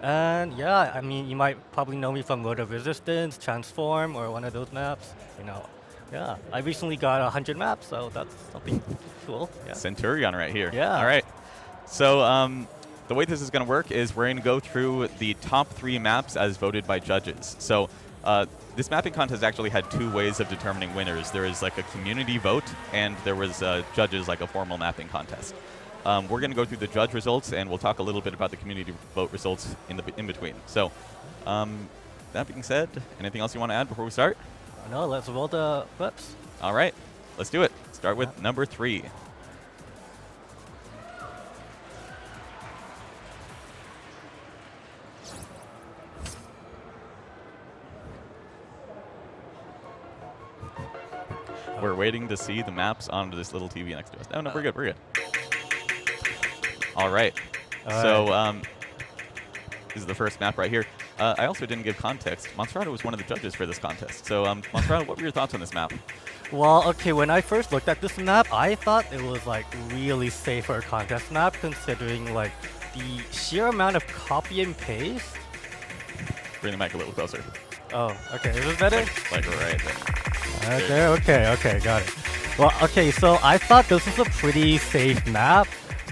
And yeah, I mean, you might probably know me from Road of Resistance, Transform, or one of those maps. You know, yeah. I recently got 100 maps, so that's something cool. Yeah. Centurion right here. Yeah. All right. So the way this is going to work is we're going to go through the top 3 maps as voted by judges. So this mapping contest actually had 2 ways of determining winners. There is like a community vote, and there was judges, like a formal mapping contest. We're going to go through the judge results, and we'll talk a little bit about the community vote results in between. So that being said, anything else you want to add before we start? No, let's roll the clips. All right, let's do it. Start with number 3. We're waiting to see the maps on this little TV next to us. No, we're good, we're good. All right. So this is the first map right here. I also didn't give context. Monstrata was one of the judges for this contest. So Monstrata, what were your thoughts on this map? Well, okay, when I first looked at this map, I thought it was like really safe for a contest map, considering like the sheer amount of copy and paste. Bring the mic a little closer. Oh, okay, is this better? Like right there. Okay, got it. Well, okay, so I thought this was a pretty safe map,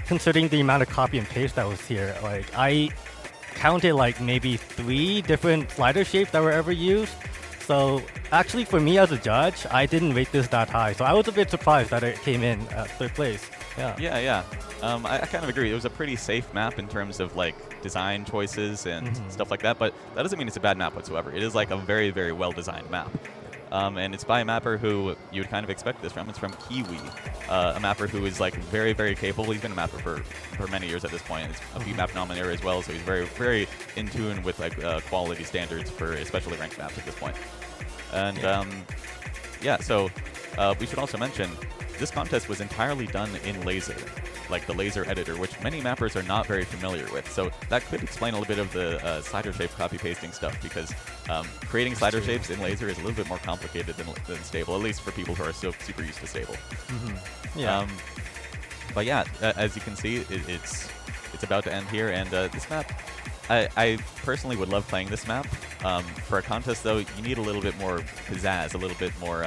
considering the amount of copy and paste that was here. Like, I counted like maybe 3 different slider shapes that were ever used. So actually, for me as a judge, I didn't rate this that high. So I was a bit surprised that it came in at 3rd place. Yeah. Yeah. I kind of agree. It was a pretty safe map in terms of like design choices and stuff like that. But that doesn't mean it's a bad map whatsoever. It is like a very, very well designed map. And it's by a mapper who you would kind of expect this from. It's from Kiwi, a mapper who is like very, very capable. He's been a mapper for many years at this point. He's a BMAP nominator as well, so he's very, very in tune with like quality standards for especially ranked maps at this point. And so we should also mention this contest was entirely done in Laser, like the Laser editor, which many mappers are not very familiar with. So that could explain a little bit of the slider shape copy pasting stuff, because creating slider shapes in Laser is a little bit more complicated than Stable, at least for people who are so super used to Stable. Yeah. But yeah, as you can see, it's about to end here, and this map, I personally would love playing this map. For a contest, though, you need a little bit more pizzazz, a little bit more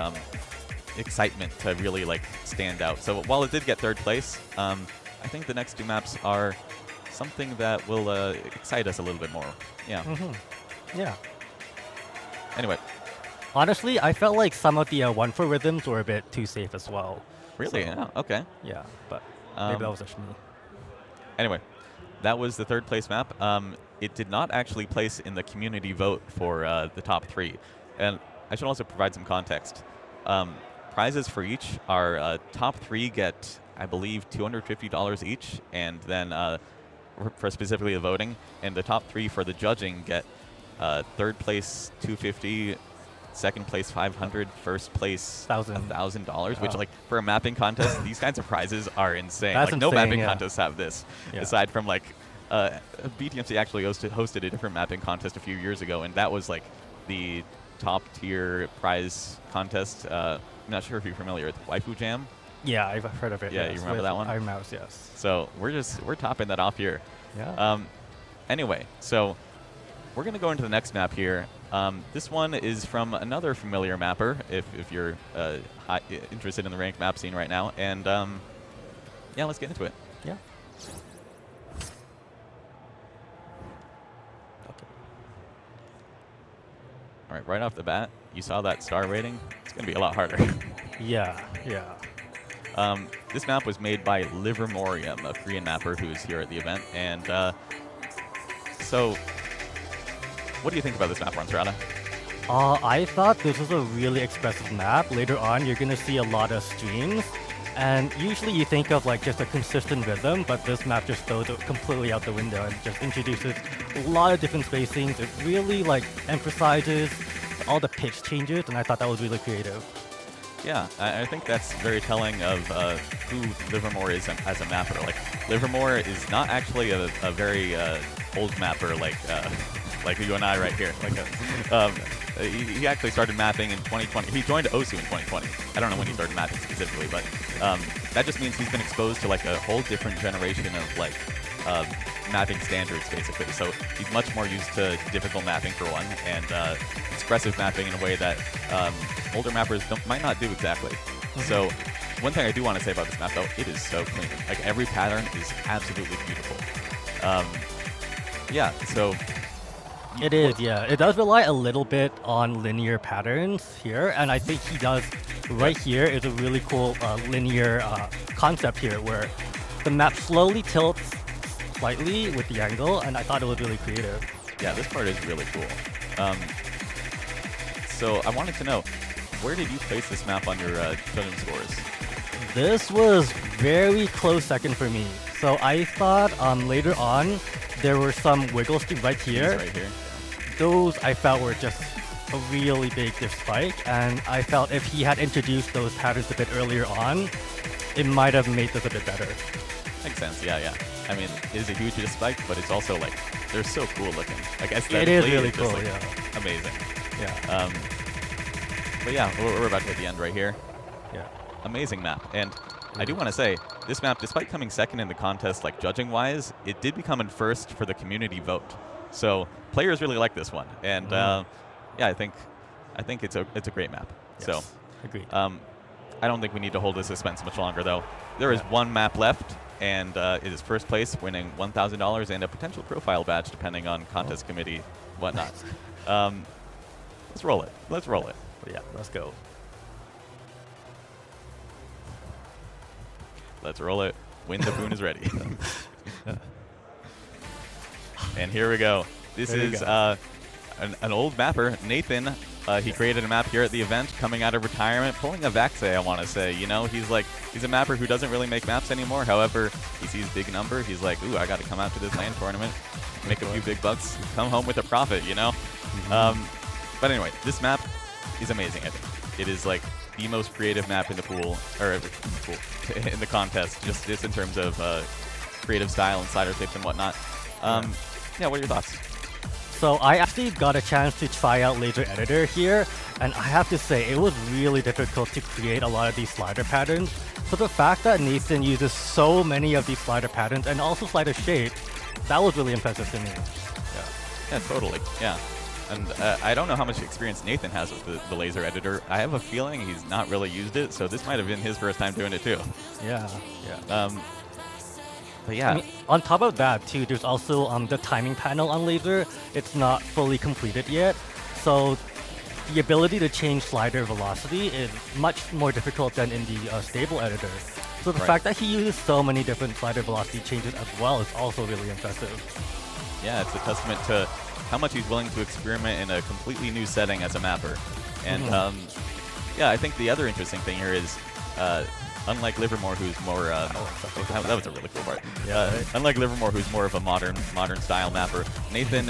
excitement to really like stand out. So while it did get 3rd place, I think the next 2 maps are something that will excite us a little bit more. Yeah. Yeah. Anyway. Honestly, I felt like some of the 1 for rhythms were a bit too safe as well. Really? So, Yeah. Okay. Yeah, but maybe that was just me. Anyway, that was the 3rd place map. It did not actually place in the community vote for the top 3. And I should also provide some context. Prizes for each are top 3 get, I believe, $250 each, and then for specifically the voting, and the top 3 for the judging get 3rd place $250, 2nd place $500, 1st place $1,000, which like for a mapping contest, these kinds of prizes are insane. That's like no insane, mapping contests have this, aside from like BTMC actually hosted a different mapping contest a few years ago, and that was like the top tier prize contest. I'm not sure if you're familiar with Waifu Jam. Yeah, I've heard of it. Yeah, yes, you remember that one? Iron Mouse, yes. So we're topping that off here. Yeah. Anyway, so we're gonna go into the next map here. This one is from another familiar mapper, if you're interested in the ranked map scene right now. And yeah, let's get into it. Yeah. All right, right off the bat, you saw that star rating. It's going to be a lot harder. Yeah. This map was made by Livermorium, a Korean mapper who is here at the event. And so, what do you think about this map, Ronstrada? I thought this was a really expressive map. Later on, you're gonna see a lot of streams. And usually you think of like just a consistent rhythm, but this map just throws it completely out the window and just introduces a lot of different spacings. It really like emphasizes all the pitch changes, and I thought that was really creative. Yeah, I think that's very telling of who Livermore is as a mapper. Like, Livermore is not actually a very old mapper like you and I right here. He actually started mapping in 2020. He joined OSU in 2020. I don't know when he started mapping specifically, but that just means he's been exposed to like a whole different generation of like mapping standards, basically. So he's much more used to difficult mapping for one, and expressive mapping in a way that older mappers might not do exactly. So one thing I do want to say about this map, though, it is so clean. Like, every pattern is absolutely beautiful. Yeah, so... It is, yeah. It does rely a little bit on linear patterns here, and I think he does right here is a really cool linear concept here where the map slowly tilts slightly with the angle, and I thought it was really creative. Yeah, this part is really cool. So I wanted to know, where did you place this map on your judging scores? This was very close second for me. So I thought later on there were some wiggle streams right here. Right here. Those I felt were just a really big diff spike, and I felt if he had introduced those patterns a bit earlier on, it might have made this a bit better. Makes sense, yeah. I mean, it is a huge diff spike, but it's also like, they're so cool looking. Like, aesthetically, it is really it's cool, just, like, yeah. Amazing. Yeah. But yeah, we're about to hit the end right here. Yeah. Amazing map. And I do want to say, this map, despite coming second in the contest, like judging-wise, it did become in first for the community vote. So players really like this one. And yeah, I think it's a great map. Yes. So agreed. I don't think we need to hold the suspense much longer, though. There is one map left, and it is first place, winning $1,000 and a potential profile badge, depending on contest committee, whatnot. Let's roll it. Let's roll it. Yeah, let's go. Let's roll it. Win the Boon is ready. And here we go. This is an old mapper, Nathan. He created a map here at the event, coming out of retirement, pulling a Vaxe, I want to say. You know, he's a mapper who doesn't really make maps anymore. However, he sees big number. He's like, ooh, I got to come out to this LAN tournament, make a few big bucks, come home with a profit, you know? But anyway, this map is amazing, I think. It is like the most creative map in the pool, or in the contest, just in terms of creative style and slider tips and whatnot. Yeah, what are your thoughts? So I actually got a chance to try out Laser Editor here, and I have to say it was really difficult to create a lot of these slider patterns. So the fact that Nathan uses so many of these slider patterns and also slider shapes, that was really impressive to me. Yeah, totally. Yeah. And I don't know how much experience Nathan has with the Laser Editor. I have a feeling he's not really used it, so this might have been his first time doing it too. Yeah. But yeah. I mean, on top of that too, there's also the timing panel on Laser. It's not fully completed yet, so the ability to change slider velocity is much more difficult than in the stable editor. So the fact that he uses so many different slider velocity changes as well is also really impressive. Yeah, it's a testament to how much he's willing to experiment in a completely new setting as a mapper. And yeah, I think the other interesting thing here is, unlike Livermore, who's more that was a really cool part. Unlike Livermore, who's more of a modern style mapper, Nathan,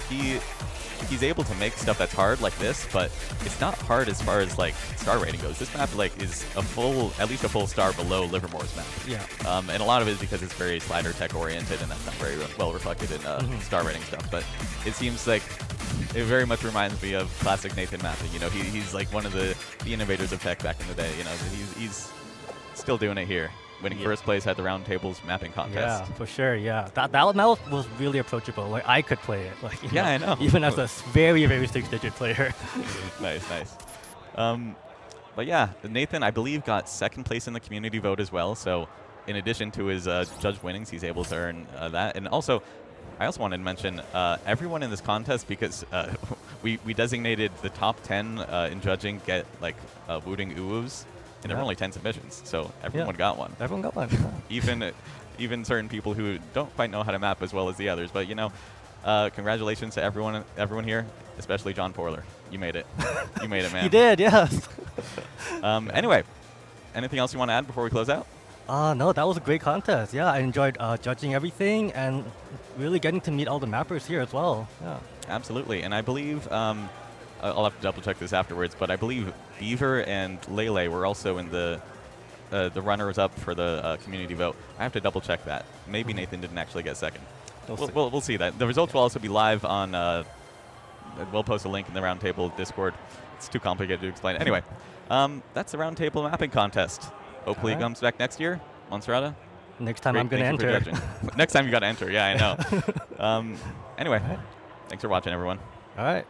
he's able to make stuff that's hard like this, but it's not hard as far as like star rating goes. This map like is at least a full star below Livermore's map. Yeah. And a lot of it is because it's very slider tech oriented, and that's not very well reflected in star rating stuff. But it seems like it very much reminds me of classic Nathan mapping. You know, he's like one of the innovators of tech back in the day. You know, he's still doing it here, winning first place at the Roundtable's mapping contest. Yeah, for sure. Yeah, that was really approachable. Like I could play it. Like I know. Even as a very 6-digit player. Nice. But yeah, Nathan, I believe, got second place in the community vote as well. So in addition to his judge winnings, he's able to earn that. And also, I also wanted to mention everyone in this contest, because we designated the top 10 in judging get like Wooting Uwus. And there were only 10 submissions, so everyone got one. Everyone got one. Even certain people who don't quite know how to map as well as the others. But congratulations to everyone here, especially John Porler. You made it. You made it, man. You did, yes. Anyway, anything else you want to add before we close out? No, that was a great contest. Yeah, I enjoyed judging everything and really getting to meet all the mappers here as well. Yeah. Absolutely, and I believe I'll have to double check this afterwards, but I believe Beaver and Lele were also in the runners-up for the community vote. I have to double check that. Maybe Nathan didn't actually get second. We'll see that. The results will also be live on. We'll post a link in the Roundtable Discord. It's too complicated to explain. Anyway, that's the Roundtable mapping contest. Hopefully it comes back next year. Monserrata? Next time I'm going to enter. Next time you got to enter. Yeah, I know. Anyway, thanks for watching, everyone. All right.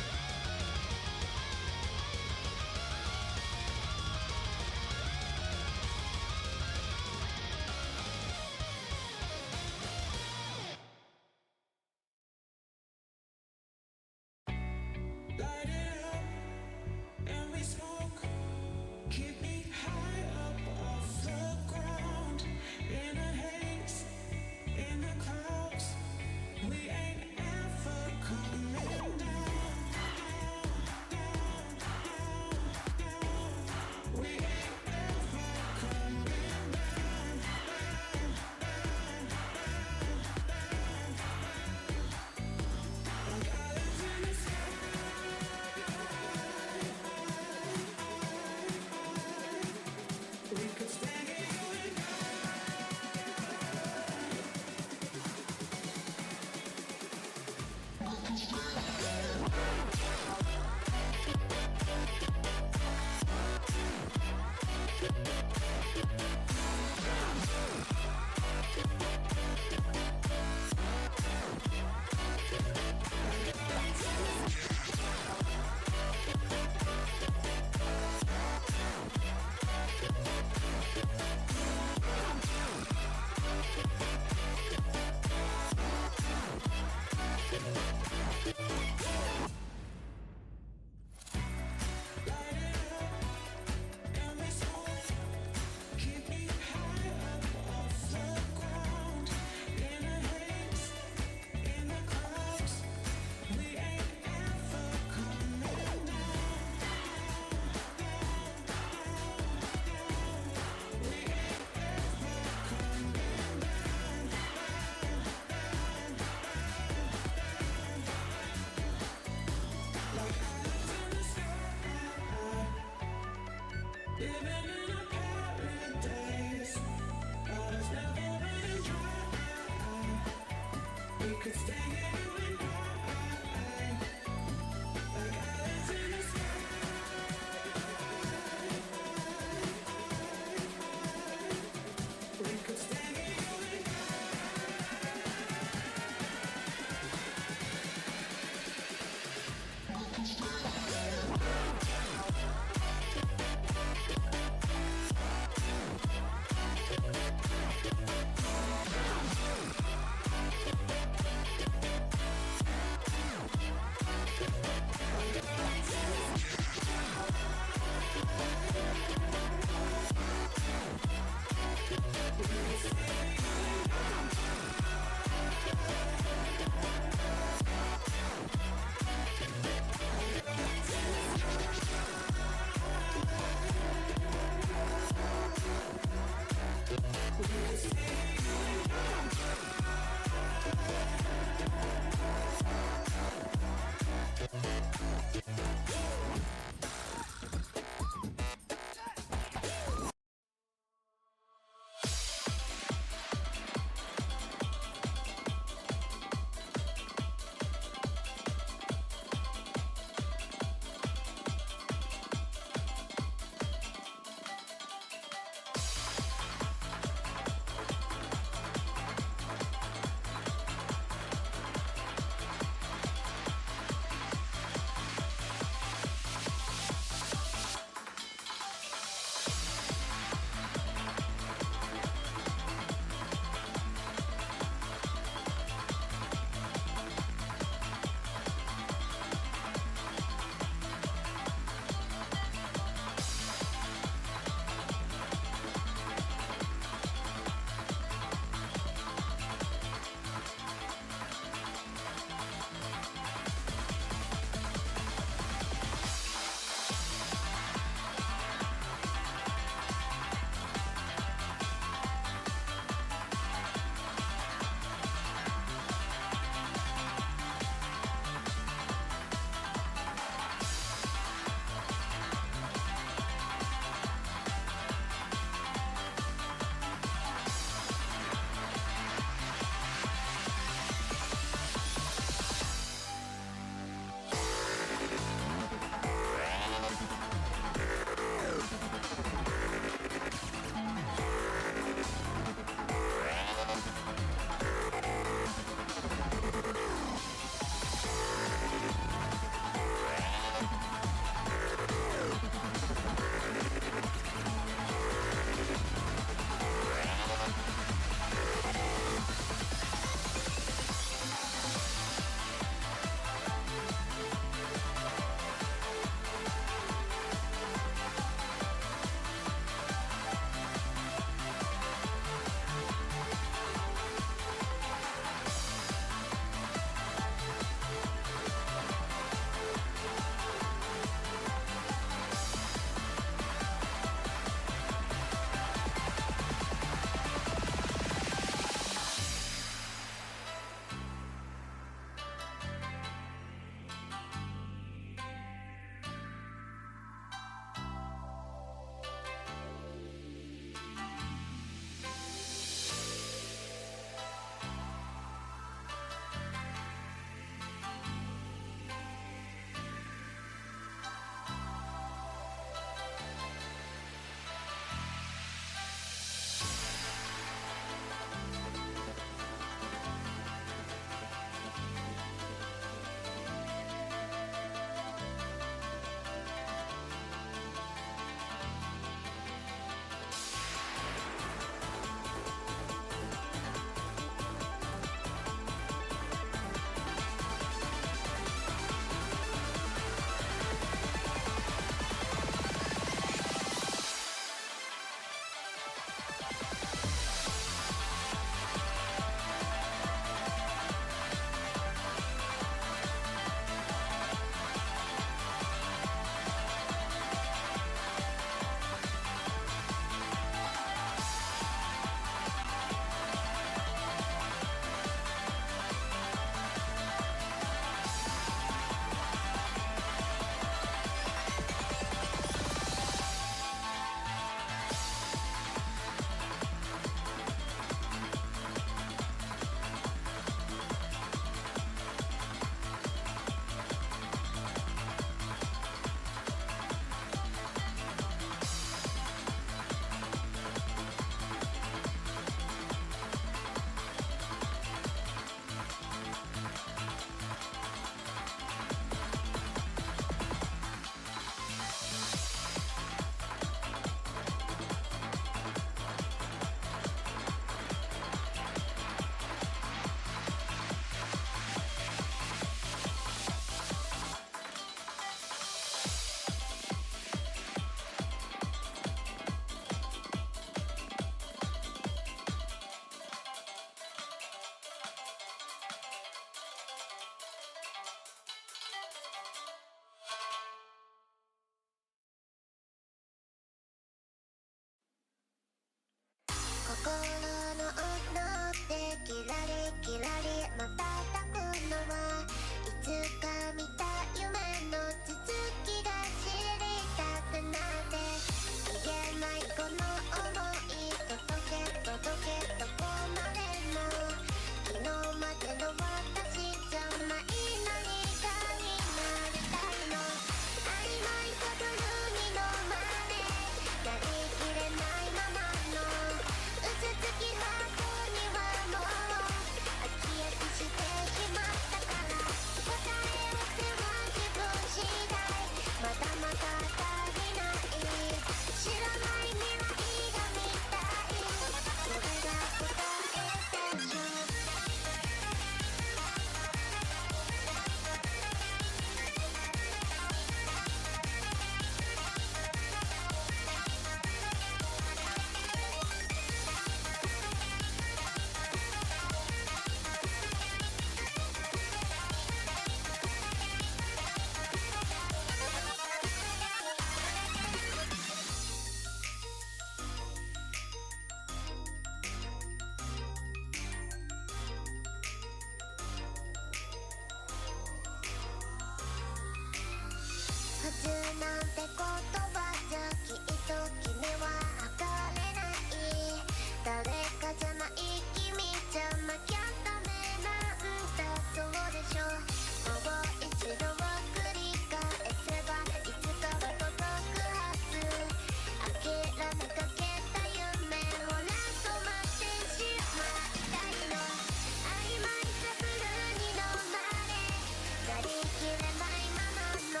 なりきれないままの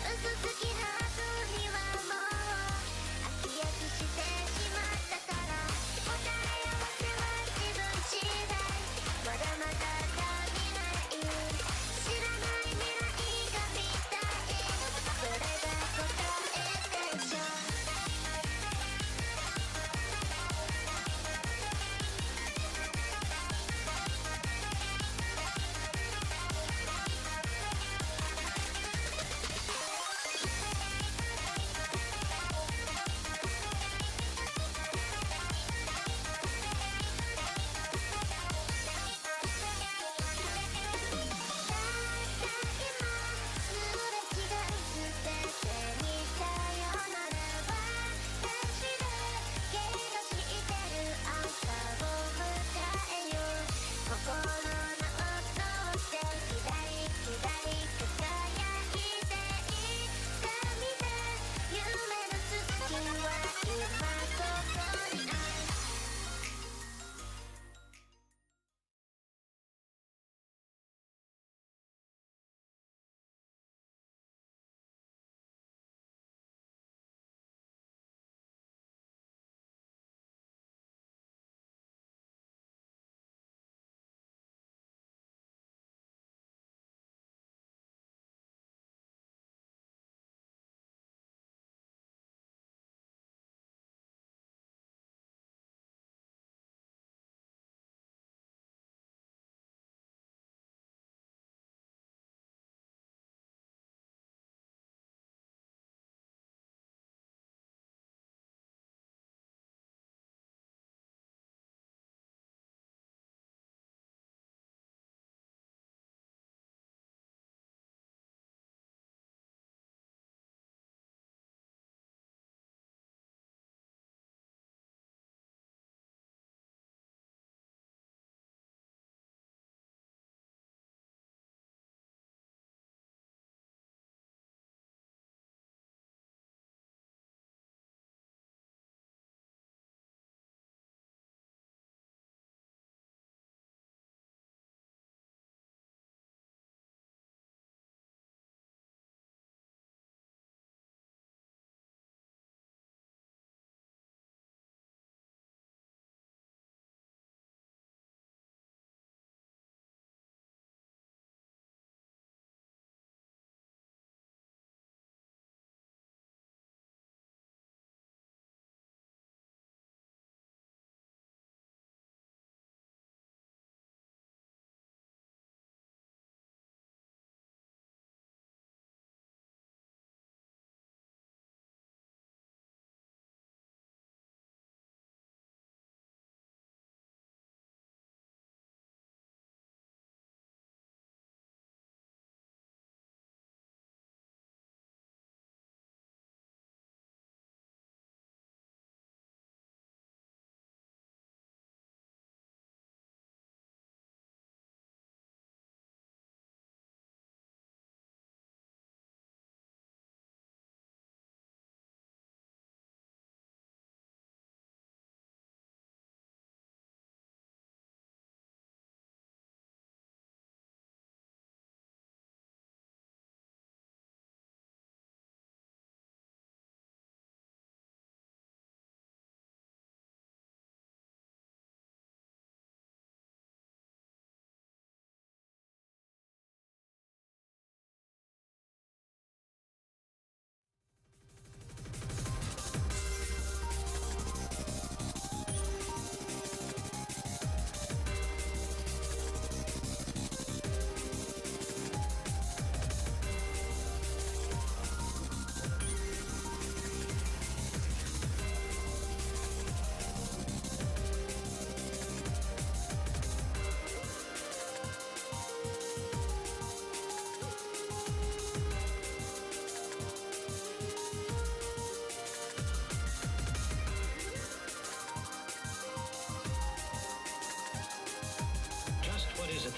嘘つきハートに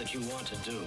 that you want to do?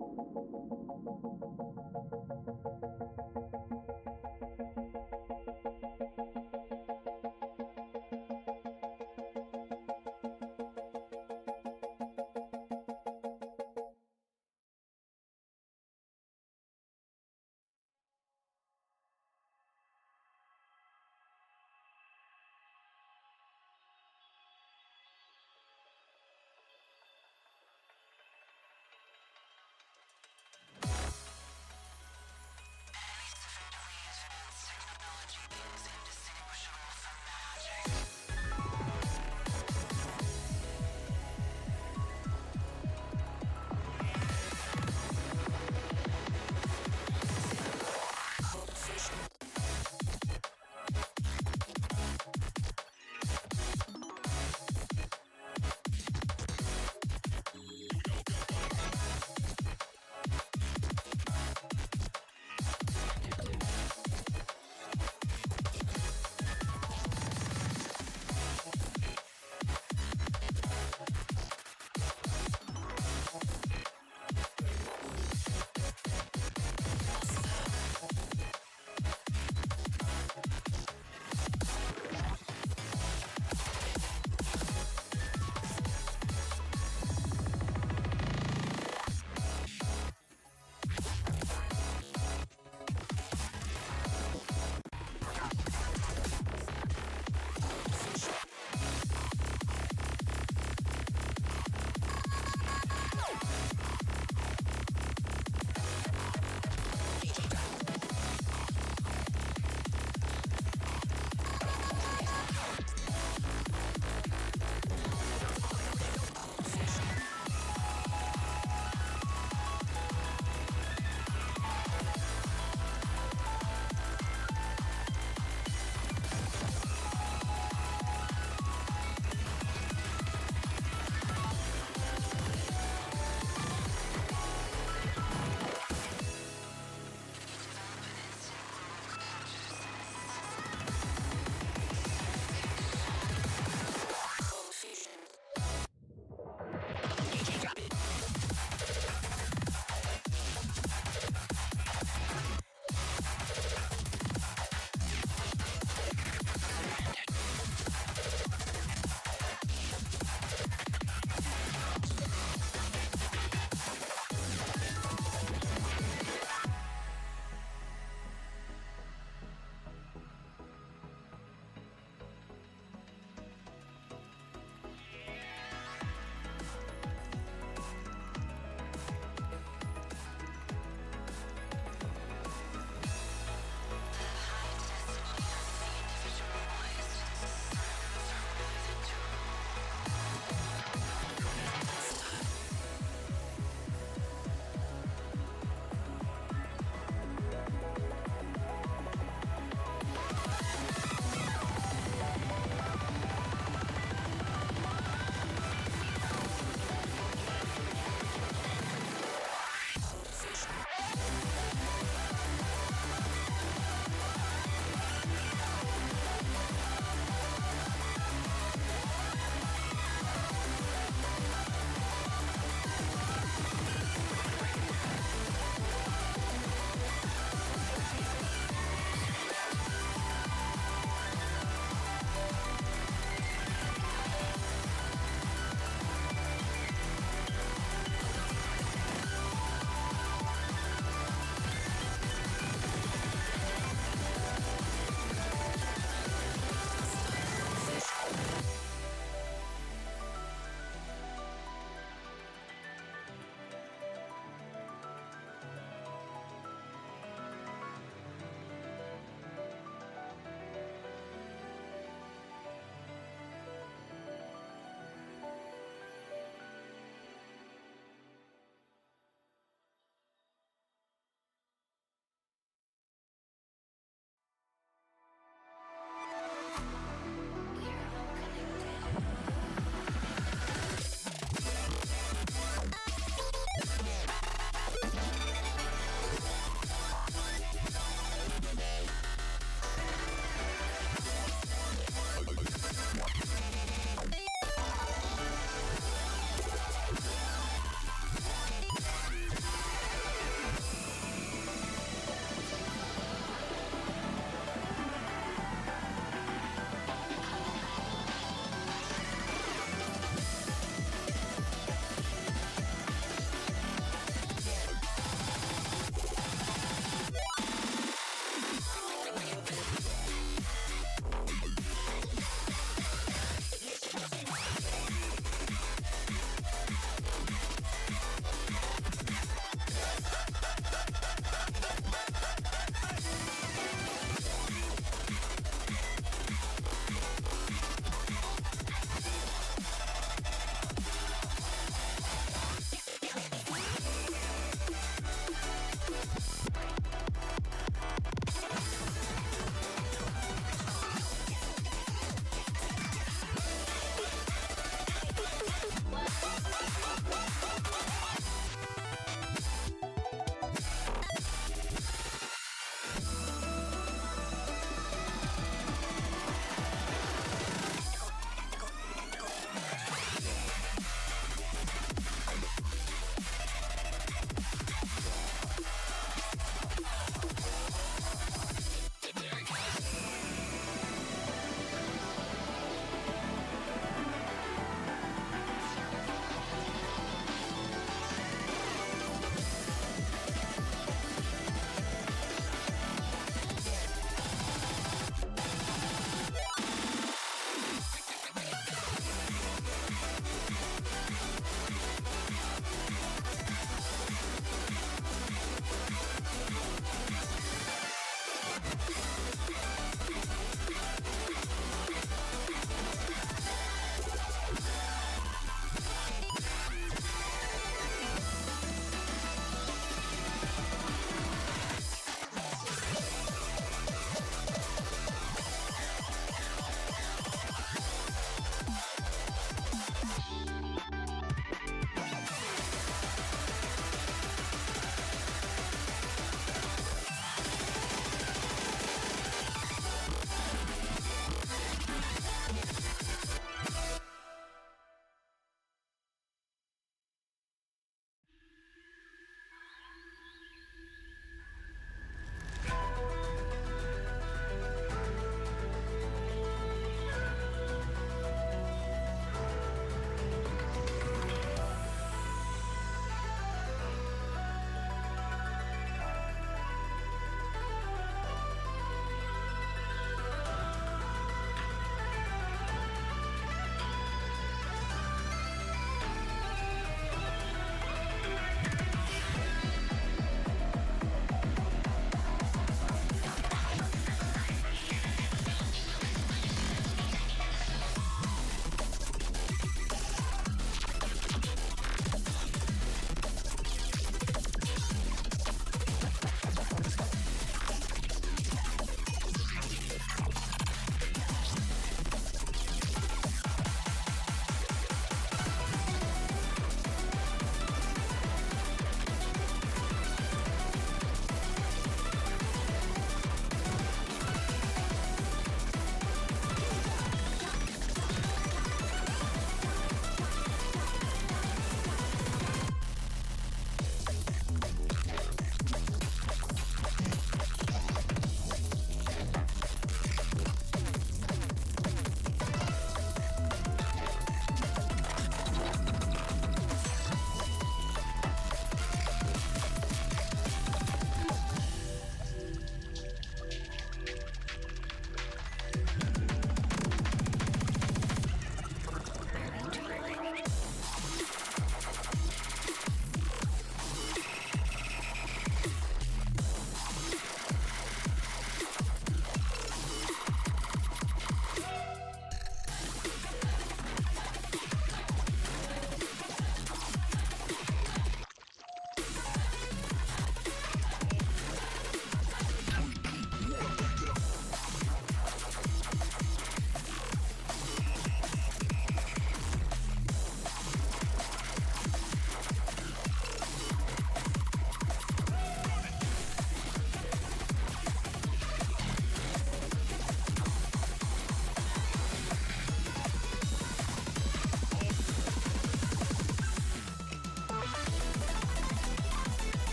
Technology is in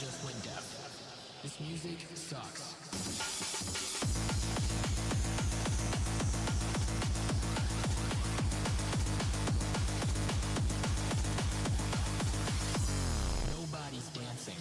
just went deaf. This music sucks. Nobody's dancing.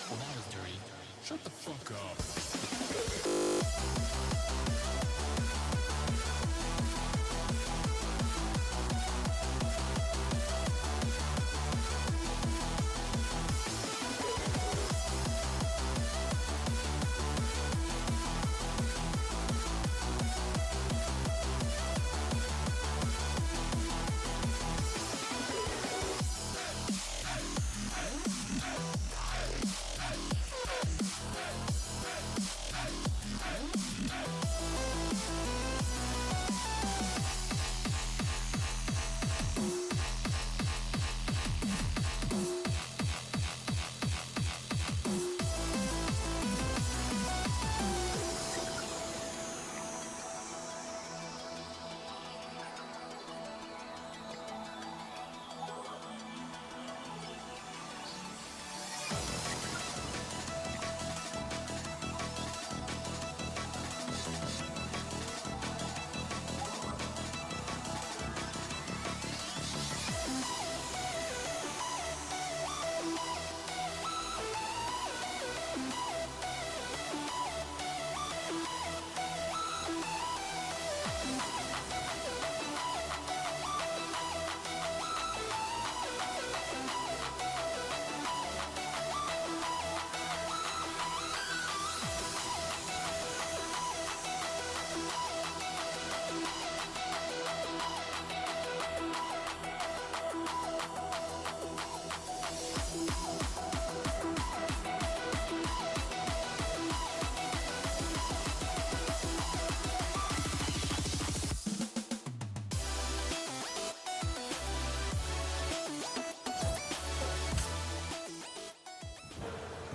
Well, that was dirty. Shut the fuck up.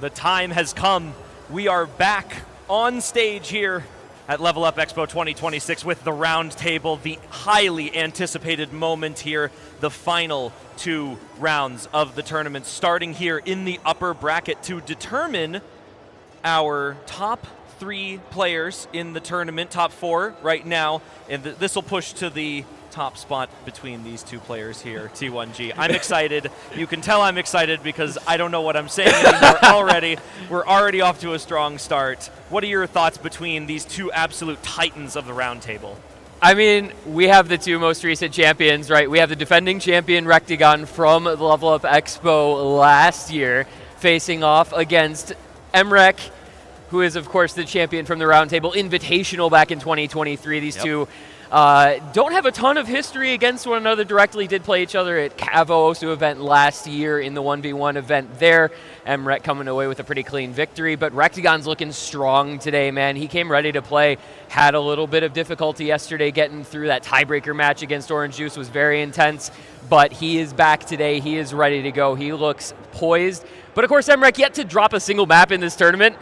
The time has come. We are back on stage here at Level Up Expo 2026 with the Roundtable, the highly anticipated moment here, the final 2 rounds of the tournament, starting here in the upper bracket to determine our top 3 players in the tournament, top 4 right now, and this will push to the top spot between these 2 players here, T1G. I'm excited. You can tell I'm excited because I don't know what I'm saying anymore already. We're already off to a strong start. What are your thoughts between these 2 absolute titans of the Roundtable? I mean, we have the 2 most recent champions, right? We have the defending champion Rectagon from the Level Up Expo last year facing off against Emrek, who is, of course, the champion from the Roundtable Invitational back in 2023. These 2 don't have a ton of history against one another directly, did play each other at Cavo Osu event last year in the 1v1 event there. Emrek coming away with a pretty clean victory, but Rectagon's looking strong today, man. He came ready to play, had a little bit of difficulty yesterday getting through that tiebreaker match against Orange Juice, was very intense, but he is back today. He is ready to go. He looks poised. But of course, Emrek yet to drop a single map in this tournament.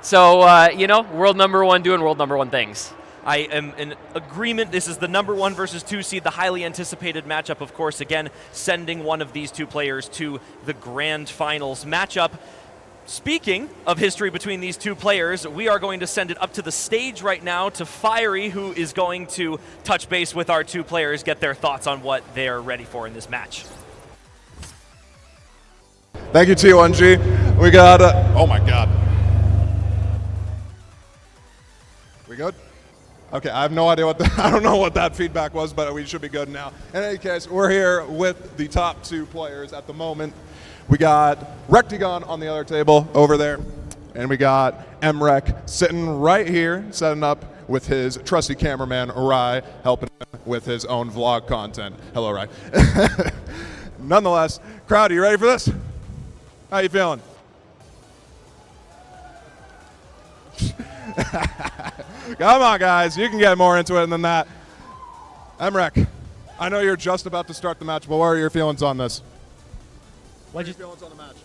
So, you know, world number 1 doing world number 1 things. I am in agreement. This is the number 1 versus 2 seed, the highly anticipated matchup, of course, again, sending one of these 2 players to the grand finals matchup. Speaking of history between these 2 players, we are going to send it up to the stage right now to Fiery, who is going to touch base with our 2 players, get their thoughts on what they're ready for in this match. Thank you, T1G. We got, oh my God. We good? Okay, I have no idea what I don't know what that feedback was, but we should be good now. In any case, we're here with the top 2 players at the moment. We got Rectagon on the other table over there, and we got Emrek sitting right here, setting up with his trusty cameraman, Rai, helping him with his own vlog content. Hello, Rai. Nonetheless, crowd, are you ready for this? How you feeling? Come on, guys. You can get more into it than that. Emrek, I know you're just about to start the match, but what are your feelings on this? What are your feelings on the match?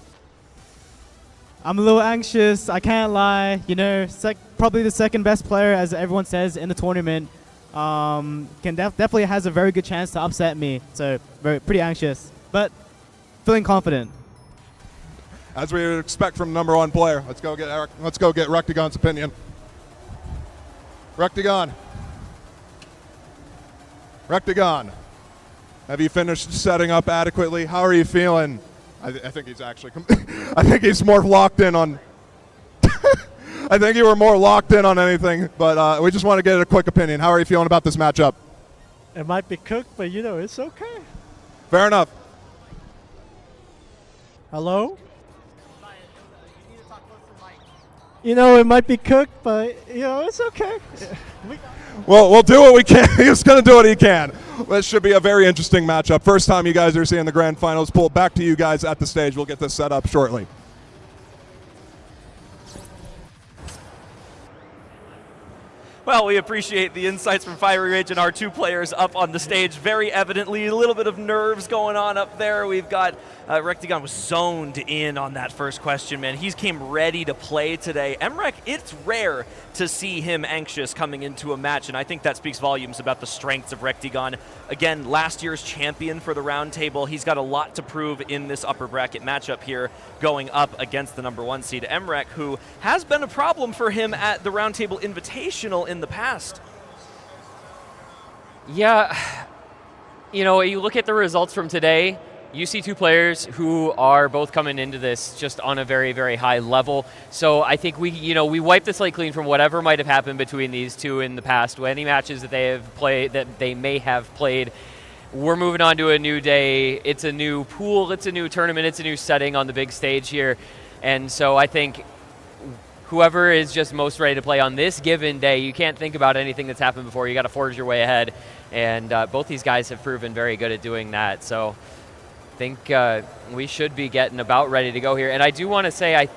I'm a little anxious. I can't lie. You know, probably the second best player, as everyone says, in the tournament. Definitely has a very good chance to upset me. So pretty anxious, but feeling confident. As we would expect from number one player. Let's go get Rectagon's opinion. Rectagon, have you finished setting up adequately? How are you feeling? I think he's actually. I think he's more locked in on. I think you were more locked in on anything, but we just want to get a quick opinion. How are you feeling about this matchup? It might be cooked, but you know, it's okay. Fair enough. Hello? You know, it might be cooked, but you know, it's okay. Well, we'll do what we can. He's going to do what he can. This should be a very interesting matchup. First time you guys are seeing the grand finals. Pull back to you guys at the stage. We'll get this set up shortly. Well, we appreciate the insights from Fiery Rage and our two players up on the stage. Very evidently, a little bit of nerves going on up there. We've got Rectagon was zoned in on that first question, man. He's came ready to play today. Emrek, it's rare to see him anxious coming into a match, and I think that speaks volumes about the strengths of Rectagon. Again, last year's champion for the Roundtable. He's got a lot to prove in this upper bracket matchup here, going up against the number one seed, Emrek, who has been a problem for him at the Roundtable Invitational in the past. Yeah, you know, you look at the results from today, you see two players who are both coming into this just on a very, very high level. So I think we wipe the slate clean from whatever might have happened between these two in the past. Any matches that they have played, that they may have played, we're moving on to a new day. It's a new pool, it's a new tournament, it's a new setting on the big stage here. And so I think whoever is just most ready to play on this given day, you can't think about anything that's happened before. You got to forge your way ahead. And both these guys have proven very good at doing that. So I think we should be getting about ready to go here. And I do want to say,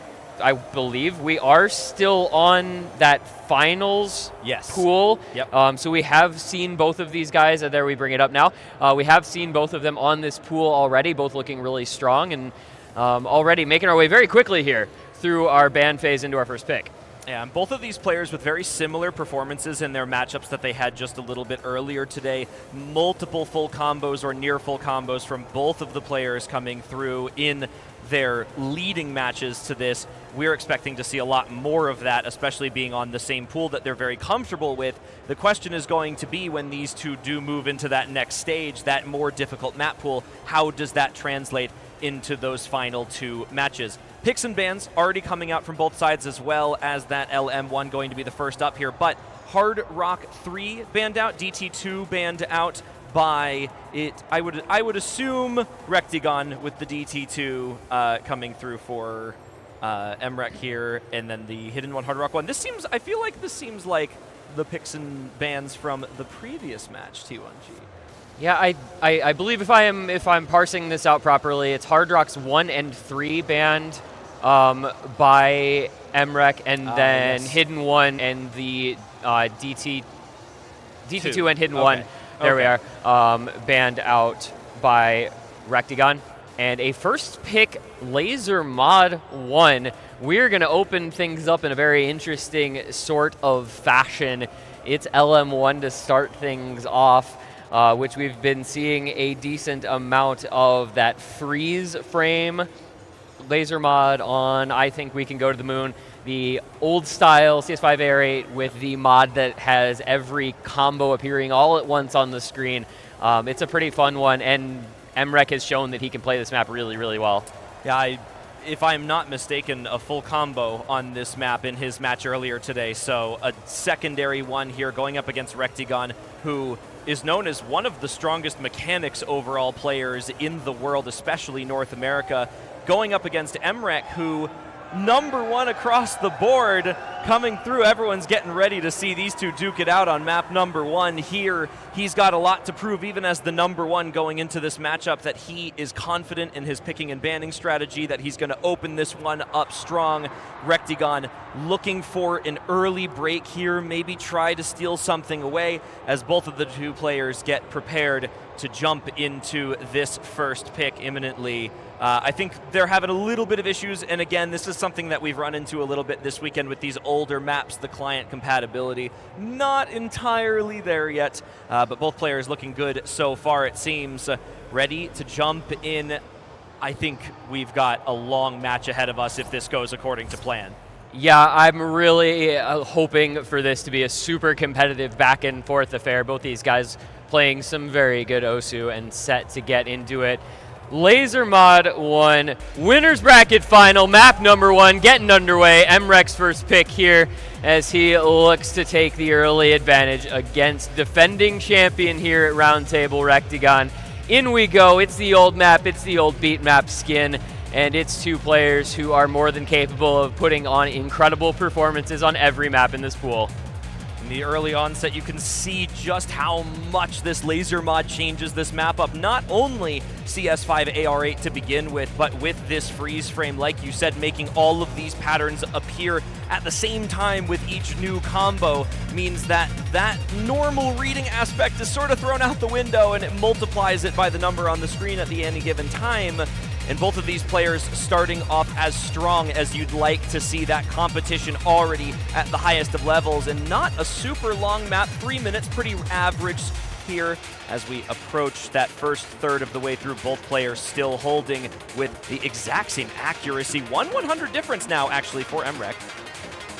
I believe we are still on that finals pool. Yep. So we have seen both of these guys. There we bring it up now. We have seen both of them on this pool already, both looking really strong and already making our way very quickly here through our ban phase into our first pick. Yeah, and both of these players with very similar performances in their matchups that they had just a little bit earlier today. Multiple full combos or near full combos from both of the players coming through in their leading matches to this. We're expecting to see a lot more of that, especially being on the same pool that they're very comfortable with. The question is going to be, when these two do move into that next stage, that more difficult map pool, how does that translate into those final two matches? Picks and bans already coming out from both sides, as well as that LM1 going to be the first up here. But Hard Rock 3 banned out, DT2 banned out by it. I would assume Rectagon with the DT2 coming through for Emrek here, and then the Hidden One Hard Rock 1. I feel like this seems like the picks and bans from the previous match, T1G. Yeah, I believe if I'm parsing this out properly, it's Hard Rocks 1 and 3 banned by Emrek, and then Hidden One and the DT2 and Hidden One. There we are, banned out by Rectagon. And a first pick Laser Mod 1. We're going to open things up in a very interesting sort of fashion. It's LM1 to start things off, which we've been seeing a decent amount of that freeze frame laser mod on. I think we can go to the moon. The old style CS5 Air 8 with the mod that has every combo appearing all at once on the screen. It's a pretty fun one, and Emrek has shown that he can play this map really, really well. Yeah, if I'm not mistaken, a full combo on this map in his match earlier today. So a secondary one here going up against Rectagon, who is known as one of the strongest mechanics overall players in the world, especially North America, going up against Emrek, who #1 across the board, coming through. Everyone's getting ready to see these two duke it out on map number 1 here. He's got a lot to prove, even as the number 1 going into this matchup, that he is confident in his picking and banning strategy, that he's going to open this one up strong. Rectigon looking for an early break here, maybe try to steal something away as both of the two players get prepared to jump into this first pick imminently. I think they're having a little bit of issues, and again, this is something that we've run into a little bit this weekend with these older maps, the client compatibility. Not entirely there yet, but both players looking good so far, it seems. Ready to jump in. I think we've got a long match ahead of us if this goes according to plan. Yeah, I'm really hoping for this to be a super competitive back and forth affair. Both these guys playing some very good Osu and set to get into it. Laser Mod 1, winner's bracket final, map number 1 getting underway. MREC's first pick here as he looks to take the early advantage against defending champion here at Roundtable, Rectigon. In we go. It's the old map, it's the old beat map skin, and it's two players who are more than capable of putting on incredible performances on every map in this pool. In the early onset, you can see just how much this laser mod changes this map up. Not only CS5 AR8 to begin with, but with this freeze frame, like you said, making all of these patterns appear at the same time with each new combo means that that normal reading aspect is sort of thrown out the window, and it multiplies it by the number on the screen at the any given time. And both of these players starting off as strong as you'd like to see, that competition already at the highest of levels, and not a super long map, 3 minutes, pretty average here as we approach that first third of the way through. Both players still holding with the exact same accuracy. 1/100 difference now actually for MREC.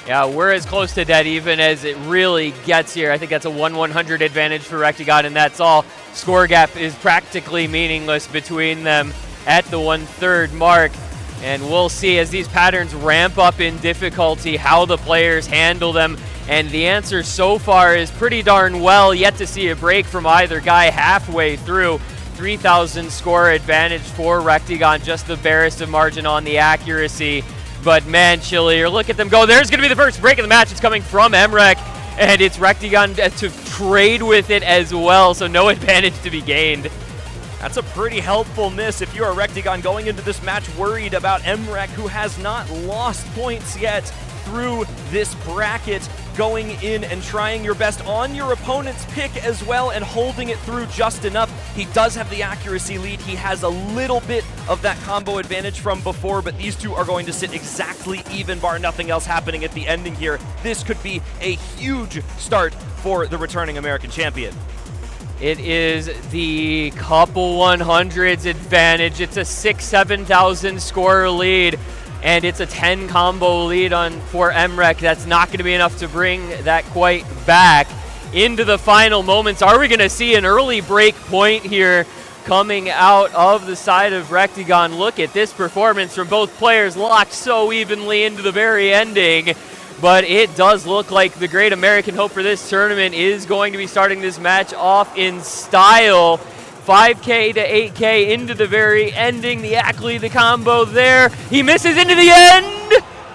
Yeah, we're as close to dead even as it really gets here. I think that's a 1/100 advantage for Rectigon, and that's all. Score gap is practically meaningless between them at the 1/3 mark, and we'll see as these patterns ramp up in difficulty how the players handle them, and the answer so far is pretty darn well. Yet to see a break from either guy halfway through. 3,000 score advantage for Rectigon, just the barest of margin on the accuracy. But man, Chillier, look at them go. There's going to be the first break of the match. It's coming from MREC, and it's Rectigon to trade with it as well, so no advantage to be gained. That's a pretty helpful miss if you're a Rectigon going into this match worried about MREC, who has not lost points yet through this bracket, going in and trying your best on your opponent's pick as well and holding it through just enough. He does have the accuracy lead. He has a little bit of that combo advantage from before, but these two are going to sit exactly even, bar nothing else happening at the ending here. This could be a huge start for the returning American champion. It is the couple 100s advantage. It's a 7,000 score lead, and it's a 10 combo lead for MREC. That's not going to be enough to bring that quite back into the final moments. Are we going to see an early break point here coming out of the side of Rectigon? Look at this performance from both players, locked so evenly into the very ending. But it does look like the great American hope for this tournament is going to be starting this match off in style. 5K to 8K into the very ending. The Ackley, the combo there. He misses into the end,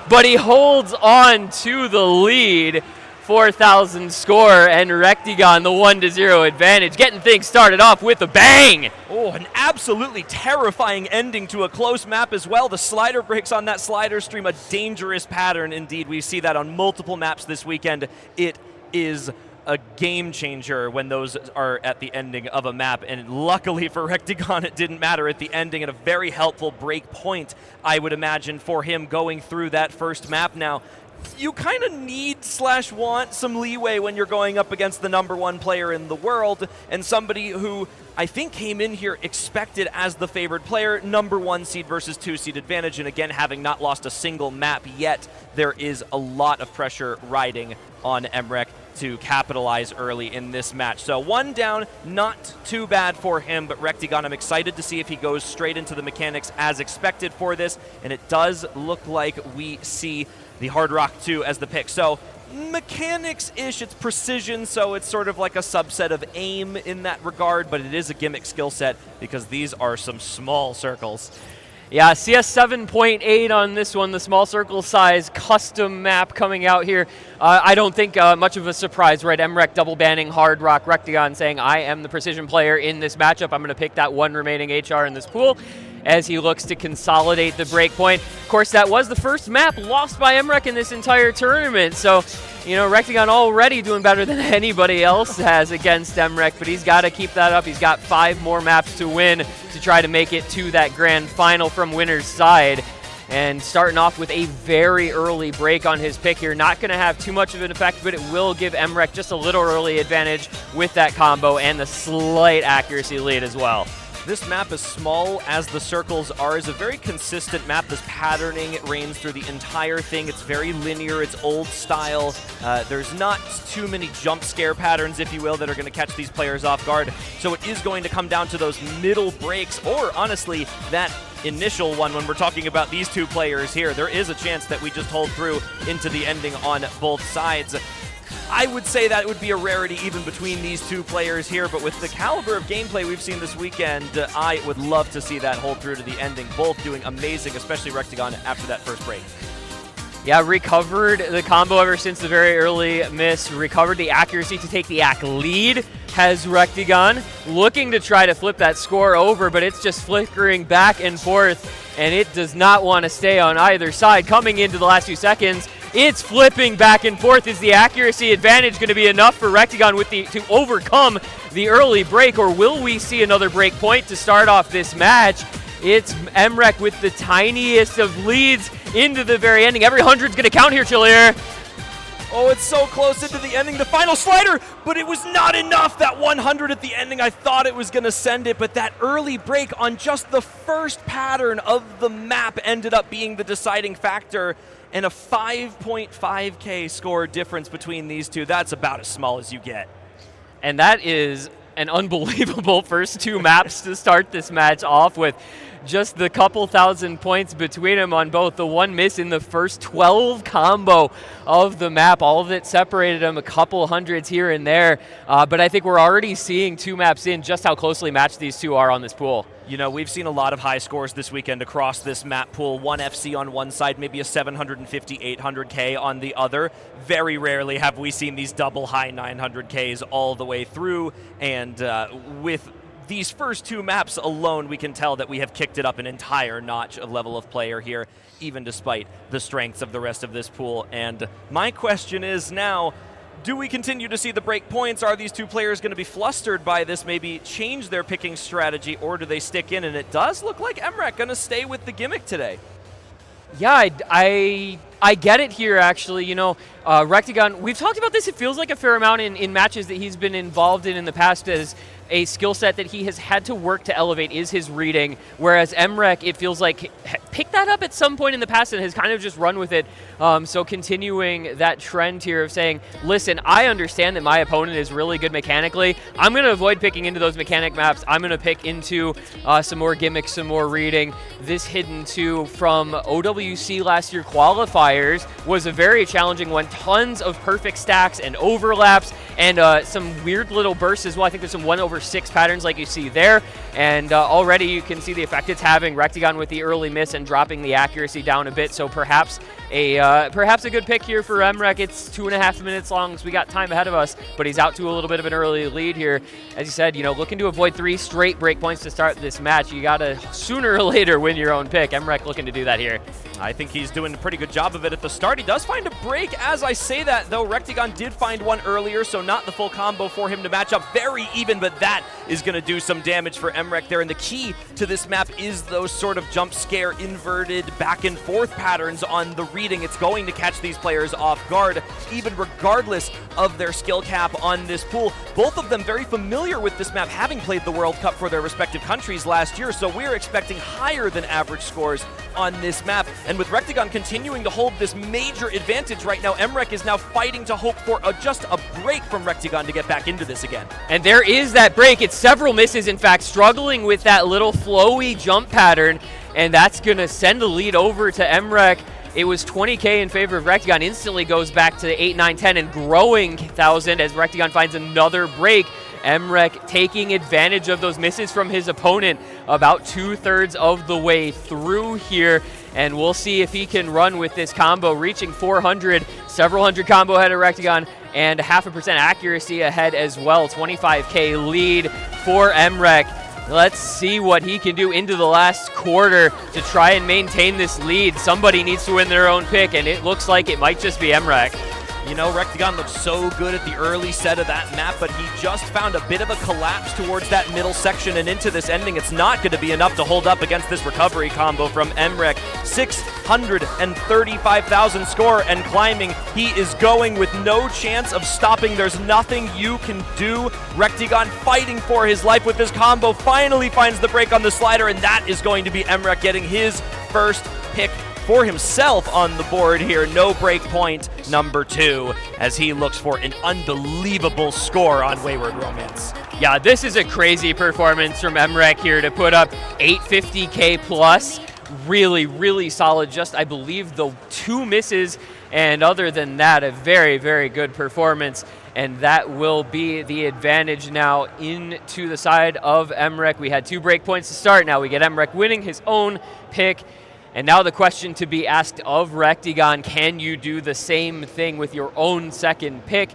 but he holds on to the lead. 4,000 score, and Rectigon the 1-0 advantage, getting things started off with a bang. Oh, an absolutely terrifying ending to a close map as well. The slider breaks on that slider stream, a dangerous pattern indeed. We see that on multiple maps this weekend. It is a game changer when those are at the ending of a map, and luckily for Rectigon it didn't matter at the ending, and a very helpful break point, I would imagine, for him going through that first map now. You kind of need/want some leeway when you're going up against the #1 player in the world, and somebody who I think came in here expected as the favored player, #1 seed versus 2 seed advantage, and again, having not lost a single map yet, there is a lot of pressure riding on MREC to capitalize early in this match. So 1 down, not too bad for him, but Rectigon, I'm excited to see if he goes straight into the mechanics as expected for this, and it does look like we see the Hard Rock 2 as the pick. So mechanics-ish, it's precision, so it's sort of like a subset of aim in that regard, but it is a gimmick skill set because these are some small circles. Yeah, CS 7.8 on this one, the small circle size custom map coming out here. I don't think much of a surprise, right? MREC double banning Hard Rock, Rectagon saying, I am the precision player in this matchup. I'm going to pick that one remaining HR in this pool as he looks to consolidate the breakpoint. Of course, that was the first map lost by MREC in this entire tournament. So, you know, Rectagon already doing better than anybody else has against MREC, but he's got to keep that up. He's got 5 more maps to win to try to make it to that grand final from winner's side. And starting off with a very early break on his pick here. Not going to have too much of an effect, but it will give MREC just a little early advantage with that combo and the slight accuracy lead as well. This map, as small as the circles are, is a very consistent map. This patterning reigns through the entire thing. It's very linear. It's old style. There's not too many jump scare patterns, if you will, that are going to catch these players off guard. So it is going to come down to those middle breaks, or honestly, that initial one when we're talking about these two players here. There is a chance that we just hold through into the ending on both sides. I would say that would be a rarity even between these two players here, but with the caliber of gameplay we've seen this weekend, I would love to see that hold through to the ending. Both doing amazing, especially Rectagon after that first break. Yeah, recovered the combo ever since the very early miss. Recovered the accuracy to take the ACK lead. Has Rectagon looking to try to flip that score over, but it's just flickering back and forth, and it does not want to stay on either side. Coming into the last few seconds, it's flipping back and forth. Is the accuracy advantage going to be enough for Rectagon to overcome the early break, or will we see another break point to start off this match? It's MREC with the tiniest of leads into the very ending. Every 100's going to count here, Chillier. Oh, it's so close into the ending. The final slider, but it was not enough. That 100 at the ending, I thought it was going to send it, but that early break on just the first pattern of the map ended up being the deciding factor. And a 5.5K score difference between these two, that's about as small as you get. And that is an unbelievable first 2 maps to start this match off with. Just the couple thousand points between them on both. The one miss in the first 12 combo of the map. All of it separated them a couple hundreds here and there. But I think we're already seeing 2 maps in just how closely matched these two are on this pool. You know, we've seen a lot of high scores this weekend across this map pool. 1 FC on one side, maybe a 750, 800K on the other. Very rarely have we seen these double high 900Ks all the way through. And with these first 2 maps alone, we can tell that we have kicked it up an entire notch of level of player here, even despite the strengths of the rest of this pool. And my question is now, do we continue to see the break points? Are these two players going to be flustered by this, maybe change their picking strategy, or do they stick in? And it does look like MREC going to stay with the gimmick today. Yeah, I get it here, actually. You know, Rectagon, we've talked about this, it feels like a fair amount in matches that he's been involved in the past, as a skill set that he has had to work to elevate is his reading, whereas MREC, it feels like, picked that up at some point in the past and has kind of just run with it. So continuing that trend here of saying, listen, I understand that my opponent is really good mechanically. I'm going to avoid picking into those mechanic maps. I'm going to pick into some more gimmicks, some more reading. This Hidden 2 from OWC last year qualifiers was a very challenging one. Tons of perfect stacks and overlaps and some weird little bursts as well. I think there's some 1/6 patterns like you see there. And already you can see the effect it's having. Rectagon with the early miss and dropping the accuracy down a bit. So perhaps a good pick here for MREC. It's 2.5 minutes long, so we got time ahead of us, but he's out to a little bit of an early lead here. As you said, you know, looking to avoid 3 straight breakpoints to start this match. You gotta sooner or later win your own pick. MREC looking to do that here. I think he's doing a pretty good job of it at the start. He does find a break. As I say that, though, Rectagon did find one earlier, so not the full combo for him to match up. Very even, but that is going to do some damage for MREC there. And the key to this map is those sort of jump scare, inverted back and forth patterns on the reading. It's going to catch these players off guard, even regardless of their skill cap on this pool. Both of them very familiar with this map, having played the World Cup for their respective countries last year, so we're expecting higher than average scores on this map. And with Rectagon continuing to hold this major advantage right now, MREC is now fighting to hope for just a break from Rectagon to get back into this again. And there is that break. It's several misses, in fact, struggling with that little flowy jump pattern, and that's going to send the lead over to MREC. It was 20K in favor of Rectagon, instantly goes back to 8, 9, 10 and growing 1,000 as Rectagon finds another break. Emrek taking advantage of those misses from his opponent about 2/3 of the way through here. And we'll see if he can run with this combo, reaching 400, several hundred combo ahead of Rectagon, and 0.5% accuracy ahead as well. 25K lead for Emrek. Let's see what he can do into the last quarter to try and maintain this lead. Somebody needs to win their own pick, and it looks like it might just be Emrek. You know, Rectagon looked so good at the early set of that map, but he just found a bit of a collapse towards that middle section and into this ending. It's not going to be enough to hold up against this recovery combo from Emrek. 635,000 score and climbing. He is going with no chance of stopping. There's nothing you can do. Rectagon fighting for his life with this combo. Finally finds the break on the slider, and that is going to be Emrek getting his first pick for himself on the board here. No break point number 2 as he looks for an unbelievable score on Wayward Romance. Yeah, this is a crazy performance from Emrek here to put up 850K plus. Really, really solid. Just, I believe, the 2 misses, and other than that, a very, very good performance. And that will be the advantage now into the side of Emrek. We had 2 break points to start. Now we get Emrek winning his own pick. And now the question to be asked of Rectagon, can you do the same thing with your own second pick?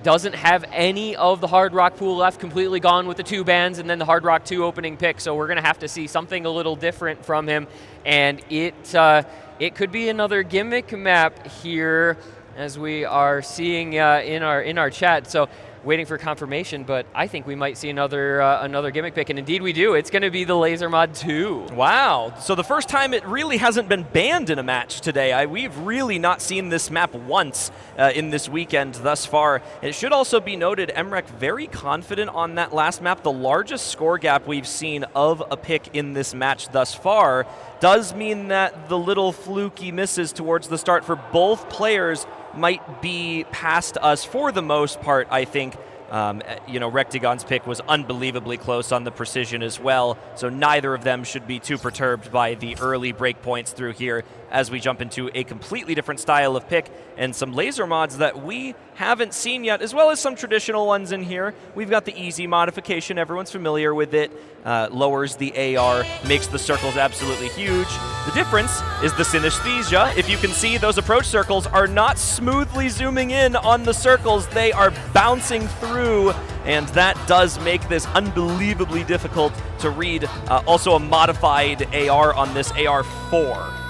Doesn't have any of the Hard Rock pool left, completely gone with the 2 bans and then the Hard Rock 2 opening pick, so we're going to have to see something a little different from him. And it could be another gimmick map here, as we are seeing in our chat. So waiting for confirmation, but I think we might see another gimmick pick, and indeed we do. It's going to be the Laser Mod 2. Wow, so the first time it really hasn't been banned in a match today. We've really not seen this map once in this weekend thus far. It should also be noted, Emrek very confident on that last map. The largest score gap we've seen of a pick in this match thus far does mean that the little fluky misses towards the start for both players might be past us for the most part, I think. You know, Rectagon's pick was unbelievably close on the precision as well, so neither of them should be too perturbed by the early breakpoints through here as we jump into a completely different style of pick and some laser mods that we haven't seen yet, as well as some traditional ones in here. We've got the easy modification, everyone's familiar with it, lowers the AR, makes the circles absolutely huge. The difference is the synesthesia. If you can see, those approach circles are not smoothly zooming in on the circles, they are bouncing through, and that does make this unbelievably difficult to read. Also a modified AR on this AR4.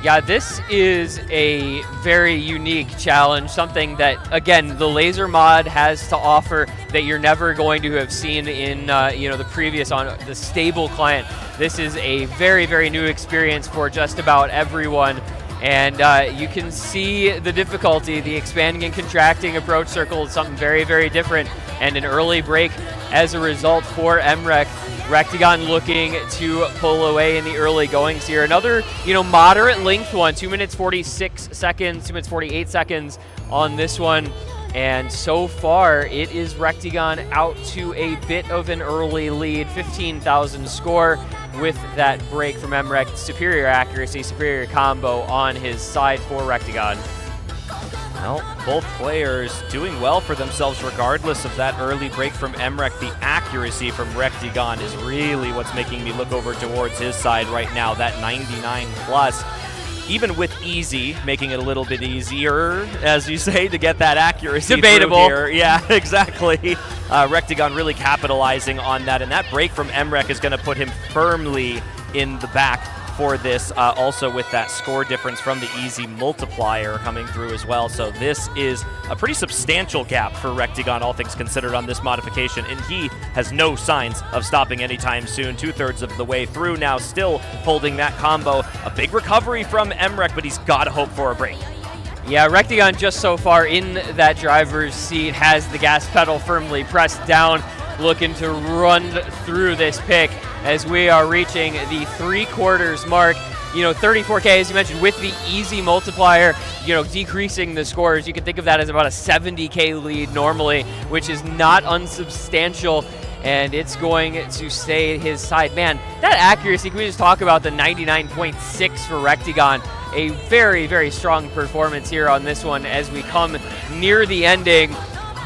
Yeah, this is a very unique challenge, something that, again, the laser mod has to offer that you're never going to have seen in the previous on the stable client. This is a very, very new experience for just about everyone. And you can see the difficulty. The expanding and contracting approach circle is something very, very different, and an early break as a result for Emrek. Rectagon looking to pull away in the early goings here. Another, moderate length one, 2 minutes 46 seconds, 2 minutes 48 seconds on this one. And so far, it is Rectagon out to a bit of an early lead, 15,000 score with that break from Emrek. Superior accuracy, superior combo on his side for Rectagon. Well, both players doing well for themselves regardless of that early break from Emrek. The accuracy from Rectagon is really what's making me look over towards his side right now, that 99 plus. Even with easy, making it a little bit easier, as you say, to get that accuracy. Debatable. Here. Yeah, exactly. Rectagon really capitalizing on that, and that break from Emrek is going to put him firmly in the back for this, also with that score difference from the easy multiplier coming through as well. So this is a pretty substantial gap for Rectagon, all things considered, on this modification, and he has no signs of stopping anytime soon. 2/3 of the way through now, still holding that combo. A big recovery from Emrek, but he's got to hope for a break. Yeah, Rectagon just so far in that driver's seat, has the gas pedal firmly pressed down, looking to run through this pick as we are reaching the 3/4 mark. 34K, as you mentioned, with the easy multiplier, decreasing the scores. You can think of that as about a 70K lead normally, which is not unsubstantial, and it's going to stay his side. Man, that accuracy, can we just talk about the 99.6 for Rectagon? A very, very strong performance here on this one as we come near the ending.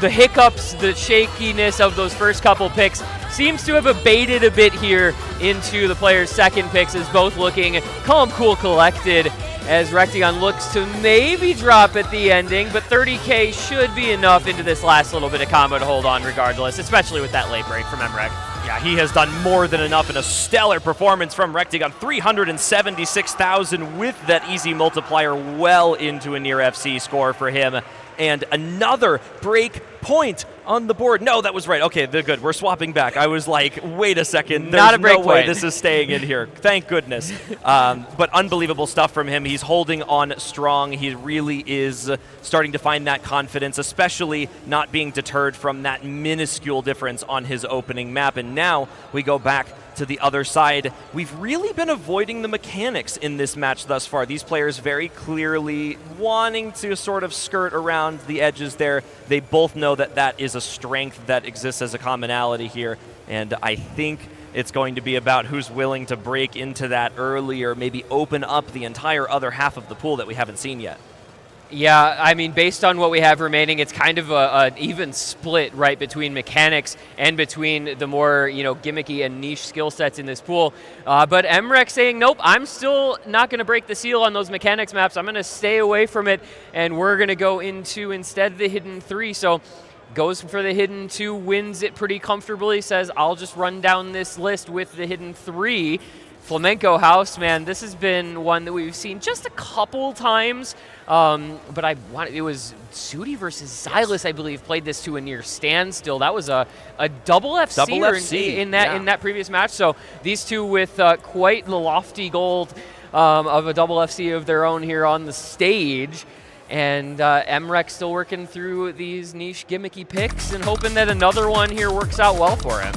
the hiccups, the shakiness of those first couple picks seems to have abated a bit here into the players' second picks, as both looking calm, cool, collected, as Rectigon looks to maybe drop at the ending, but 30K should be enough into this last little bit of combo to hold on regardless, especially with that late break from MREC. Yeah, he has done more than enough in a stellar performance from Rectigon. 376,000 with that easy multiplier well into a near FC score for him. And another break point on the board. No, that was right. Okay, they're good. We're swapping back. I was like, wait a second. There's Not a break no way point. this is staying in here. Thank goodness. But unbelievable stuff from him. He's holding on strong. He really is starting to find that confidence, especially not being deterred from that minuscule difference on his opening map. And now we go back to the other side. We've really been avoiding the mechanics in this match thus far. These players very clearly wanting to sort of skirt around the edges there. They both know that that is a strength that exists as a commonality here, and I think it's going to be about who's willing to break into that early or maybe open up the entire other half of the pool that we haven't seen yet. Yeah, I mean, based on what we have remaining, it's kind of an even split, right, between mechanics and between the more, gimmicky and niche skill sets in this pool. But MREC saying, nope, I'm still not going to break the seal on those mechanics maps. I'm going to stay away from it, and we're going to go into, instead, the hidden 3. So goes for the hidden 2, wins it pretty comfortably, says, I'll just run down this list with the hidden 3. Flamenco House, man, this has been one that we've seen just a couple times, but it was Sudi versus Xylus, I believe, played this to a near standstill. That was a double FC, in that previous match. So these two with quite the lofty goal of a double FC of their own here on the stage. And MREC still working through these niche gimmicky picks and hoping that another one here works out well for him.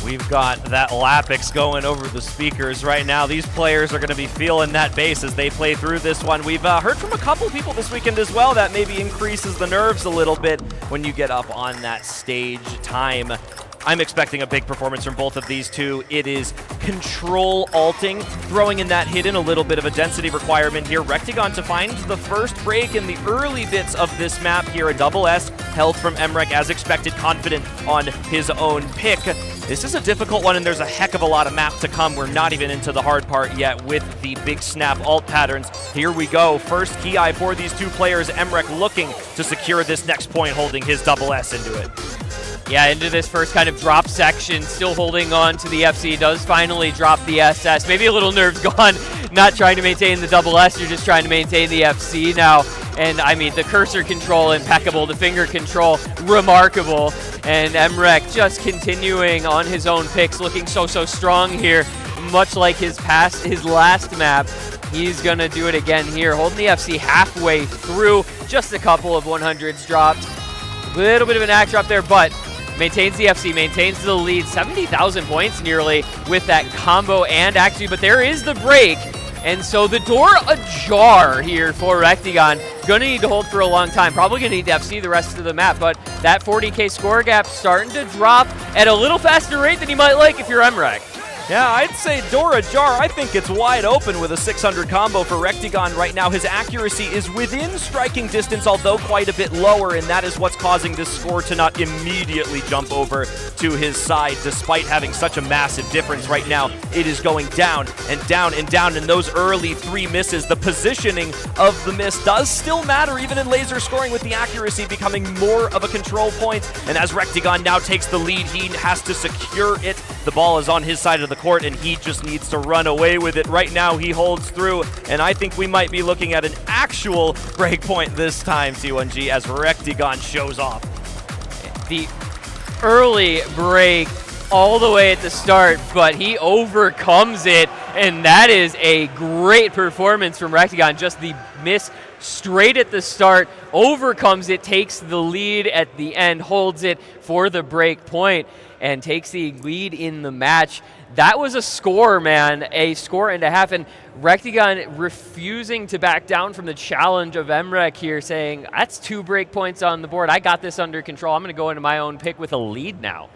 We've got that Lapix going over the speakers right now. These players are going to be feeling that bass as they play through this one. We've heard from a couple people this weekend as well that maybe increases the nerves a little bit when you get up on that stage time. I'm expecting a big performance from both of these two. It is control-alting, throwing in that hidden, a little bit of a density requirement here. Rectigon to find the first break in the early bits of this map here. A double S held from MREC as expected, confident on his own pick. This is a difficult one, and there's a heck of a lot of map to come. We're not even into the hard part yet with the big snap alt patterns. Here we go. First key eye for these two players. MREC looking to secure this next point, holding his double S into it. Yeah, into this first kind of drop section, still holding on to the FC, does finally drop the SS. Maybe a little nerves gone, not trying to maintain the double S, you're just trying to maintain the FC now. And I mean, the cursor control, impeccable, the finger control, remarkable. And MREC just continuing on his own picks, looking so strong here, much like his last map. He's gonna do it again here, holding the FC halfway through, just a couple of 100s dropped. Little bit of an act drop there, but maintains the FC, maintains the lead, 70,000 points nearly with that combo and actually, but there is the break. And so the door ajar here for Rectigon. Gonna need to hold for a long time. Probably gonna need to FC the rest of the map, but that 40K score gap starting to drop at a little faster rate than you might like if you're MREC. Yeah, I'd say door ajar. I think it's wide open with a 600 combo for Rectigon right now. His accuracy is within striking distance, although quite a bit lower, and that is what's causing this score to not immediately jump over to his side, despite having such a massive difference right now. It is going down and down and down, and those early 3 misses, the positioning of the miss does still matter, even in laser scoring, with the accuracy becoming more of a control point. And as Rectigon now takes the lead, he has to secure it. The ball is on his side of the court, and he just needs to run away with it. Right now, he holds through, and I think we might be looking at an actual break point this time, T1G, as Rectigon shows off. The early break all the way at the start, but he overcomes it, and that is a great performance from Rectigon. Just the miss straight at the start, overcomes it, takes the lead at the end, holds it for the break point, and takes the lead in the match. That was a score, man, a score and a half, and Rectigon refusing to back down from the challenge of MREC here, saying, that's 2 break points on the board. I got this under control. I'm going to go into my own pick with a lead now.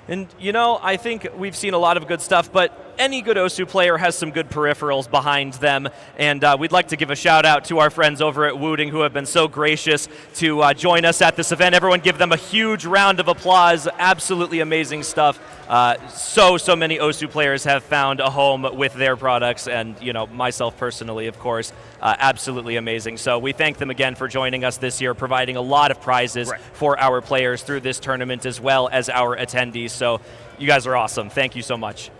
And, I think we've seen a lot of good stuff, but any good Osu player has some good peripherals behind them, and we'd like to give a shout out to our friends over at Wooting who have been so gracious to join us at this event. Everyone give them a huge round of applause. Absolutely amazing stuff. So many Osu players have found a home with their products, and myself personally, of course, absolutely amazing. So we thank them again for joining us this year, providing a lot of prizes for our players through this tournament as well as our attendees. So you guys are awesome. Thank you so much.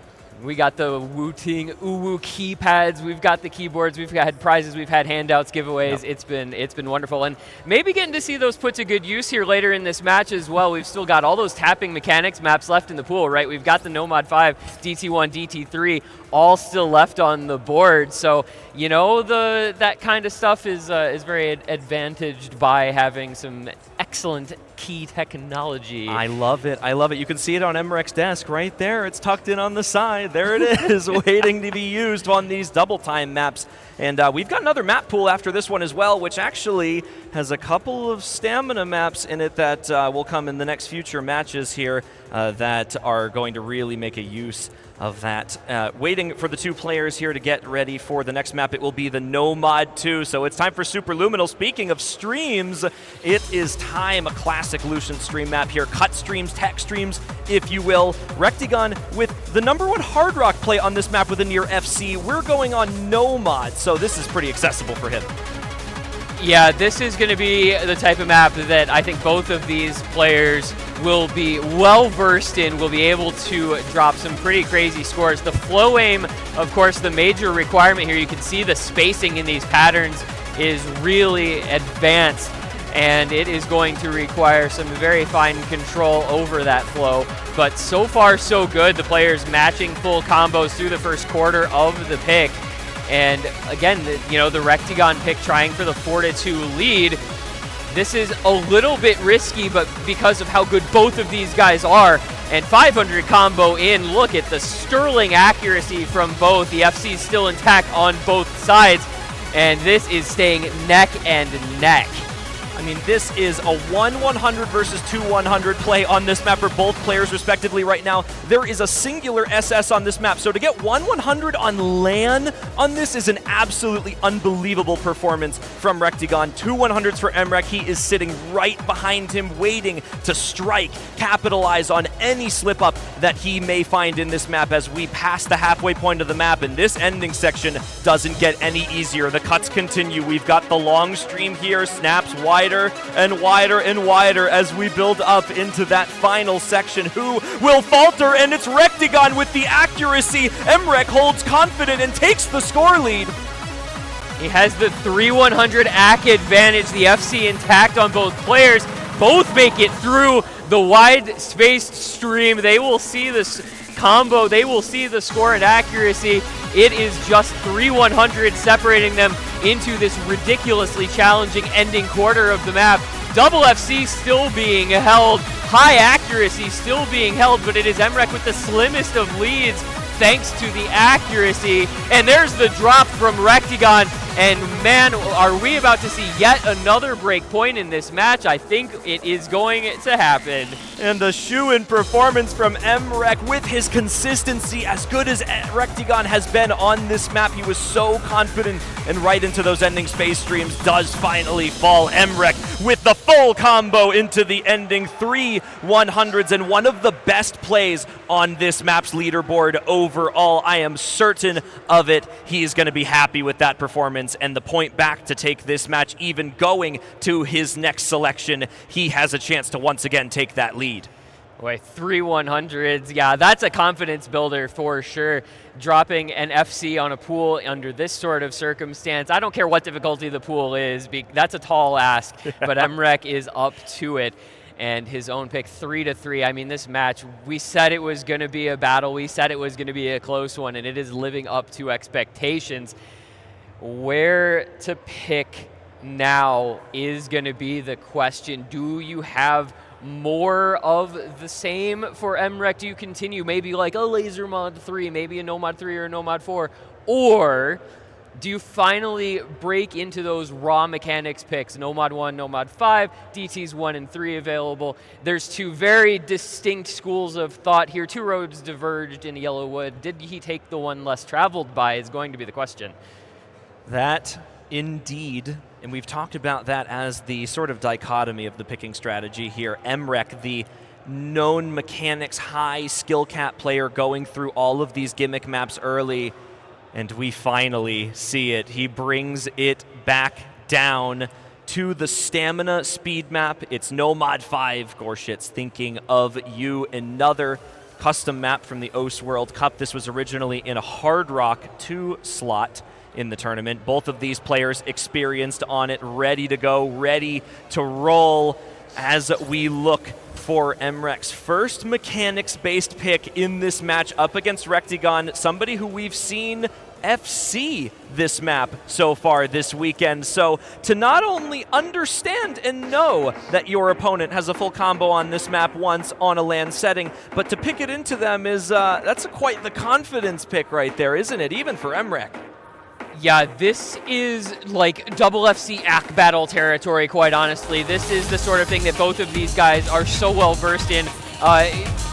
We got the Wooting Uwu keypads. We've got the keyboards. We've had prizes. We've had handouts, giveaways. Yep. It's been wonderful, and maybe getting to see those put to good use here later in this match as well. We've still got all those tapping mechanics maps left in the pool, right? We've got the Nomad 5, DT1, DT3, all still left on the board. So that kind of stuff is very advantaged by having some excellent key technology. I love it. You can see it on MREC's desk right there. It's tucked in on the side. There it is, waiting to be used on these double time maps. And we've got another map pool after this one as well, which actually has a couple of stamina maps in it that will come in the next future matches here that are going to really make a use of that. Waiting for the two players here to get ready for the next map. It will be the Nomad 2. So it's time for Superluminal. Speaking of streams, it is time. A classic Lucian stream map here. Cut streams, tech streams, if you will. Rectigon with the #1 Hard Rock play on this map with a near FC. We're going on Nomad, so this is pretty accessible for him. Yeah, this is going to be the type of map that I think both of these players will be well versed in, will be able to drop some pretty crazy scores. The flow aim, of course, the major requirement here, you can see the spacing in these patterns is really advanced, and it is going to require some very fine control over that flow. But so far, so good. The players matching full combos through the first quarter of the pick. And again, the Rectigon pick trying for the 4-2 lead. This is a little bit risky, but because of how good both of these guys are, and 500 combo in, look at the sterling accuracy from both. The FC still intact on both sides, and this is staying neck and neck. I mean, this is a 1-100 versus 2-100 play on this map for both players respectively right now. There is a singular SS on this map, so to get 1-100 on LAN on this is an absolutely unbelievable performance from Rectigon. 2 100s for MREC. He is sitting right behind him, waiting to strike, capitalize on any slip-up that he may find in this map as we pass the halfway point of the map, and this ending section doesn't get any easier. The cuts continue. We've got the long stream here, snaps wider and wider and wider as we build up into that final section. Who will falter? And it's Rectigon with the accuracy. MREC holds confident and takes the score lead. He has the 3-100 AC advantage. The FC intact on both players. Both make it through the wide-spaced stream. They will see this combo. They will see the score and accuracy. It is just 3-100 separating them into this ridiculously challenging ending quarter of the map. Double FC still being held. High accuracy still being held, but it is MREC with the slimmest of leads thanks to the accuracy. And there's the drop from Rectigon. And man, are we about to see yet another break point in this match? I think it is going to happen. And the shoe-in performance from MREC with his consistency, as good as Rectigon has been on this map. He was so confident, and right into those ending space streams does finally fall. MREC with the full combo into the ending 3 100s, and one of the best plays on this map's leaderboard overall. I am certain of it. He's going to be happy with that performance and the point back to take this match, even going to his next selection. He has a chance to once again take that lead. Boy, 3 100s. Yeah, that's a confidence builder for sure. Dropping an FC on a pool under this sort of circumstance. I don't care what difficulty the pool is. That's a tall ask, but MREC is up to it. And his own pick, 3-3. I mean, this match, we said it was going to be a battle. We said it was going to be a close one, and it is living up to expectations. Where to pick now is going to be the question. Do you have more of the same for MREC? Do you continue maybe like a Laser Mod 3, maybe a Nomad 3 or a Nomad 4? Or Do you finally break into those raw mechanics picks? Nomad 1, Nomad 5, DTs 1 and 3 available. There's two very distinct schools of thought here. Two roads diverged in Yellowwood. Did he take the one less traveled by is going to be the question. That indeed, and we've talked about that as the sort of dichotomy of the picking strategy here. Emrek, the known mechanics high skill cap player, going through all of these gimmick maps early, and we finally see it. He brings it back down to the stamina speed map. It's Nomad 5, Gorshitz, thinking of you. Another custom map from the OS World Cup. This was originally in a Hard Rock 2 slot in the tournament. Both of these players experienced on it, ready to go, ready to roll as we look for Emrek's first mechanics-based pick in this match up against Rectigon, somebody who we've seen FC this map so far this weekend. So to not only understand and know that your opponent has a full combo on this map once on a LAN setting, but to pick it into them is that's quite the confidence pick right there, isn't it? Even for Emrek. Yeah, this is like double FC ACK battle territory, quite honestly. This is the sort of thing that both of these guys are so well versed in.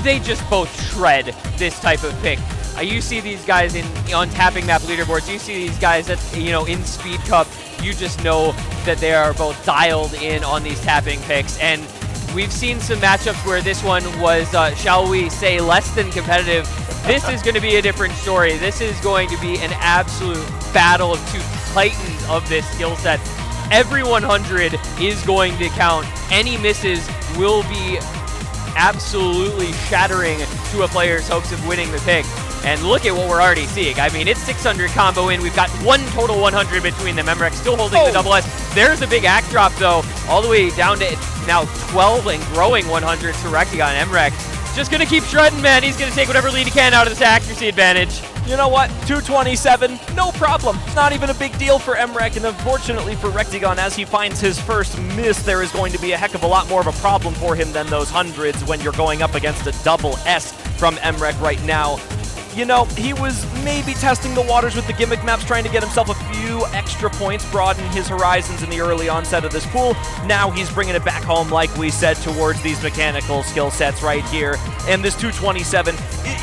They just both shred this type of pick. You see these guys on tapping map leaderboards. You see these guys that, in Speed Cup. You just know that they are both dialed in on these tapping picks. And we've seen some matchups where this one was, shall we say, less than competitive. This is going to be a different story. This is going to be an absolute battle of two titans of this skill set. Every 100 is going to count. Any misses will be absolutely shattering to a player's hopes of winning the pick. And look at what we're already seeing. I mean, it's 600 combo in. We've got one total 100 between them. Emrek still holding the double S. There's a big act drop, though, all the way down to now 12 and growing 100 to Rectigon. Emrek just going to keep shredding, man. He's going to take whatever lead he can out of this accuracy advantage. You know what? 227, no problem. Not even a big deal for Emrek, and unfortunately for Rectigon, as he finds his first miss, there is going to be a heck of a lot more of a problem for him than those hundreds when you're going up against a double S from Emrek right now. You know, he was maybe testing the waters with the gimmick maps, trying to get himself a few extra points, broaden his horizons in the early onset of this pool. Now he's bringing it back home, like we said, towards these mechanical skill sets right here. And this 227,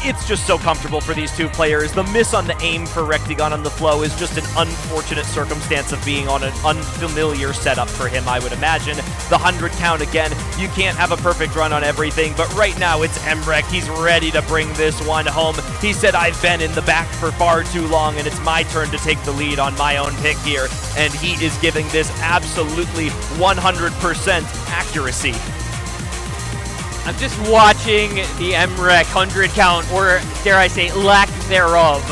it's just so comfortable for these two players. The miss on the aim for Rectigon on the flow is just an unfortunate circumstance of being on an unfamiliar setup for him, I would imagine. The 100 count again, you can't have a perfect run on everything, but right now it's Emrek. He's ready to bring this one home. He said, I've been in the back for far too long, and it's my turn to take the lead on my own pick here, and he is giving this absolutely 100% accuracy. I'm just watching the Emrek 100 count, or dare I say lack thereof,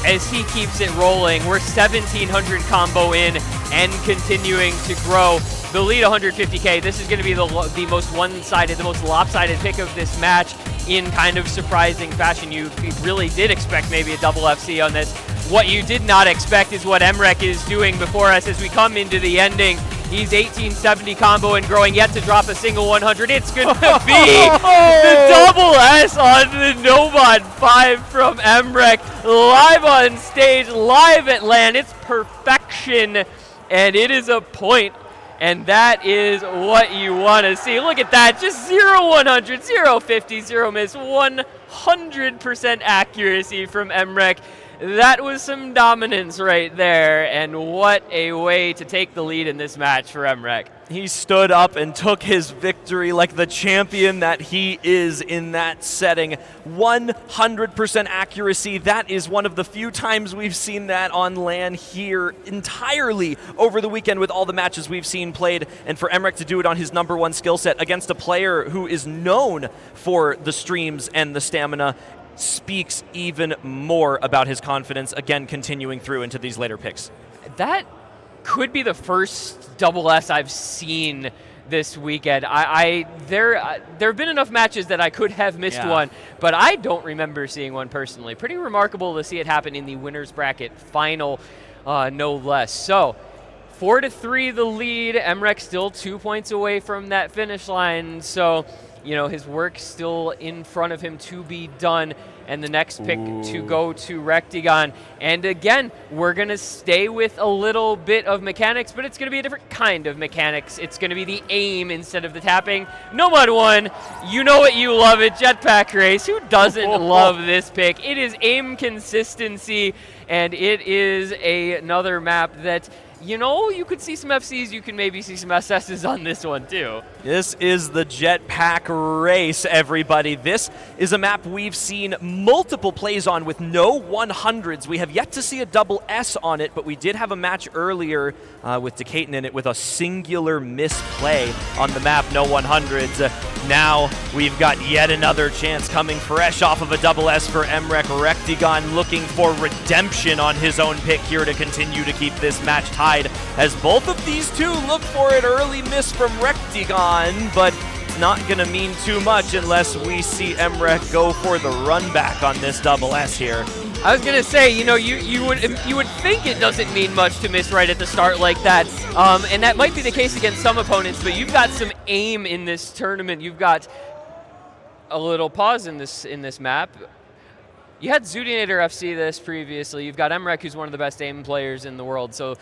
as he keeps it rolling. We're 1,700 combo in and continuing to grow. The lead 150k. This is going to be the most one-sided, the most lopsided pick of this match in kind of surprising fashion. You really did expect maybe a double FC on this. What you did not expect is what Emrek is doing before us as we come into the ending. He's 1870 combo and growing, yet to drop a single 100. It's going to be the double S on the Nomad 5 from Emrek. Live on stage, live at LAN. It's perfection, and it is a point. And that is what you want to see. Look at that, just 0 100, 0 50, 0 miss, 100% accuracy from Emrek. That was some dominance right there, and what a way to take the lead in this match for Emrek. He stood up and took his victory like the champion that he is in that setting. 100% accuracy. That is one of the few times we've seen that on LAN here entirely over the weekend with all the matches we've seen played. And for Emrek to do it on his #1 skill set against a player who is known for the streams and the stamina speaks even more about his confidence, again, continuing through into these later picks. That could be the first double S I've seen this weekend. There have been enough matches that I could have missed one, but I don't remember seeing one personally. Pretty remarkable to see it happen in the winner's bracket final, no less. So 4-3 the lead. Emrek still 2 points away from that finish line. So his work still in front of him to be done. And the next pick to go to Rectigon. And again, we're going to stay with a little bit of mechanics, but it's going to be a different kind of mechanics. It's going to be the aim instead of the tapping. Nomad 1, you know it, you love it. Jetpack Race, who doesn't love this pick? It is aim consistency, and it is another map that, you could see some FCs, you can maybe see some SSs on this one too. This is the Jetpack Race, everybody. This is a map we've seen multiple plays on with no 100s. We have yet to see a double S on it, but we did have a match earlier with Decaton in it with a singular misplay on the map, no 100s. Now we've got yet another chance coming fresh off of a double S for Emrek. Rectigon looking for redemption on his own pick here to continue to keep this match tied, as both of these two look for an early miss from Rectigon, but it's not going to mean too much unless we see Emrek go for the run back on this double S here. I was gonna say, you would think it doesn't mean much to miss right at the start like that, and that might be the case against some opponents. But you've got some aim in this tournament. You've got a little pause in this map. You had Zudinator FC this previously. You've got Emrek, who's one of the best aim players in the world. So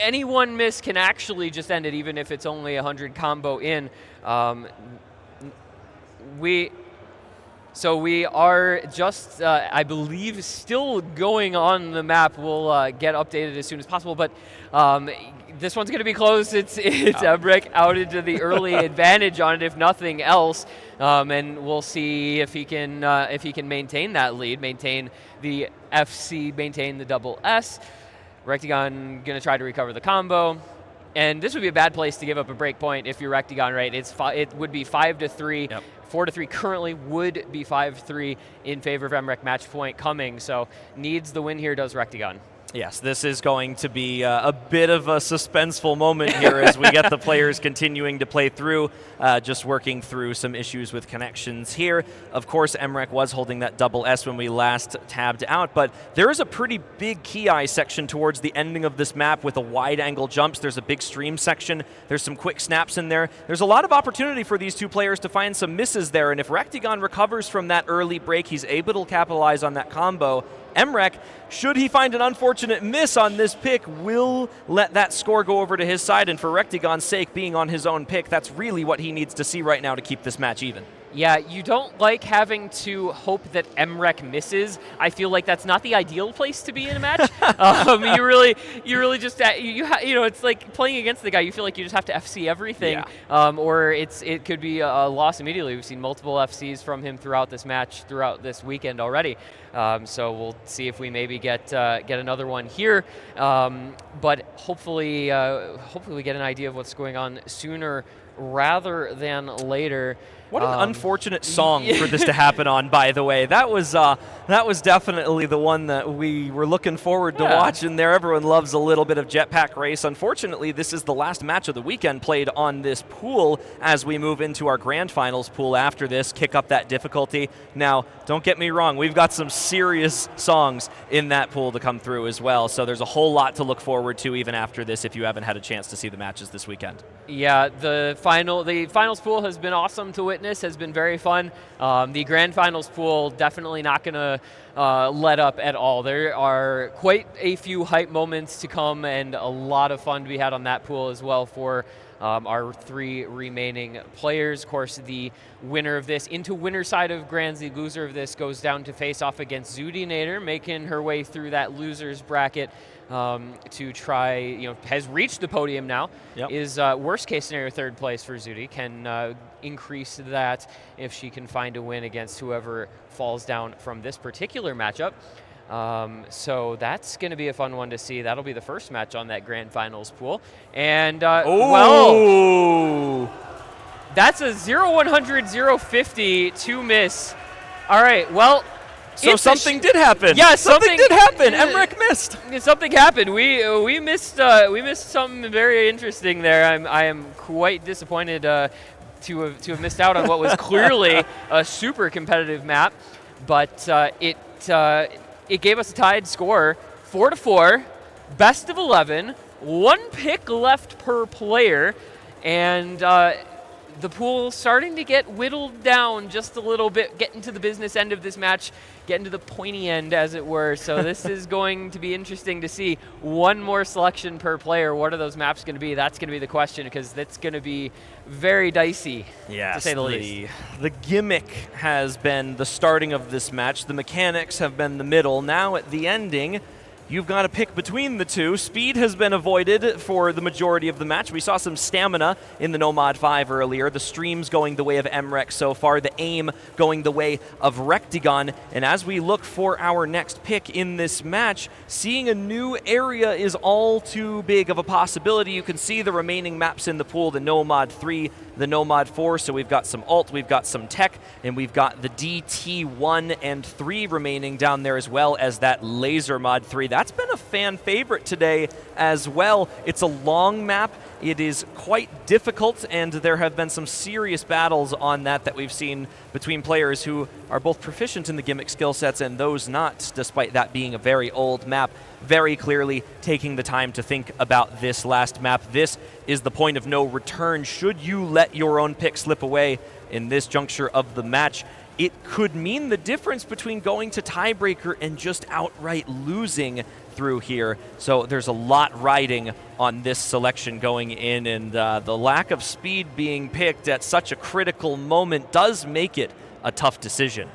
any one miss can actually just end it, even if it's only 100 combo in. So we are just, I believe, still going on the map. We'll get updated as soon as possible, but this one's going to be close. It's Emrek out into the early advantage on it, if nothing else, and we'll see if he can maintain that lead, maintain the FC, maintain the double S. Rectigon going to try to recover the combo. And this would be a bad place to give up a break point if you're Rectigon, right? It would be 5-3. Yep. 4-3 currently would be 5-3 in favor of Emrek. Match point coming, so needs the win here, does Rectigon. Yes, this is going to be a bit of a suspenseful moment here as we get the players continuing to play through, just working through some issues with connections here. Of course, Emrek was holding that double S when we last tabbed out, but there is a pretty big key eye section towards the ending of this map with a wide angle jumps. There's a big stream section. There's some quick snaps in there. There's a lot of opportunity for these two players to find some misses there, and if Rectigon recovers from that early break, he's able to capitalize on that combo. Emrek, should he find an unfortunate miss on this pick, will let that score go over to his side, and for Rectigon's sake, being on his own pick, that's really what he needs to see right now to keep this match even. Yeah, you don't like having to hope that Emrek misses. I feel like that's not the ideal place to be in a match. You really just it's like playing against the guy. You feel like you just have to FC everything, or it could be a loss immediately. We've seen multiple FCs from him throughout this match, throughout this weekend already. So we'll see if we maybe get another one here. But hopefully we get an idea of what's going on sooner rather than later. What an unfortunate song for this to happen on, by the way. That was definitely the one that we were looking forward to watching there. Everyone loves a little bit of Jetpack Race. Unfortunately, this is the last match of the weekend played on this pool as we move into our grand finals pool after this, kick up that difficulty. Now, don't get me wrong, we've got some serious songs in that pool to come through as well, so there's a whole lot to look forward to even after this if you haven't had a chance to see the matches this weekend. Yeah, the finals pool has been awesome to witness, has been very fun. The grand finals pool definitely not going to let up at all. There are quite a few hype moments to come and a lot of fun to be had on that pool as well for our three remaining players. Of course, the winner of this into winner side of Grands, the loser of this goes down to face off against Zudinator, making her way through that losers bracket to try, has reached the podium now. Yep. Is worst case scenario third place for Zudi, can increase that if she can find a win against whoever falls down from this particular matchup. So that's going to be a fun one to see. That'll be the first match on that grand finals pool. And, well, that's a 0-100, 0-50 to miss. All right, well. So something did happen. Yeah, something did happen. Emrek missed. Something happened. We missed something very interesting there. I am quite disappointed to have missed out on what was clearly a super competitive map, but it gave us a tied score, 4-4, best of 11, one pick left per player, and the pool starting to get whittled down just a little bit, getting to the business end of this match, getting to the pointy end, as it were. So this is going to be interesting to see. One more selection per player. What are those maps going to be? That's going to be the question, because that's going to be very dicey, to say the least. The gimmick has been the starting of this match. The mechanics have been the middle. Now at the ending, you've got to pick between the two. Speed has been avoided for the majority of the match. We saw some stamina in the Nomad 5 earlier. The streams going the way of MREC so far. The aim going the way of Rectigon. And as we look for our next pick in this match, seeing a new area is all too big of a possibility. You can see the remaining maps in the pool, the Nomad 3, the Nomad 4, so we've got some ult, we've got some tech, and we've got the DT1 and 3 remaining down there, as well as that Laser Mod 3. That's been a fan favorite today as well. It's a long map. It is quite difficult, and there have been some serious battles on that we've seen between players who are both proficient in the gimmick skill sets and those not, despite that being a very old map. Very clearly taking the time to think about this last map. This is the point of no return. Should you let your own pick slip away in this juncture of the match, it could mean the difference between going to tiebreaker and just outright losing through here. So there's a lot riding on this selection going in, and the lack of speed being picked at such a critical moment does make it a tough decision.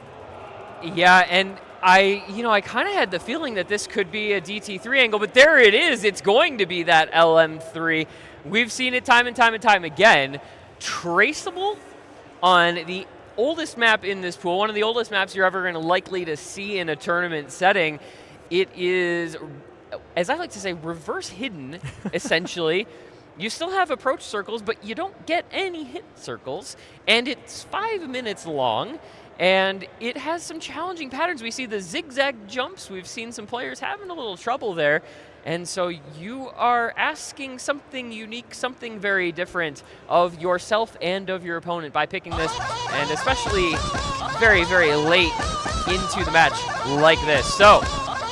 Yeah, and I kind of had the feeling that this could be a DT3 angle, but there it is. It's going to be that LM3. We've seen it time and time and time again. Traceable on the oldest map in this pool, one of the oldest maps you're ever going to likely to see in a tournament setting. It is, as I like to say, reverse hidden, essentially. You still have approach circles, but you don't get any hit circles, and it's 5 minutes long, and it has some challenging patterns. We see the zigzag jumps. We've seen some players having a little trouble there, and so you are asking something unique, something very different of yourself and of your opponent by picking this, and especially very, very late into the match like this. So,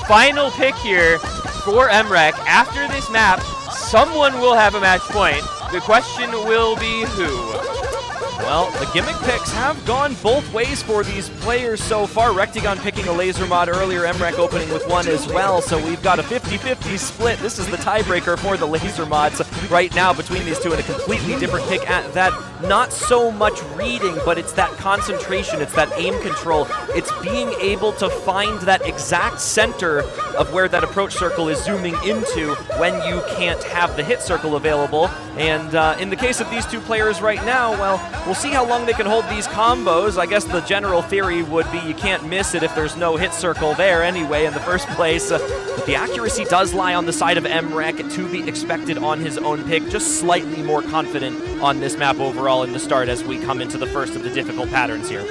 final pick here for MREC. After this map, someone will have a match point. The question will be who? Well, the gimmick picks have gone both ways for these players so far. Rectigon picking a laser mod earlier, MREC opening with one as well, so we've got a 50-50 split. This is the tiebreaker for the laser mods right now between these two, and a completely different pick at that. Not so much reading, but it's that concentration, it's that aim control. It's being able to find that exact center of where that approach circle is zooming into when you can't have the hit circle available. And in the case of these two players right now, well, we'll see how long they can hold these combos. I guess the general theory would be you can't miss it if there's no hit circle there anyway in the first place. But the accuracy does lie on the side of MREC, to be expected on his own pick. Just slightly more confident on this map overall in the start as we come into the first of the difficult patterns here.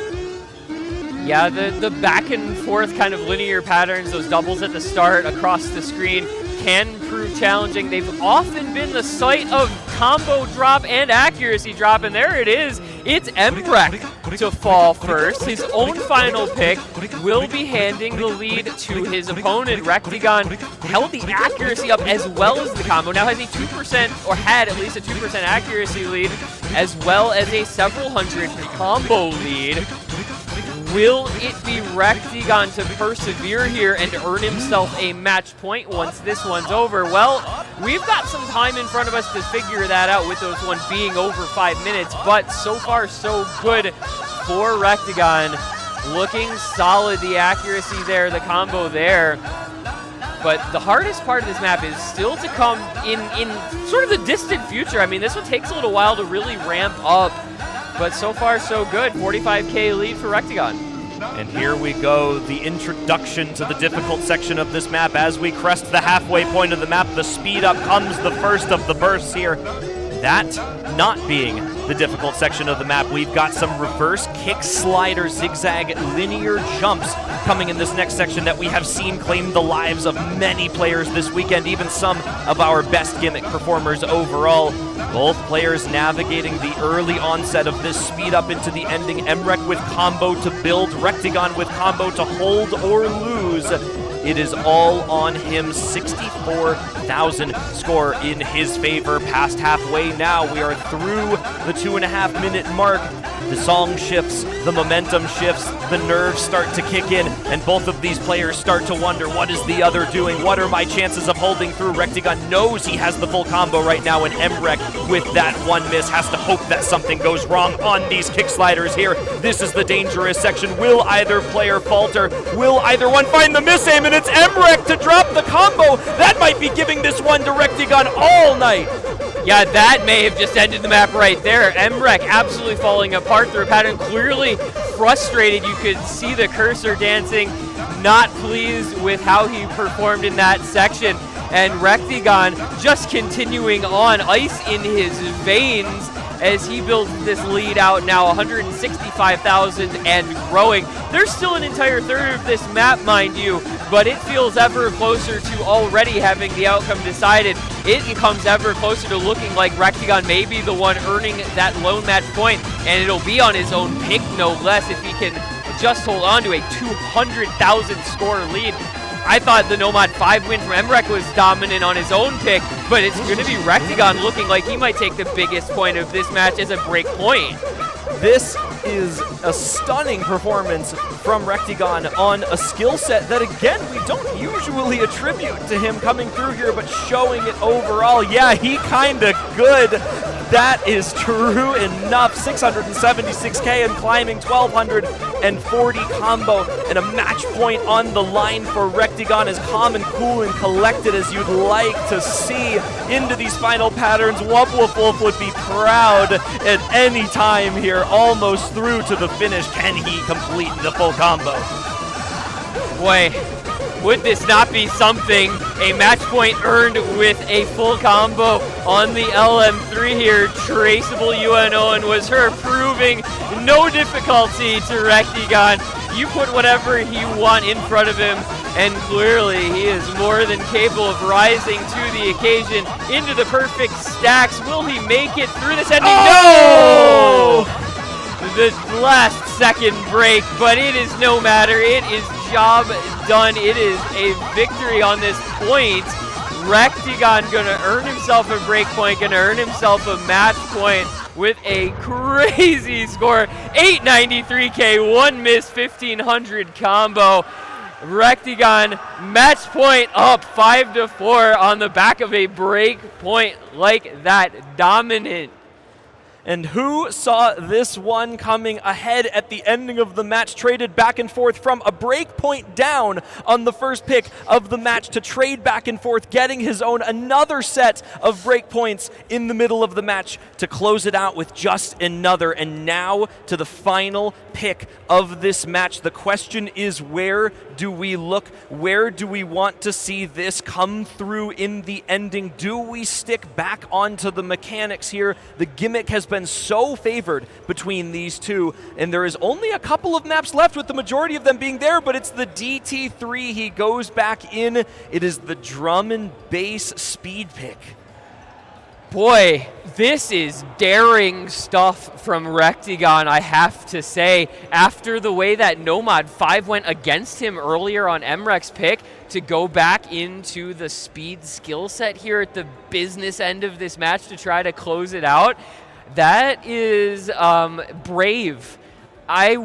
Yeah, the back and forth kind of linear patterns, those doubles at the start across the screen, can prove challenging. They've often been the site of combo drop and accuracy drop, and there it is. It's MREC to fall first. His own final pick will be handing the lead to his opponent. Rectigon held the accuracy up as well as the combo. Now has a 2%, or had at least a 2% accuracy lead, as well as a several hundred combo lead. Will it be Rectigon to persevere here and earn himself a match point once this one's over? Well, we've got some time in front of us to figure that out, with those one being over 5 minutes, but so far so good for Rectigon. Looking solid, the accuracy there, the combo there. But the hardest part of this map is still to come in sort of the distant future. I mean, this one takes a little while to really ramp up. But so far, so good. 45K lead for Rectigon. And here we go, the introduction to the difficult section of this map. As we crest the halfway point of the map, the speed up comes the first of the bursts here. That not being the difficult section of the map, we've got some reverse kick slider, zigzag linear jumps coming in this next section that we have seen claim the lives of many players this weekend, even some of our best gimmick performers overall. Both players navigating the early onset of this speed up into the ending. MREC with combo to build, Rectigon with combo to hold or lose. It is all on him. 64,000 score in his favor. Past halfway now. We are through the 2.5-minute mark. The song shifts, the momentum shifts, the nerves start to kick in, and both of these players start to wonder, what is the other doing? What are my chances of holding through? Rectigon knows he has the full combo right now, and Emrek, with that one miss, has to hope that something goes wrong on these kick sliders here. This is the dangerous section. Will either player falter? Will either one find the miss aim? And it's Emrek to drop the combo. That might be giving this one to Rectigon all night. Yeah, that may have just ended the map right there. Emrek absolutely falling apart through a pattern, clearly frustrated. You could see the cursor dancing, not pleased with how he performed in that section. And Rectigon just continuing on, ice in his veins as he builds this lead out now, 165,000 and growing. There's still an entire third of this map, mind you, but it feels ever closer to already having the outcome decided. It comes ever closer to looking like Rectigon may be the one earning that lone match point, and it'll be on his own pick, no less, if he can just hold on to a 200,000 score lead. I thought the Nomad 5 win from Emrek was dominant on his own pick, but it's going to be Rectigon looking like he might take the biggest point of this match as a break point. This is a stunning performance from Rectigon on a skill set that, again, we don't usually attribute to him coming through here, but showing it overall. Yeah, he kinda good. That is true enough. 676k and climbing 1240 combo, and a match point on the line for Rectigon, as calm and cool and collected as you'd like to see into these final patterns. Wubwolf would be proud at any time here, almost through to the finish. Can he complete the full combo? Boy, would this not be something? A match point earned with a full combo on the LM3 here. Traceable UNO, and was her proving no difficulty to Rectigon. You put whatever you want in front of him, and clearly he is more than capable of rising to the occasion into the perfect stacks. Will he make it through this ending? Oh! No! The last second break, but it is no matter. It is job done. It is a victory on this point. Rectigon gonna earn himself a break point, gonna earn himself a match point with a crazy score. 893k, one miss, 1500 combo. Rectigon match point up 5-4 on the back of a break point like that. Dominant. And who saw this one coming ahead at the ending of the match? Traded back and forth from a break point down on the first pick of the match to trade back and forth, getting his own another set of break points in the middle of the match to close it out with just another. And now to the final pick of this match. The question is, where do we look? Where do we want to see this come through in the ending? Do we stick back onto the mechanics here? The gimmick has been so favored between these two, and there is only a couple of maps left, with the majority of them being there, but it's the DT3. He goes back in. It is the drum and bass speed pick. Boy, this is daring stuff from Rectigon, I have to say. After the way that Nomad 5 went against him earlier on Emrek's pick, to go back into the speed skill set here at the business end of this match to try to close it out, that is brave. I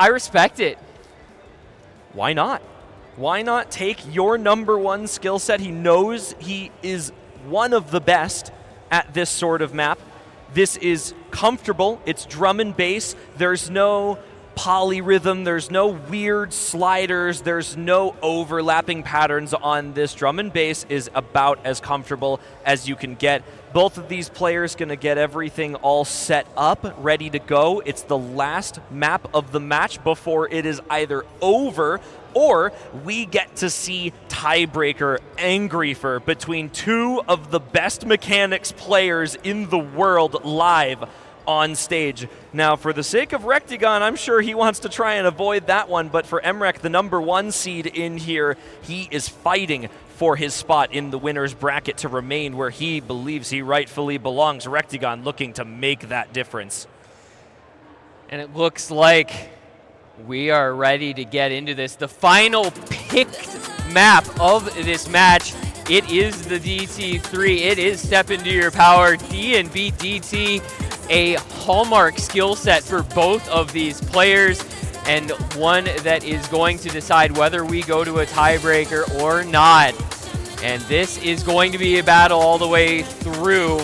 respect it. Why not? Why not take your number one skill set? He knows he is one of the best at this sort of map. This is comfortable. It's drum and bass. There's no polyrhythm. There's no weird sliders. There's no overlapping patterns on this. Drum and bass is about as comfortable as you can get. Both of these players going to get everything all set up, ready to go. It's the last map of the match before it is either over, or we get to see tiebreaker Angryfer between two of the best mechanics players in the world live on stage. Now, for the sake of Rectigon, I'm sure he wants to try and avoid that one, but for Emrek, the number one seed in here, he is fighting for his spot in the winner's bracket to remain where he believes he rightfully belongs. Rectigon looking to make that difference. And it looks like we are ready to get into this. The final pick map of this match. It is the DT3. It is Step Into Your Power. D and beat DT, a hallmark skill set for both of these players, and one that is going to decide whether we go to a tiebreaker or not. And this is going to be a battle all the way through.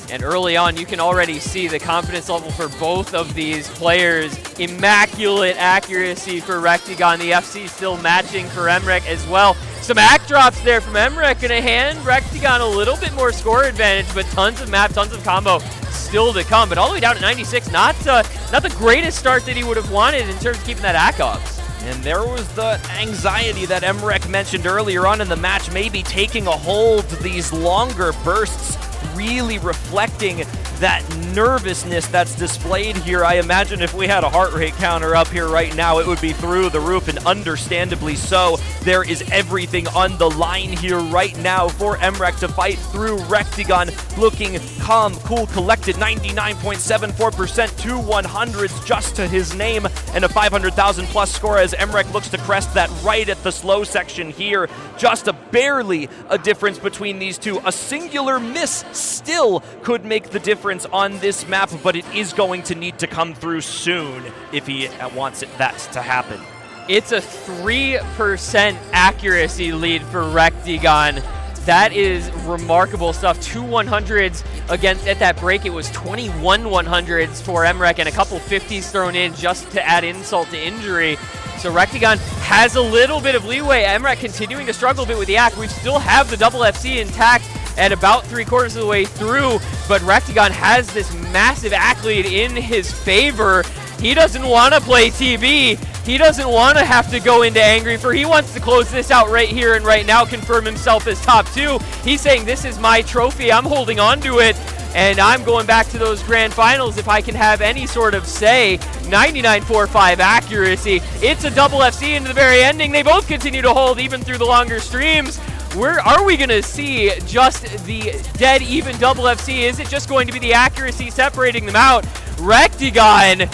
And early on, you can already see the confidence level for both of these players. Immaculate accuracy for Rectigon. The FC still matching for Emrek as well. Some act drops there from Emrek, going to hand Rectigon a little bit more score advantage, but tons of map, tons of combo still to come. But all the way down to 96, not the greatest start that he would have wanted in terms of keeping that ACK ops. And there was the anxiety that Emrek mentioned earlier on in the match, maybe taking a hold. These longer bursts really reflecting that nervousness that's displayed here. I imagine if we had a heart rate counter up here right now, it would be through the roof, and understandably so. There is everything on the line here right now for Emrek to fight through. Rectigon looking calm, cool, collected, 99.74% to 100s just to his name, and a 500,000 plus score as Emrek looks to crest that right at the slow section here. Just barely a difference between these two. A singular miss still could make the difference on this map, but it is going to need to come through soon if he wants that to happen. It's a 3% accuracy lead for Rectigon. That is remarkable stuff. 2 100s against, at that break, it was 21 100s for Emrek and a couple 50s thrown in just to add insult to injury. So Rectigon has a little bit of leeway. Emrek continuing to struggle a bit with the ACK. We still have the double FC intact at about 3/4 of the way through, but Rectigon has this massive ACK lead in his favor. He doesn't want to play TB. He doesn't want to have to go into Angry for. He wants to close this out right here and right now, confirm himself as top 2. He's saying, this is my trophy. I'm holding on to it, and I'm going back to those grand finals if I can have any sort of say. 99.45 accuracy. It's a double FC into the very ending. They both continue to hold even through the longer streams. Are we going to see just the dead even double FC? Is it just going to be the accuracy separating them out? Rectigon,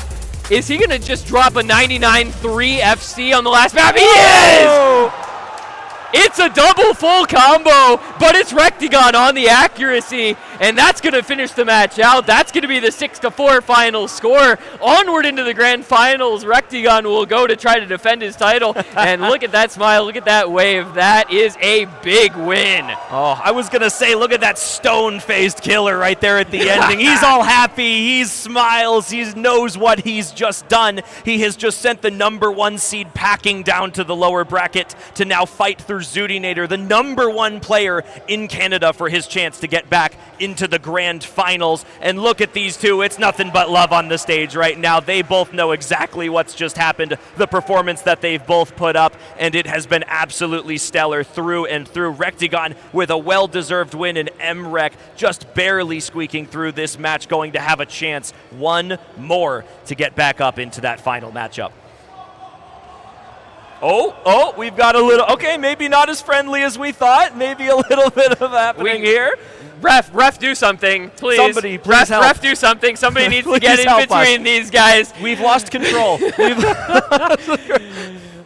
is he going to just drop a 99.3 FC on the last map? He is! It's a double full combo, but it's Rectigon on the accuracy, and that's going to finish the match out. That's going to be the 6-4 final score. Onward into the grand finals, Rectigon will go to try to defend his title, and look at that smile, look at that wave. That is a big win. Oh, I was going to say, look at that stone-faced killer right there at the ending. He's all happy, he smiles, he knows what he's just done. He has just sent the #1 seed packing down to the lower bracket to now fight through Zudinator, the #1 player in Canada, for his chance to get back into the grand finals. And look at these two. It's nothing but love on the stage right now. They both know exactly what's just happened, the performance that they've both put up, and it has been absolutely stellar through and through. Rectigon with a well-deserved win, and Emrek just barely squeaking through this match, going to have a chance, one more, to get back up into that final matchup. Oh, we've got a little, okay, maybe not as friendly as we thought. Maybe a little bit of happening here. Ref, do something, please. Somebody, please help. Ref, do something. Somebody needs to get in between these guys. We've lost control.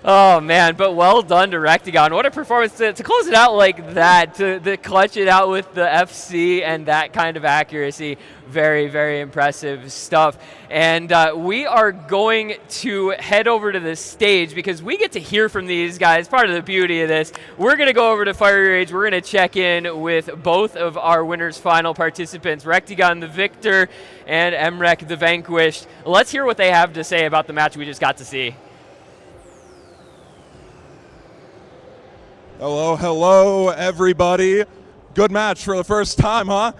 Oh, man, but well done to Rectigon. What a performance to close it out like that, to clutch it out with the FC and that kind of accuracy. Very, very impressive stuff. And we are going to head over to the stage because we get to hear from these guys. Part of the beauty of this. We're going to go over to Fire Rage. We're going to check in with both of our winners' final participants, Rectigon, the victor, and Emrek, the vanquished. Let's hear what they have to say about the match we just got to see. Hello, everybody. Good match for the first time, huh?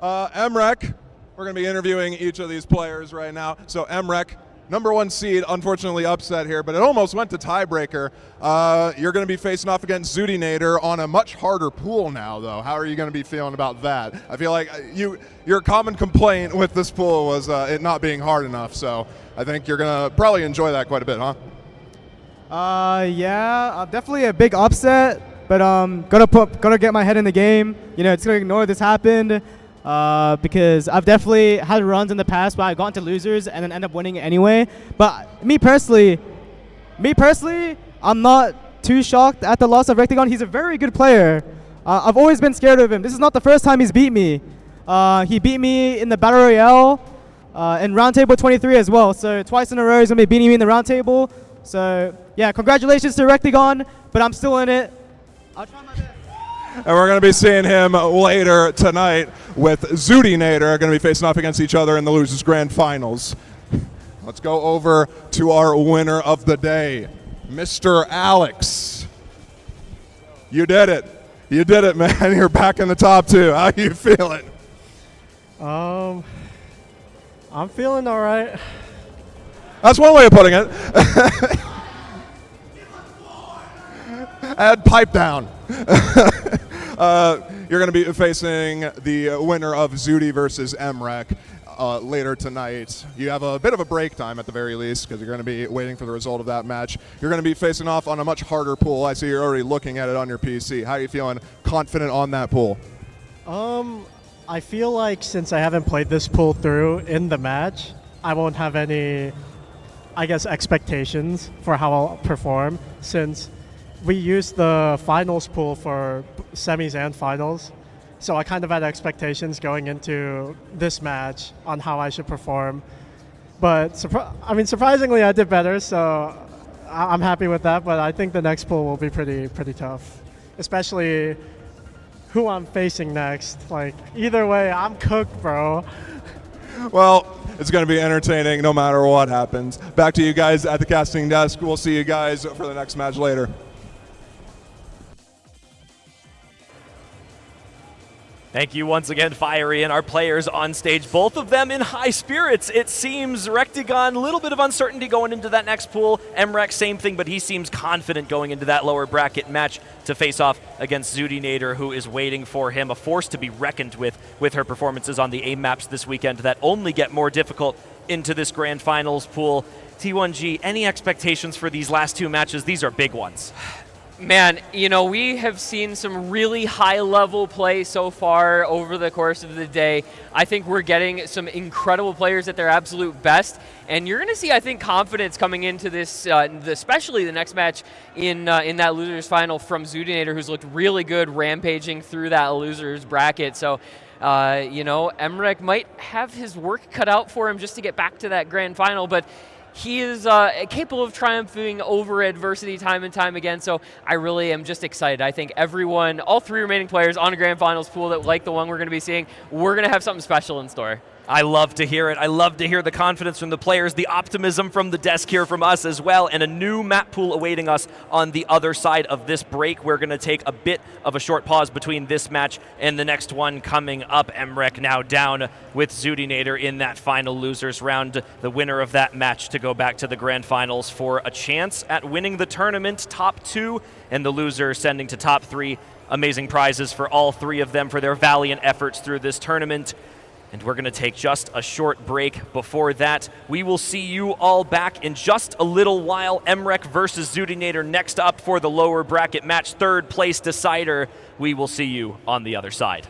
Emrek, we're going to be interviewing each of these players right now. So Emrek, #1 seed, unfortunately upset here, but it almost went to tiebreaker. You're going to be facing off against Zudinator on a much harder pool now, though. How are you going to be feeling about that? I feel like your common complaint with this pool was it not being hard enough, so I think you're going to probably enjoy that quite a bit, huh? Yeah, definitely a big upset, but gonna get my head in the game. You know, it's gonna ignore this happened because I've definitely had runs in the past where I got into losers and then end up winning anyway. But me personally, I'm not too shocked at the loss of Rectagon. He's a very good player. I've always been scared of him. This is not the first time he's beat me. He beat me in the Battle Royale, in Roundtable 23 as well. So twice in a row he's going to be beating me in the Roundtable. So yeah, congratulations to Rectagon, but I'm still in it. I'll try my best. And we're going to be seeing him later tonight with Zoodinator, going to be facing off against each other in the Losers Grand Finals. Let's go over to our winner of the day, Mr. Alex. You did it. You did it, man. You're back in the top 2. How you feeling? I'm feeling all right. That's one way of putting it. Add pipe down. You're going to be facing the winner of Zudi versus Emrek later tonight. You have a bit of a break time at the very least because you're going to be waiting for the result of that match. You're going to be facing off on a much harder pool. I see you're already looking at it on your PC. How are you feeling confident on that pool? I feel like since I haven't played this pool through in the match, I won't have any, I guess, expectations for how I'll perform since we used the finals pool for semis and finals. So I kind of had expectations going into this match on how I should perform. But surprisingly, I did better, so I'm happy with that. But I think the next pool will be pretty tough, especially who I'm facing next. Like, either way, I'm cooked, bro. Well, it's going to be entertaining no matter what happens. Back to you guys at the casting desk. We'll see you guys for the next match later. Thank you once again, Fiery, and our players on stage, both of them in high spirits. It seems Rectagon, a little bit of uncertainty going into that next pool. Emrek, same thing, but he seems confident going into that lower bracket match to face off against Zoodinator, who is waiting for him, a force to be reckoned with her performances on the AIM maps this weekend that only get more difficult into this grand finals pool. T1G, any expectations for these last 2 matches? These are big ones. Man, you know, we have seen some really high-level play so far over the course of the day. I think we're getting some incredible players at their absolute best, and you're going to see, I think, confidence coming into this, especially the next match in that losers final from Zoodinator, who's looked really good rampaging through that losers bracket. So, you know, Emrek might have his work cut out for him just to get back to that grand final, but he is capable of triumphing over adversity time and time again, so I really am just excited. I think everyone, all 3 remaining players on a grand finals pool that like the one we're going to be seeing, we're going to have something special in store. I love to hear it. I love to hear the confidence from the players, the optimism from the desk here from us as well, and a new map pool awaiting us on the other side of this break. We're going to take a bit of a short pause between this match and the next one coming up. Emrek now down with Zoodinator in that final losers round. The winner of that match to go back to the grand finals for a chance at winning the tournament, top 2, and the loser sending to top 3. Amazing prizes for all 3 of them for their valiant efforts through this tournament. And we're going to take just a short break. Before that, we will see you all back in just a little while. Emrek versus Zoodinator next up for the lower bracket match, 3rd place decider. We will see you on the other side.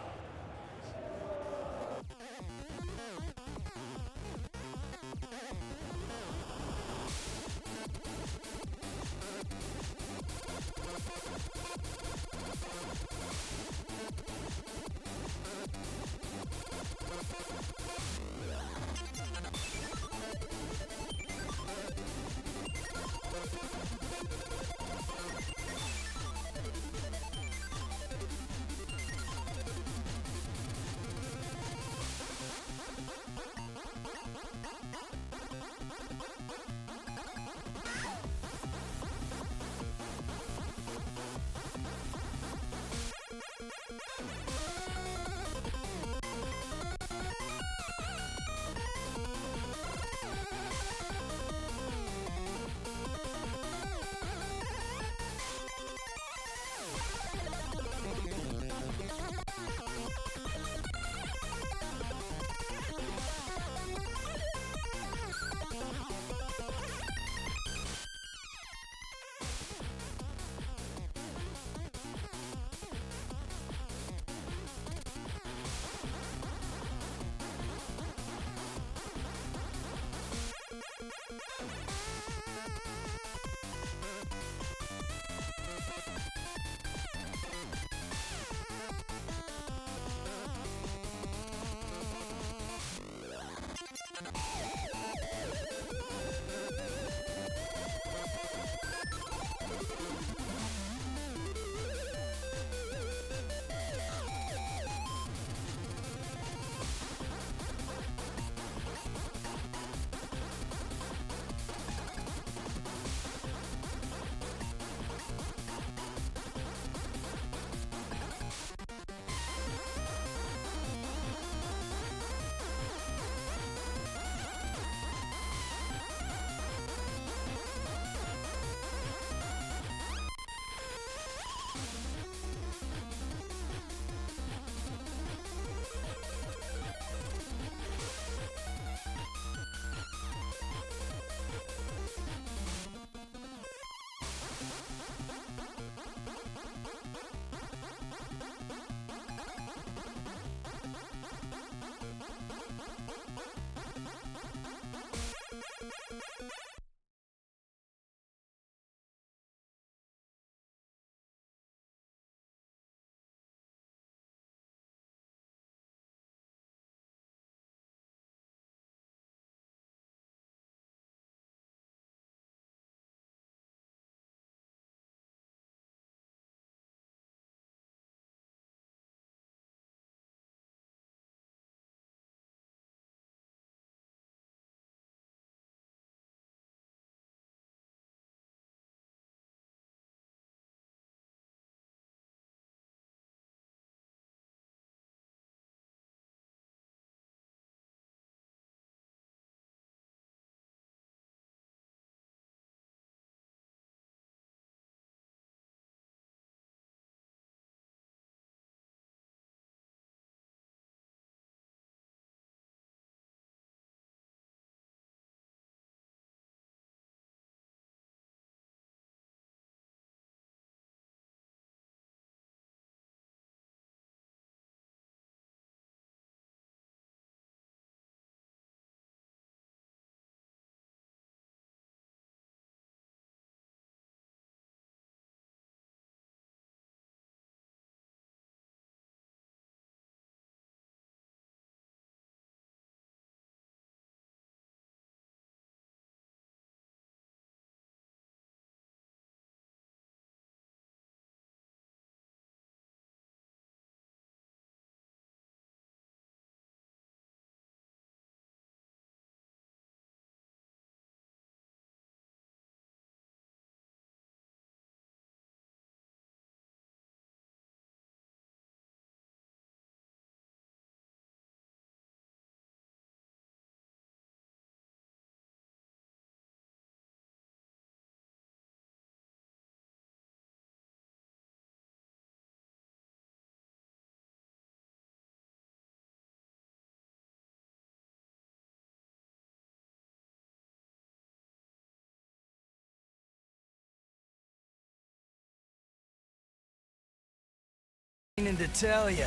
meaning to tell ya.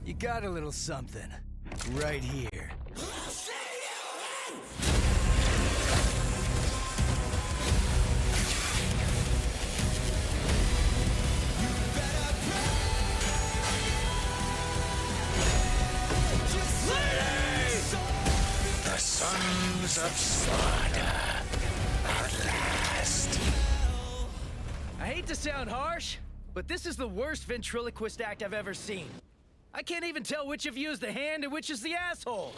You got a little something right here. The sons of Sparta, at last. I hate to sound harsh, but this is the worst ventriloquist act I've ever seen. I can't even tell which of you is the hand and which is the asshole.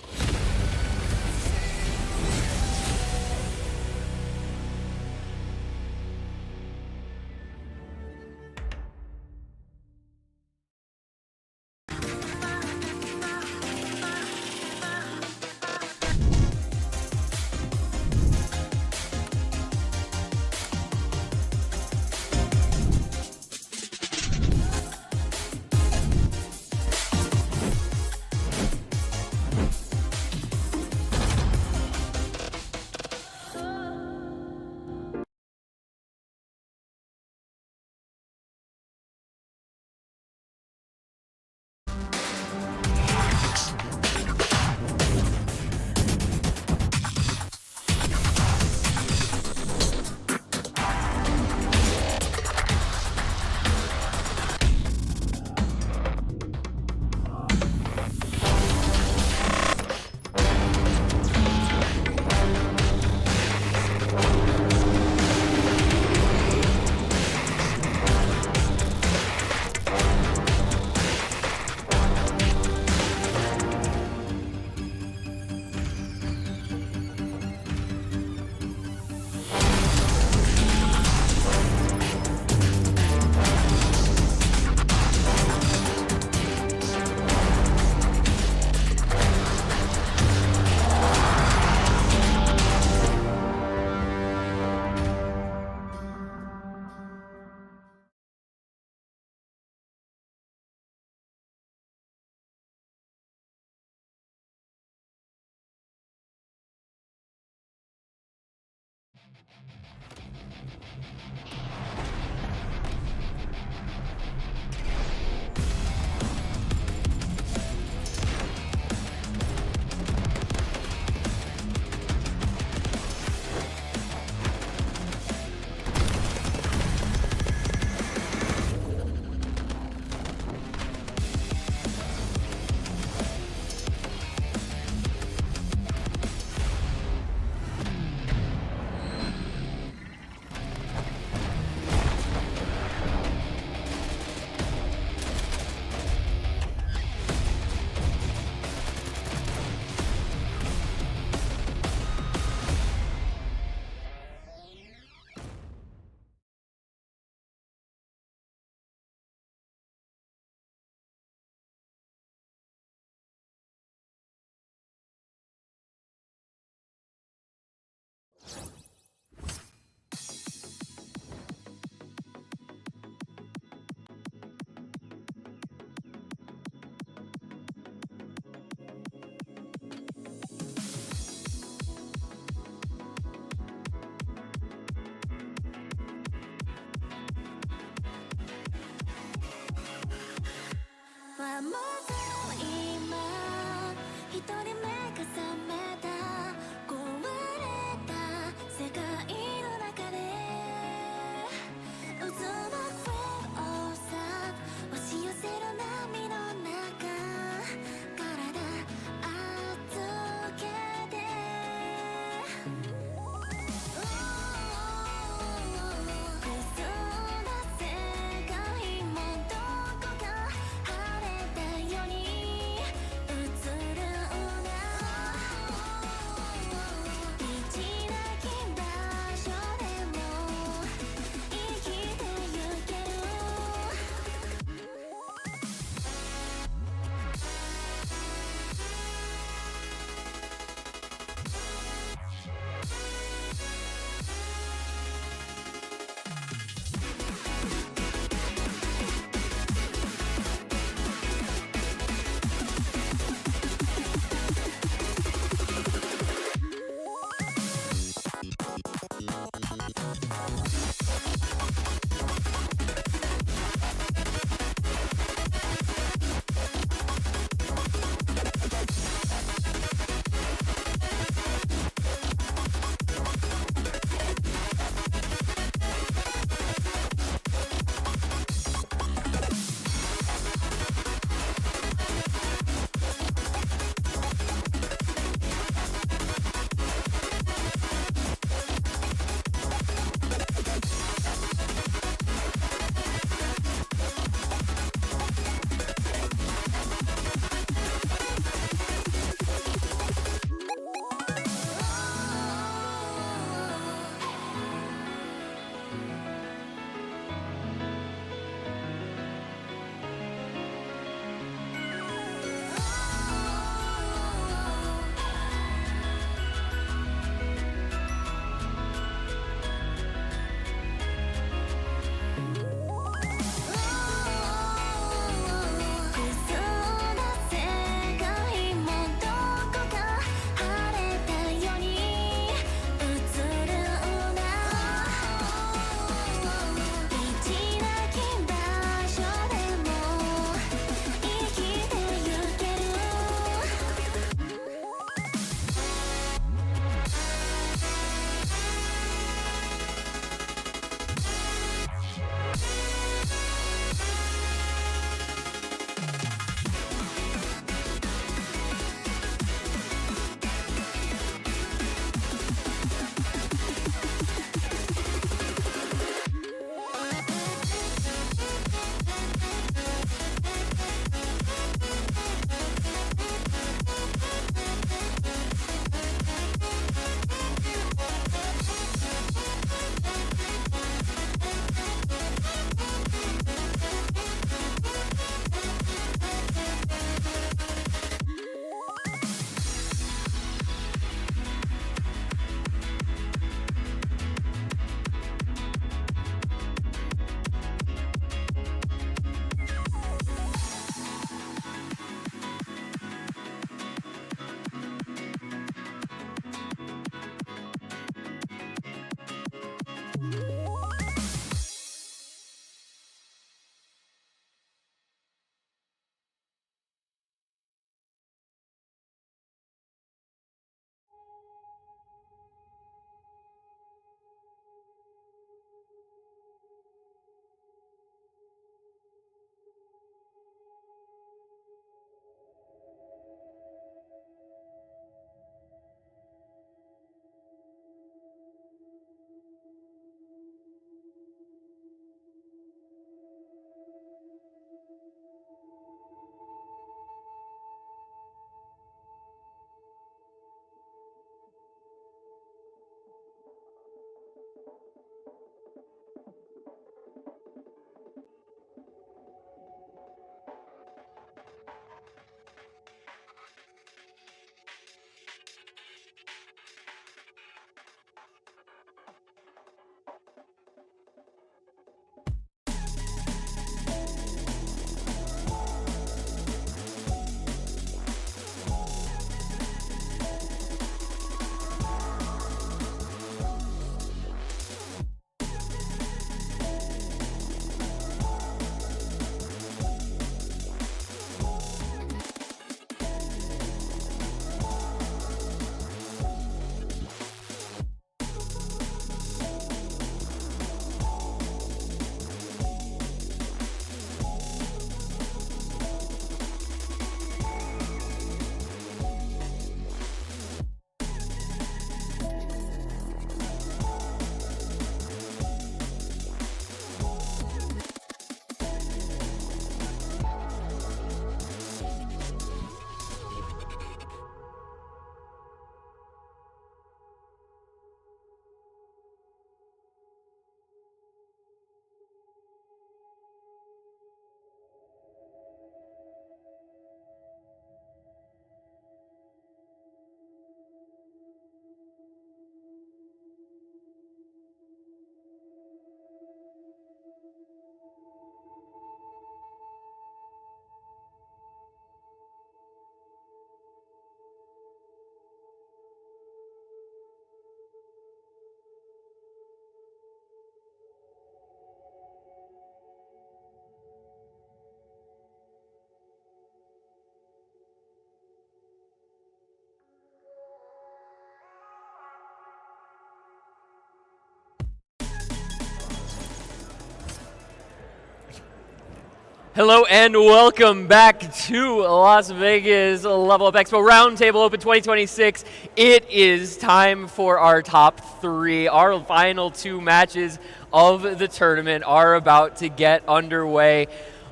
Hello and welcome back to Las Vegas Level Up Expo Roundtable Open 2026. It is time for our top 3. Our final 2 matches of the tournament are about to get underway.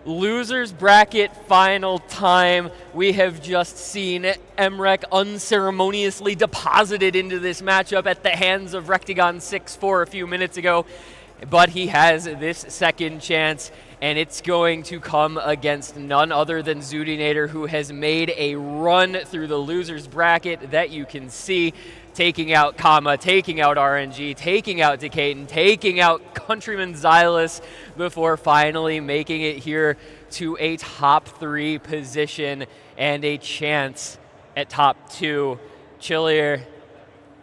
Losers bracket final time. We have just seen MREC unceremoniously deposited into this matchup at the hands of Rectagon 6-4 a few minutes ago. But he has this second chance, and it's going to come against none other than Zoodinator, who has made a run through the losers bracket that you can see, taking out Kama, taking out RNG, taking out Decaton, taking out Countryman Xylus, before finally making it here to a top 3 position and a chance at top 2. Chillier,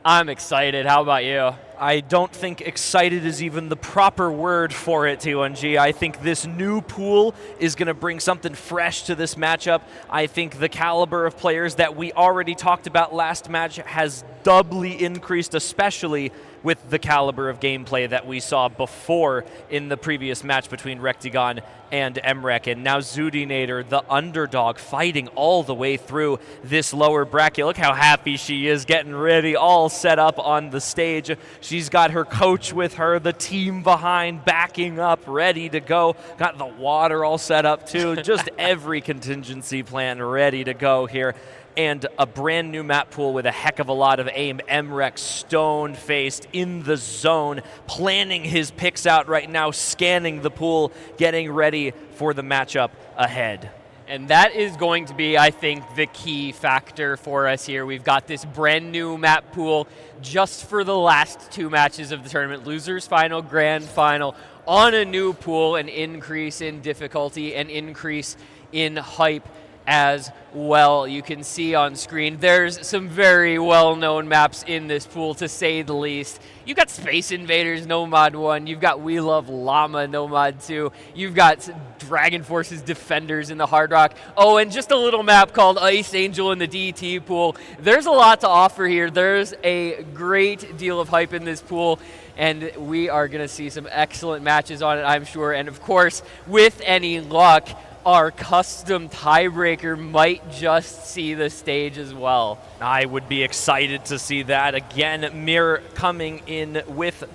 I'm excited. How about you? I don't think excited is even the proper word for it, T1G. I think this new pool is going to bring something fresh to this matchup. I think the caliber of players that we already talked about last match has doubly increased, especially with the caliber of gameplay that we saw before in the previous match between Rectagon and MREC. And now Zoodinator, the underdog, fighting all the way through this lower bracket. Look how happy she is, getting ready, all set up on the stage. She's got her coach with her, the team behind, backing up, ready to go. Got the water all set up too. Just every contingency plan ready to go here. And a brand new map pool with a heck of a lot of aim. MREC stone-faced in the zone, planning his picks out right now, scanning the pool, getting ready for the matchup ahead. And that is going to be, I think, the key factor for us here. We've got this brand new map pool just for the last 2 matches of the tournament. Losers final, grand final, on a new pool, an increase in difficulty, an increase in hype as well. You can see on screen there's some very well-known maps in this pool, to say the least. You've got Space Invaders Nomad 1, you've got We Love Llama Nomad 2, you've got Dragon Force's Defenders in the Hard Rock. Oh, and just a little map called Ice Angel in the DT pool. There's a lot to offer here. There's a great deal of hype in this pool, and we are going to see some excellent matches on it, I'm sure. And of course, with any luck, our custom tiebreaker might just see the stage as well. I would be excited to see that. Again, Mir coming in with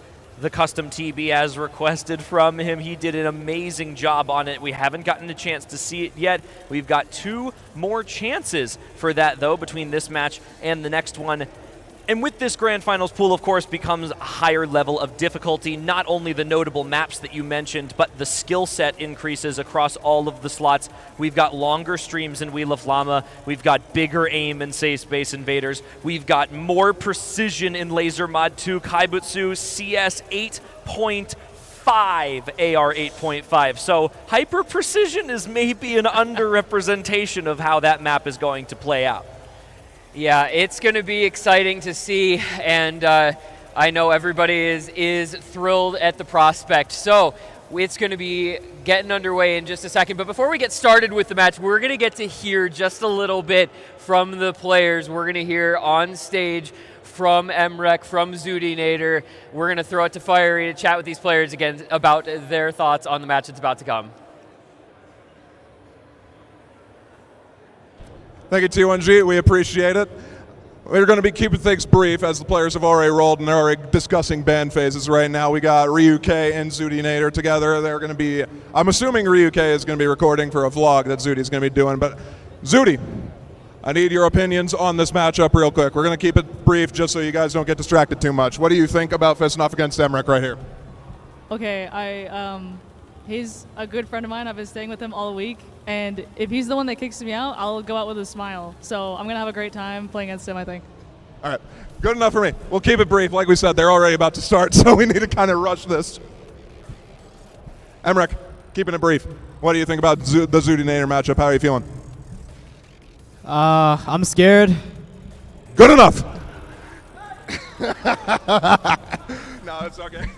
the custom TB as requested from him. He did an amazing job on it. We haven't gotten a chance to see it yet. We've got 2 more chances for that, though, between this match and the next one. And with this Grand Finals pool, of course, becomes a higher level of difficulty. Not only the notable maps that you mentioned, but the skill set increases across all of the slots. We've got longer streams in Wheel of Llama. We've got bigger aim in, say, Space Invaders. We've got more precision in Laser Mod 2, Kaibutsu, CS 8.5, AR 8.5. So hyper precision is maybe an underrepresentation of how that map is going to play out. Yeah, it's going to be exciting to see, and I know everybody is thrilled at the prospect. So it's going to be getting underway in just a second. But before we get started with the match, we're going to get to hear just a little bit from the players. We're going to hear on stage from MREC, from Zoodinator. We're going to throw it to Fiery to chat with these players again about their thoughts on the match that's about to come. Thank you, T1G. We appreciate it. We're going to be keeping things brief, as the players have already rolled and they're already discussing band phases right now. We got Ryuk and Zoodinator together. They're going to be, I'm assuming Ryuk is going to be recording for a vlog that Zoody's going to be doing. But Zoody, I need your opinions on this matchup real quick. We're going to keep it brief just so you guys don't get distracted too much. What do you think about facing off against MREC right here? Okay, he's a good friend of mine. I've been staying with him all week. And if he's the one that kicks me out, I'll go out with a smile. So I'm going to have a great time playing against him, I think. All right. Good enough for me. We'll keep it brief. Like we said, they're already about to start, so we need to kind of rush this. MREC, keeping it brief. What do you think about the Zoodinator matchup? How are you feeling? I'm scared. Good enough. No, it's okay.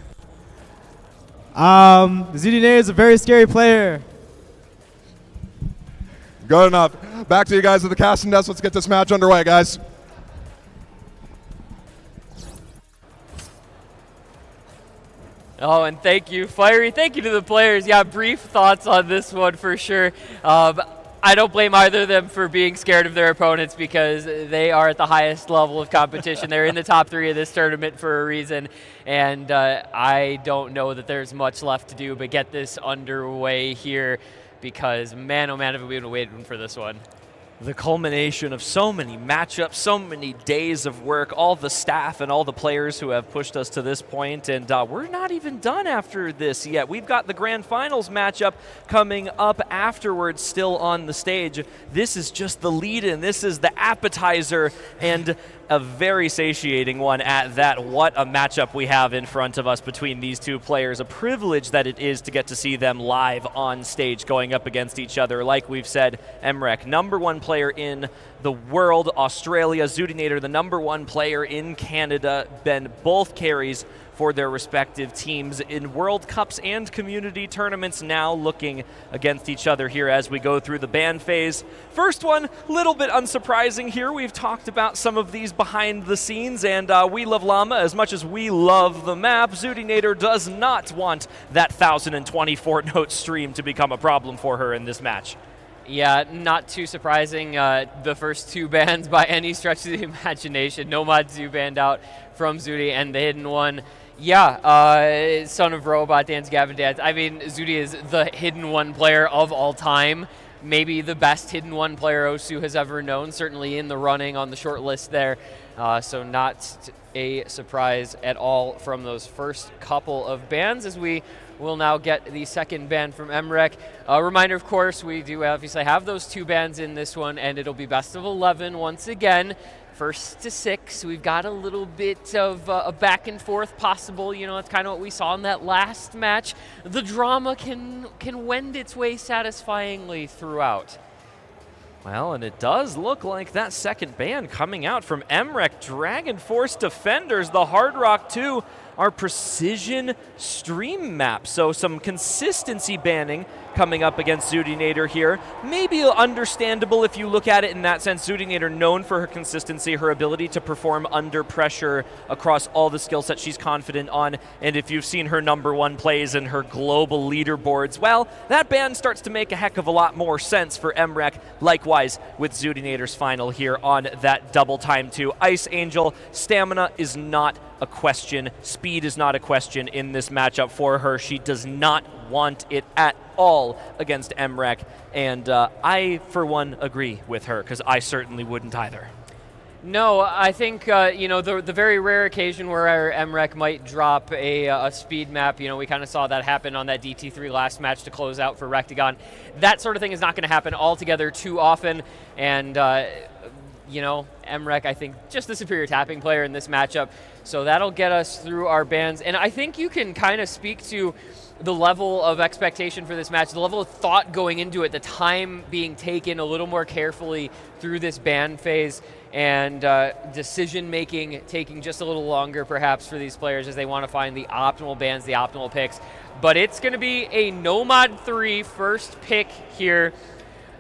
Zoodinator is a very scary player. Good enough. Back to you guys at the casting desk. Let's get this match underway, guys. Oh, and thank you, Fiery. Thank you to the players. Yeah, brief thoughts on this one for sure. I don't blame either of them for being scared of their opponents because they are at the highest level of competition. They're in the top 3 of this tournament for a reason, and I don't know that there's much left to do but get this underway here because, man, oh man, have we been waiting for this one. The culmination of so many matchups, so many days of work, all the staff and all the players who have pushed us to this point, and we're not even done after this yet. We've got the Grand Finals matchup coming up afterwards still on the stage. This is just the lead-in. This is the appetizer, and a very satiating one at that. What a matchup we have in front of us between these two players. A privilege that it is to get to see them live on stage going up against each other. Like we've said, Emrek, #1 player in the world. Australia, Zudinator, the #1 player in Canada. Been both carries for their respective teams in World Cups and community tournaments, now looking against each other here as we go through the ban phase. First one, a little bit unsurprising here. We've talked about some of these behind the scenes, and we love Llama as much as we love the map. Zudinator does not want that 1,024 note stream to become a problem for her in this match. Yeah, not too surprising. The first 2 bans by any stretch of the imagination. Nomad 2 banned out from Zudi, and the hidden one, yeah, Son of Robot, Dance Gavin Dance. I mean, Zudi is the hidden one player of all time. Maybe the best hidden one player Osu has ever known, certainly in the running on the short list there. So not a surprise at all from those first couple of bans as we will now get the second ban from Emrek. A reminder, of course, we do obviously have those 2 bans in this one, and it'll be best of 11 once again. First to 6, we've got a little bit of a back and forth possible. You know, that's kind of what we saw in that last match. The drama can wend its way satisfyingly throughout. Well, and it does look like that second ban coming out from Emrek. Dragon Force Defenders, the Hard Rock 2, our precision stream map. So some consistency banning coming up against Zudinator here. Maybe understandable if you look at it in that sense. Zudinator known for her consistency, her ability to perform under pressure across all the skill sets she's confident on. And if you've seen her #1 plays and her global leaderboards, well, that ban starts to make a heck of a lot more sense for Emrek. Likewise with Zudinator's final here on that double time 2. Ice Angel, stamina is not a question. Speed is not a question in this matchup for her. She does not want it at all against Emrek, and I, for one, agree with her, because I certainly wouldn't either. No, I think, you know, the very rare occasion where Emrek might drop a speed map, you know, we kind of saw that happen on that DT3 last match to close out for Rectagon. That sort of thing is not going to happen altogether too often, and you know, Emrek, I think, just the superior tapping player in this matchup. So that'll get us through our bans. And I think you can kind of speak to the level of expectation for this match, the level of thought going into it, the time being taken a little more carefully through this ban phase, and decision-making taking just a little longer perhaps for these players as they want to find the optimal bans, the optimal picks. But it's going to be a Nomad 3 first pick here,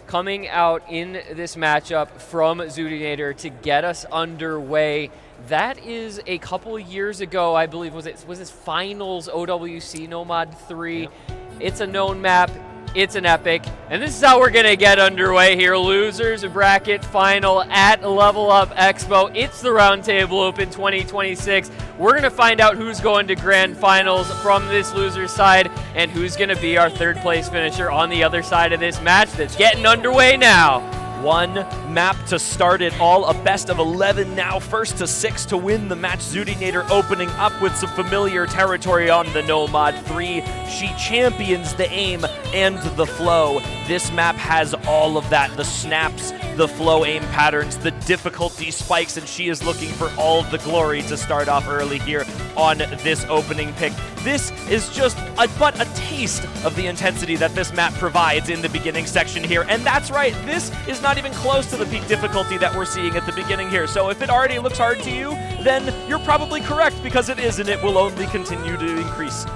coming out in this matchup from Zudinator to get us underway. That is a couple years ago, I believe, was this finals OWC Nomad 3. Yep. It's a known map, it's an epic, and this is how we're gonna get underway here. Losers bracket final at Level Up Expo. It's the Roundtable Open 2026. We're gonna find out who's going to grand finals from this loser side and who's gonna be our third place finisher on the other side of this match that's getting underway now. One map to start it all, a best of 11 now, first to 6 to win the match. Zudinator opening up with some familiar territory on the Nomad 3. She champions the aim and the flow. This map has all of that, the snaps, the flow aim patterns, the difficulty spikes, and she is looking for all the glory to start off early here on this opening pick. This is just but a taste of the intensity that this map provides in the beginning section here. And that's right, this is not even close to the peak difficulty that we're seeing at the beginning here. So if it already looks hard to you, then you're probably correct, because it is, and it will only continue to increase.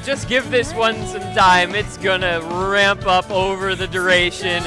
Just give this one some time. It's gonna ramp up over the duration.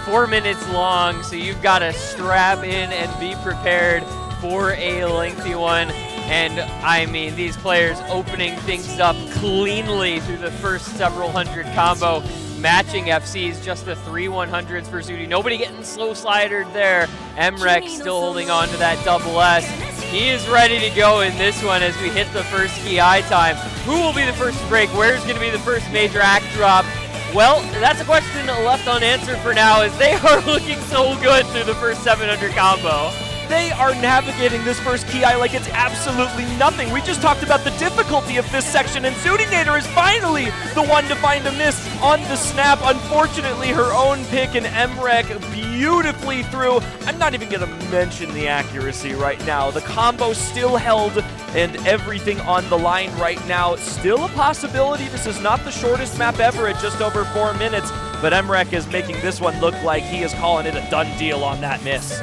4 minutes long, so you've got to strap in and be prepared for a lengthy one. And I mean, these players opening things up cleanly through the first several hundred combo, matching FCs, just the 3 100s for Zudi. Nobody getting slow slidered there. Emrek still holding on to that double S. He is ready to go in this one as we hit the first KI time. Who will be the first to break? Where's going to be the first major act drop? Well, that's a question left unanswered for now, as they are looking so good through the first 700 combo. They are navigating this first Ki like it's absolutely nothing. We just talked about the difficulty of this section, and Zudinator is finally the one to find a miss on the snap. Unfortunately, her own pick, and Emrek beautifully through. I'm not even going to mention the accuracy right now. The combo still held, and everything on the line right now. Still a possibility. This is not the shortest map ever at just over 4 minutes, but Emrek is making this one look like he is calling it a done deal on that miss.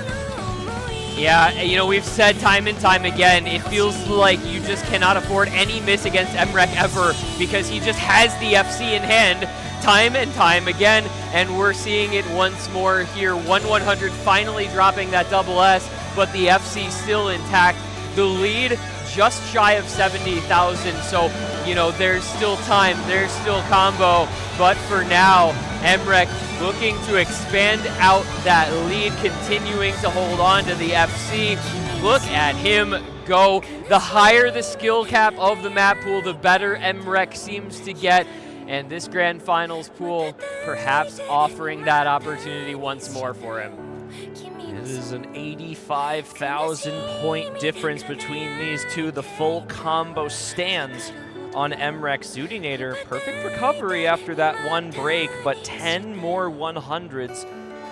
Yeah, you know, we've said time and time again, it feels like you just cannot afford any miss against Emrek ever, because he just has the FC in hand time and time again, and we're seeing it once more here. 1/100 finally dropping that double S, but the FC still intact. The lead just shy of 70,000, so, you know, there's still time, there's still combo, but for now, Emrek looking to expand out that lead, continuing to hold on to the FC. Look at him go. The higher the skill cap of the map pool, the better Emrek seems to get, and this Grand Finals pool perhaps offering that opportunity once more for him. It is an 85,000 point difference between these two. The full combo stands on Emrek. Zudinator, perfect recovery after that one break, but 10 more 100s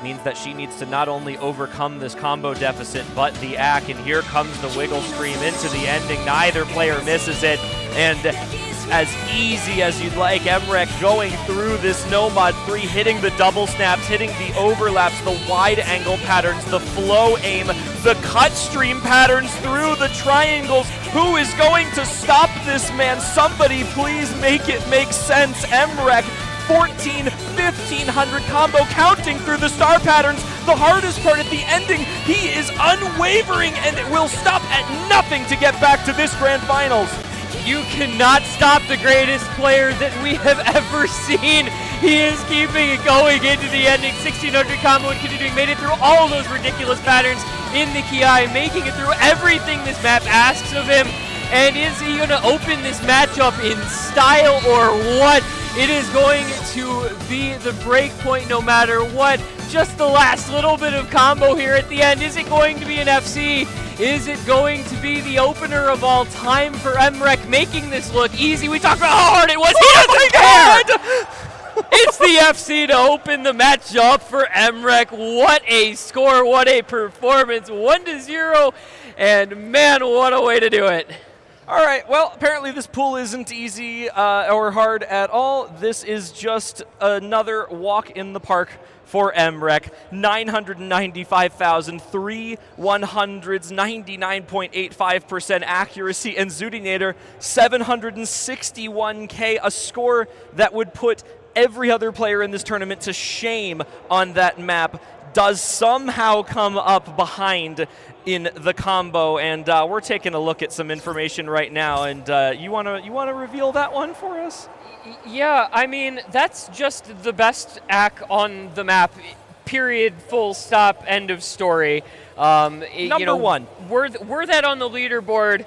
means that she needs to not only overcome this combo deficit, but the ACK, and here comes the wiggle stream into the ending. Neither player misses it, and as easy as you'd like, Emrek going through this Nomad 3, hitting the double snaps, hitting the overlaps, the wide angle patterns, the flow aim, the cut stream patterns through the triangles. Who is going to stop this man? Somebody please make it make sense. Emrek, 1,1500 combo, counting through the star patterns. The hardest part at the ending, he is unwavering and it will stop at nothing to get back to this Grand Finals. You cannot stop the greatest player that we have ever seen. He is keeping it going into the ending. 1,600 combo and continuing, made it through all of those ridiculous patterns in the Ki, making it through everything this map asks of him. And is he going to open this matchup in style or what? It is going to be the break point no matter what. Just the last little bit of combo here at the end. Is it going to be an FC? Is it going to be the opener of all time for Emrek, making this look easy? We talked about how hard it was. He doesn't care! It's the FC to open the matchup for Emrek. What a score, what a performance. 1-0, and man, what a way to do it. All right, well, apparently this pool isn't easy or hard at all. This is just another walk in the park for Emrek. 995,000, 3 100s, 99.85% accuracy, and Zudinator 761K, a score that would put every other player in this tournament to shame on that map, does somehow come up behind in the combo, and we're taking a look at some information right now, and you wanna reveal that one for us? Yeah, I mean, that's just the best ACK on the map, period, full stop, end of story. Number one. Were that on the leaderboard,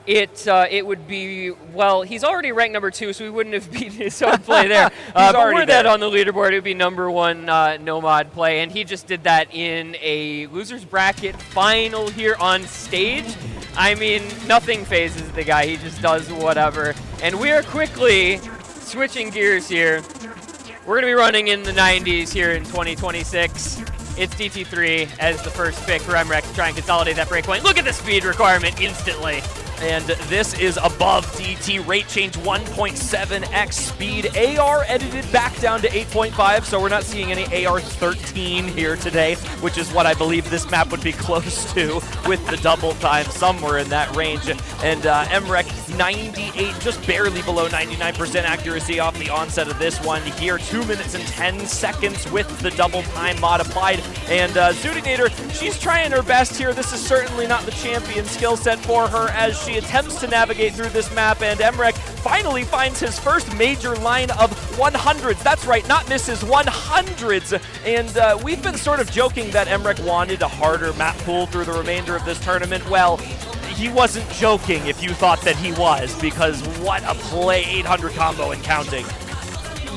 it would be, well, he's already ranked number 2, so he wouldn't have beaten his own play there. But were that on the leaderboard, it would be number 1 Nomad play, and he just did that in a loser's bracket final here on stage. I mean, nothing phases the guy, he just does whatever. And we are quickly switching gears here. We're going to be running in the 90s here in 2026. It's DT3 as the first pick for Emrek to try and consolidate that breakpoint. Look at the speed requirement instantly. And this is above DT, rate change 1.7x speed. AR edited back down to 8.5, so we're not seeing any AR 13 here today, which is what I believe this map would be close to with the double time, somewhere in that range. And Emrek 98, just barely below 99% accuracy off the onset of this one here. 2 minutes and 10 seconds with the double time mod applied. And Zudinator, she's trying her best here. This is certainly not the champion skill set for her as she attempts to navigate through this map, and Emrek finally finds his first major line of 100s. That's right, not misses, 100s. And we've been sort of joking that Emrek wanted a harder map pool through the remainder of this tournament. Well, he wasn't joking if you thought that he was, because what a play, 800 combo and counting.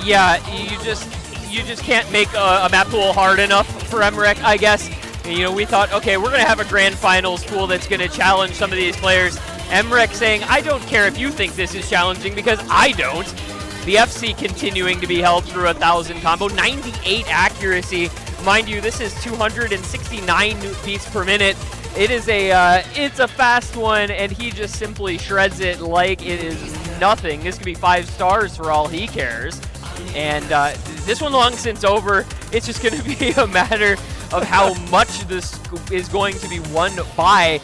Yeah, you just can't make a map pool hard enough for Emrek, I guess. You know, we thought, okay, we're going to have a grand finals pool that's going to challenge some of these players. Emrek saying, I don't care if you think this is challenging because I don't. The FC continuing to be held through 1,000 combo, 98 accuracy. Mind you, this is 269 beats per minute. It is it's a fast one, and he just simply shreds it like it is nothing. This could be 5 stars for all he cares. And this one long since over. It's just going to be a matter of how much this is going to be won by.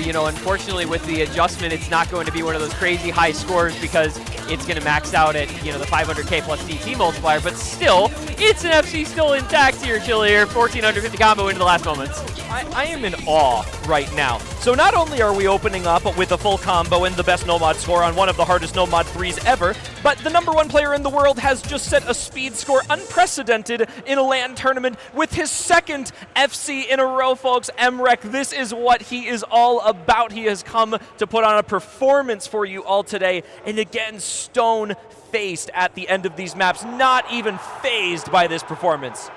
You know, unfortunately with the adjustment, it's not going to be one of those crazy high scores because it's going to max out at, you know, the 500k plus DT multiplier, but still, it's an FC still intact here, Chillier. 1450 combo into the last moments. I am in awe right now. So not only are we opening up with a full combo and the best no-mod score on one of the hardest no-mod 3s ever, but the #1 player in the world has just set a speed score unprecedented in a LAN tournament with his second FC in a row, folks. Emrek, this is what he is all about. He has come to put on a performance for you all today, and again, stone-faced at the end of these maps, not even phased by this performance.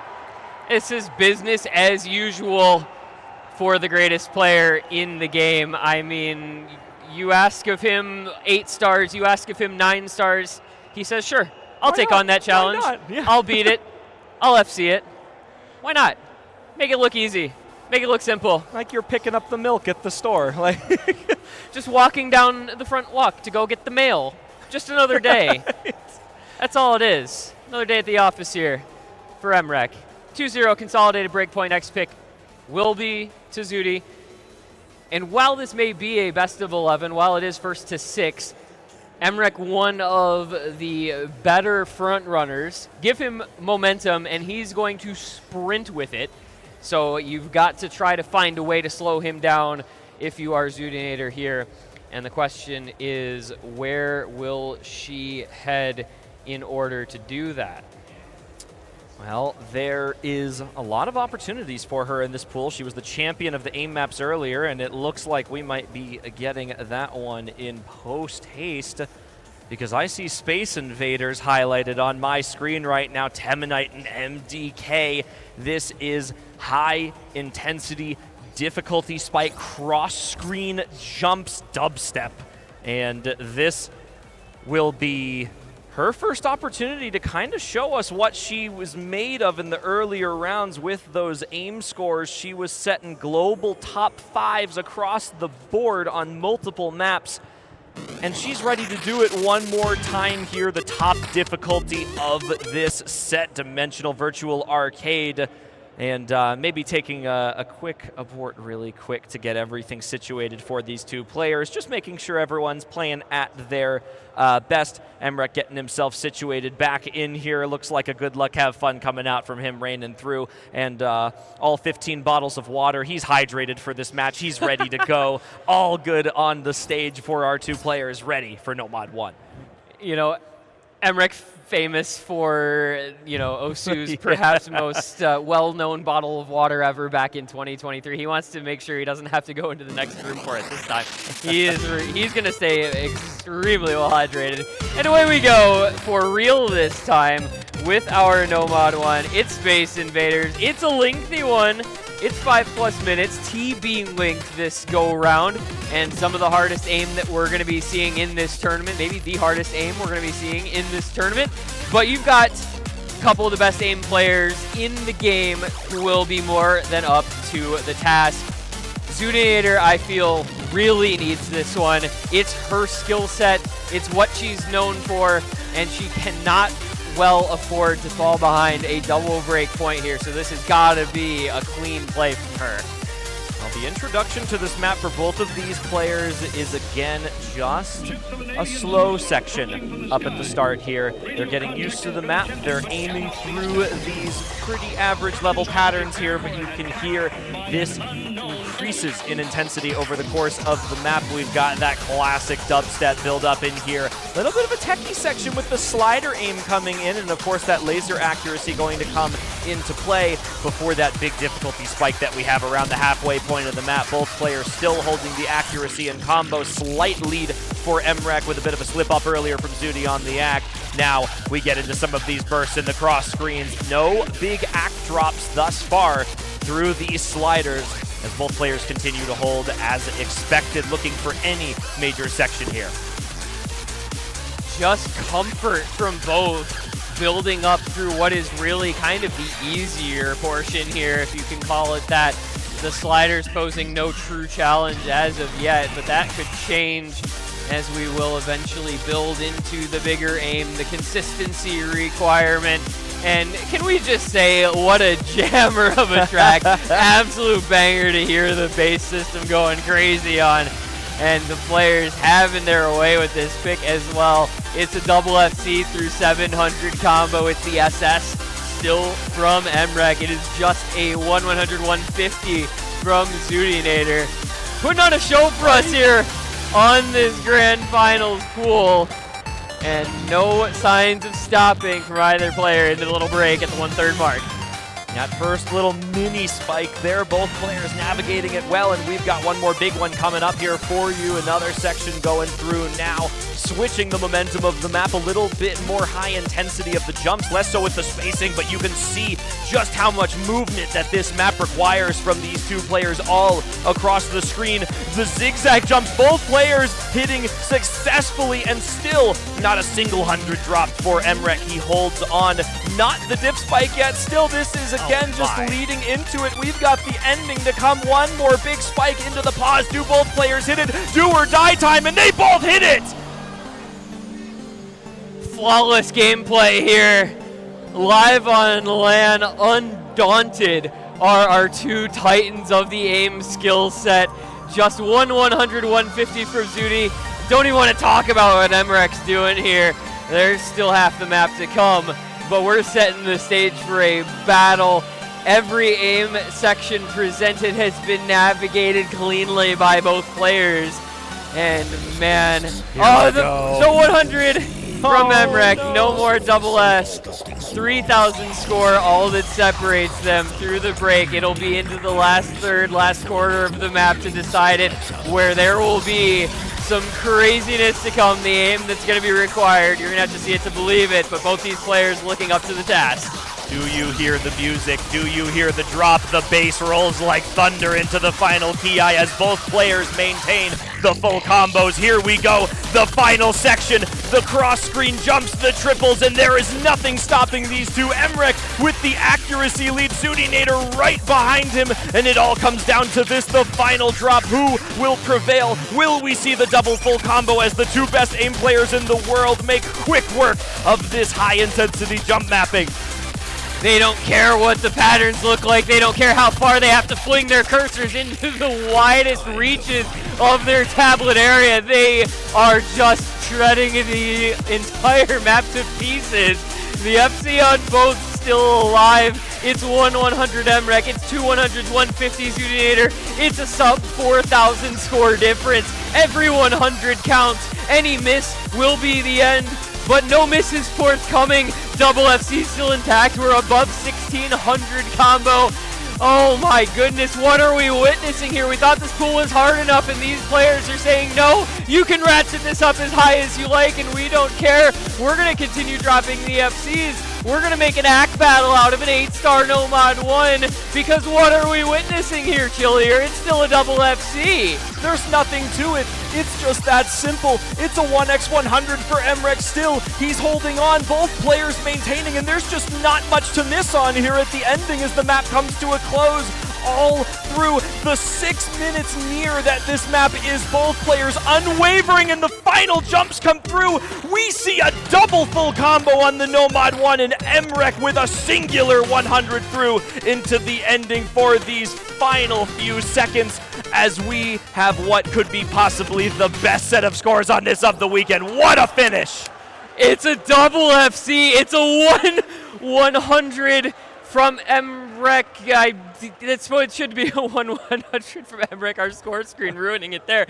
This is business as usual for the greatest player in the game. I mean, you ask of him 8 stars, you ask of him 9 stars, he says, sure, I'll take on that challenge. Yeah. I'll beat it. I'll FC it. Why not? Make it look easy. Make it look simple. Like you're picking up the milk at the store. Like just walking down the front walk to go get the mail. Just another day. That's all it is. Another day at the office here for Emrek. 2-0 consolidated breakpoint X pick will be to Zudi. And while this may be a best of 11, while it is first to 6, Emrek, one of the better front runners, give him momentum and he's going to sprint with it. So you've got to try to find a way to slow him down if you are Zudinator here. And the question is, where will she head in order to do that? Well, there is a lot of opportunities for her in this pool. She was the champion of the AIM maps earlier, and it looks like we might be getting that one in post-haste because I see Space Invaders highlighted on my screen right now, Temanite and MDK. This is high-intensity, difficulty spike, cross-screen jumps, dubstep, and this will be her first opportunity to kind of show us what she was made of in the earlier rounds with those AIM scores. She was setting global top 5s across the board on multiple maps, and she's ready to do it one more time here. The top difficulty of this set, Dimensional Virtual Arcade. And maybe taking a quick abort really quick to get everything situated for these two players. Just making sure everyone's playing at their best. Emrek getting himself situated back in here. Looks like a good luck, have fun coming out from him raining through. And all 15 bottles of water. He's hydrated for this match. He's ready to go. All good on the stage for our two players, ready for No Mod 1. You know, Emrek famous for, you know, Osu's perhaps most well-known bottle of water ever back in 2023. He wants to make sure he doesn't have to go into the next room for it this time. He's going to stay extremely well hydrated. And away we go for real this time with our No Mod 1. It's Space Invaders. It's a lengthy one. It's 5+ minutes. T being linked this go round, and some of the hardest aim that we're going to be seeing in this tournament, maybe the hardest aim we're going to be seeing in this tournament. But you've got a couple of the best aim players in the game who will be more than up to the task. Zudinator, I feel, really needs this one. It's her skill set. It's what she's known for, and she cannot well afford to fall behind a double break point here, so this has got to be a clean play from her. Well, the introduction to this map for both of these players is again just a slow section up at the start here. They're getting used to the map. They're aiming through these pretty average level patterns here, but you can hear this increases in intensity over the course of the map. We've got that classic dubstep build up in here. A little bit of a techie section with the slider aim coming in, and of course that laser accuracy going to come into play before that big difficulty spike that we have around the halfway point of the map. Both players still holding the accuracy and combo. Slight lead for MREC with a bit of a slip up earlier from Zudi on the act. Now we get into some of these bursts in the cross screens. No big act drops thus far through these sliders as both players continue to hold as expected, looking for any major section here. Just comfort from both, building up through what is really kind of the easier portion here, if you can call it that. The sliders posing no true challenge as of yet, but that could change as we will eventually build into the bigger aim, the consistency requirement. And can we just say, what a jammer of a track. Absolute banger to hear the bass system going crazy on. And the players having their way with this pick as well. It's a double FC through 700 combo. It's the SS still from MREC. It is just a 1-100-150 from Zudinator. Putting on a show for us here on this Grand Finals pool. And no signs of stopping from either player into the little break at the 1/3 mark. That first little mini spike there, both players navigating it well, and we've got one more big one coming up here for you. Another section going through now, switching the momentum of the map, a little bit more high intensity of the jumps, less so with the spacing, but you can see just how much movement that this map requires from these two players all across the screen. The zigzag jumps, both players hitting successfully, and still not a single 100 dropped for MREC. He holds on. Not the dip spike yet. Still, this is again just leading into it. We've got the ending to come. One more big spike into the pause. Do both players hit it? Do or die time, and they both hit it! Flawless gameplay here. Live on LAN, undaunted are our two titans of the aim skill set. Just 1-100-150 for Zudi. Don't even want to talk about what MREC's doing here. There's still half the map to come, but we're setting the stage for a battle. Every aim section presented has been navigated cleanly by both players. And man, the 100 from MREC, no more double S. 3,000 score, all that separates them through the break. It'll be into the last third, last quarter of the map to decide it, where there will be some craziness to come, the aim that's going to be required. You're going to have to see it to believe it, but both these players looking up to the task. Do you hear the music? Do you hear the drop? The bass rolls like thunder into the final PI as both players maintain the full combos. Here we go, the final section, the cross-screen jumps, the triples, and there is nothing stopping these two. MREC with the accuracy lead, Zudinator right behind him, and it all comes down to this, the final drop. Who will prevail? Will we see the double full combo as the two best aim players in the world make quick work of this high-intensity jump mapping? They don't care what the patterns look like. They don't care how far they have to fling their cursors into the widest reaches of their tablet area. They are just shredding the entire map to pieces. The FC on both still alive. It's 1-100 MREC. It's 2-100-150 Zudinator. It's a sub 4,000 score difference. Every 100 counts. Any miss will be the end. But no misses forthcoming. Double FC still intact. We're above 1,600 combo. Oh my goodness, what are we witnessing here? We thought this pool was hard enough, and these players are saying, no, you can ratchet this up as high as you like, and we don't care. We're going to continue dropping the FCs. We're going to make an act battle out of an 8-star No Mod 1, because what are we witnessing here, Chillier? It's still a double FC. There's nothing to it. It's just that simple. It's a 1x100 for MREC still. He's holding on, both players maintaining, and there's just not much to miss on here at the ending as the map comes to a close. All through the 6 minutes near that this map is, both players unwavering, and the final jumps come through. We see a double full combo on the No Mod 1, and MREC with a singular 100 through into the ending for these final few seconds as we have what could be possibly the best set of scores on this of the weekend. What a finish! It's a double FC. It's a 1-100 from MREC. It should be a 1-100 from MREC. Our score screen ruining it there.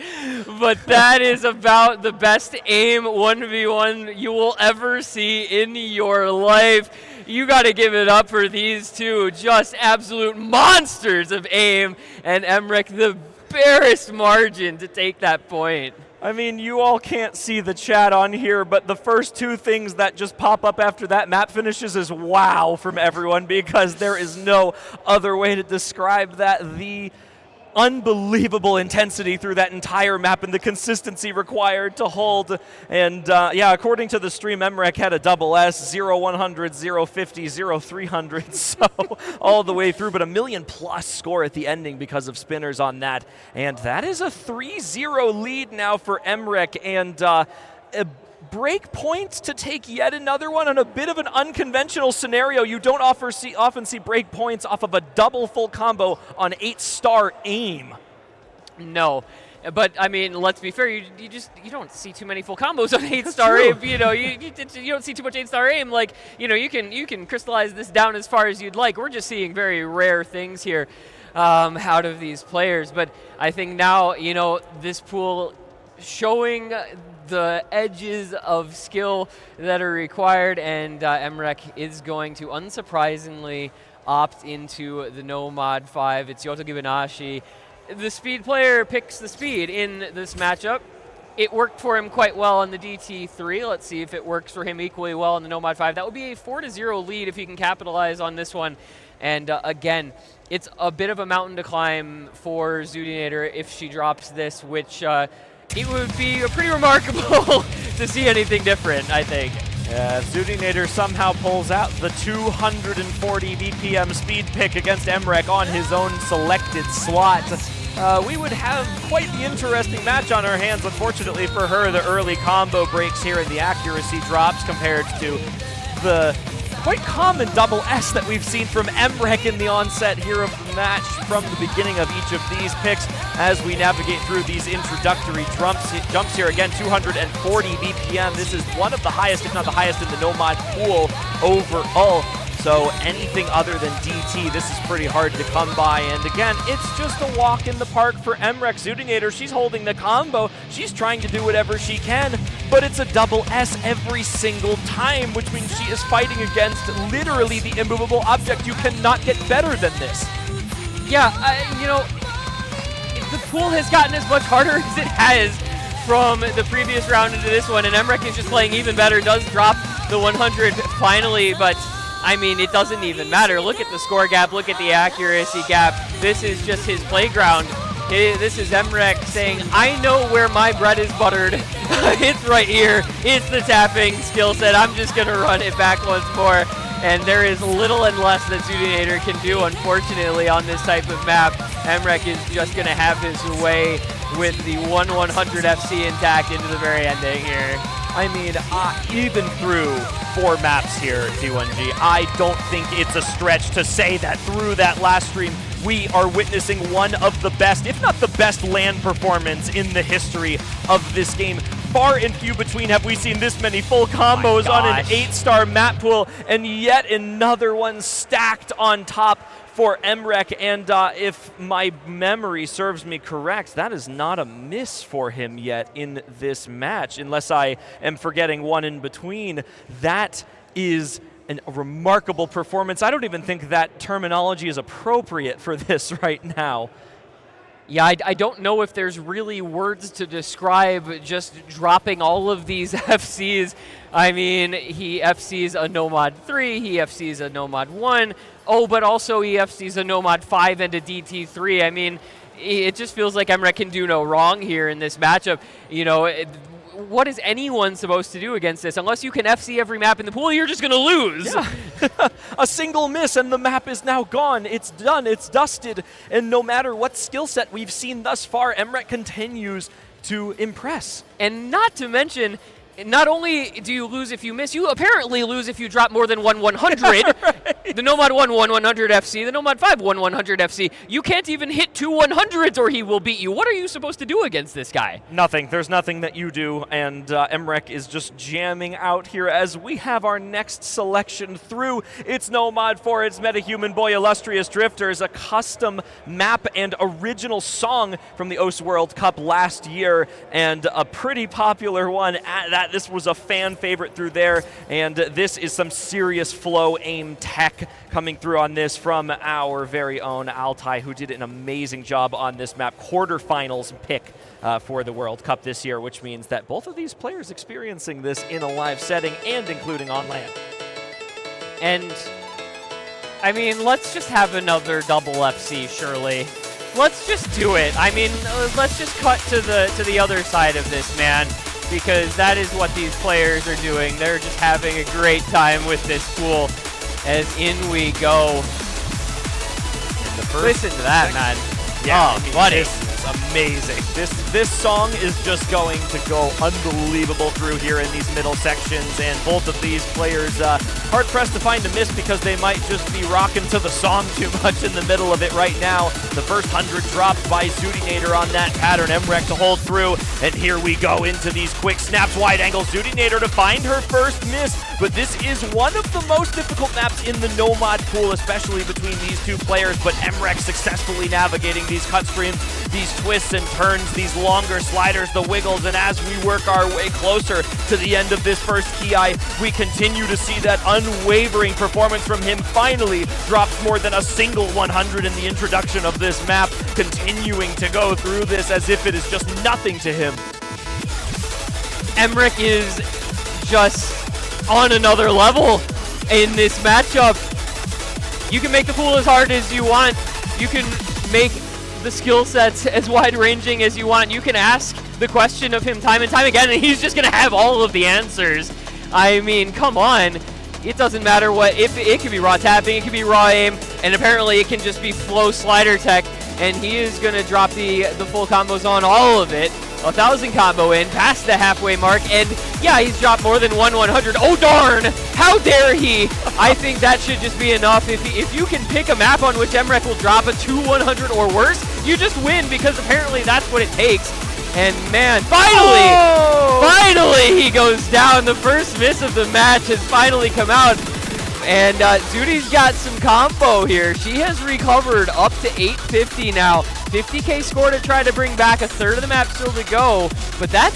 But that is about the best aim 1v1 you will ever see in your life. You got to give it up for these two. Just absolute monsters of aim. And MREC, the barest margin to take that point. I mean, you all can't see the chat on here, but the first two things that just pop up after that map finishes is wow from everyone, because there is no other way to describe that. The unbelievable intensity through that entire map and the consistency required to hold. And yeah, according to the stream, MREC had a double S, 0-100, 0-50, 0-300, so all the way through, but a million-plus score at the ending because of spinners on that. And that is a 3-0 lead now for MREC, and a break points to take yet another one on a bit of an unconventional scenario. You don't often see break points off of a double full combo on 8-star aim. No, but I mean, let's be fair. You don't see too many full combos on 8-star aim. You know, you don't see too much 8-star aim. Like, you know, you can crystallize this down as far as you'd like. We're just seeing very rare things here out of these players. But I think now, you know, this pool showing the edges of skill that are required, and MREC is going to unsurprisingly opt into the Nomad 5. It's Yoto Gibanashi. The speed player picks the speed in this matchup. It worked for him quite well on the DT3. Let's see if it works for him equally well on the Nomad 5. That would be a 4-0 lead if he can capitalize on this one. And again, it's a bit of a mountain to climb for Zudinator if she drops this, which it would be pretty remarkable to see anything different, I think. Yeah, Zudinator somehow pulls out the 240 BPM speed pick against MREC on his own selected slot. We would have quite the interesting match on our hands. Unfortunately for her, the early combo breaks here and the accuracy drops compared to the quite common double S that we've seen from MREC in the onset here of the match from the beginning of each of these picks as we navigate through these introductory jumps here. Again, 240 BPM. This is one of the highest, if not the highest, in the Nomad pool overall. So anything other than DT, this is pretty hard to come by. And again, it's just a walk in the park for MREC. Zudinator, she's holding the combo. She's trying to do whatever she can, but it's a double S every single time, which means she is fighting against literally the immovable object. You cannot get better than this. Yeah, you know, the pool has gotten as much harder as it has from the previous round into this one, and MREC is just playing even better. Does drop the 100 finally, but I mean, it doesn't even matter. Look at the score gap. Look at the accuracy gap. This is just his playground. This is MREC saying, I know where my bread is buttered. It's right here. It's the tapping skill set. I'm just going to run it back once more. And there is little and less that Zudinator can do, unfortunately, on this type of map. MREC is just going to have his way with the 1-100 FC intact into the very ending here. I mean, even through 4 maps here, T1G, I don't think it's a stretch to say that through that last stream, we are witnessing one of the best, if not the best, LAN performance in the history of this game. Far and few between have we seen this many full combos on an 8-star map pool, and yet another one stacked on top for MREC. And if my memory serves me correct, that is not a miss for him yet in this match, unless I am forgetting one in between. That is a remarkable performance. I don't even think that terminology is appropriate for this right now. Yeah, I don't know if there's really words to describe just dropping all of these FCs. I mean, he FCs a Nomad 3, he FCs a Nomad 1, but also he FCs a Nomad 5 and a DT3. I mean, it just feels like MREC can do no wrong here in this matchup. You know, what is anyone supposed to do against this? Unless you can FC every map in the pool, you're just going to lose. Yeah. A single miss and the map is now gone. It's done. It's dusted. And no matter what skill set we've seen thus far, MREC continues to impress. And not to mention, not only do you lose if you miss, you apparently lose if you drop more than 1-100. The Nomad 1 won 100 FC. The Nomad 5 won 100 FC. You can't even hit 2 100s or he will beat you. What are you supposed to do against this guy? Nothing. There's nothing that you do, and MREC is just jamming out here as we have our next selection through. It's Nomad 4, it's Metahuman Boy Illustrious Drifters, a custom map and original song from the OS World Cup last year, and a pretty popular one at that. This was a fan favorite through there, and this is some serious flow aim tech coming through on this from our very own Altai, who did an amazing job on this map. Quarterfinals pick for the World Cup this year, which means that both of these players experiencing this in a live setting and including on land. And, I mean, let's just have another double FC, surely. Let's just do it. I mean, let's just cut to the other side of this, man, because that is what these players are doing. They're just having a great time with this pool. As in we go. Listen to that, man. Yeah, oh, buddy. This is amazing. This song is just going to go unbelievable through here in these middle sections, and both of these players hard-pressed to find a miss because they might just be rocking to the song too much in the middle of it right now. The first 100 dropped by Zudinator on that pattern. MREC to hold through, and here we go into these quick snaps, wide angle. Zudinator to find her first miss, but this is one of the most difficult maps in the Nomad pool, especially between these two players, but MREC successfully navigating these cut streams, these twists and turns, these longer sliders, the wiggles, and as we work our way closer to the end of this first Ki, we continue to see that unwavering performance from him. Finally drops more than a single 100 in the introduction of this map, continuing to go through this as if it is just nothing to him. MREC is just on another level in this matchup. You can make the pool as hard as you want. You can make the skill sets as wide-ranging as you want. You can ask the question of him time and time again, and he's just going to have all of the answers. I mean, come on. It doesn't matter what. If it could be raw tapping, it could be raw aim, and apparently it can just be flow slider tech, and he is going to drop the full combos on all of it. 1,000 combo in, past the halfway mark, and yeah, he's dropped more than 100. Oh darn! How dare he! I think that should just be enough. If you can pick a map on which MREC will drop a 2-100 or worse, you just win, because apparently that's what it takes. And man, finally he goes down. The first miss of the match has finally come out. And Zudi's got some combo here. She has recovered up to 850 now. 50k score to try to bring back. A third of the map still to go. But that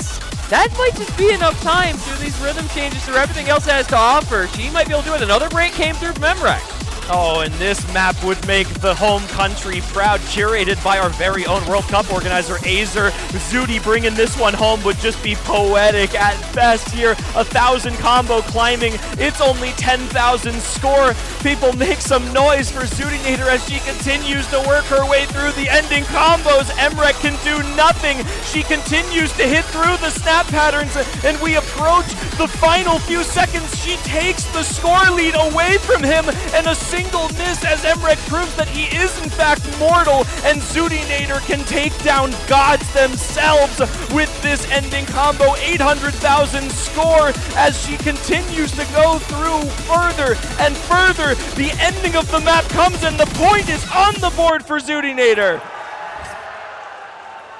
might just be enough time through these rhythm changes, through everything else it has to offer. She might be able to do it. Another break came through from MREC. Oh, and this map would make the home country proud, curated by our very own World Cup organizer, Azer. Zudi bringing this one home would just be poetic at best here. 1,000 combo climbing. It's only 10,000 score. People make some noise for Zudinator as she continues to work her way through the ending combos. MREC can do nothing. She continues to hit through the snap patterns, and we approach the final few seconds. She takes the score lead away from him, and a single miss as MREC proves that he is in fact mortal, and Zudinator can take down gods themselves with this ending combo. 800,000 score as she continues to go through further and further. The ending of the map comes, and the point is on the board for Zudinator.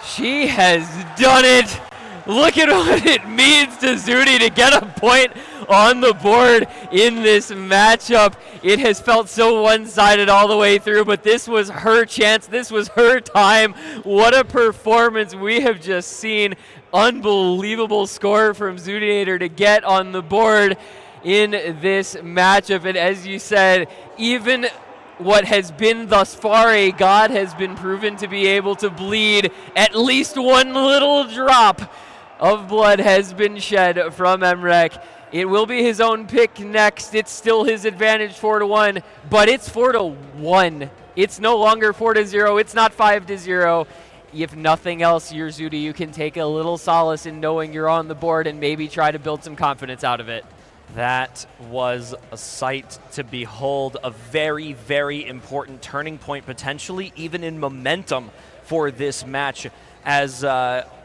She has done it. Look at what it means to Zudi to get a point on the board in this matchup. It has felt so one-sided all the way through, but this was her chance. This was her time. What a performance we have just seen. Unbelievable score from Zudinator to get on the board in this matchup. And as you said, even what has been thus far a god has been proven to be able to bleed. At least one little drop of blood has been shed from MREC. It will be his own pick next. It's still his advantage 4-1, but it's 4-1. It's no longer 4-0. It's not 5-0. If nothing else, you're Zudi. You can take a little solace in knowing you're on the board and maybe try to build some confidence out of it. That was a sight to behold, a very, very important turning point, potentially even in momentum for this match, as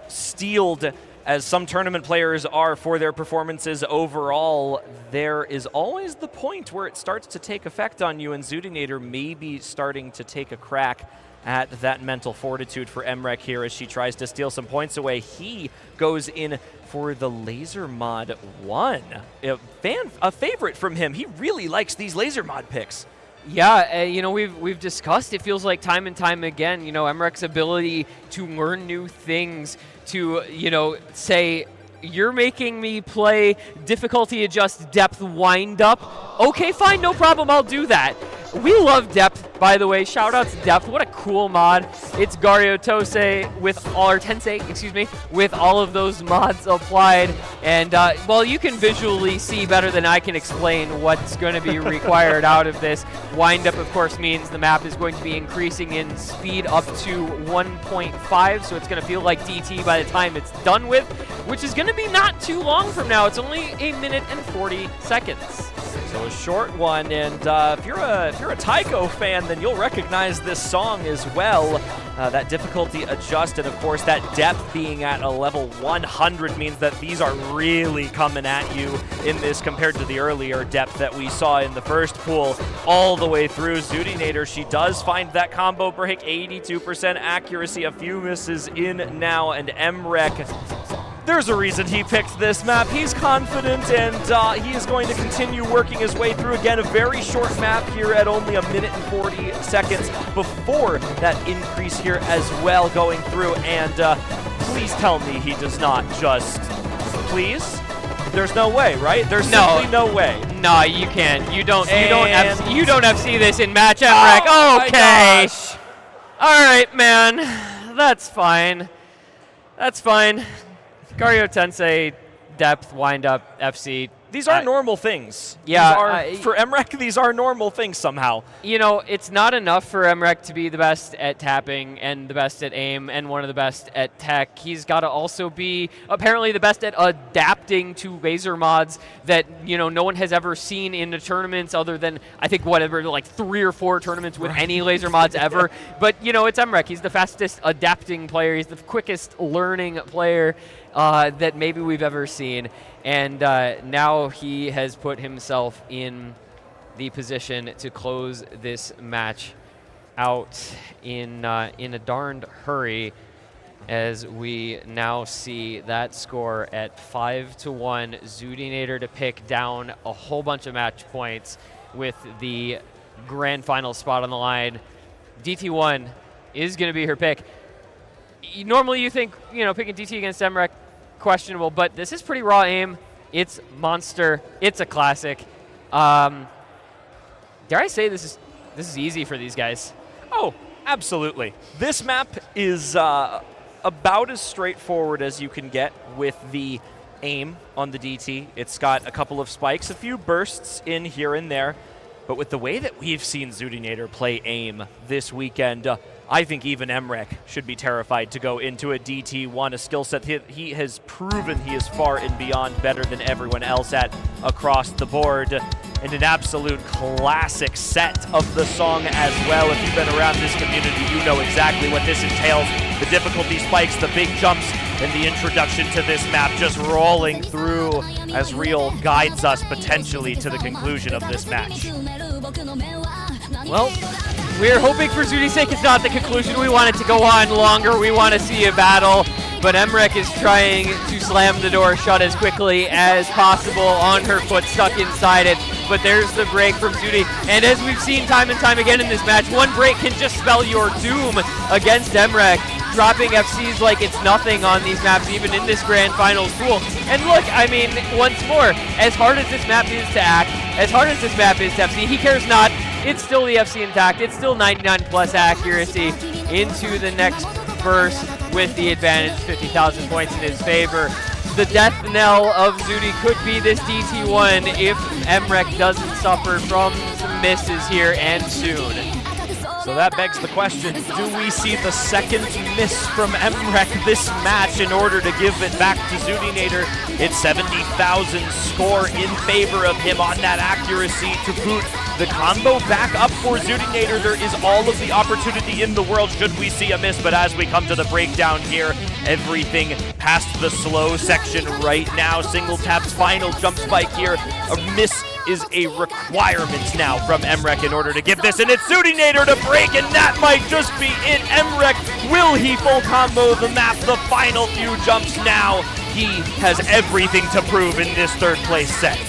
Steeled as some tournament players are for their performances overall, there is always the point where it starts to take effect on you, and Zudinator may be starting to take a crack at that mental fortitude for Emrek here as she tries to steal some points away. He goes in for the Laser Mod 1. A favorite from him. He really likes these Laser Mod picks. Yeah, you know, we've discussed, it feels like time and time again, you know, Emrek's ability to learn new things, to, you know, say, you're making me play difficulty adjust depth wind up. Okay, fine, no problem, I'll do that. We love depth, by the way. Shout out to depth. What a cool mod. It's Gario Tensei with all of those mods applied. And well, you can visually see better than I can explain what's going to be required out of this. Wind up, of course, means the map is going to be increasing in speed up to 1.5, so it's going to feel like DT by the time it's done with, which is going to be not too long from now. It's only 1 minute and 40 seconds. So a short one, and if you're a Taiko fan, then you'll recognize this song as well. That difficulty adjust, and of course that depth being at a level 100 means that these are really coming at you in this compared to the earlier depth that we saw in the first pool all the way through. Zudinator, she does find that combo break, 82% accuracy, a few misses in now, and Emrek, there's a reason he picked this map. He's confident, and he is going to continue working his way through. Again, a very short map here at only 1 minute and 40 seconds before that increase here as well going through. And please tell me he does not just... Please? There's no way, right? There's simply no way. No, you can't. You don't FC this in match, Emrek. Oh, okay. All right, man. That's fine. That's fine. Gario Tensei, depth, wind up, FC. These are normal things. Yeah. For Emrek, these are normal things somehow. You know, it's not enough for Emrek to be the best at tapping and the best at aim and one of the best at tech. He's got to also be apparently the best at adapting to laser mods that, you know, no one has ever seen in the tournaments other than, I think, whatever, like 3 or 4 tournaments with any laser mods ever. But, you know, it's Emrek. He's the fastest adapting player. He's the quickest learning player that maybe we've ever seen. And now he has put himself in the position to close this match out in a darned hurry, as we now see that score at 5-1. Zudinator to pick down a whole bunch of match points with the grand final spot on the line. DT1 is going to be her pick. Normally you think, you know, picking DT against Emrek, questionable, but this is pretty raw aim. It's monster. It's a classic. Dare I say this is easy for these guys? Oh, absolutely. This map is about as straightforward as you can get with the aim on the DT. It's got a couple of spikes, a few bursts in here and there, but with the way that we've seen Zudinator play aim this weekend, I think even Emrek should be terrified to go into a DT1, a skill set he has proven he is far and beyond better than everyone else at across the board. And an absolute classic set of the song as well. If you've been around this community, you know exactly what this entails. The difficulty spikes, the big jumps, and the introduction to this map just rolling through as Real guides us potentially to the conclusion of this match. Well, we're hoping for Zudi's sake it's not the conclusion. We want it to go on longer. We want to see a battle. But Emrek is trying to slam the door shut as quickly as possible on her foot, stuck inside it. But there's the break from Zudi. And as we've seen time and time again in this match, one break can just spell your doom against Emrek. Dropping FCs like it's nothing on these maps, even in this grand finals pool. And look, I mean, once more, as hard as this map is to act, as hard as this map is to FC, he cares not. It's still the FC intact. It's still 99 plus accuracy into the next burst with the advantage, 50,000 points in his favor. The death knell of Zudi could be this DT1 if Emrek doesn't suffer from some misses here and soon. So that begs the question, do we see the second miss from Emrek this match in order to give it back to Zudinator? It's 70,000 score in favor of him on that accuracy to boot. The combo back up for Zudinator. There is all of the opportunity in the world should we see a miss, but as we come to the breakdown here, everything past the slow section right now. Single taps, final jump spike here. A miss is a requirement now from Emrek in order to get this, and it's Zootinator to break, and that might just be it. Emrek, will he full combo the map? The final few jumps now. He has everything to prove in this third place set.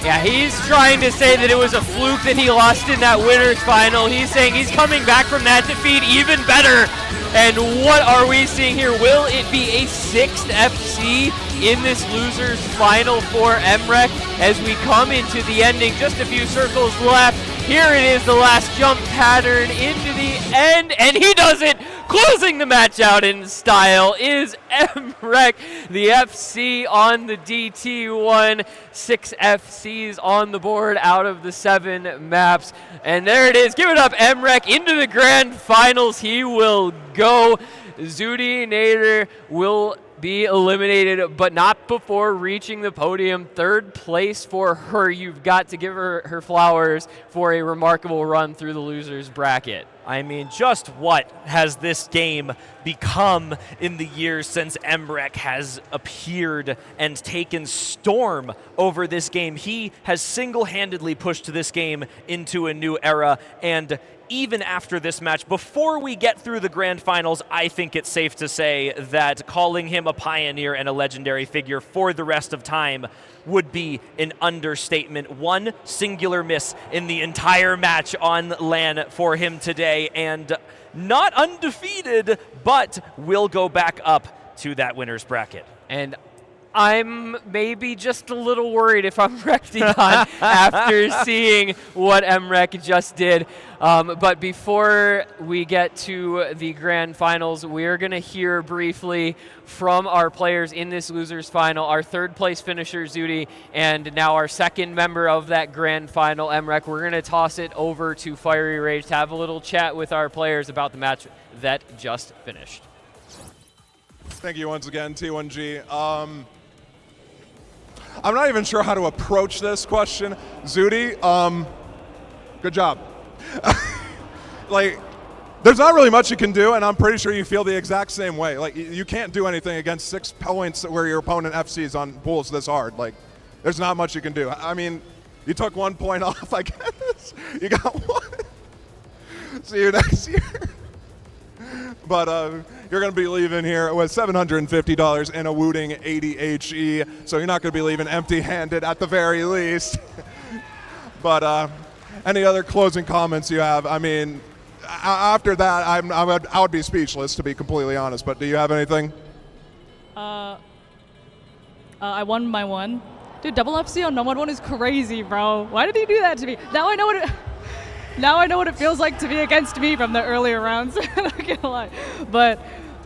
Yeah, he's trying to say that it was a fluke that he lost in that winner's final. He's saying he's coming back from that defeat even better. And what are we seeing here? Will it be a 6th FC in this loser's final for Emrek as we come into the ending? Just a few circles left. Here it is, the last jump pattern into the end, and he does it! Closing the match out in style is Emrek, the FC on the DT1. 6 FCs on the board out of the 7 maps. And there it is. Give it up, Emrek, into the grand finals. He will go. Zootinator will be eliminated, but not before reaching the podium. 3rd place for her. You've got to give her flowers for a remarkable run through the losers bracket. I mean, just what has this game become in the years since Emrek has appeared and taken storm over this game? He has single-handedly pushed this game into a new era, and even after this match, before we get through the grand finals, I think it's safe to say that calling him a pioneer and a legendary figure for the rest of time would be an understatement. One singular miss in the entire match on LAN for him today, and not undefeated, but will go back up to that winner's bracket. And I'm maybe just a little worried if I'm Recticon after seeing what Emrek just did. But before we get to the grand finals, we're going to hear briefly from our players in this losers final, our 3rd place finisher, Zooty, and now our 2nd member of that grand final, Emrek. We're going to toss it over to Fiery Rage to have a little chat with our players about the match that just finished. Thank you once again, T1G. I'm not even sure how to approach this question. Zooty, good job. Like, there's not really much you can do, and I'm pretty sure you feel the exact same way. Like, you can't do anything against 6 points where your opponent FCs on pools this hard. Like, there's not much you can do. I mean, you took 1 point off, I guess. You got 1. See you next year. But you're going to be leaving here with $750 and a wooting 80 HE, so you're not going to be leaving empty-handed at the very least. But any other closing comments you have? I mean, after that, I would be speechless, to be completely honest. But do you have anything? I won my one. Dude, double FC on Nomad 1 is crazy, bro. Why did he do that to me? Now I know what it... Now I know what it feels like to be against me from the earlier rounds. I'm not gonna lie. But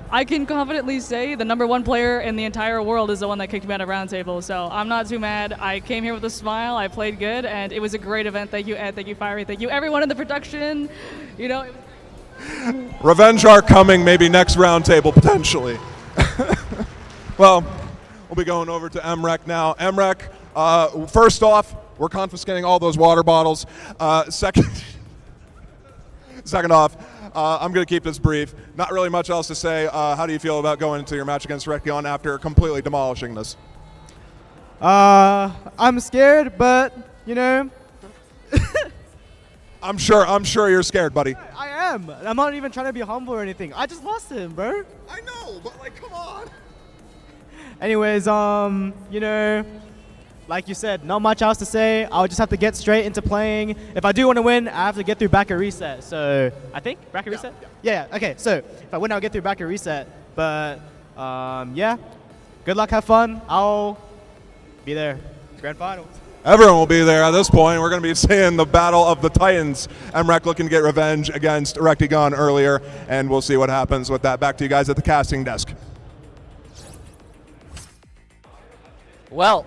I can confidently say the #1 player in the entire world is the one that kicked me out of Roundtable. So I'm not too mad. I came here with a smile. I played good, and it was a great event. Thank you, Ed. Thank you, Fiery. Thank you, everyone in the production. You know, it was great. Revenge are coming, maybe next Roundtable, potentially. Well, we'll be going over to Emrek now. Emrek, first off, we're confiscating all those water bottles. Second off, I'm going to keep this brief. Not really much else to say. How do you feel about going into your match against Reckion after completely demolishing this? I'm scared, but, you know. I'm sure you're scared, buddy. I am. I'm not even trying to be humble or anything. I just lost to him, bro. I know, but, like, come on. Anyways, you know, like you said, not much else to say. I'll just have to get straight into playing. If I do want to win, I have to get through bracket reset. So I think bracket reset? Yeah. Okay, so if I win, I'll get through bracket reset. But yeah, good luck, have fun. I'll be there. Grand finals. Everyone will be there at this point. We're going to be seeing the Battle of the Titans. Emrek looking to get revenge against Rectigon earlier, and we'll see what happens with that. Back to you guys at the casting desk. Well,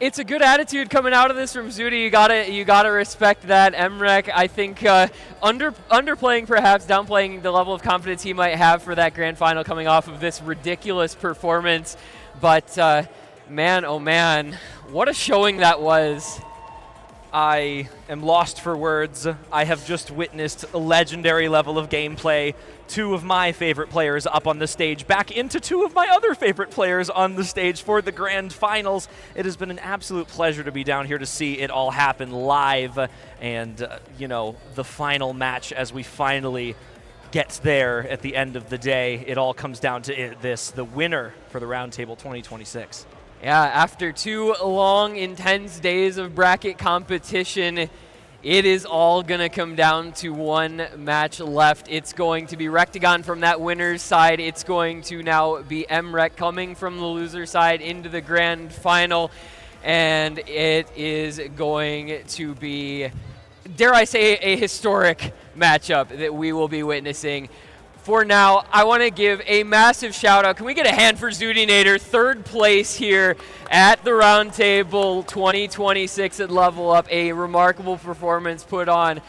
it's a good attitude coming out of this from Zooty. You gotta respect that. Emrek, I think, underplaying perhaps, downplaying the level of confidence he might have for that grand final coming off of this ridiculous performance. But man, oh man, what a showing that was. I am lost for words. I have just witnessed a legendary level of gameplay. 2 of my favorite players up on the stage, back into 2 of my other favorite players on the stage for the grand finals. It has been an absolute pleasure to be down here to see it all happen live, and you know, the final match as we finally gets there at the end of the day. It all comes down to this, the winner for the Roundtable 2026. Yeah, after 2 long, intense days of bracket competition, it is all going to come down to 1 match left. It's going to be Rectagon from that winner's side. It's going to now be MREC coming from the loser side into the grand final. And it is going to be, dare I say, a historic matchup that we will be witnessing. For now, I want to give a massive shout out. Can we get a hand for Zudinator, 3rd place here at the Roundtable 2026 at Level Up. A remarkable performance put on,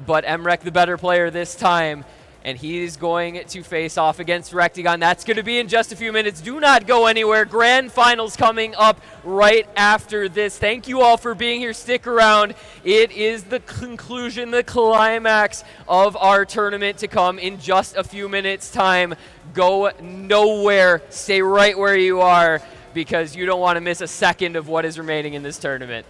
but MREC the better player this time. And he's going to face off against Rectagon. That's going to be in just a few minutes. Do not go anywhere. Grand finals coming up right after this. Thank you all for being here. Stick around. It is the conclusion, the climax of our tournament to come in just a few minutes' time. Go nowhere. Stay right where you are, because you don't want to miss a second of what is remaining in this tournament.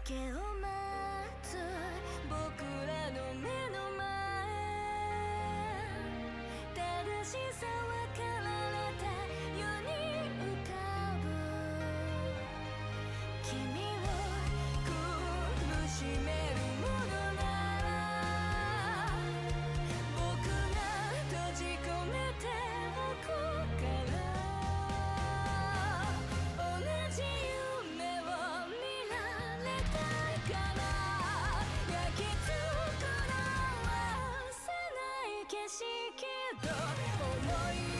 けを待つ僕らの目の前正しさ分かられた世に浮かぶ君を苦しめるものなら僕が閉じ込めておくから同じ夢を見られたいから焼き付くのはせない景色と思い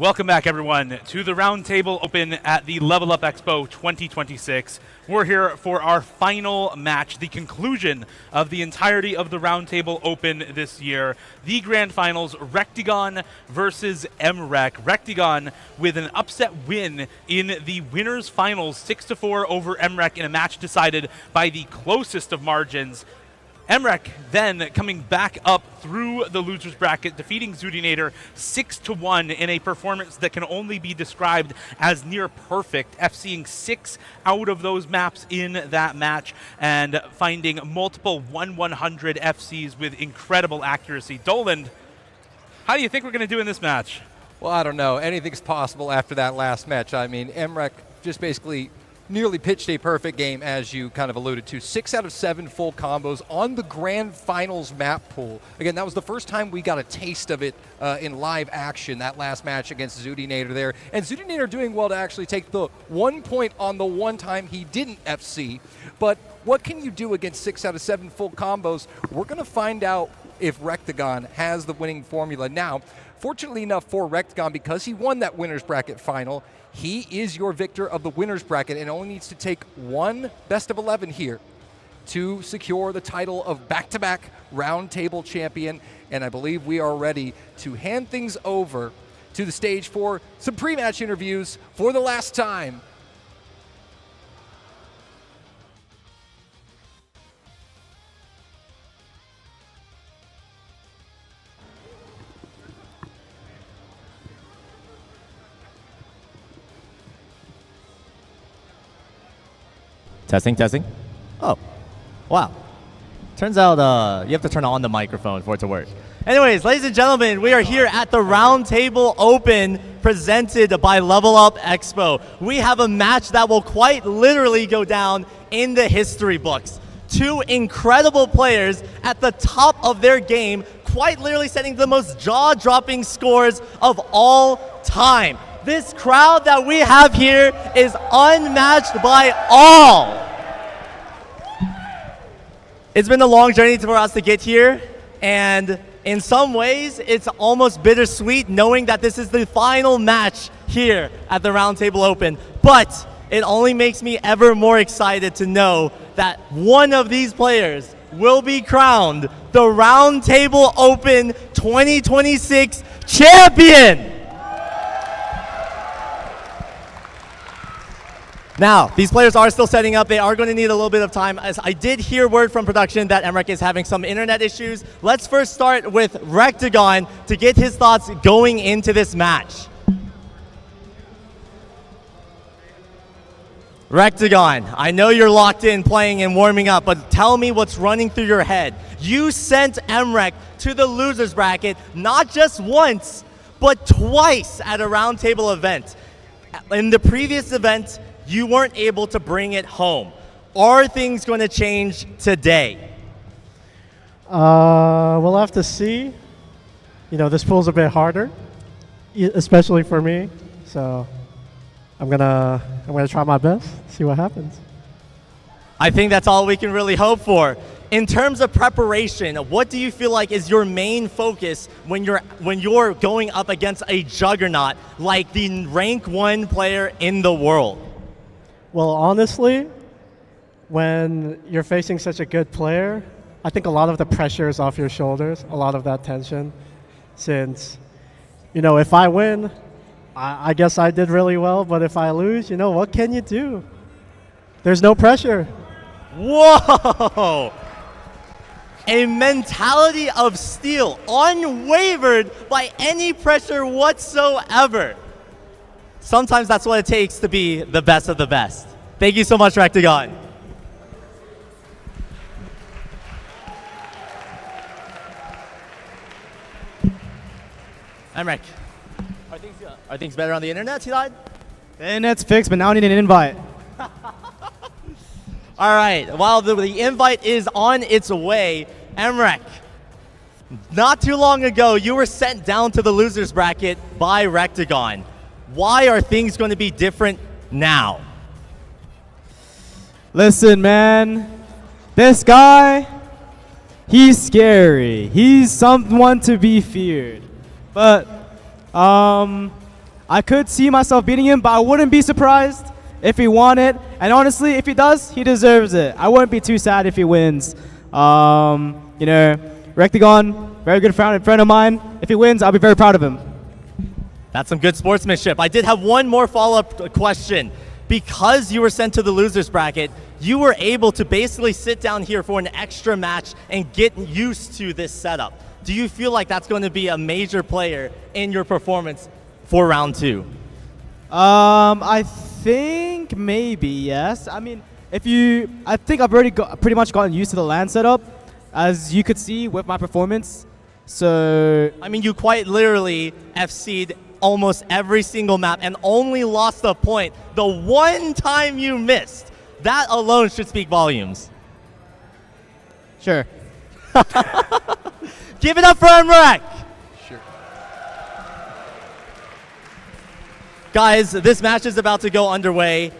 Welcome back, everyone, to the Roundtable Open at the Level Up Expo 2026. We're here for our final match, the conclusion of the entirety of the Roundtable Open this year. The Grand Finals, Rectagon versus MREC. Rectagon with an upset win in the Winners Finals, 6-4 over MREC in a match decided by the closest of margins. MREC then coming back up through the losers bracket, defeating Zudinator 6-1 in a performance that can only be described as near perfect, FCing 6 out of those maps in that match and finding multiple 1-100 FCs with incredible accuracy. Doland, how do you think we're going to do in this match? Well, I don't know. Anything's possible after that last match. I mean, MREC just basically nearly pitched a perfect game, as you kind of alluded to. 6 out of 7 full combos on the Grand Finals map pool. Again, that was the first time we got a taste of it in live action, that last match against Zudinator there. And Zudinator doing well to actually take the 1 point on the one time he didn't FC. But what can you do against 6 out of 7 full combos? We're going to find out if Rectagon has the winning formula. Now, fortunately enough for Rectagon, because he won that winner's bracket final, he is your victor of the winner's bracket and only needs to take one best of 11 here to secure the title of back-to-back Roundtable champion. And I believe we are ready to hand things over to the stage for some pre-match interviews for the last time. Testing, testing. Oh, wow. Turns out you have to turn on the microphone for it to work. Anyways, ladies and gentlemen, we are here at the Roundtable Open presented by Level Up Expo. We have a match that will quite literally go down in the history books. Two incredible players at the top of their game, quite literally setting the most jaw-dropping scores of all time. This crowd that we have here is unmatched by all. It's been a long journey for us to get here, and in some ways, it's almost bittersweet knowing that this is the final match here at the Roundtable Open. But it only makes me ever more excited to know that one of these players will be crowned the Roundtable Open 2026 champion. Now, these players are still setting up. They are going to need a little bit of time. As I did hear word from production that MREC is having some internet issues. Let's first start with Rectagon to get his thoughts going into this match. Rectagon, I know you're locked in playing and warming up, but tell me what's running through your head. You sent MREC to the losers bracket not just once, but twice at a Roundtable event. In the previous event, you weren't able to bring it home. Are things going to change today? We'll have to see. You know, this pool's a bit harder, especially for me. So I'm gonna try my best, see what happens. I think that's all we can really hope for. In terms of preparation, what do you feel like is your main focus when you're going up against a juggernaut like the rank 1 player in the world? Well, honestly, when you're facing such a good player, I think a lot of the pressure is off your shoulders, a lot of that tension. Since, you know, if I win, I guess I did really well, but if I lose, you know, what can you do? There's no pressure. Whoa! A mentality of steel, unwavered by any pressure whatsoever. Sometimes that's what it takes to be the best of the best. Thank you so much, Rectagon. MREC. Are things better on the internet, T-Dot? The internet's fixed, but now I need an invite. All right, while the invite is on its way, MREC, not too long ago, you were sent down to the losers bracket by Rectagon. Why are things going to be different now? Listen, man, this guy, he's scary. He's someone to be feared. But I could see myself beating him, but I wouldn't be surprised if he won it. And honestly, if he does, he deserves it. I wouldn't be too sad if he wins. You know, Rectagon, very good friend of mine. If he wins, I'll be very proud of him. That's some good sportsmanship. I did have one more follow-up question. Because you were sent to the losers bracket, you were able to basically sit down here for an extra match and get used to this setup. Do you feel like that's going to be a major player in your performance for round 2? I think maybe, yes. I mean, I think I've already pretty much gotten used to the land setup, as you could see with my performance. So, I mean, you quite literally FC'd almost every single map and only lost a point the one time you missed. That alone should speak volumes. Sure. Give it up for MREC. Sure. Guys, this match is about to go underway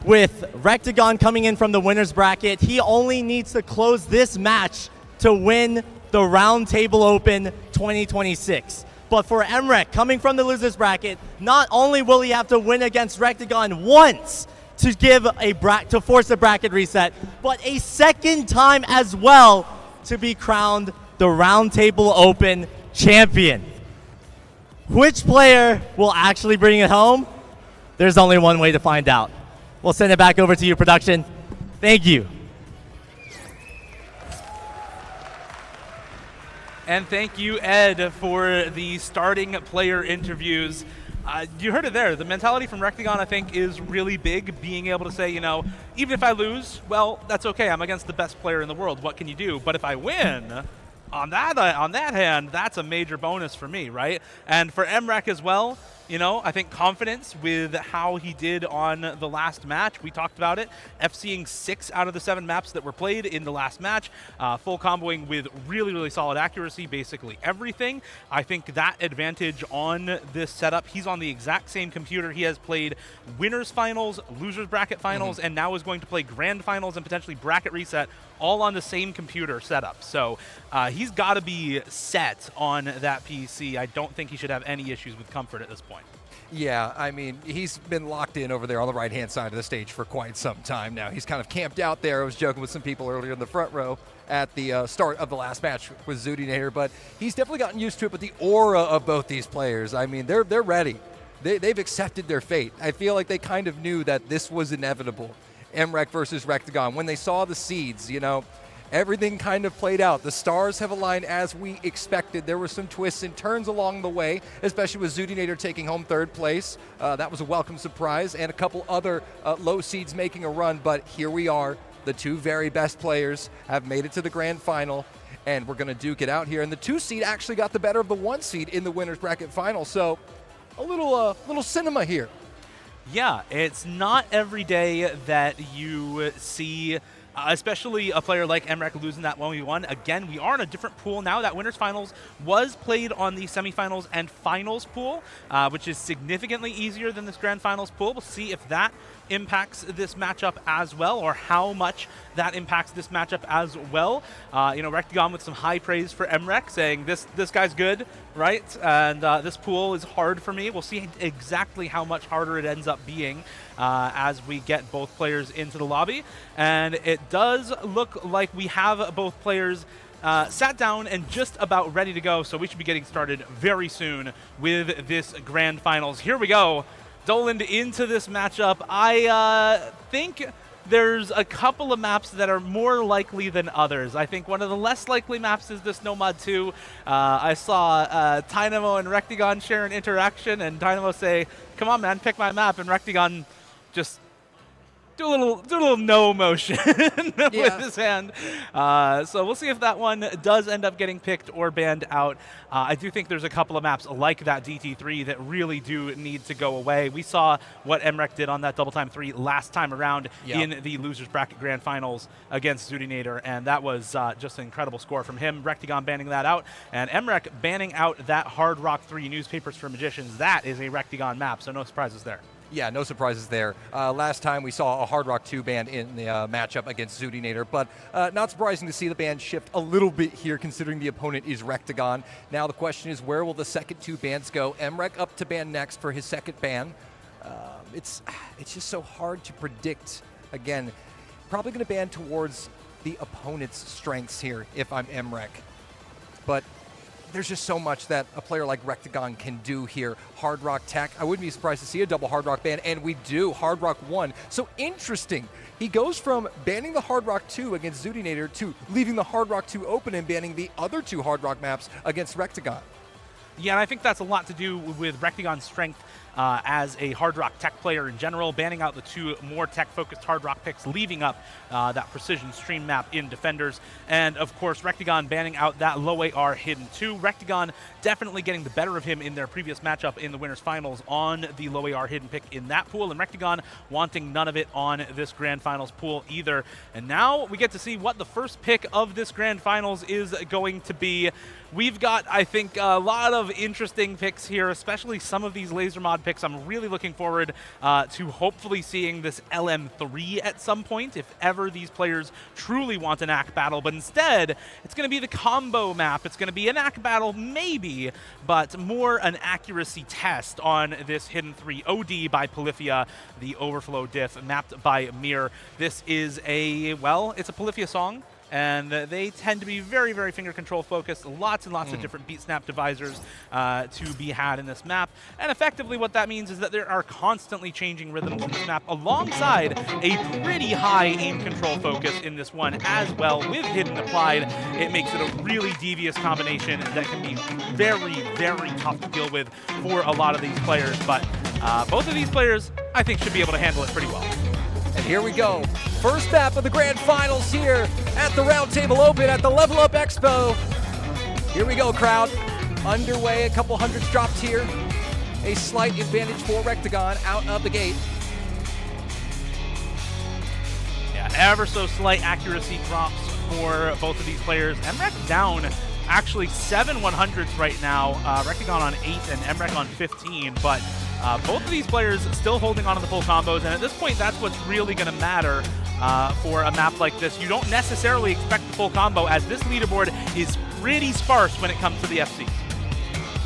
with Rectagon coming in from the winner's bracket. He only needs to close this match to win the Roundtable Open 2026. But for MREC, coming from the loser's bracket, not only will he have to win against Rectagon once to force a bracket reset, but a second time as well to be crowned the Roundtable Open champion. Which player will actually bring it home? There's only one way to find out. We'll send it back over to you, production. Thank you. And thank you, Ed, for the starting player interviews. You heard it there. The mentality from Rectagon, I think, is really big. Being able to say, you know, even if I lose, well, that's okay. I'm against the best player in the world. What can you do? But if I win, on that hand, that's a major bonus for me, right? And for MREC as well, you know, I think confidence with how he did on the last match. We talked about it. FCing 6 out of the 7 maps that were played in the last match. Full comboing with really, really solid accuracy, basically everything. I think that advantage on this setup, he's on the exact same computer. He has played winners finals, losers bracket finals, and now is going to play grand finals and potentially bracket reset all on the same computer setup. So he's got to be set on that PC. I don't think he should have any issues with comfort at this point. Yeah, I mean, he's been locked in over there on the right-hand side of the stage for quite some time now. He's kind of camped out there. I was joking with some people earlier in the front row at the start of the last match with Zudinator, but he's definitely gotten used to it. But the aura of both these players, I mean, they're ready. They've accepted their fate. I feel like they kind of knew that this was inevitable. MREC versus Rectagon. When they saw the seeds, you know, everything kind of played out. The stars have aligned as we expected. There were some twists and turns along the way, especially with Zudinator taking home 3rd place. That was a welcome surprise, and a couple other low seeds making a run. But here we are. The 2 very best players have made it to the grand final, and we're going to duke it out here. And the 2 seed actually got the better of the 1 seed in the winner's bracket final. So a little cinema here. Yeah, it's not every day that you see especially a player like MREC losing that 1v1. Again, we are in a different pool now. That winners finals was played on the semifinals and finals pool, which is significantly easier than this grand finals pool. We'll see if that impacts this matchup as well, or how much that impacts this matchup as well. You know, Rectagon with some high praise for MREC, saying this guy's good, right? And this pool is hard for me. We'll see exactly how much harder it ends up being as we get both players into the lobby. And it does look like we have both players sat down and just about ready to go, so we should be getting started very soon with this grand finals. Here we go. Doland into this matchup. I think there's a couple of maps that are more likely than others. I think one of the less likely maps is this Nomad 2. I saw Dynamo and Rectagon share an interaction, and Dynamo say, "Come on, man, pick my map," and Rectagon just do a little no motion with his hand. So we'll see if that one does end up getting picked or banned out. I do think there's a couple of maps like that DT3 that really do need to go away. We saw what MREC did on that double time 3 last time around in the losers bracket grand finals against Zudinator, and that was just an incredible score from him. Rectagon banning that out, and MREC banning out that Hard Rock 3 Newspapers for Magicians. That is a Rectagon map, so no surprises there. Yeah, no surprises there. Last time we saw a Hard Rock 2 ban in the matchup against Zudinator, but not surprising to see the ban shift a little bit here considering the opponent is Rectagon. Now the question is, where will the second 2 bans go? MREC up to ban next for his second ban. It's just so hard to predict. Again, probably going to ban towards the opponent's strengths here if I'm MREC. But there's just so much that a player like Rectagon can do here. Hard Rock Tech, I wouldn't be surprised to see a double Hard Rock ban, and we do. Hard Rock 1. So interesting. He goes from banning the Hard Rock 2 against Zudinator to leaving the Hard Rock 2 open and banning the other 2 Hard Rock maps against Rectagon. Yeah, and I think that's a lot to do with Rectagon's strength as a Hard Rock Tech player in general, banning out the 2 more tech-focused Hard Rock picks, leaving up that Precision Stream map in Defenders. And, of course, Rectagon banning out that low AR Hidden 2. Rectagon definitely getting the better of him in their previous matchup in the Winners Finals on the low AR Hidden pick in that pool, and Rectagon wanting none of it on this Grand Finals pool either. And now we get to see what the first pick of this Grand Finals is going to be. We've got, I think, a lot of interesting picks here, especially some of these laser mod picks. I'm really looking forward to hopefully seeing this LM3 at some point, if ever these players truly want an ACK battle. But instead, it's going to be the combo map. It's going to be an ACK battle, maybe, but more an accuracy test on this Hidden 3 OD by Polyphia, the Overflow diff mapped by Mir. This is a, well, it's a Polyphia song. And they tend to be very, very finger control focused. Lots and lots of different beat snap divisors to be had in this map. And effectively what that means is that there are constantly changing rhythms in this map alongside a pretty high aim control focus in this one as well with Hidden applied. It makes it a really devious combination that can be very, very tough to deal with for a lot of these players. But both of these players, I think, should be able to handle it pretty well. And here we go. First map of the Grand Finals here at the Roundtable Open at the Level Up Expo. Here we go, crowd. Underway, a couple hundreds dropped here. A slight advantage for Rectagon out of the gate. Yeah, ever so slight accuracy drops for both of these players. MREC down actually 7 100s right now. Rectagon on 8 and MREC on 15, but both of these players still holding on to the full combos, and at this point, that's what's really going to matter for a map like this. You don't necessarily expect the full combo, as this leaderboard is pretty sparse when it comes to the FC.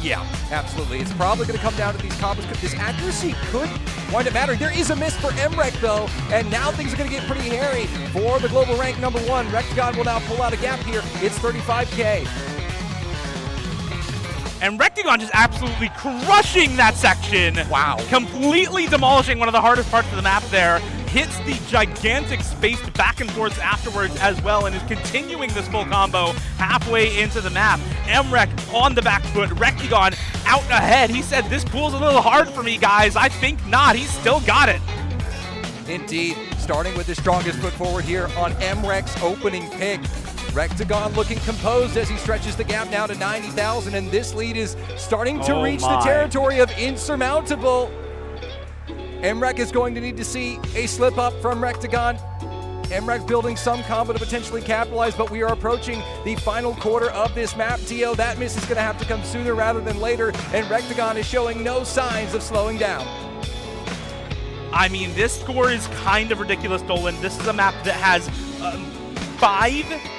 Yeah, absolutely. It's probably going to come down to these combos. This accuracy could wind up mattering. There is a miss for MREC, though, and now things are going to get pretty hairy for the global rank number 1. Rectagon will now pull out a gap here. It's 35K. And Rectagon just absolutely crushing that section. Wow. Completely demolishing one of the hardest parts of the map there. Hits the gigantic spaced back and forth afterwards as well, and is continuing this full combo halfway into the map. MREC on the back foot. Rectagon out ahead. He said, this pool's a little hard for me, guys. I think not. He's still got it. Indeed. Starting with the strongest foot forward here on MREC's opening pick. Rectagon looking composed as he stretches the gap now to 90,000, and this lead is starting to reach the territory of insurmountable. MREC is going to need to see a slip up from Rectagon. MREC building some combo to potentially capitalize, but we are approaching the final quarter of this map. Tio, that miss is going to have to come sooner rather than later, and Rectagon is showing no signs of slowing down. I mean, this score is kind of ridiculous, Dolan. This is a map that has 5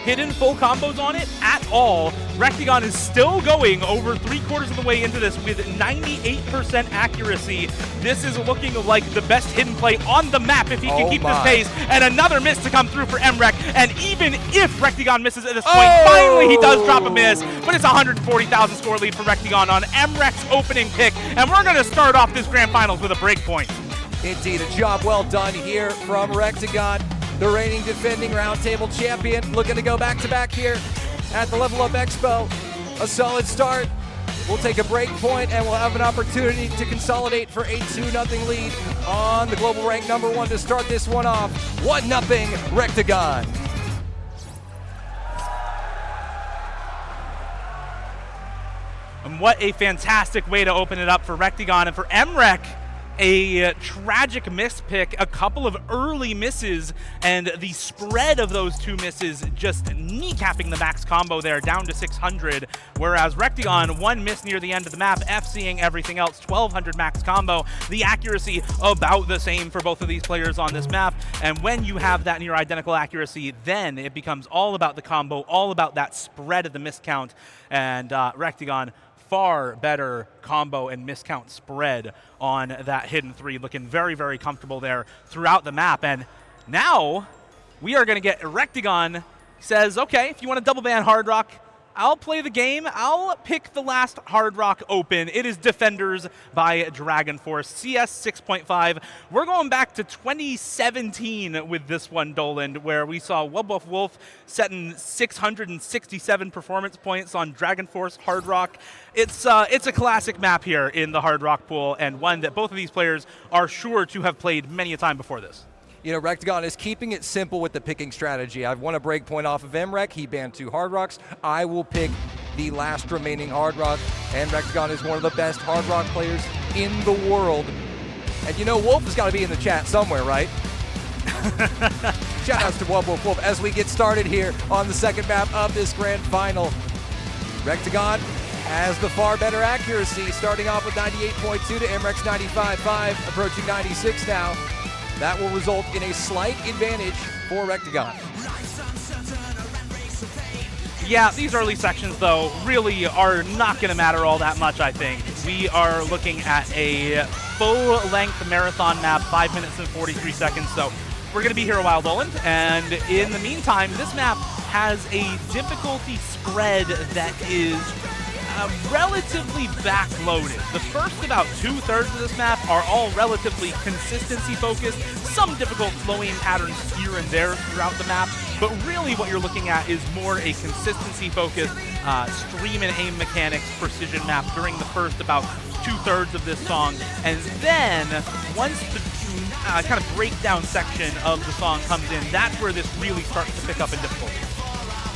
hidden full combos on it at all. Rectagon is still going over 3/4 of the way into this with 98% accuracy. This is looking like the best hidden play on the map if he can keep this pace. And another miss to come through for MREC. And even if Rectagon misses at this point, finally he does drop a miss. But it's a 140,000 score lead for Rectagon on MREC's opening pick. And we're going to start off this Grand Finals with a break point. Indeed, a job well done here from Rectagon, the reigning defending Roundtable champion, looking to go back-to-back here at the Level Up Expo. A solid start. We'll take a break point, and we'll have an opportunity to consolidate for a 2-0 lead on the global rank number 1 to start this one off. 1-0 Rectagon. And what a fantastic way to open it up for Rectagon, and for MREC. a tragic miss pick, a couple of early misses, and the spread of those two misses just kneecapping the max combo there down to 600, whereas Rectagon, one miss near the end of the map, FCing everything else, 1200 max combo. The accuracy about the same for both of these players on this map, and when you have that near identical accuracy, then it becomes all about the combo, all about that spread of the miss count, and Rectagon far better combo and miscount spread on that hidden 3, looking very, very comfortable there throughout the map. And now we are going to get Rectagon says, okay, if you want to double ban Hard Rock, I'll play the game. I'll pick the last Hard Rock Open. It is Defenders by Dragon Force, CS 6.5. We're going back to 2017 with this one, Doland, where we saw Wubwoof Wolf setting 667 performance points on Dragon Force Hard Rock. It's a classic map here in the Hard Rock pool, and one that both of these players are sure to have played many a time before this. You know, Rectagon is keeping it simple with the picking strategy. I've won a breakpoint off of MREC. He banned 2 Hard Rocks. I will pick the last remaining Hard Rock, and Rectagon is one of the best Hard Rock players in the world. And you know, Wolf has got to be in the chat somewhere, right? Shout outs to Wolf as we get started here on the second map of this grand final. Rectagon has the far better accuracy, starting off with 98.2 to MREC's 95.5, approaching 96 now. That will result in a slight advantage for Rectagon. Yeah, these early sections, though, really are not going to matter all that much, I think. We are looking at a full-length marathon map, 5 minutes and 43 seconds, so we're going to be here a while, Dolan. And in the meantime, this map has a difficulty spread that is relatively backloaded. The first about 2/3 of this map are all relatively consistency focused, some difficult flowing patterns here and there throughout the map, but really what you're looking at is more a consistency focused stream and aim mechanics precision map during the first about 2/3 of this song. And then once the kind of breakdown section of the song comes in, that's where this really starts to pick up in difficulty.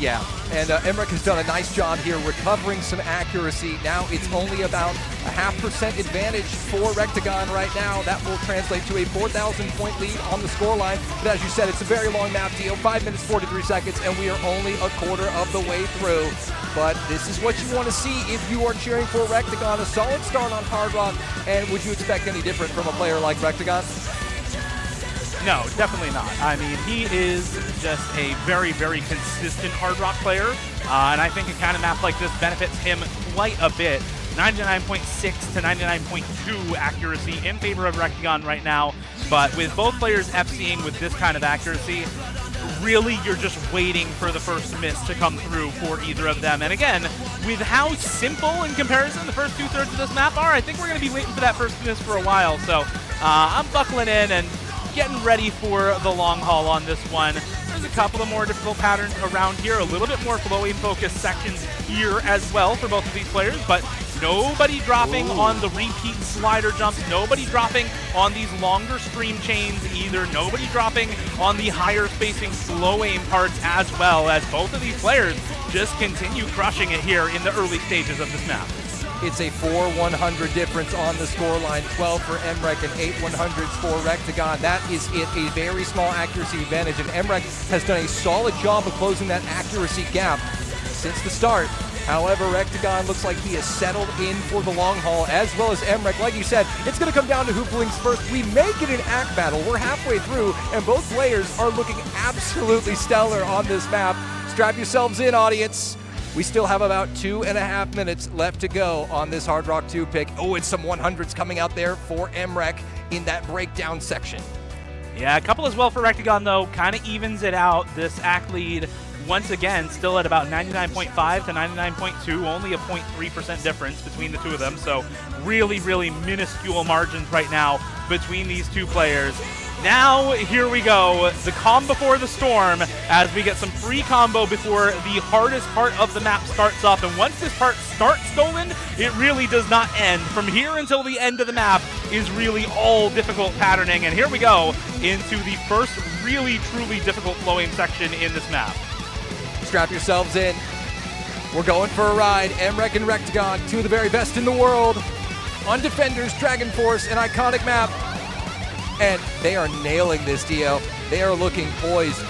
Yeah, and MREC has done a nice job here recovering some accuracy. Now it's only about a 0.5% advantage for Rectagon right now. That will translate to a 4,000-point lead on the scoreline. But as you said, it's a very long map deal, 5 minutes, 43 seconds, and we are only a quarter of the way through. But this is what you want to see if you are cheering for Rectagon. A solid start on Hard Rock, and would you expect any different from a player like Rectagon? No, definitely not. I mean, he is just a very, very consistent Hard Rock player, and I think a kind of map like this benefits him quite a bit. 99.6 to 99.2 accuracy in favor of Rectagon right now, but with both players FCing with this kind of accuracy, really you're just waiting for the first miss to come through for either of them. And again, with how simple in comparison the first 2/3 of this map are, I think we're going to be waiting for that first miss for a while. So I'm buckling in and getting ready for the long haul on this one. There's a couple of more difficult patterns around here, a little bit more flowing focused sections here as well for both of these players, but nobody dropping on the repeat slider jumps, nobody dropping on these longer stream chains either, nobody dropping on the higher spacing slow aim parts as well, as both of these players just continue crushing it here in the early stages of this map. It's a 4-100 difference on the scoreline, 12 for MREC and 8-100s for Rectagon. That is it, a very small accuracy advantage, and MREC has done a solid job of closing that accuracy gap since the start. However, Rectagon looks like he has settled in for the long haul, as well as MREC. Like you said, it's going to come down to who blinks first. We may get an act battle. We're halfway through, and both players are looking absolutely stellar on this map. Strap yourselves in, audience. We still have about 2.5 minutes left to go on this Hard Rock 2 pick. Oh, and some 100s coming out there for MREC in that breakdown section. Yeah, a couple as well for Rectagon, though. Kind of evens it out. This act lead, once again, still at about 99.5 to 99.2, only a 0.3% difference between the two of them. So really, really minuscule margins right now between these two players. Now, here we go, the calm before the storm, as we get some free combo before the hardest part of the map starts up. And once this part starts, Stolen, it really does not end. From here until the end of the map is really all difficult patterning. And here we go into the first really, truly difficult flowing section in this map. Strap yourselves in. We're going for a ride. MREC and Rectagon, two of the very best in the world. on Defenders, Dragon Force, an iconic map. And they are nailing this, Dio. They are looking poised,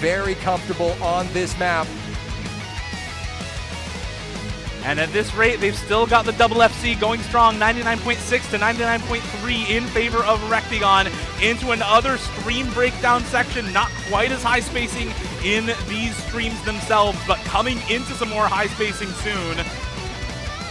very comfortable on this map. And at this rate, they've still got the double FC going strong, 99.6 to 99.3 in favor of Rectigon into another stream breakdown section. Not quite as high spacing in these streams themselves, but coming into some more high spacing soon.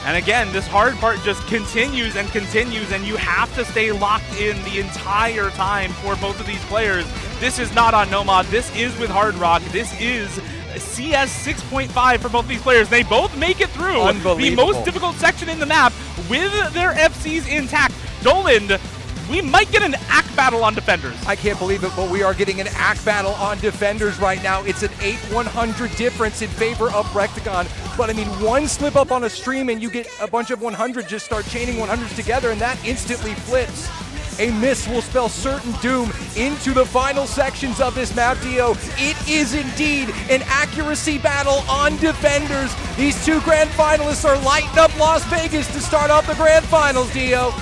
And again, this hard part just continues and continues, and you have to stay locked in the entire time for both of these players. This is not on Nomad. This is with Hard Rock. This is CS 6.5 for both of these players. They both make it through the most difficult section in the map with their FCs intact. Doland, we might get an ACK battle on Defenders. I can't believe it, but we are getting an ACK battle on Defenders right now. It's an 8-100 difference in favor of Rectigon. But I mean, one slip up on a stream and you get a bunch of 100, just start chaining 100s together, and that instantly flips. A miss will spell certain doom into the final sections of this map, Dio. It is indeed an accuracy battle on Defenders. These two grand finalists are lighting up Las Vegas to start off the grand finals, Dio.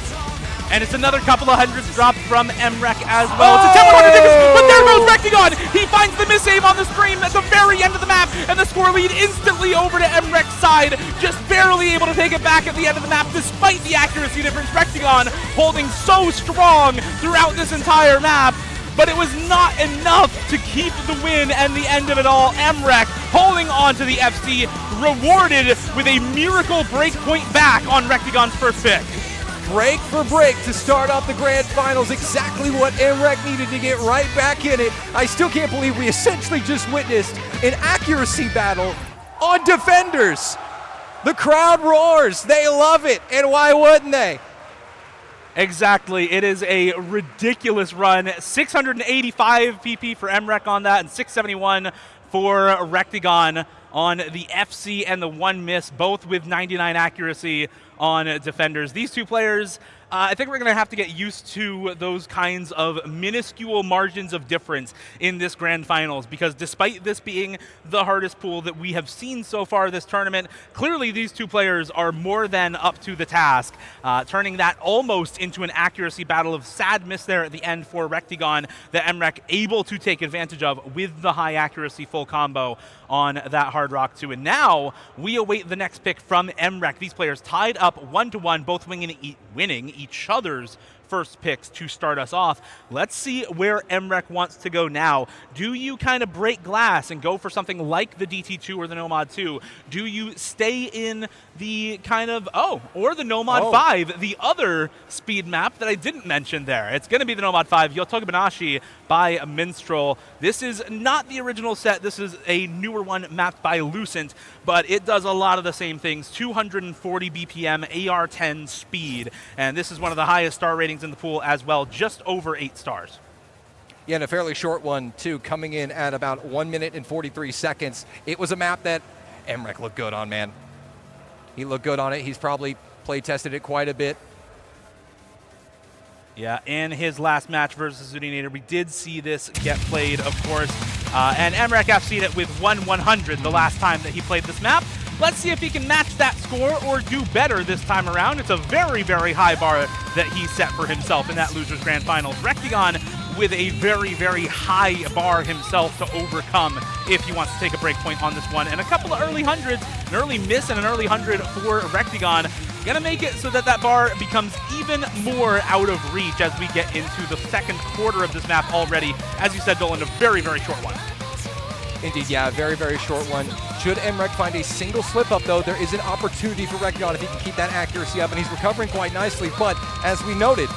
And it's another couple of hundreds dropped from MREC as well. It's a 10-100 difference, but there goes Rectigon. He finds the miss-save on the stream at the very end of the map, and the score lead instantly over to MREC's side. Just barely able to take it back at the end of the map, despite the accuracy difference. Rectigon holding so strong throughout this entire map. But it was not enough to keep the win and the end of it all. MREC holding on to the FC, rewarded with a miracle breakpoint back on Rectigon's first pick. Break for break to start off the grand finals. Exactly what MREC needed to get right back in it. I still can't believe we essentially just witnessed an accuracy battle on Defenders. The crowd roars. They love it. And why wouldn't they? Exactly. It is a ridiculous run. 685 PP for MREC on that, and 671 for Rectigon on the FC and the one miss, both with 99 accuracy on Defenders. These two players, I think we're going to have to get used to those kinds of minuscule margins of difference in this grand finals, because despite this being the hardest pool that we have seen so far this tournament, clearly these two players are more than up to the task, turning that almost into an accuracy battle. Of sad miss there at the end for Rectigon that MREC able to take advantage of with the high accuracy full combo on that Hard Rock 2. And now we await the next pick from MREC. These players tied up 1-1, both winning each other's first picks to start us off. Let's see where MREC wants to go now. Do you kind of break glass and go for something like the DT2 or the Nomad 2? Do you stay in the kind of, or the Nomad 5, the other speed map that I didn't mention there? It's going to be the Nomad 5, Yotoga Banashi by Minstrel. This is not the original set. This is a newer one mapped by Lucent, but it does a lot of the same things. 240 BPM, AR10 speed, and this is one of the highest star ratings in the pool as well, just over 8 stars. Yeah, and a fairly short one, too, coming in at about 1 minute and 43 seconds. It was a map that MREC looked good on, man. He looked good on it. He's probably play-tested it quite a bit. Yeah, in his last match versus Zudinator, we did see this get played, of course. And MREC FC'd it with 1-100 the last time that he played this map. Let's see if he can match that score or do better this time around. It's a very, very high bar that he set for himself in that Losers Grand Finals. Rectigon with a very, very high bar himself to overcome if he wants to take a break point on this one. And a couple of early hundreds, an early miss and an early 100 for Rectigon. Gonna make it so that that bar becomes even more out of reach as we get into the second quarter of this map already. As you said, Dolan, a very, very short one. Indeed, yeah, very, very short one. Should MREC find a single slip-up, though, there is an opportunity for Rectigon if he can keep that accuracy up, and he's recovering quite nicely. But, as we noted,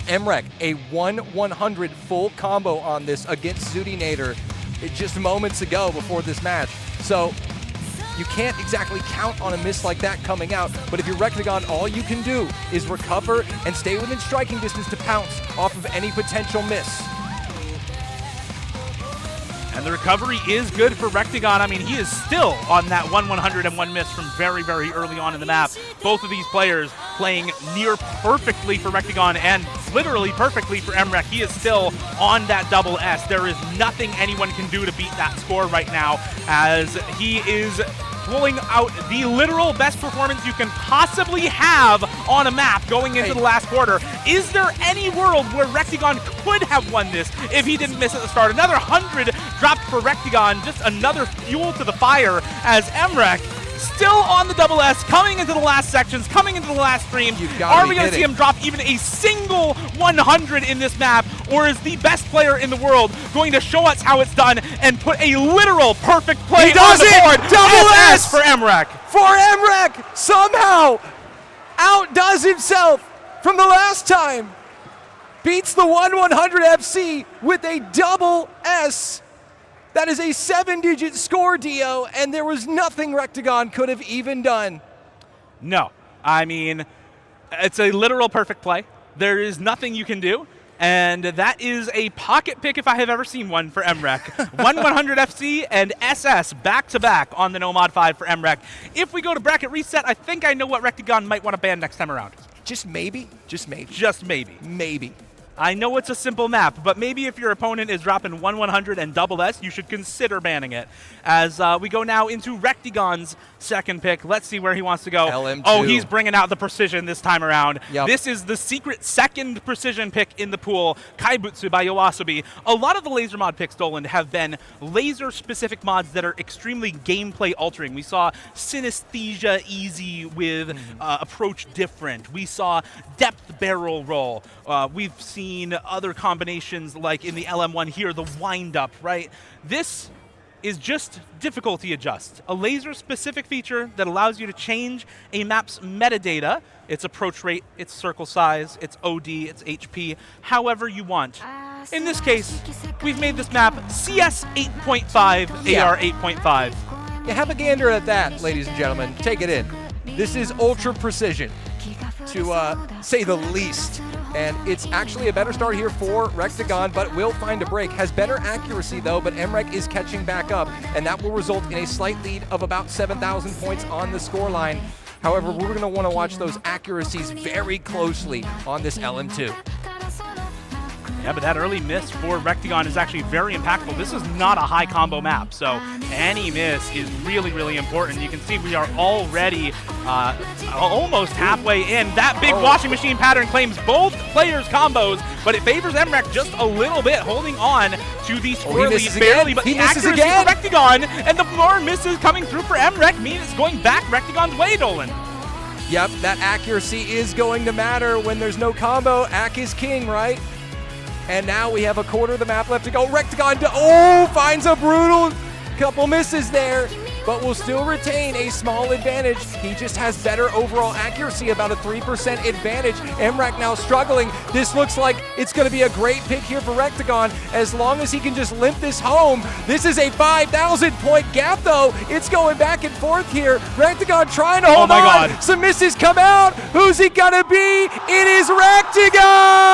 MREC, a 1-100 full combo on this against Zudinator just moments ago before this match. So, you can't exactly count on a miss like that coming out, but if you're Rectigon, all you can do is recover and stay within striking distance to pounce off of any potential miss. And the recovery is good for Rectigon. I mean, he is still on that 1-100 and 1 miss from very, very early on in the map. Both of these players playing near perfectly for Rectigon and literally perfectly for MREC. He is still on that double S. There is nothing anyone can do to beat that score right now, as he is pulling out the literal best performance you can possibly have on a map going into the last quarter. Is there any world where Rectigon could have won this if he didn't miss at the start? Another 100 dropped for Rectigon, just another fuel to the fire as Emrek still on the double S, coming into the last sections, coming into the last stream. Are we going to see him drop even a single 100 in this map, or is the best player in the world going to show us how it's done and put a literal perfect play on the board? Double S for Emrek. For Emrek, somehow outdoes himself from the last time. Beats the 1/100 FC with a double S. That is a 7-digit score, Dio, and there was nothing Rectigon could have even done. No. I mean, it's a literal perfect play. There is nothing you can do, and that is a pocket pick if I have ever seen one for Emrek. 1/100 FC and SS back-to-back on the Nomad 5 for Emrek. If we go to bracket reset, I think I know what Rectigon might want to ban next time around. Just maybe? Just maybe. Just maybe. Maybe. I know it's a simple map, but maybe if your opponent is dropping 1/100 and double S, you should consider banning it. As we go now into Rectigon's second pick. Let's see where he wants to go. LM2. Oh, he's bringing out the precision this time around. Yep. This is the secret second precision pick in the pool, Kaibutsu by Yoasobi. A lot of the laser mod picks, Dolan, have been laser-specific mods that are extremely gameplay altering. We saw Synesthesia Easy with Approach Different. We saw Depth Barrel Roll. We've seen other combinations like in the LM1 here, the Wind Up, right? This is just difficulty adjust, a laser-specific feature that allows you to change a map's metadata, its approach rate, its circle size, its OD, its HP, however you want. In this case, we've made this map CS 8.5, AR 8.5. Yeah, have a gander at that, ladies and gentlemen. Take it in. This is ultra precision, to say the least. And it's actually a better start here for Rectigon, but will find a break. Has better accuracy, though, but Emrek is catching back up, and that will result in a slight lead of about 7,000 points on the scoreline. However, we're going to want to watch those accuracies very closely on this LM2. Yeah, but that early miss for Rectigon is actually very impactful. This is not a high combo map, so any miss is really, really important. You can see we are already almost halfway in. That big washing machine pattern claims both players' combos, but it favors Emrek just a little bit, holding on to the score lead barely. But the accuracy for Rectigon and the more misses coming through for Emrek mean it's going back Rectigon's way, Dolan. Yep, that accuracy is going to matter when there's no combo. Ack is king, right? And now we have a quarter of the map left to go. Rectigon, finds a brutal couple misses there, but will still retain a small advantage. He just has better overall accuracy, about a 3% advantage. Emrek now struggling. This looks like it's going to be a great pick here for Rectigon, as long as he can just limp this home. This is a 5,000 point gap, though. It's going back and forth here. Rectigon trying to hold on. God. Some misses come out. Who's he going to be? It is Rectigon!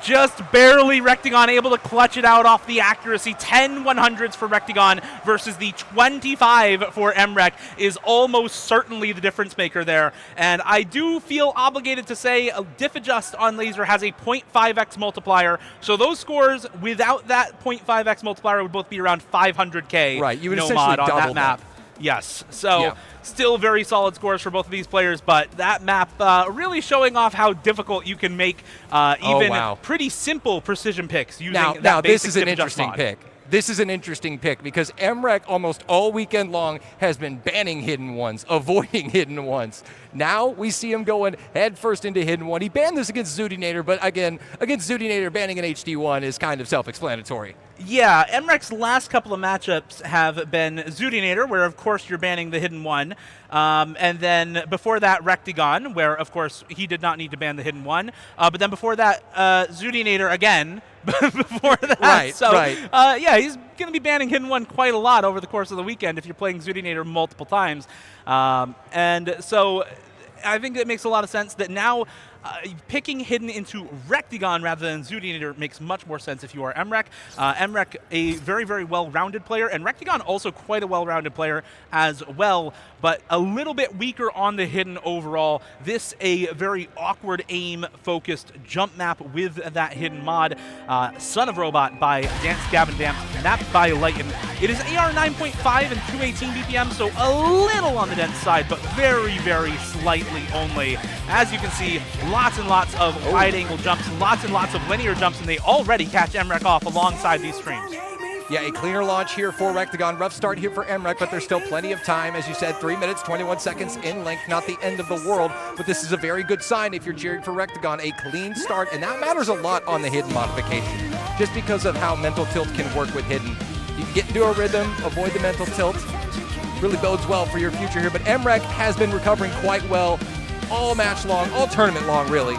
Just barely Rectigon able to clutch it out off the accuracy. 10 100s for Rectigon versus the 25 for Emrek is almost certainly the difference maker there. And I do feel obligated to say diff adjust on laser has a 0.5x multiplier. So those scores without that 0.5x multiplier would both be around 500k. Right, you would no essentially mod on double that map. that. Yes, so still very solid scores for both of these players, but that map really showing off how difficult you can make even pretty simple precision picks using that now this basic is an diff adjust interesting mod. pick. This is an interesting pick because Emrek almost all weekend long has been banning hidden ones, avoiding hidden ones. Now we see him going head first into hidden one. He banned this against Zudinator, but again, against Zudinator, banning an HD1 is kind of self-explanatory. Yeah, Emrek's last couple of matchups have been Zudinator, where of course you're banning the hidden one. And then before that, Rectigon, where of course he did not need to ban the hidden one. But then before that, Zudinator again. Before that. Right, so, right. Yeah, he's going to be banning hidden one quite a lot over the course of the weekend if you're playing Zudinator multiple times. And so I think it makes a lot of sense that now picking Hidden into Rectagon rather than Zudinator makes much more sense if you are Emrek. Emrek, a very, very well-rounded player, and Rectagon also quite a well-rounded player as well, but a little bit weaker on the Hidden overall. This a very awkward aim-focused jump map with that Hidden mod. Son of Robot by Dance Gavin Damp, mapped by Lighten. It is AR 9.5 and 218 BPM, so a little on the dense side, but very, very slightly only. As you can see, lots and lots of wide-angle jumps, lots and lots of linear jumps, and they already catch Emrek off alongside these streams. Yeah, a cleaner launch here for Rectagon. Rough start here for Emrek, but there's still plenty of time. As you said, 3 minutes, 21 seconds in length. Not the end of the world, but this is a very good sign if you're cheering for Rectagon. A clean start, and that matters a lot on the Hidden modification, just because of how mental tilt can work with Hidden. You can get into a rhythm, avoid the mental tilt. Really bodes well for your future here, but Emrek has been recovering quite well all match long, all tournament long, really.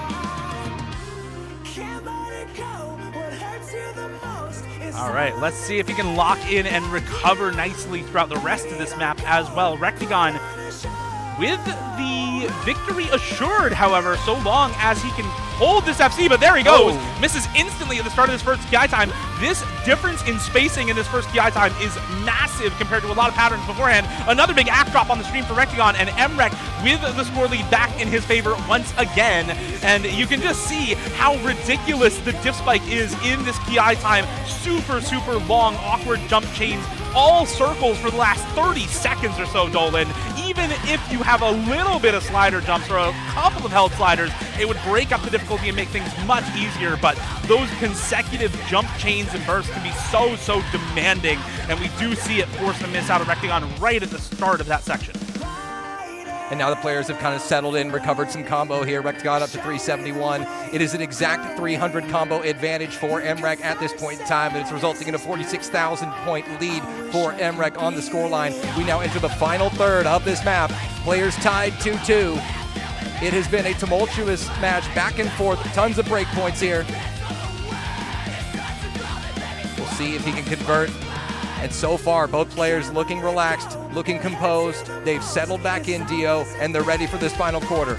All right, let's see if he can lock in and recover nicely throughout the rest of this map as well. Rectagon with the victory assured, however, so long as he can hold this FC, but there he goes. Misses instantly at the start of this first KI time. This difference in spacing in this first KI time is massive compared to a lot of patterns beforehand. Another big act drop on the stream for Rectagon, and Emrek with the score lead back in his favor once again. And you can just see how ridiculous the diff spike is in this KI time. Super, super long, awkward jump chains, all circles for the last 30 seconds or so, Dolan. Even if you have a little bit of slider jumps or a couple of held sliders, it would break up the difficulty and make things much easier, but those consecutive jump chains and bursts can be so, so demanding, and we do see it force a miss out of Rectagon right at the start of that section. And now the players have kind of settled in, recovered some combo here. Rectagon up to 371. It is an exact 300 combo advantage for Emrek at this point in time, and it's resulting in a 46,000 point lead for Emrek on the scoreline. We now enter the final third of this map. Players tied 2-2. It has been a tumultuous match, back and forth, tons of break points here. We'll see if he can convert. And so far, both players looking relaxed, looking composed. They've settled back in, Dio, and they're ready for this final quarter.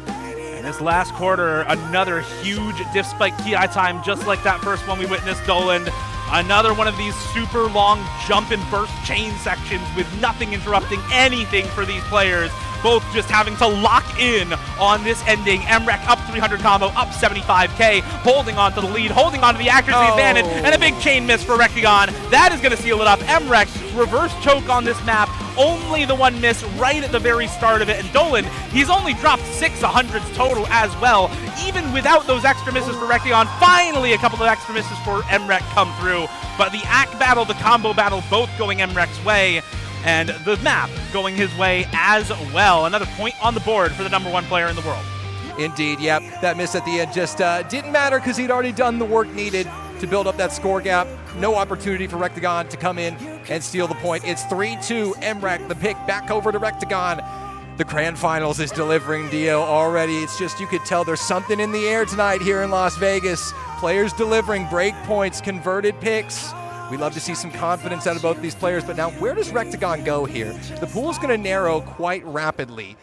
And this last quarter, another huge diff spike KI time, just like that first one we witnessed, Dolan. Another one of these super long jump and burst chain sections with nothing interrupting anything for these players. Both just having to lock in on this ending. Emrek up 300 combo, up 75k, holding on to the lead, holding on to the accuracy advantage, and a big chain miss for Rectagon. That is going to seal it up. Emrek, reverse choke on this map, only the one miss right at the very start of it. And Dolan, he's only dropped 6 100s total as well. Even without those extra misses for Rectagon, finally a couple of extra misses for Emrek come through. But the act battle, the combo battle, both going Emrek's way, and the map going his way as well. Another point on the board for the #1 player in the world. Indeed, yep. That miss at the end just didn't matter because he'd already done the work needed to build up that score gap. No opportunity for Rectagon to come in and steal the point. It's 3-2, Emrek, the pick back over to Rectagon. The Grand Finals is delivering, Dio, already. It's just, you could tell there's something in the air tonight here in Las Vegas. Players delivering break points, converted picks. We love to see some confidence out of both these players, but now where does Rectagon go here? The pool's going to narrow quite rapidly.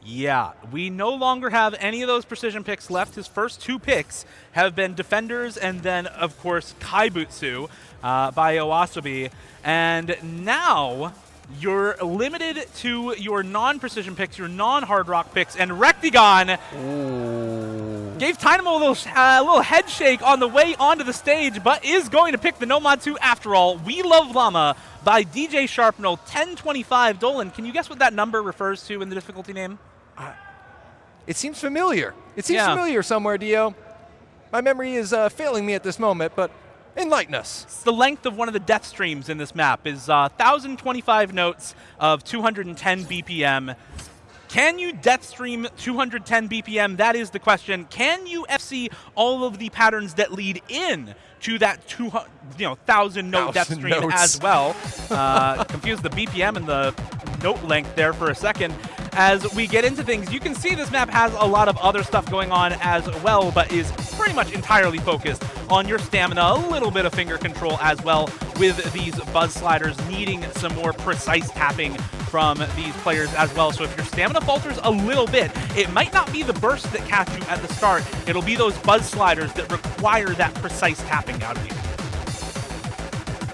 Yeah, we no longer have any of those precision picks left. His first 2 picks have been Defenders and then, of course, Kaibutsu by Owasobi. And now you're limited to your non-precision picks, your non-hard rock picks, and Rectagon gave Dynamo a little head shake on the way onto the stage, but is going to pick the Nomad 2 after all. We Love Llama by DJ Sharpnel, 1025. Dolan, can you guess what that number refers to in the difficulty name? It seems familiar. It seems familiar somewhere, Dio. My memory is failing me at this moment, but enlighten us. It's the length of one of the death streams in this map is 1,025 notes of 210 BPM. Can you death stream 210 BPM? That is the question. Can you FC all of the patterns that lead in to that 1,000 note death stream as well? Confused the BPM and the note length there for a second. as we get into things. You can see this map has a lot of other stuff going on as well, but is pretty much entirely focused on your stamina, a little bit of finger control as well, with these buzz sliders needing some more precise tapping from these players as well. So if your stamina falters a little bit, it might not be the burst that catch you at the start. It'll be those buzz sliders that require that precise tapping out of you.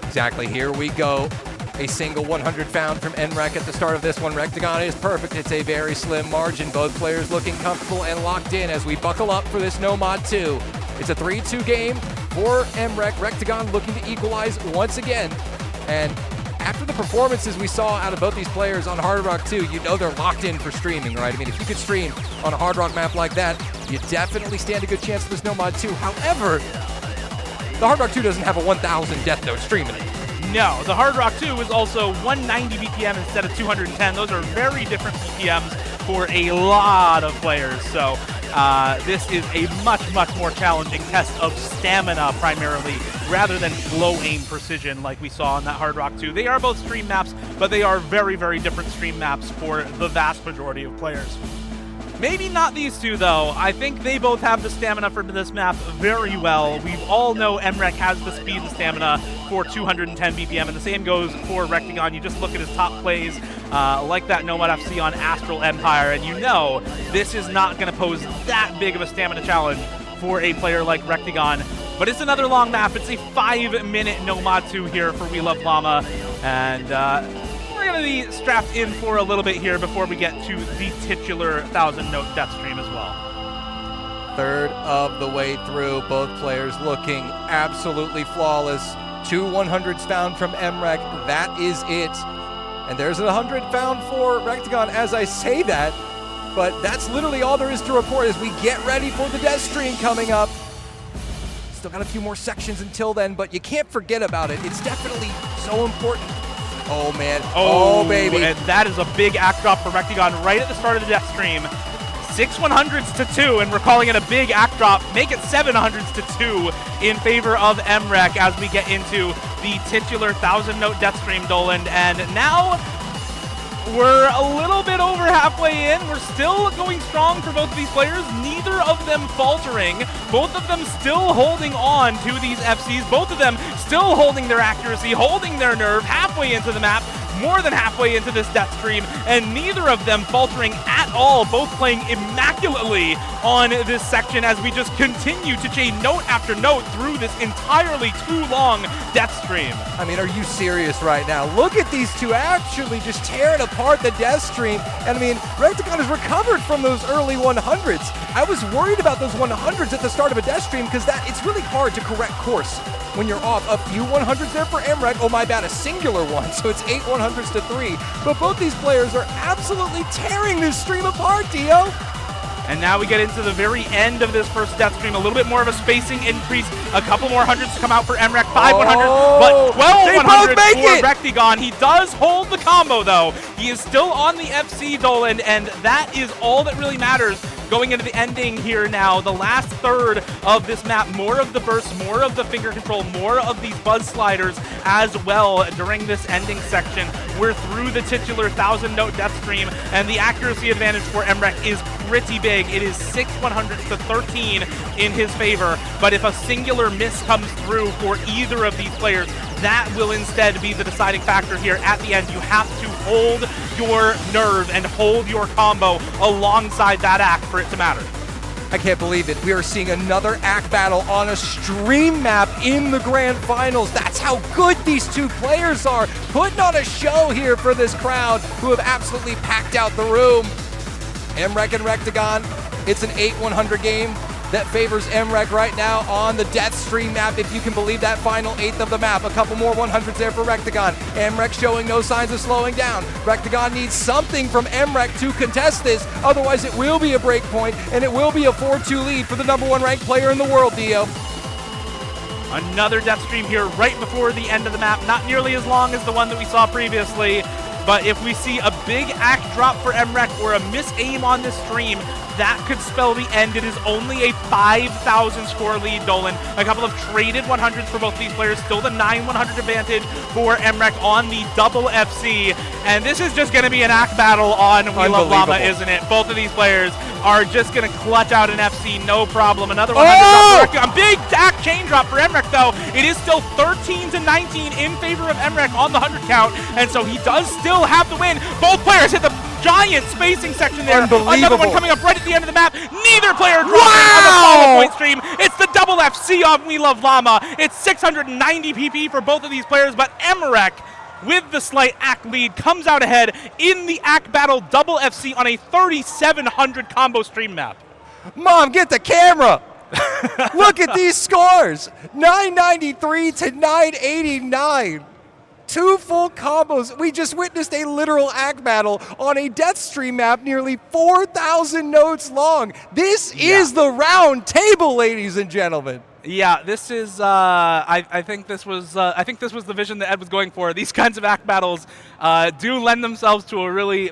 Exactly, here we go. A single 100 found from NREC at the start of this one. Rectagon is perfect. It's a very slim margin. Both players looking comfortable and locked in as we buckle up for this Nomad 2. It's a 3-2 game for MREC. Rectagon looking to equalize once again. And after the performances we saw out of both these players on Hard Rock 2, you know they're locked in for streaming, right? I mean, if you could stream on a Hard Rock map like that, you definitely stand a good chance for this Nomad 2. However, the Hard Rock 2 doesn't have a 1,000 death note streaming it. No, the Hard Rock 2 is also 190 BPM instead of 210. Those are very different BPMs for a lot of players. So this is a much, much more challenging test of stamina primarily, rather than flow aim precision like we saw on that Hard Rock 2. They are both stream maps, but they are very, very different stream maps for the vast majority of players. Maybe not these two, though. I think they both have the stamina for this map very well. We all know MREC has the speed and stamina for 210 BPM, and the same goes for Rectagon. You just look at his top plays, like that Nomad FC on Astral Empire, and you know this is not going to pose that big of a stamina challenge for a player like Rectagon. But it's another long map. It's a 5-minute Nomad 2 here for We Love Llama, and we're going to be strapped in for a little bit here before we get to the titular 1,000-note death stream as well. Third of the way through, both players looking absolutely flawless. 2 100s found from MREC, that is it. And there's a 100 found for Rectagon as I say that, but that's literally all there is to report as we get ready for the death stream coming up. Still got a few more sections until then, but you can't forget about it. It's definitely so important. Oh, man. Oh, baby. And that is a big act drop for Rectagon right at the start of the death stream. 6 100s to 2, and we're calling it a big act drop. Make it 7 100s to 2 in favor of MREC as we get into the titular 1,000-note death stream, Dolan. And now we're a little bit over halfway in. We're still going strong for both of these players. Neither of them faltering. Both of them still holding on to these FCs. Both of them still holding their accuracy, holding their nerve halfway into the map, more than halfway into this death stream, and neither of them faltering at all, both playing immaculately on this section as we just continue to chain note after note through this entirely too long death stream. I mean, are you serious right now? Look at these two actually just tearing apart the death stream. And I mean, Rectagon has recovered from those early 100s. I was worried about those 100s at the start of a death stream because it's really hard to correct course when you're off. A few 100s there for MREC. Oh my bad, a singular one. So it's 8 100s to 3. But both these players are absolutely tearing this stream apart, Dio. And now we get into the very end of this first death stream. A little bit more of a spacing increase. A couple more hundreds to come out for MREC. 5 100s, but 12 100s for Rectagon. He does hold the combo, though. He is still on the FC, Dolan, and that is all that really matters going into the ending here now. The last third of this map, more of the bursts, more of the finger control, more of these buzz sliders as well during this ending section. We're through the titular 1,000-note death stream, and the accuracy advantage for MREC is pretty big. It is 6 100s to 13 in his favor, but if a singular miss comes through for either of these players, that will instead be the deciding factor here at the end. You have to hold your nerve and hold your combo alongside that act for it to matter. I can't believe it. We are seeing another act battle on a stream map in the grand finals. That's how good these two players are. Putting on a show here for this crowd who have absolutely packed out the room. MREC and Rectagon, it's an 8 100 game that favors MREC right now on the death stream map, if you can believe that final eighth of the map. A couple more 100s there for Rectagon. MREC showing no signs of slowing down. Rectagon needs something from MREC to contest this, otherwise it will be a break point, and it will be a 4-2 lead for the #1 ranked player in the world, Dio. Another death stream here right before the end of the map, not nearly as long as the one that we saw previously. but if we see a big act drop for MREC or a misaim on this stream, that could spell the end. It is only a 5,000 score lead, Dolan. A couple of traded 100s for both these players. Still the 9-100 advantage for MREC on the double FC. And this is just going to be an act battle on We Love Llama, isn't it? Both of these players are just going to clutch out an FC, no problem. Another 100 drop. A big act chain drop for MREC, though. It is still 13-19 in favor of MREC on the 100 count. And so he does still have the win. Both players hit the giant spacing section there. Another one coming up right at the end of the map. Neither player dropping on the follow point stream. It's the double FC on We Love Llama. It's 690 PP for both of these players, but MREC, with the slight act lead, comes out ahead in the act battle double FC on a 3,700 combo stream map. Mom, get the camera. Look at these scores. 993 to 989. 2 full combos. We just witnessed a literal act battle on a death stream map nearly 4,000 nodes long. This is the round table, ladies and gentlemen. Yeah, this is. I think this was. I think this was the vision that Ed was going for. These kinds of act battles do lend themselves to a really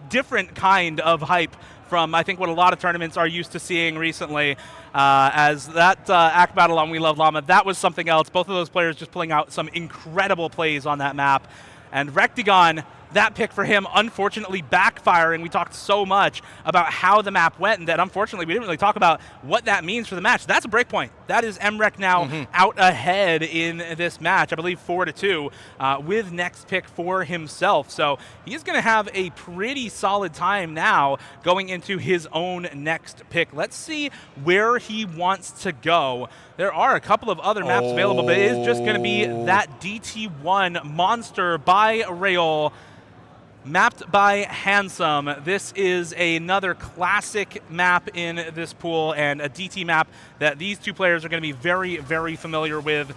different kind of hype from, I think, what a lot of tournaments are used to seeing recently. As that act battle on We Love Llama, that was something else. Both of those players just pulling out some incredible plays on that map. And Rectigon, that pick for him, unfortunately backfiring. We talked so much about how the map went, and that unfortunately we didn't really talk about what that means for the match. That's a breakpoint. That is MREC now out ahead in this match, I believe 4-2, with next pick for himself. So he's going to have a pretty solid time now going into his own next pick. Let's see where he wants to go. There are a couple of other maps available, but it is just going to be that DT1 monster by Rail, mapped by Handsome. This is another classic map in this pool, and a DT map that these two players are going to be very, very familiar with.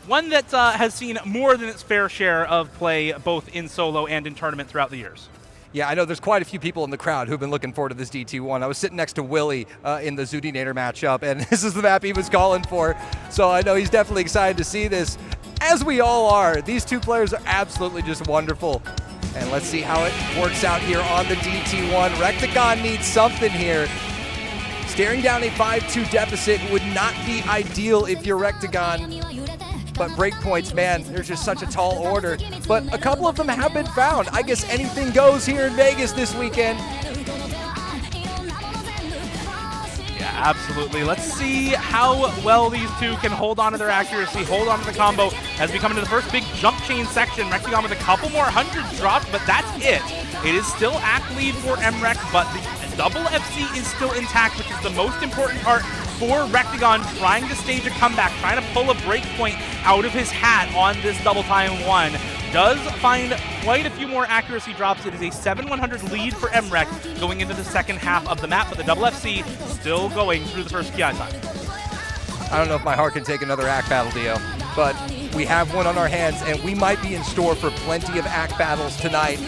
One that has seen more than its fair share of play, both in solo and in tournament throughout the years. Yeah, I know there's quite a few people in the crowd who've been looking forward to this DT1. I was sitting next to Willie in the Zudinator matchup, and this is the map he was calling for. So I know he's definitely excited to see this, as we all are. These two players are absolutely just wonderful. And let's see how it works out here on the DT1. Rectagon needs something here. Staring down a 5-2 deficit would not be ideal if you're Rectagon. But breakpoints, man, there's just such a tall order. But a couple of them have been found. I guess anything goes here in Vegas this weekend. Yeah, absolutely. Let's see how well these two can hold on to their accuracy, hold on to the combo as we come into the first big jump chain section. Rectagon with a couple more hundreds dropped, but that's it. It is still act lead for MREC, but the double FC is still intact, which is the most important part for Rectagon, trying to stage a comeback, trying to pull a breakpoint out of his hat on this double time one. Does find quite a few more accuracy drops. It is a 7-100 lead for MREC going into the second half of the map, but the double FC still going through the first PI time. I don't know if my heart can take another act battle, Dio, but we have one on our hands, and we might be in store for plenty of act battles tonight.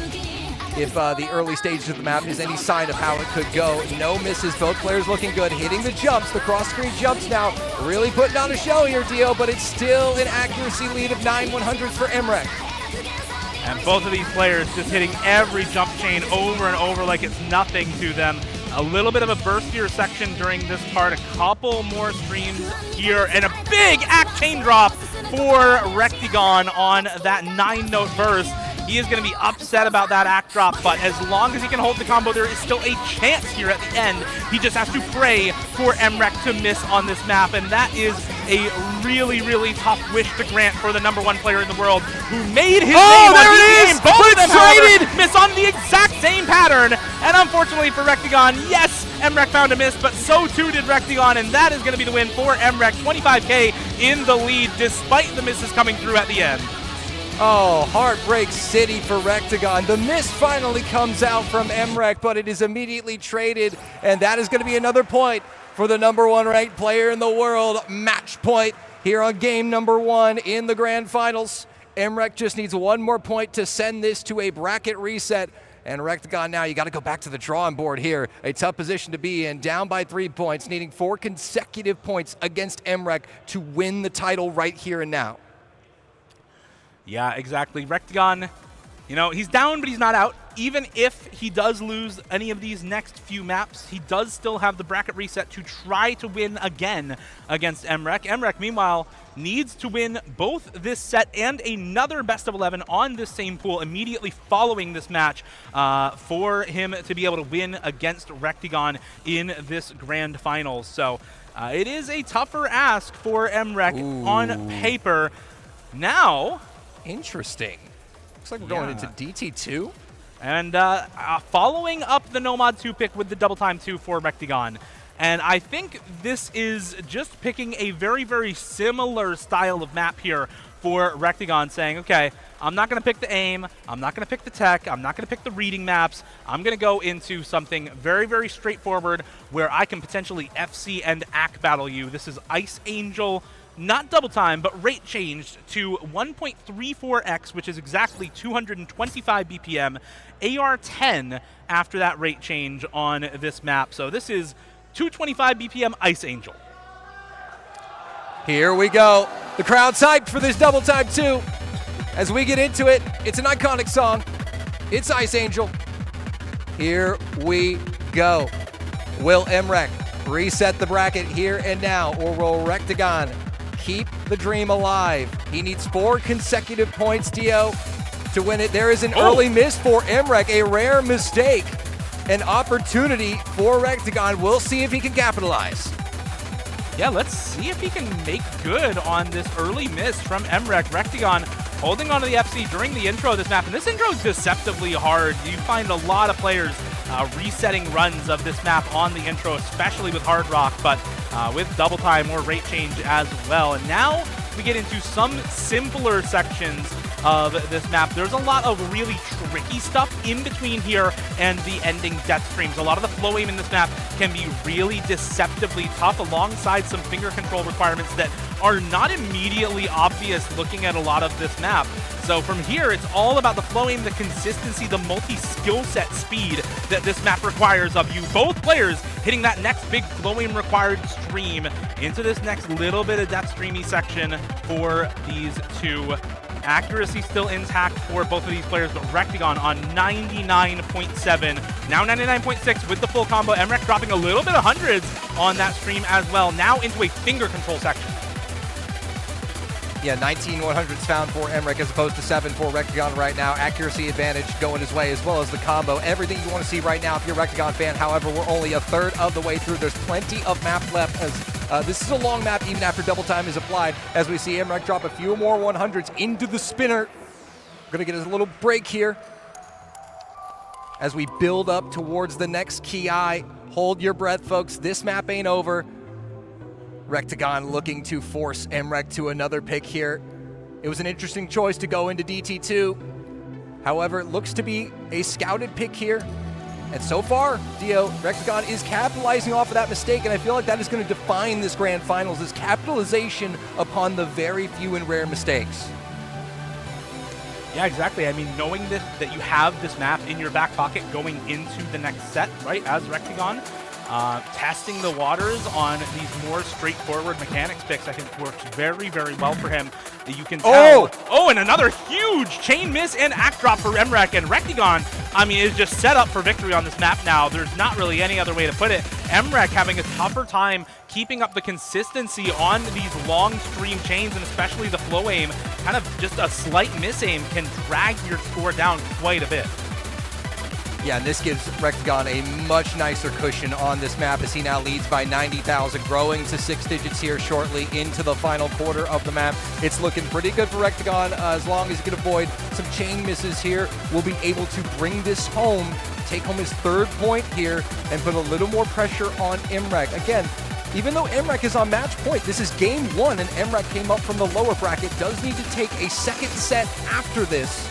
If the early stages of the map is any sign of how it could go. No misses, both players looking good, hitting the jumps, the cross-screen jumps now, really putting on a show here, Dio, but it's still an accuracy lead of 9-100s for MREC. And both of these players just hitting every jump chain over and over like it's nothing to them. A little bit of a burstier section during this part, a couple more streams here, and a big act chain drop for Rectagon on that 9-note burst. He is going to be upset about that act drop, but as long as he can hold the combo, there is still a chance here at the end. He just has to pray for MREC to miss on this map, and that is a really, really tough wish to grant for the #1 player in the world who made his name on this game. Both of them, however, miss on the exact same pattern, and unfortunately for Rectagon, yes, MREC found a miss, but so too did Rectagon, and that is going to be the win for MREC. 25K in the lead, despite the misses coming through at the end. Oh, Heartbreak City for Rectagon. The miss finally comes out from MREC, but it is immediately traded, and that is going to be another point for the #1 ranked player in the world. Match point here on game #1 in the grand finals. MREC just needs one more point to send this to a bracket reset. And Rectagon now, you got to go back to the drawing board here. A tough position to be in, down by 3 points, needing 4 consecutive points against MREC to win the title right here and now. Yeah, exactly. Rectagon You know, he's down, but he's not out. Even if he does lose any of these next few maps, he does still have the bracket reset to try to win again against Emrek. Emrek, meanwhile, needs to win both this set and another best of 11 on this same pool immediately following this match for him to be able to win against Rectagon in this grand finals. So it is a tougher ask for Emrek on paper. Now, interesting. Looks like we're going into DT2. And following up the Nomad 2 pick with the double time 2 for Rectagon. And I think this is just picking a very, very similar style of map here for Rectagon, saying, okay, I'm not going to pick the aim, I'm not going to pick the tech, I'm not going to pick the reading maps, I'm going to go into something very, very straightforward where I can potentially FC and AC battle you. This is Ice Angel, not double time, but rate changed to 1.34x, which is exactly 225 BPM, AR10 after that rate change on this map. So this is 225 BPM Ice Angel. Here we go. The crowd's hyped for this double time 2. As we get into it, it's an iconic song. It's Ice Angel. Here we go. Will Emrek reset the bracket here and now, or will Rectagon keep the dream alive? He needs 4 consecutive points, Dio, to win it. There is an early miss for Emrek, a rare mistake, an opportunity for Rectagon. We'll see if he can capitalize. Yeah, let's see if he can make good on this early miss from Emrek. Rectagon holding onto the FC during the intro of this map, and this intro is deceptively hard. You find a lot of players resetting runs of this map on the intro, especially with Hard Rock, but with double time or rate change as well. And now we get into some simpler sections of this map. There's a lot of really tricky stuff in between here and the ending death streams. A lot of the flow aim in this map can be really deceptively tough, alongside some finger control requirements that are not immediately obvious looking at a lot of this map. So from here, it's all about the flow aim, the consistency, the multi-skill set speed that this map requires of you. Both players hitting that next big flow aim required stream into this next little bit of death streamy section for these two. Accuracy still intact for both of these players, but Rectagon on 99.7, now 99.6 with the full combo. Emrek dropping a little bit of hundreds on that stream as well, now into a finger control section. Yeah, 19 100s found for Emrek as opposed to 7 for Rectagon right now. Accuracy advantage going his way, as well as the combo. Everything you want to see right now if you're a Rectagon fan. However, we're only a third of the way through. There's plenty of map left, as this is a long map even after double time is applied, as we see Emrek drop a few more 100s into the spinner. We're going to get a little break here as we build up towards the next key eye. Hold your breath, folks. This map ain't over. Rectagon looking to force Emrek to another pick here. It was an interesting choice to go into DT2. However, it looks to be a scouted pick here. And so far, Dio, Rectagon is capitalizing off of that mistake, and I feel like that is going to define this grand finals, is capitalization upon the very few and rare mistakes. Yeah, exactly. I mean, knowing this, that you have this map in your back pocket going into the next set, right, as Rectagon, testing the waters on these more straightforward mechanics picks, I think works very, very well for him. You can tell. Oh, and another huge chain miss and act drop for Emrek, and Rectagon, I mean, is just set up for victory on this map now. There's not really any other way to put it. Emrek having a tougher time keeping up the consistency on these long stream chains, and especially the flow aim. Kind of just a slight miss aim can drag your score down quite a bit. Yeah, and this gives Rectagon a much nicer cushion on this map, as he now leads by 90,000, growing to 6 digits here shortly into the final quarter of the map. It's looking pretty good for Rectagon. As long as he can avoid some chain misses here, we'll be able to bring this home, take home his 3rd point here, and put a little more pressure on Emrek. Again, even though Emrek is on match point, this is game 1, and Emrek came up from the lower bracket, does need to take a 2nd set after this.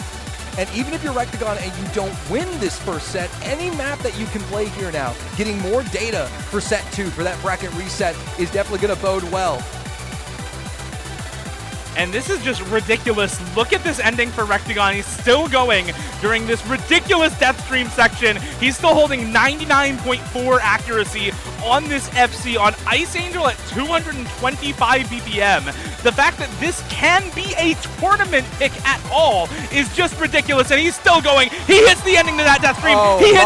And even if you're Rectagon and you don't win this 1st set, any map that you can play here now, getting more data for set 2, for that bracket reset, is definitely going to bode well. And this is just ridiculous. Look at this ending for Rectagon. He's still going during this ridiculous death stream section. He's still holding 99.4 accuracy on this FC on Ice Angel at 225 BPM. The fact that this can be a tournament pick at all is just ridiculous, and he's still going. He hits the ending to that death stream. He hits,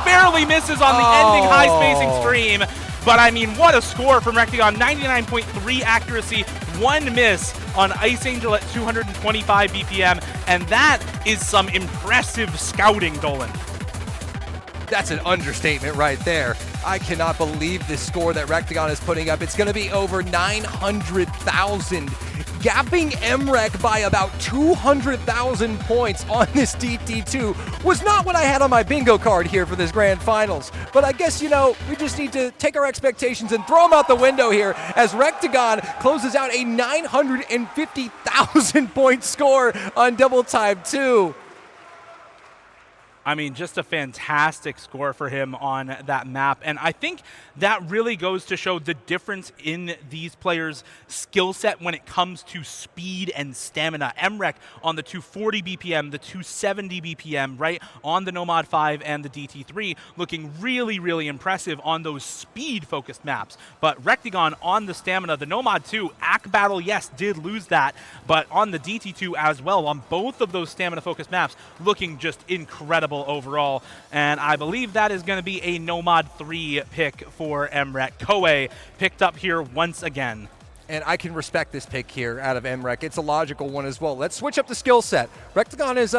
barely misses on the ending high spacing stream. But I mean, what a score from Rectagon. 99.3 accuracy, 1 miss on Ice Angel at 225 BPM, and that is some impressive scouting, Dolan. That's an understatement right there. I cannot believe this score that Rectagon is putting up. It's going to be over 900,000, gapping MREC by about 200,000 points on this DT2. Was not what I had on my bingo card here for this grand finals. But I guess, you know, we just need to take our expectations and throw them out the window here as Rectagon closes out a 950,000 point score on Double Time 2. I mean, just a fantastic score for him on that map. And I think that really goes to show the difference in these players' skill set when it comes to speed and stamina. MREC on the 240 BPM, the 270 BPM, right, on the Nomad 5 and the DT3, looking really, really impressive on those speed-focused maps. But Rectagon on the stamina, the Nomad 2, Ack Battle, yes, did lose that, but on the DT2 as well, on both of those stamina-focused maps, looking just incredible overall, and I believe that is going to be a Nomad 3 pick for MREC. Koei picked up here once again. And I can respect this pick here out of MREC. It's a logical one as well. Let's switch up the skill set. Rectagon is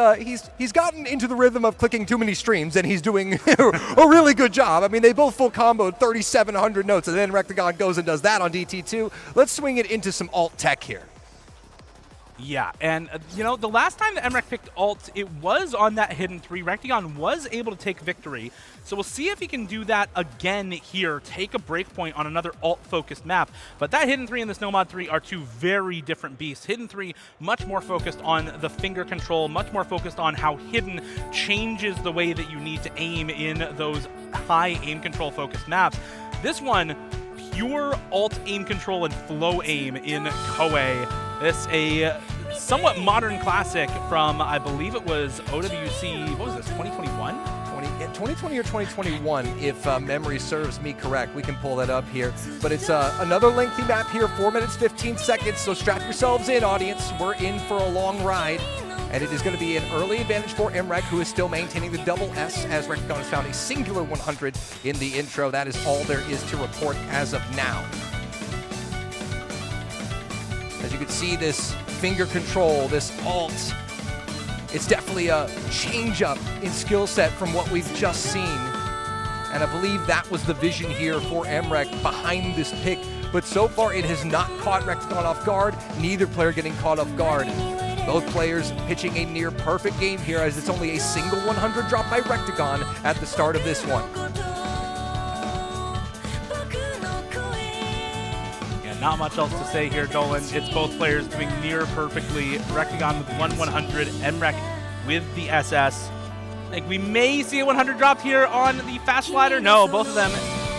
he's gotten into the rhythm of clicking too many streams, and he's doing a really good job. I mean, they both full comboed 3,700 notes, and then Rectagon goes and does that on DT2. Let's swing it into some alt tech here. Yeah, and you know, the last time that MREC picked alt, it was on that hidden 3. Rectagon was able to take victory, so we'll see if he can do that again here, take a breakpoint on another alt-focused map. But that hidden 3 and this Nomad 3 are two very different beasts. Hidden 3, much more focused on the finger control, much more focused on how hidden changes the way that you need to aim in those high aim control focused maps. This one, pure alt aim control and flow aim in Koei. This a somewhat modern classic from, I believe it was OWC, what was this, 2021? 2020 or 2021, if memory serves me correct. We can pull that up here. But it's another lengthy map here, 4 minutes, 15 seconds. So strap yourselves in, audience. We're in for a long ride. And it is going to be an early advantage for MREC, who is still maintaining the double S, as Rectagon has found a singular 100 in the intro. That is all there is to report as of now. As you can see, this finger control, this alt, it's definitely a change up in skill set from what we've just seen. And I believe that was the vision here for MREC behind this pick. But so far, it has not caught Rectagon off guard, neither player getting caught off guard. Both players pitching a near perfect game here, as it's only a single 100 drop by Rectagon at the start of this one. Not much else to say here, Dolan. It's both players doing near perfectly. Rectagon with 100, MREC with the SS. I think we may see a 100 drop here on the fast slider. No, both of them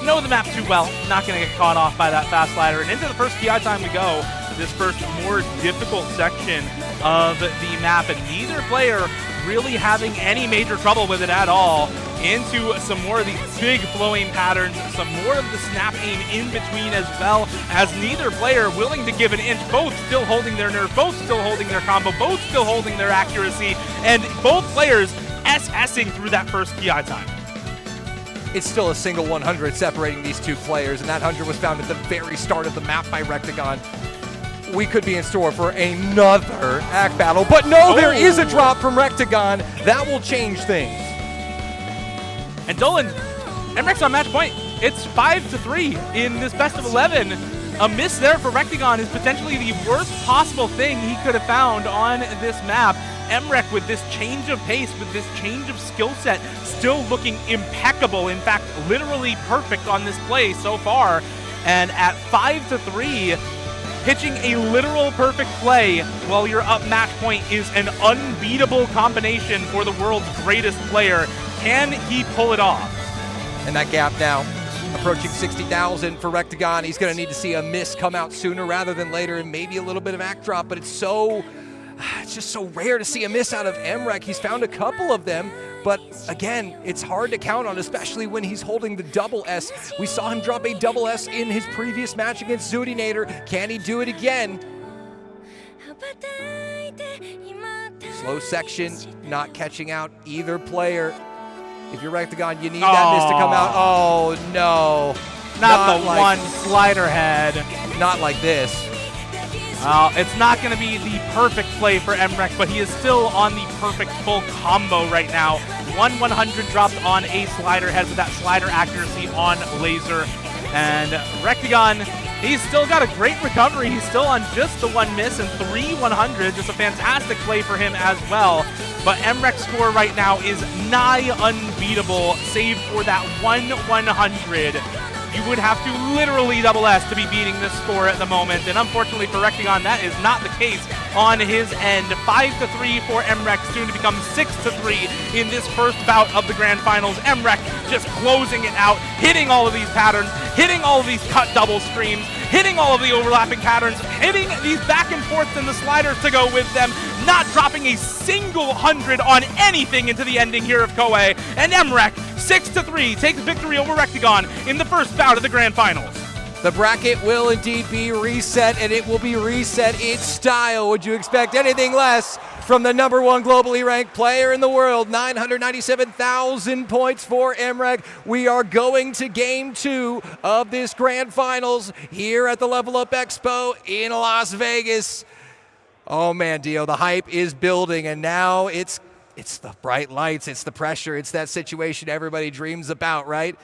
know the map too well. Not going to get caught off by that fast slider. And into the first PI time we go. This first more difficult section of the map, and neither player really having any major trouble with it at all. Into some more of these big flowing patterns, some more of the snap aim in between, as well as neither player willing to give an inch, both still holding their nerve, both still holding their combo, both still holding their accuracy, and both players SSing through that first PI time. It's still a single 100 separating these two players, and that 100 was found at the very start of the map by Rectagon. We could be in store for another Ack Battle, but no, there is a drop from Rectagon. That will change things. And Dolan, MREC's on match point. It's 5-3 in this best of 11. A miss there for Rectagon is potentially the worst possible thing he could have found on this map. MREC with this change of pace, with this change of skill set, still looking impeccable. In fact, literally perfect on this play so far. And at 5-3, pitching a literal perfect play while you're up match point is an unbeatable combination for the world's greatest player. Can he pull it off? And that gap now approaching 60,000 for Rectagon. He's going to need to see a miss come out sooner rather than later, and maybe a little bit of act drop, but it's so it's just so rare to see a miss out of Emrek. He's found a couple of them, but again, it's hard to count on, especially when he's holding the double S. We saw him drop a double S in his previous match against Zudinator. Can he do it again? Slow section, not catching out either player. If you're Rectagon, you need that miss to come out. Oh, no. Not the one slider head. Not like this. Well, it's not going to be the perfect play for Emrek, but he is still on the perfect full combo right now. 100 dropped on a slider head with that slider accuracy on laser. And Rectagon, he's still got a great recovery. He's still on just the one miss and 3 100s. Just a fantastic play for him as well. But Emrek's score right now is nigh unbeatable, save for that 100. You would have to literally double S to be beating this score at the moment, and unfortunately for Rectagon, that is not the case on his end. 5-3 for Emrek, soon to become 6-3 in this first bout of the Grand Finals. Emrek just closing it out, hitting all of these patterns, hitting all of these cut double streams, hitting all of the overlapping patterns, hitting these back and forths and the sliders to go with them, not dropping a single 100 on anything into the ending here of Koei. And Emrek, 6-3, takes victory over Rectagon in the first bout of the Grand Finals. The bracket will indeed be reset, and it will be reset in style. Would you expect anything less from the #1 globally ranked player in the world? 997,000 points for Emrek. We are going to Game 2 of this Grand Finals here at the Level Up Expo in Las Vegas. Oh man, Dio, the hype is building, and now it's the bright lights, it's the pressure, it's that situation everybody dreams about, right?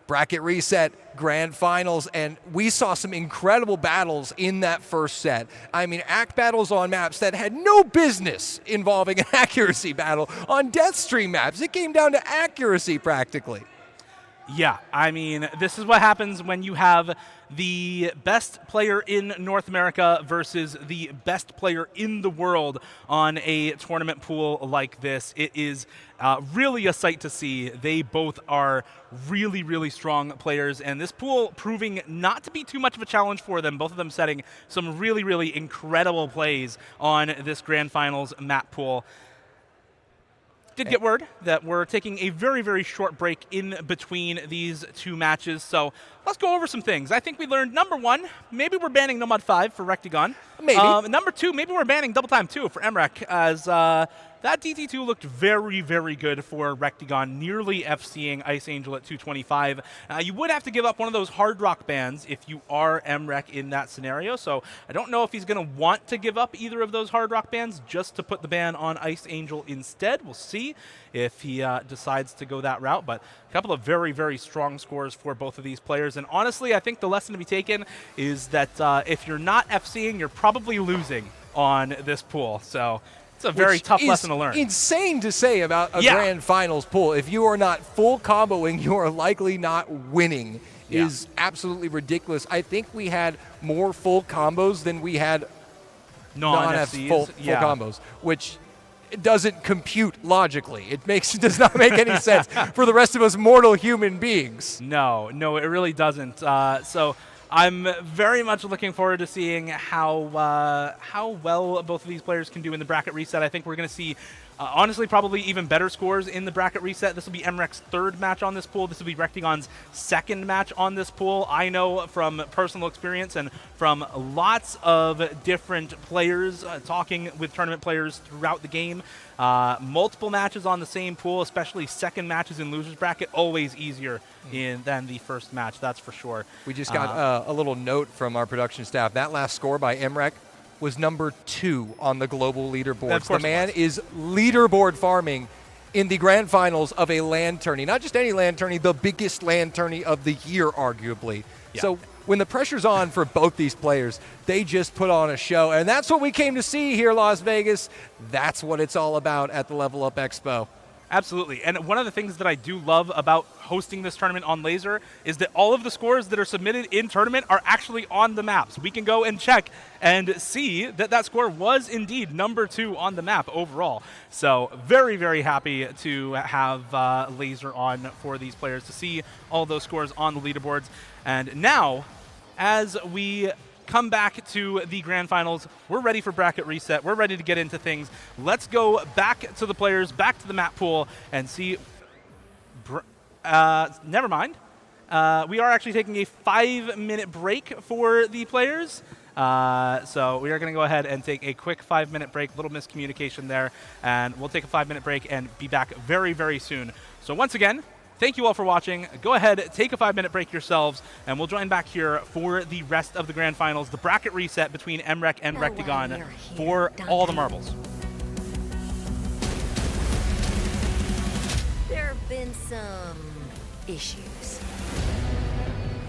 Bracket reset, Grand Finals, and we saw some incredible battles in that first set. I mean, act battles on maps that had no business involving an accuracy battle. On Deathstream maps, it came down to accuracy practically. Yeah, I mean, this is what happens when you have the best player in North America versus the best player in the world on a tournament pool like this. It is really a sight to see. They both are really, really strong players, and this pool proving not to be too much of a challenge for them, both of them setting some really, really incredible plays on this Grand Finals map pool. Did get word that we're taking a very, very short break in between these two matches, so let's go over some things. I think we learned, #1, maybe we're banning Nomad 5 for Rectagon. Maybe. #2, maybe we're banning Double Time 2 for Emrek, as that DT2 looked very, very good for Rectagon, nearly FCing Ice Angel at 225. You would have to give up one of those hard rock bans if you are Emrek in that scenario, so I don't know if he's going to want to give up either of those hard rock bans just to put the ban on Ice Angel instead. We'll see if he decides to go that route, but a couple of very, very strong scores for both of these players. And honestly, I think the lesson to be taken is that if you're not FCing, you're probably losing on this pool. So it's a very tough lesson to learn. Insane to say about a Grand Finals pool. If you are not full comboing, you are likely not winning. Is absolutely ridiculous. I think we had more full combos than we had full combos, which it doesn't compute logically. It does not make any sense for the rest of us mortal human beings. No, it really doesn't. So I'm very much looking forward to seeing how well both of these players can do in the bracket reset. I think we're going to see, honestly, probably even better scores in the bracket reset. This will be Emrek's 3rd match on this pool. This will be Rectagon's 2nd match on this pool. I know from personal experience and from lots of different players, talking with tournament players throughout the game, multiple matches on the same pool, especially 2nd matches in losers bracket, always easier than the first match, that's for sure. We just got a little note from our production staff. That last score by Emrek was #2 on the global leaderboards. The man is leaderboard farming in the Grand Finals of a LAN tourney. Not just any LAN tourney, the biggest LAN tourney of the year, arguably. Yeah. So when the pressure's on for both these players, they just put on a show. And that's what we came to see here, Las Vegas. That's what it's all about at the Level Up Expo. Absolutely. And one of the things that I do love about hosting this tournament on Laser is that all of the scores that are submitted in tournament are actually on the maps. We can go and check and see that that score was indeed #2 on the map overall. So very, very happy to have Laser on for these players to see all those scores on the leaderboards. And now, as we come back to the grand finals. We're ready for bracket reset. We're ready to get into things. Let's go back to the players, back to the map pool, and see. Never mind. We are actually taking a 5-minute break for the players. So we are going to go ahead and take a quick 5-minute break. Little miscommunication there. And we'll take a 5-minute break and be back very, very soon. So once again, thank you all for watching. Go ahead, take a 5-minute break yourselves, and we'll join back here for the rest of the grand finals, the bracket reset between MREC and Rectagon for all the marbles. There have been some issues.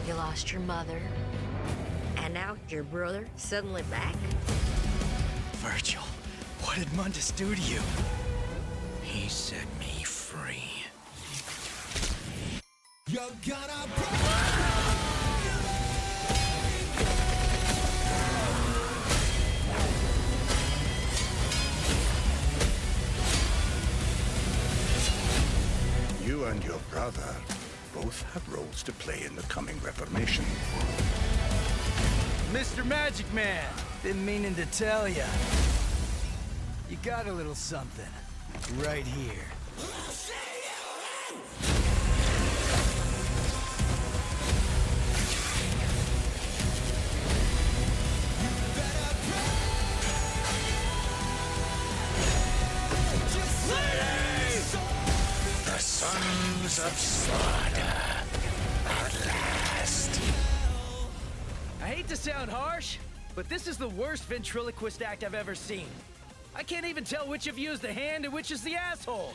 You lost your mother, and now your brother suddenly back? Virgil, what did Mundus do to you? He set me free. You're gonna You and your brother both have roles to play in the coming Reformation. Mr. Magic Man, been meaning to tell ya. You got a little something right here. The Sons of Sparta, at last. I hate to sound harsh, but this is the worst ventriloquist act I've ever seen. I can't even tell which of you is the hand and which is the asshole.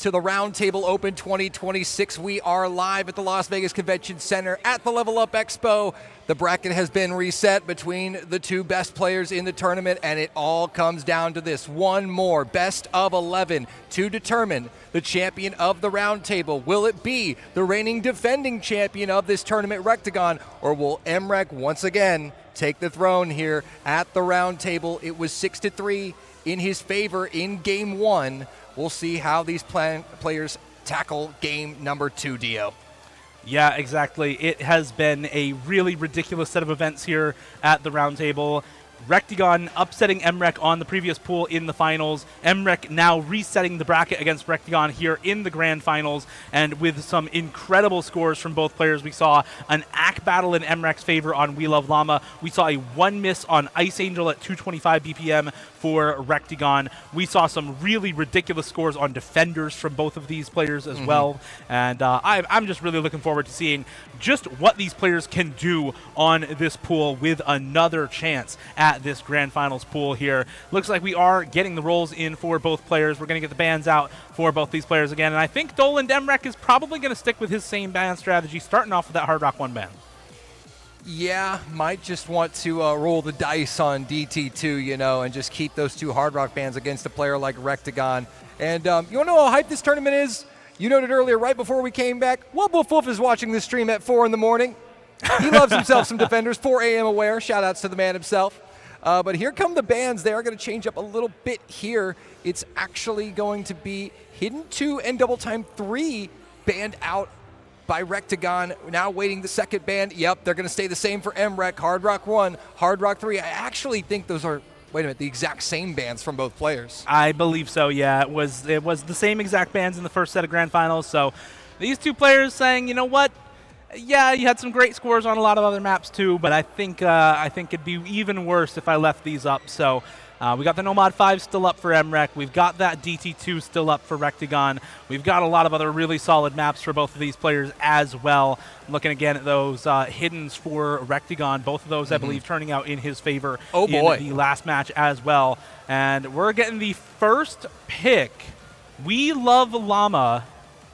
to the Roundtable Open 2026. We are live at the Las Vegas Convention Center at the Level Up Expo. The bracket has been reset between the two best players in the tournament, and it all comes down to this. One more best of 11 to determine the champion of the Roundtable. Will it be the reigning defending champion of this tournament, Rectagon, or will Emrek once again take the throne here at the Roundtable? It was 6-3 in his favor in game one. We'll see how these players tackle game number 2, Dio. Yeah, exactly. It has been a really ridiculous set of events here at the Roundtable. Rectagon upsetting Emrek on the previous pool in the finals. Emrek now resetting the bracket against Rectagon here in the grand finals, and with some incredible scores from both players. We saw an ACK battle in Emrek's favor on We Love Llama. We saw a 1 miss on Ice Angel at 225 BPM for Rectagon. We saw some really ridiculous scores on defenders from both of these players as well, and I'm just really looking forward to seeing just what these players can do on this pool with another chance at this grand finals pool here. Looks like we are getting the rolls in for both players. We're going to get the bans out for both these players again, and I think Dolan Emrek is probably going to stick with his same ban strategy, starting off with that Hard Rock 1 ban. Yeah, might just want to roll the dice on DT2, you know, and just keep those 2 Hard Rock bans against a player like Rectagon. And you want to know how hype this tournament is? You noted earlier, right before we came back, Wub Woof Woof is watching this stream at 4 in the morning. He loves himself some defenders, 4 a.m. aware. Shout-outs to the man himself. But here come the bans. They are going to change up a little bit here. It's actually going to be Hidden 2 and Double Time 3 banned out by Rectagon. Now waiting the second ban. Yep, they're going to stay the same for Emrek. Hard Rock 1, Hard Rock 3. I actually think those are, wait a minute, the exact same bans from both players. I believe so, yeah. It was the same exact bans in the first set of grand finals. So these two players saying, you know what? Yeah, you had some great scores on a lot of other maps too, but I think it'd be even worse if I left these up. So we got the Nomad 5 still up for Emrek. We've got that DT2 still up for Rectagon. We've got a lot of other really solid maps for both of these players as well. I'm looking again at those hiddens for Rectagon. Both of those, I believe, turning out in his favor in the last match as well. And we're getting the first pick. We Love Llama.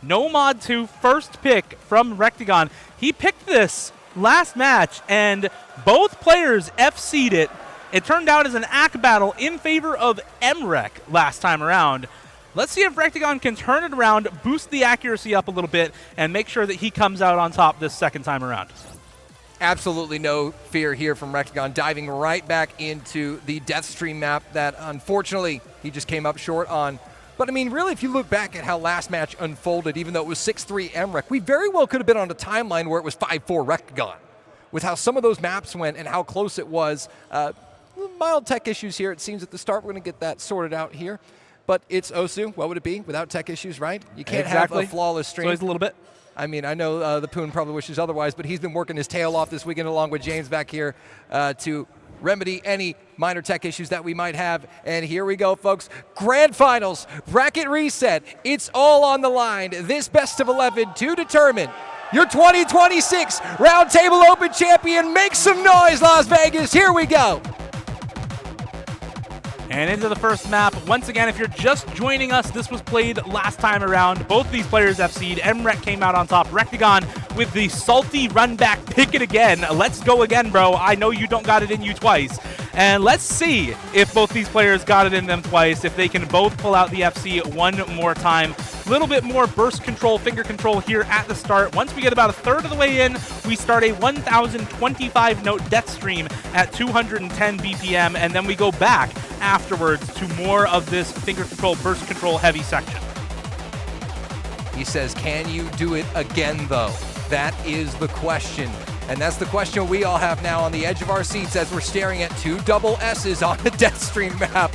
Nomad 2 first pick from Rectagon. He picked this last match, and both players FC'd it. It turned out as an ACK battle in favor of Emrek last time around. Let's see if Rectagon can turn it around, boost the accuracy up a little bit, and make sure that he comes out on top this second time around. Absolutely no fear here from Rectagon, diving right back into the Deathstream map that unfortunately he just came up short on. But I mean, really, if you look back at how last match unfolded, even though it was 6-3 Emrek, we very well could have been on a timeline where it was 5-4 Rectagon. With how some of those maps went and how close it was, mild tech issues here, it seems, at the start. We're going to get that sorted out here. But it's Osu. What would it be without tech issues, right? You can't have a flawless stream. So he's a little bit. I mean, I know the Poon probably wishes otherwise, but he's been working his tail off this weekend along with James back here to remedy any minor tech issues that we might have. And here we go, folks. Grand Finals, bracket reset. It's all on the line. This best of 11 to determine your 2026 Roundtable Open champion. Make some noise, Las Vegas. Here we go. And into the first map. Once again, if you're just joining us, this was played last time around. Both these players FC'd. Emrek came out on top. Rectagon with the salty run back. Pick it again. Let's go again, bro. I know you don't got it in you twice. And let's see if both these players got it in them twice, if they can both pull out the FC one more time. A little bit more burst control, finger control here at the start. Once we get about a third of the way in, we start a 1,025 note death stream at 210 BPM, and then we go back afterwards to more of this finger control, burst control heavy section. He says, can you do it again, though? That is the question. And that's the question we all have now on the edge of our seats as we're staring at 2 double S's on the Deathstream map.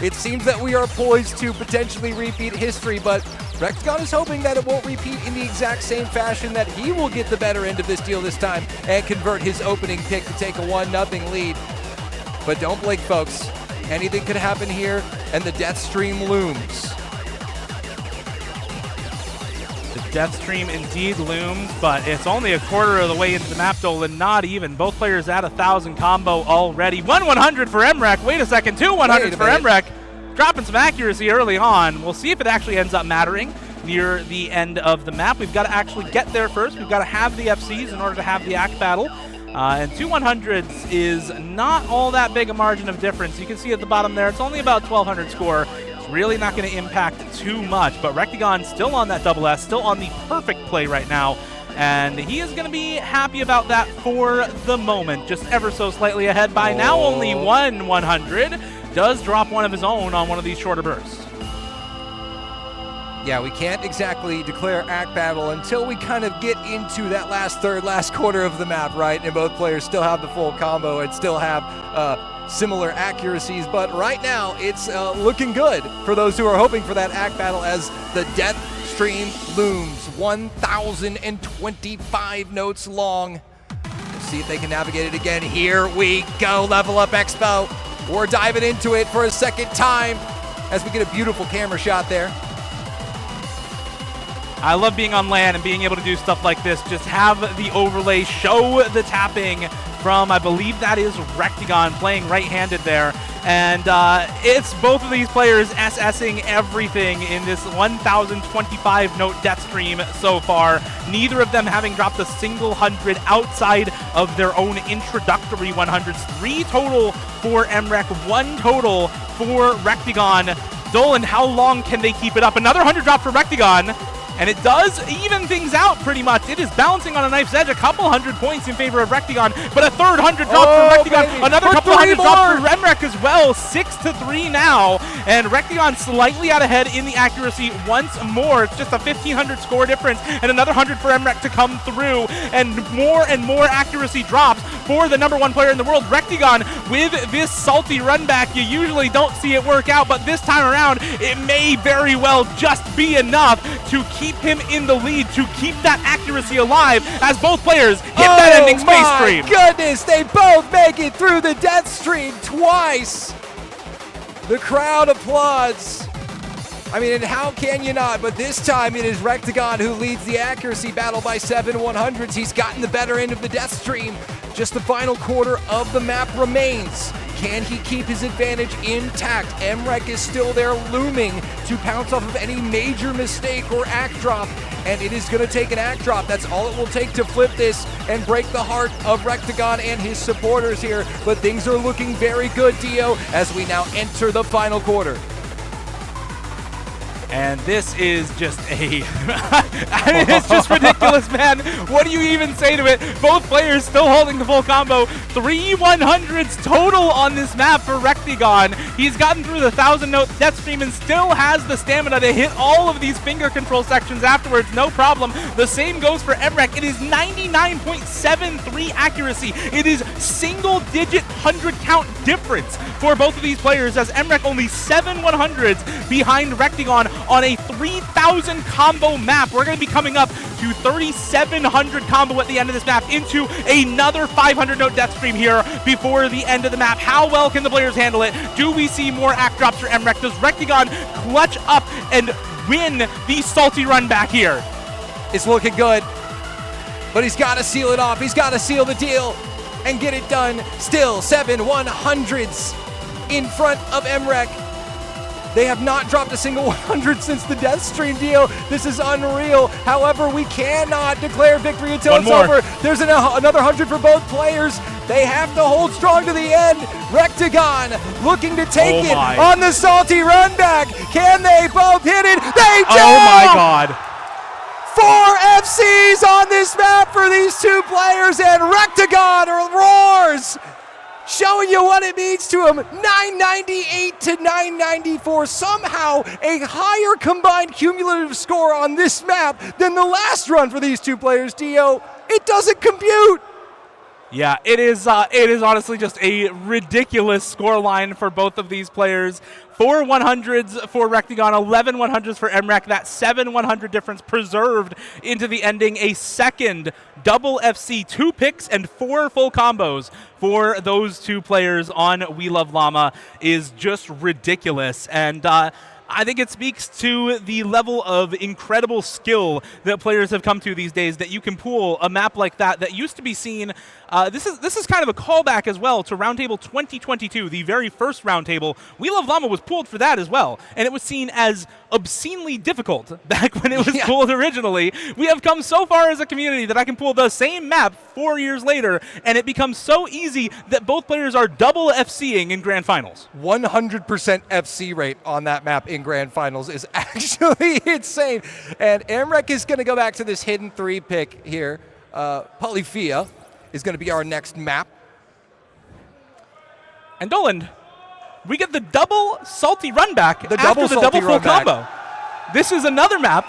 It seems that we are poised to potentially repeat history, but Rectagon is hoping that it won't repeat in the exact same fashion, that he will get the better end of this deal this time and convert his opening pick to take a 1-0 lead. But don't blink, folks. Anything could happen here, and the Deathstream looms. The Deathstream indeed looms, but it's only a quarter of the way into the map, Dolan. Not even. Both players at 1,000 combo already. 1-100 for Emrek. Wait a second. 2 100s for Emrek. Dropping some accuracy early on. We'll see if it actually ends up mattering. near the end of the map. We've got to actually get there first. We've got to have the FCs in order to have the act battle. And 2 100s is not all that big a margin of difference. You can see at the bottom there, it's only about 1,200 score. It's really not going to impact too much. But Rectagon still on that double S, still on the perfect play right now. And he is going to be happy about that for the moment. Just ever so slightly ahead by now only 1 100. Does drop one of his own on one of these shorter bursts. Yeah, we can't exactly declare act battle until we kind of get into that last third, last quarter of the map, right? And both players still have the full combo and still have similar accuracies. But right now, it's looking good for those who are hoping for that act battle as the death stream looms. 1,025 notes long. We'll see if they can navigate it again. Here we go, Level Up Expo. We're diving into it for a second time as we get a beautiful camera shot there. I love being on LAN and being able to do stuff like this. Just have the overlay, show the tapping from, I believe that is Rectagon playing right-handed there. And it's both of these players SSing everything in this 1,025 note death stream so far. Neither of them having dropped a single 100 outside of their own introductory 100s. 3 total for MREC, 1 total for Rectagon. Dolan, how long can they keep it up? Another 100 drop for Rectagon. And it does even things out pretty much. It is balancing on a knife's edge, a couple 100 points in favor of Rectagon, but a third 100 drop for Rectagon. Baby. Another couple 100 drop for Remrek as well. 6-3 now, and Rectagon slightly out ahead in the accuracy once more. It's just a 1,500 score difference, and another 100 for Remrek to come through, and more accuracy drops for the #1 player in the world. Rectagon with this salty run back, you usually don't see it work out, but this time around, it may very well just be enough to keep him in the lead, to keep that accuracy alive as both players hit that ending space stream. Oh my goodness, they both make it through the death stream twice. The crowd applauds. I mean, and how can you not? But this time it is Rectagon who leads the accuracy battle by 7 100s. He's gotten the better end of the death stream. Just the final quarter of the map remains. Can he keep his advantage intact? MREC is still there looming to pounce off of any major mistake or act drop, and it is going to take an act drop. That's all it will take to flip this and break the heart of Rectagon and his supporters here. But things are looking very good, Dio, as we now enter the final quarter. And this is just I mean, it's just ridiculous, man. What do you even say to it? Both players still holding the full combo. 3 100s total on this map for Rectagon. He's gotten through the 1,000-note death stream and still has the stamina to hit all of these finger control sections afterwards, no problem. The same goes for MREC. It is 99.73 accuracy. It is single-digit 100 count difference for both of these players, as MREC only 7 100s behind Rectagon on a 3,000 combo map. We're going to be coming up to 3,700 combo at the end of this map into another 500-note death stream here before the end of the map. How well can the players handle it? Do we see more act drops for MREC? Does Rectagon clutch up and win the salty run back here? It's looking good, but he's got to seal it off. He's got to seal the deal and get it done. Still 7 100s in front of MREC. They have not dropped a single 100 since the death stream, Dio. This is unreal. However, we cannot declare victory until it's over. There's another 100 for both players. They have to hold strong to the end. Rectagon looking to take it on the salty run back. Can they both hit it? They do! Oh my God. 4 FCs on this map for these two players, and Rectagon roars, showing you what it means to him. 998 to 994. Somehow a higher combined cumulative score on this map than the last run for these two players, Dio. It doesn't compute. Yeah, it is honestly just a ridiculous scoreline for both of these players. 4 100s for Rectagon, 11 100s for MREC. That 7 100 difference preserved into the ending. A second double FC, 2 picks and 4 full combos for those two players on We Love Llama is just ridiculous. And I think it speaks to the level of incredible skill that players have come to these days, that you can pool a map like that used to be seen. This is kind of a callback as well to Roundtable 2022, the very first Roundtable. We Love Llama was pooled for that as well, and it was seen as obscenely difficult back when it was pulled originally. We have come so far as a community that I can pull the same map 4 years later, and it becomes so easy that both players are double FCing in Grand Finals. 100% FC rate on that map in Grand Finals is actually insane. And Amrek is going to go back to this hidden 3 pick here. Polyphia is going to be our next map. And Dolan, we get the double salty run back after the salty double full run back. combo. This is another map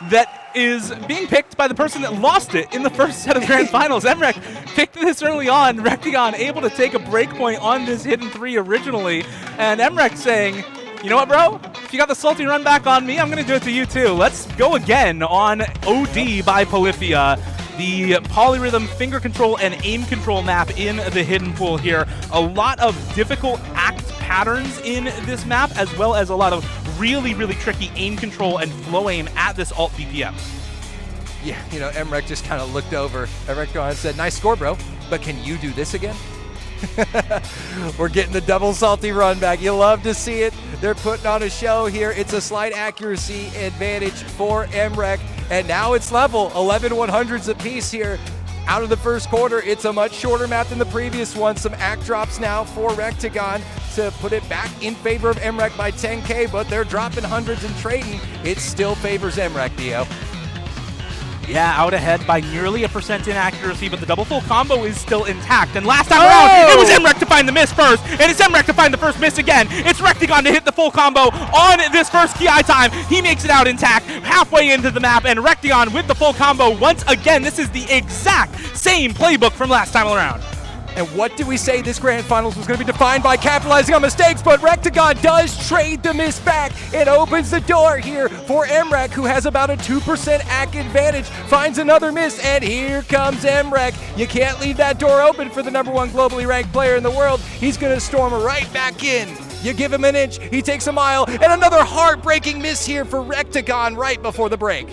that is being picked by the person that lost it in the first set of Grand Finals. Emrek picked this early on. Rectagon able to take a break point on this hidden 3 originally. And Emrek saying, you know what, bro? If you got the salty run back on me, I'm going to do it to you too. Let's go again on OD by Polyphia. The polyrhythm finger control and aim control map in the hidden pool here. A lot of difficult act patterns in this map, as well as a lot of really, really tricky aim control and flow aim at this alt BPM. Yeah, you know, Emrek just kind of looked over. Emrek said, nice score, bro, but can you do this again? We're getting the double salty run back. You love to see it. They're putting on a show here. It's a slight accuracy advantage for Emrek. And now it's level 11 100s apiece here. Out of the first quarter, it's a much shorter map than the previous one. Some act drops now for Rectagon to put it back in favor of Emrek by 10K, but they're dropping hundreds and trading. It still favors Emrek, Dio. Yeah, out ahead by nearly a % inaccuracy, but the double full combo is still intact. And last time around, it was Emrek to find the miss first, and it's Emrek to find the first miss again. It's Rectagon to hit the full combo on this first KI time. He makes it out intact halfway into the map, and Rectagon with the full combo once again. This is the exact same playbook from last time around. And what do we say this Grand Finals was going to be defined by capitalizing on mistakes, but Rectagon does trade the miss back. It opens the door here for Emrek, who has about a 2% AC advantage, finds another miss, and here comes Emrek. You can't leave that door open for the #1 globally ranked player in the world. He's going to storm right back in. You give him an inch, he takes a mile, and another heartbreaking miss here for Rectagon right before the break.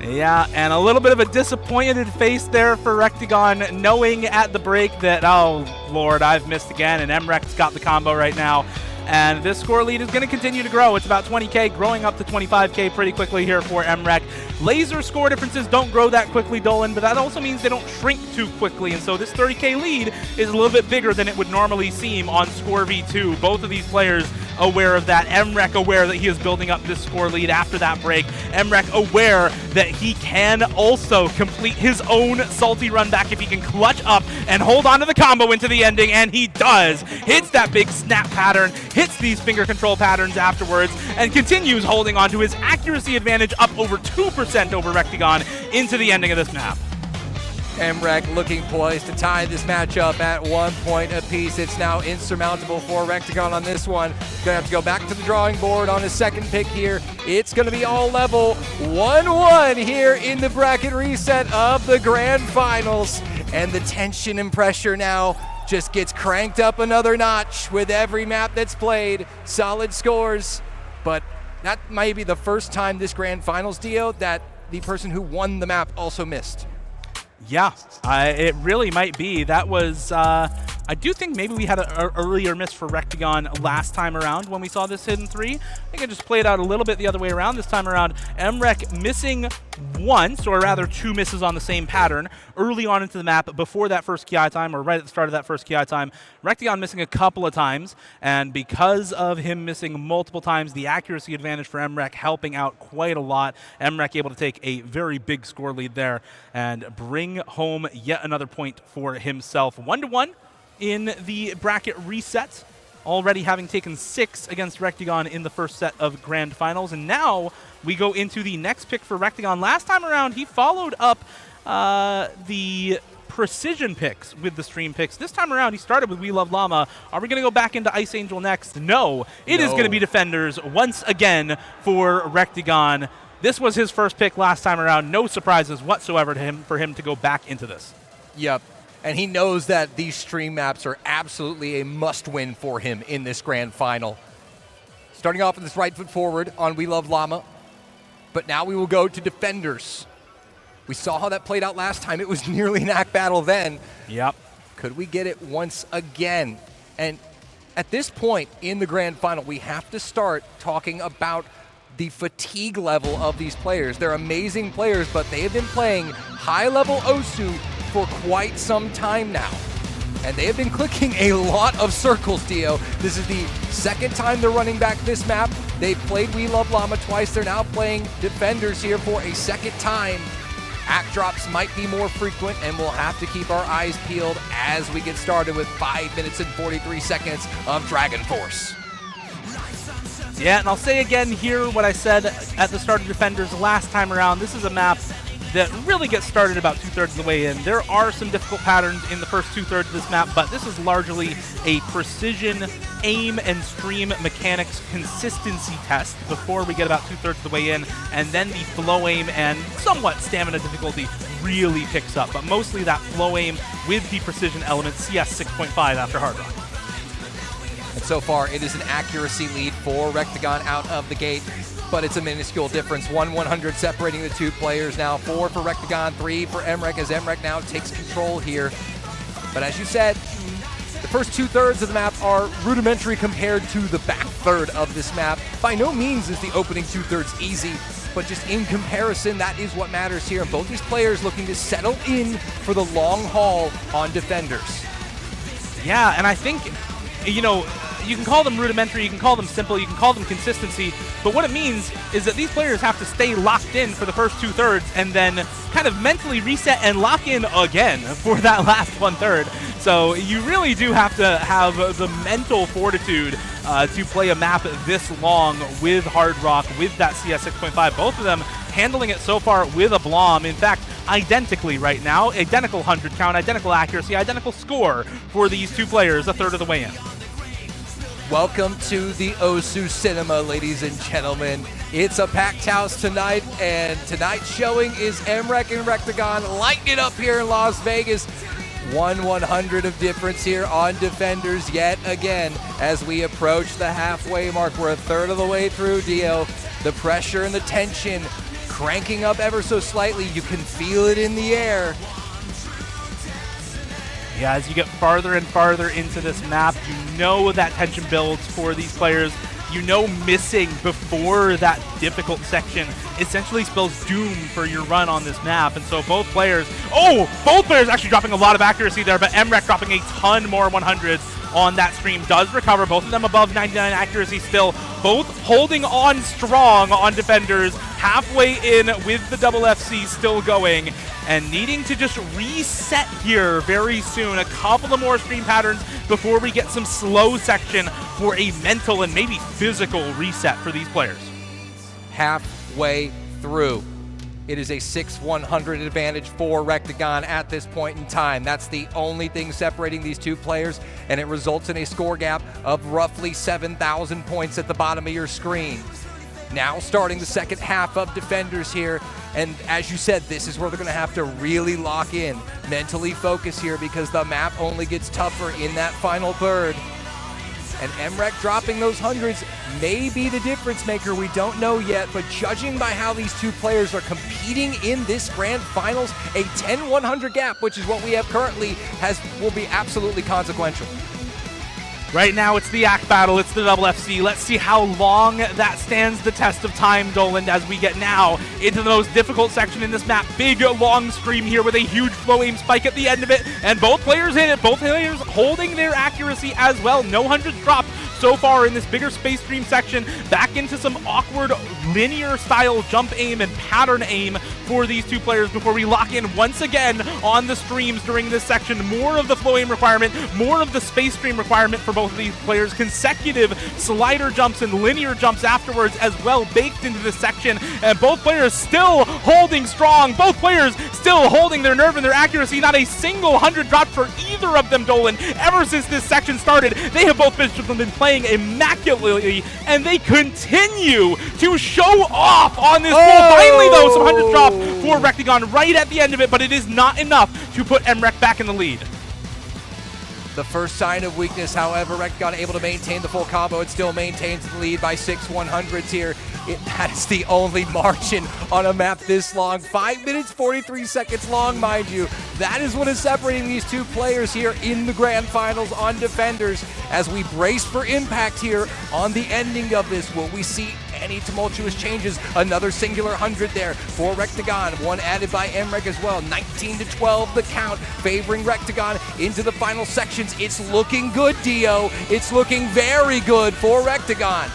Yeah, and a little bit of a disappointed face there for Rectagon, knowing at the break that, oh, Lord, I've missed again, and Emrek's got the combo right now. And this score lead is going to continue to grow. It's about 20K, growing up to 25K pretty quickly here for Emrek. Laser score differences don't grow that quickly, Dolan, but that also means they don't shrink too quickly. And so this 30K lead is a little bit bigger than it would normally seem on Score V2. Both of these players aware of that. Emrek aware that he is building up this score lead after that break. Emrek aware that he can also complete his own salty run back if he can clutch up and hold on to the combo into the ending, and he does. Hits that big snap pattern, hits these finger control patterns afterwards, and continues holding on to his accuracy advantage up over 2% over Rectagon into the ending of this map. Emrek looking poised to tie this matchup at 1 point apiece. It's now insurmountable for Rectagon on this one. Gonna have to go back to the drawing board on his second pick here. It's gonna be all level 1-1 here in the bracket reset of the Grand Finals. And the tension and pressure now just gets cranked up another notch with every map that's played. Solid scores, but that might be the first time this Grand Finals, Dio, that the person who won the map also missed. Yeah, it really might be. That was, I do think maybe we had an earlier miss for Rectagon last time around when we saw this hidden 3. I think it just played out a little bit the other way around. This time around, Emrek missing once, or rather 2 misses on the same pattern early on into the map before that first KI time, or right at the start of that first KI time. Rectagon missing a couple of times, and because of him missing multiple times, the accuracy advantage for Emrek helping out quite a lot. Emrek able to take a very big score lead there and bring home yet another point for himself. 1-1 in the bracket reset, already having taken 6 against Rectagon in the first set of Grand Finals. And now we go into the next pick for Rectagon. Last time around, he followed up the precision picks with the stream picks. This time around, he started with We Love Llama. Are we going to go back into Ice Angel next? No. It is going to be Defenders once again for Rectagon. This was his first pick last time around. No surprises whatsoever to him for him to go back into this. Yep. And he knows that these stream maps are absolutely a must-win for him in this Grand Final. Starting off with this right foot forward on We Love Llama. But now we will go to Defenders. We saw how that played out last time. It was nearly an act battle then. Yep. Could we get it once again? And at this point in the Grand Final, we have to start talking about the fatigue level of these players. They're amazing players, but they have been playing high-level Osu for quite some time now. And they have been clicking a lot of circles, Dio. This is the second time they're running back this map. They've played We Love Llama twice. They're now playing Defenders here for a second time. Act drops might be more frequent, and we'll have to keep our eyes peeled as we get started with 5 minutes and 43 seconds of Dragon Force. Yeah, and I'll say again here what I said at the start of Defenders last time around. This is a map that really gets started about 2/3 of the way in. There are some difficult patterns in the first 2/3 of this map, but this is largely a precision aim and stream mechanics consistency test before we get about 2/3 of the way in, and then the flow aim and somewhat stamina difficulty really picks up, but mostly that flow aim with the precision element, CS 6.5 after Hard Rock. And so far, it is an accuracy lead for Rectagon out of the gate, but it's a minuscule difference. 100 separating the two players now. 4 for Rectagon, 3 for Emrek, as Emrek now takes control here. But as you said, the first 2/3 of the map are rudimentary compared to the back third of this map. By no means is the opening 2/3 easy, but just in comparison, that is what matters here. And both these players looking to settle in for the long haul on Defenders. Yeah, and I think, you know, you can call them rudimentary, you can call them simple, you can call them consistency, but what it means is that these players have to stay locked in for the first 2/3 and then kind of mentally reset and lock in again for that last 1/3. So you really do have to have the mental fortitude to play a map this long with Hard Rock, with that CS 6.5. Both of them handling it so far with a Blom. In fact, identically right now, identical 100 count, identical accuracy, identical score for these two players a third of the way in. Welcome to the Osu Cinema, ladies and gentlemen. It's a packed house tonight, and tonight's showing is Emrek and Rectagon lighting it up here in Las Vegas. 100 of difference here on Defenders yet again as we approach the halfway mark. We're a third of the way through, Dio. The pressure and the tension cranking up ever so slightly. You can feel it in the air. Yeah, as you get farther and farther into this map, you know that tension builds for these players. You know missing before that difficult section essentially spells doom for your run on this map. And so both players actually dropping a lot of accuracy there, but Emrek dropping a ton more 100s on that stream does recover. Both of them above 99 accuracy still, both holding on strong on Defenders, halfway in with the double FC still going, and needing to just reset here very soon. A couple of more stream patterns before we get some slow section for a mental and maybe physical reset for these players. Halfway through. It is a 6-100 advantage for Rectagon at this point in time. That's the only thing separating these two players, and it results in a score gap of roughly 7,000 points at the bottom of your screen. Now starting the second half of Defenders here, and as you said, this is where they're going to have to really lock in, mentally focus here, because the map only gets tougher in that final third. And Emrek dropping those 100s may be the difference maker. We don't know yet, but judging by how these two players are competing in this grand finals, a 10-100 gap, which is what we have currently, will be absolutely consequential. Right now, it's the Act battle, it's the double FC. Let's see how long that stands the test of time, Dolan, as we get now into the most difficult section in this map. Big, long stream here with a huge flow aim spike at the end of it, and both players hit it. Both players holding their accuracy as well. No 100s dropped so far in this bigger space stream section. Back into some awkward linear style jump aim and pattern aim for these two players before we lock in once again on the streams during this section. More of the flow aim requirement, more of the space stream requirement for both of these players. Consecutive slider jumps and linear jumps afterwards as well baked into this section, and both players still holding strong. Both players still holding their nerve and their accuracy. Not a single 100 dropped for either of them, Dolan. Ever since this section started, they have both been playing immaculately, and they continue to show off on this pool. Finally, though, some 100 drop for Rectagon right at the end of it, but it is not enough to put Emrek back in the lead. The first sign of weakness, however, Rectagon able to maintain the full combo. It still maintains the lead by 6-100s here. That's the only margin on a map this long. 5 minutes, 43 seconds long, mind you. That is what is separating these two players here in the grand finals on Defenders. As we brace for impact here on the ending of this, will we see any tumultuous changes. Another singular 100 there for Rectagon. One added by Emrek as well. 19-12 the count, favoring Rectagon into the final sections. It's looking good, Dio. It's looking very good for Rectagon.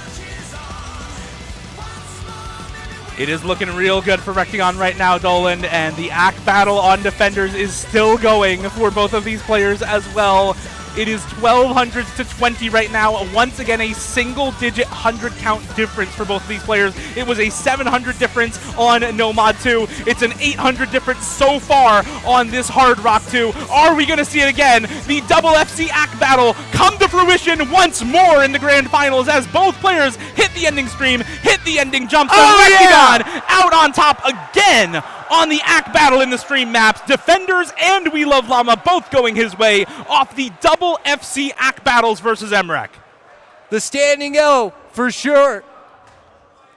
It is looking real good for Rectagon right now, Dolan, and the act battle on defenders is still going for both of these players as well. It is 1200s to 20 right now. Once again, a single-digit 100 count difference for both of these players. It was a 700 difference on Nomad 2. It's an 800 difference so far on this Hard Rock 2. Are we going to see it again? The double FC act battle come to fruition once more in the grand finals as both players hit the ending stream, hit the ending jump. So Rectagon out on top again on the act battle in the stream maps. Defenders and We Love Llama both going his way off the double FC act battles versus Emrek. The standing O for sure.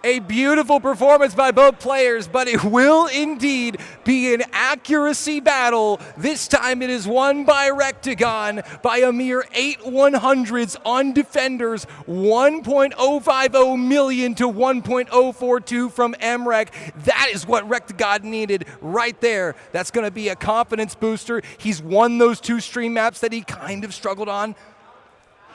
A beautiful performance by both players, but it will indeed be an accuracy battle. This time it is won by Rectagon by a mere 8 100s on defenders. 1.050 million to 1.042 from Emrek. That is what Rectagon needed right there. That's going to be a confidence booster. He's won those 2 stream maps that he kind of struggled on.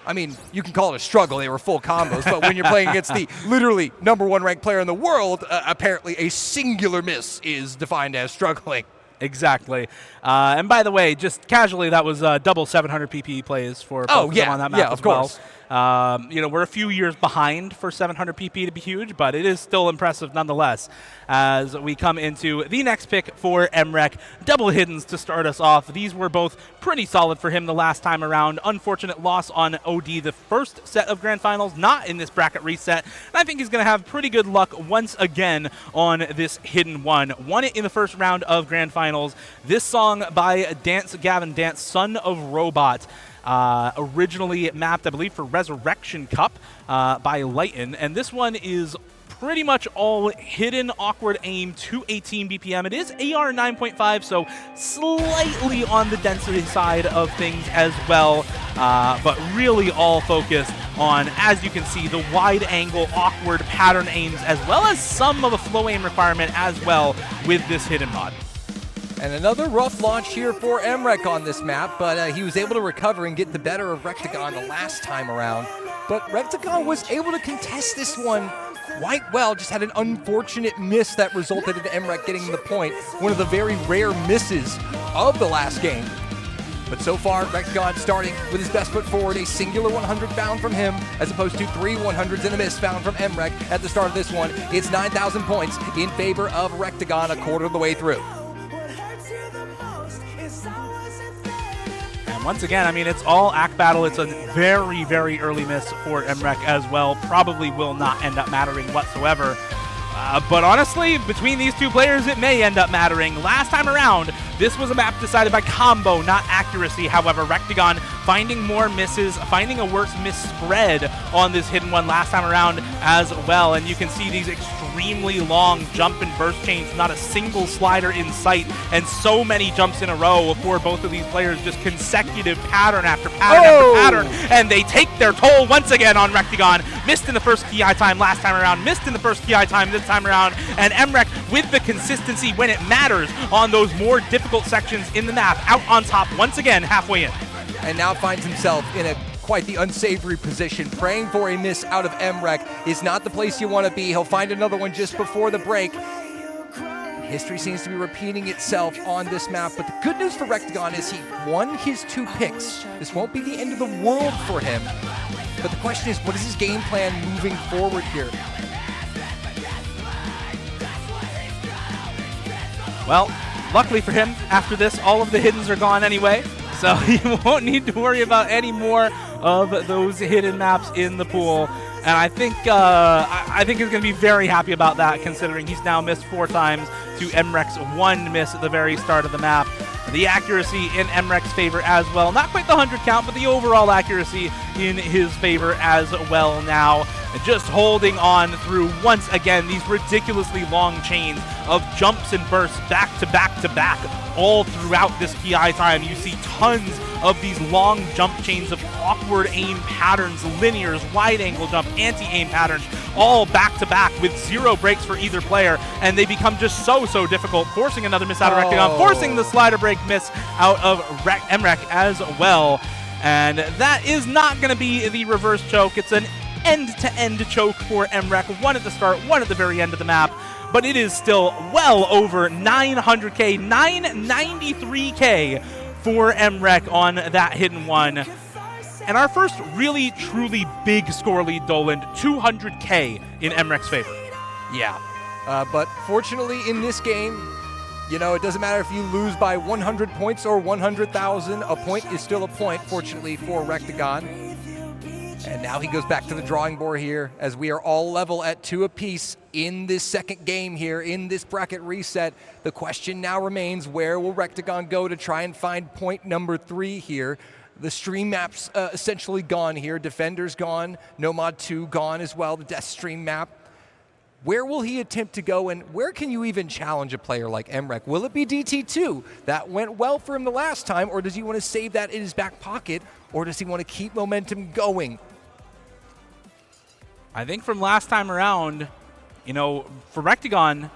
I mean, you can call it a struggle. They were full combos. But when you're playing against the literally #1 ranked player in the world, apparently a singular miss is defined as struggling. Exactly. And by the way, just casually, that was double 700 PPE plays for both of them on that map as well. We're a few years behind for 700 PP to be huge, but it is still impressive nonetheless as we come into the next pick for Emrek. Double hiddens to start us off. These were both pretty solid for him the last time around. Unfortunate loss on OD the first set of grand finals, not in this bracket reset. And I think he's going to have pretty good luck once again on this hidden one. Won it in the first round of grand finals. This song by Dance Gavin Dance, Son of Robot. Originally mapped, I believe, for Resurrection Cup by Lighten, and this one is pretty much all hidden awkward aim, 218 BPM. It is AR 9.5, so slightly on the density side of things as well, but really all focused on, as you can see, the wide angle, awkward pattern aims, as well as some of a flow aim requirement as well with this hidden mod. And another rough launch here for Emrek on this map, but he was able to recover and get the better of Rectagon the last time around. But Rectagon was able to contest this one quite well, just had an unfortunate miss that resulted in Emrek getting the point. One of the very rare misses of the last game. But so far, Rectagon starting with his best foot forward, a singular 100 found from him, as opposed to 3 100s and a miss found from Emrek at the start of this one. It's 9,000 points in favor of Rectagon a quarter of the way through. Once again, I mean, it's all act battle. It's a very, very early miss for Emrek as well. Probably will not end up mattering whatsoever. But honestly, between these two players, it may end up mattering. Last time around, this was a map decided by combo, not accuracy. However, Rectagon finding more misses, finding a worse miss spread on this hidden one last time around as well. And you can see these extremely long jump and burst chains, not a single slider in sight, and so many jumps in a row for both of these players, just consecutive pattern after pattern after pattern, and they take their toll once again on Rectagon. Missed in the first KI time last time around, missed in the first KI time this time around, and Emrek with the consistency when it matters on those more difficult sections in the map, out on top once again halfway in. And now finds himself in quite the unsavory position. Praying for a miss out of Emrek is not the place you want to be. He'll find another one just before the break. History seems to be repeating itself on this map, but the good news for Rectagon is he won his 2 picks. This won't be the end of the world for him. But the question is, what is his game plan moving forward here? Well, luckily for him, after this, all of the hiddens are gone anyway, so he won't need to worry about any more of those hidden maps in the pool. And I think he's going to be very happy about that, considering he's now missed 4 times to Emrek's 1 miss at the very start of the map. The accuracy in Emrek's favor as well. Not quite the 100 count, but the overall accuracy in his favor as well now. and just holding on through once again these ridiculously long chains of jumps and bursts back to back to back all throughout this PI time. You see tons of these long jump chains of awkward aim patterns, linears, wide angle jump, anti-aim patterns, all back to back with 0 breaks for either player, and they become just so difficult, forcing another miss out of Rectagon, forcing the slider break miss out of Emrek as well. And that is not going to be the reverse choke. It's an end-to-end choke for Emrek, one at the start, one at the very end of the map, but it is still well over 900k, 993k for Emrek on that hidden one. And our first really, truly big score lead, Doland, 200k in Emrek's favor. Yeah. But fortunately in this game, you know, it doesn't matter if you lose by 100 points or 100,000. A point is still a point, fortunately, for Rectagon. And now he goes back to the drawing board here as we are all level at 2 apiece in this second game here, in this bracket reset. The question now remains, where will Rectagon go to try and find point number 3 here? The stream map's essentially gone here. Defender's gone. Nomad 2 gone as well, the Death Stream map. Where will he attempt to go, and where can you even challenge a player like Emrek? Will it be DT2? That went well for him the last time, or does he want to save that in his back pocket, or does he want to keep momentum going? I think from last time around, you know, for Rectagon,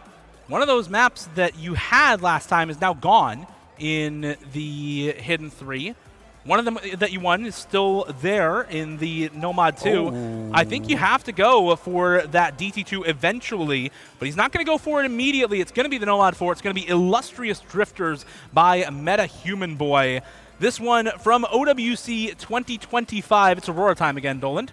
one of those maps that you had last time is now gone in the Hidden 3. One of them that you won is still there in the Nomad 2. Oh. I think you have to go for that DT2 eventually, but he's not going to go for it immediately. It's going to be the Nomad 4. It's going to be Illustrious Drifters by Meta Human Boy. This one from OWC 2025. It's Aurora time again, Doland.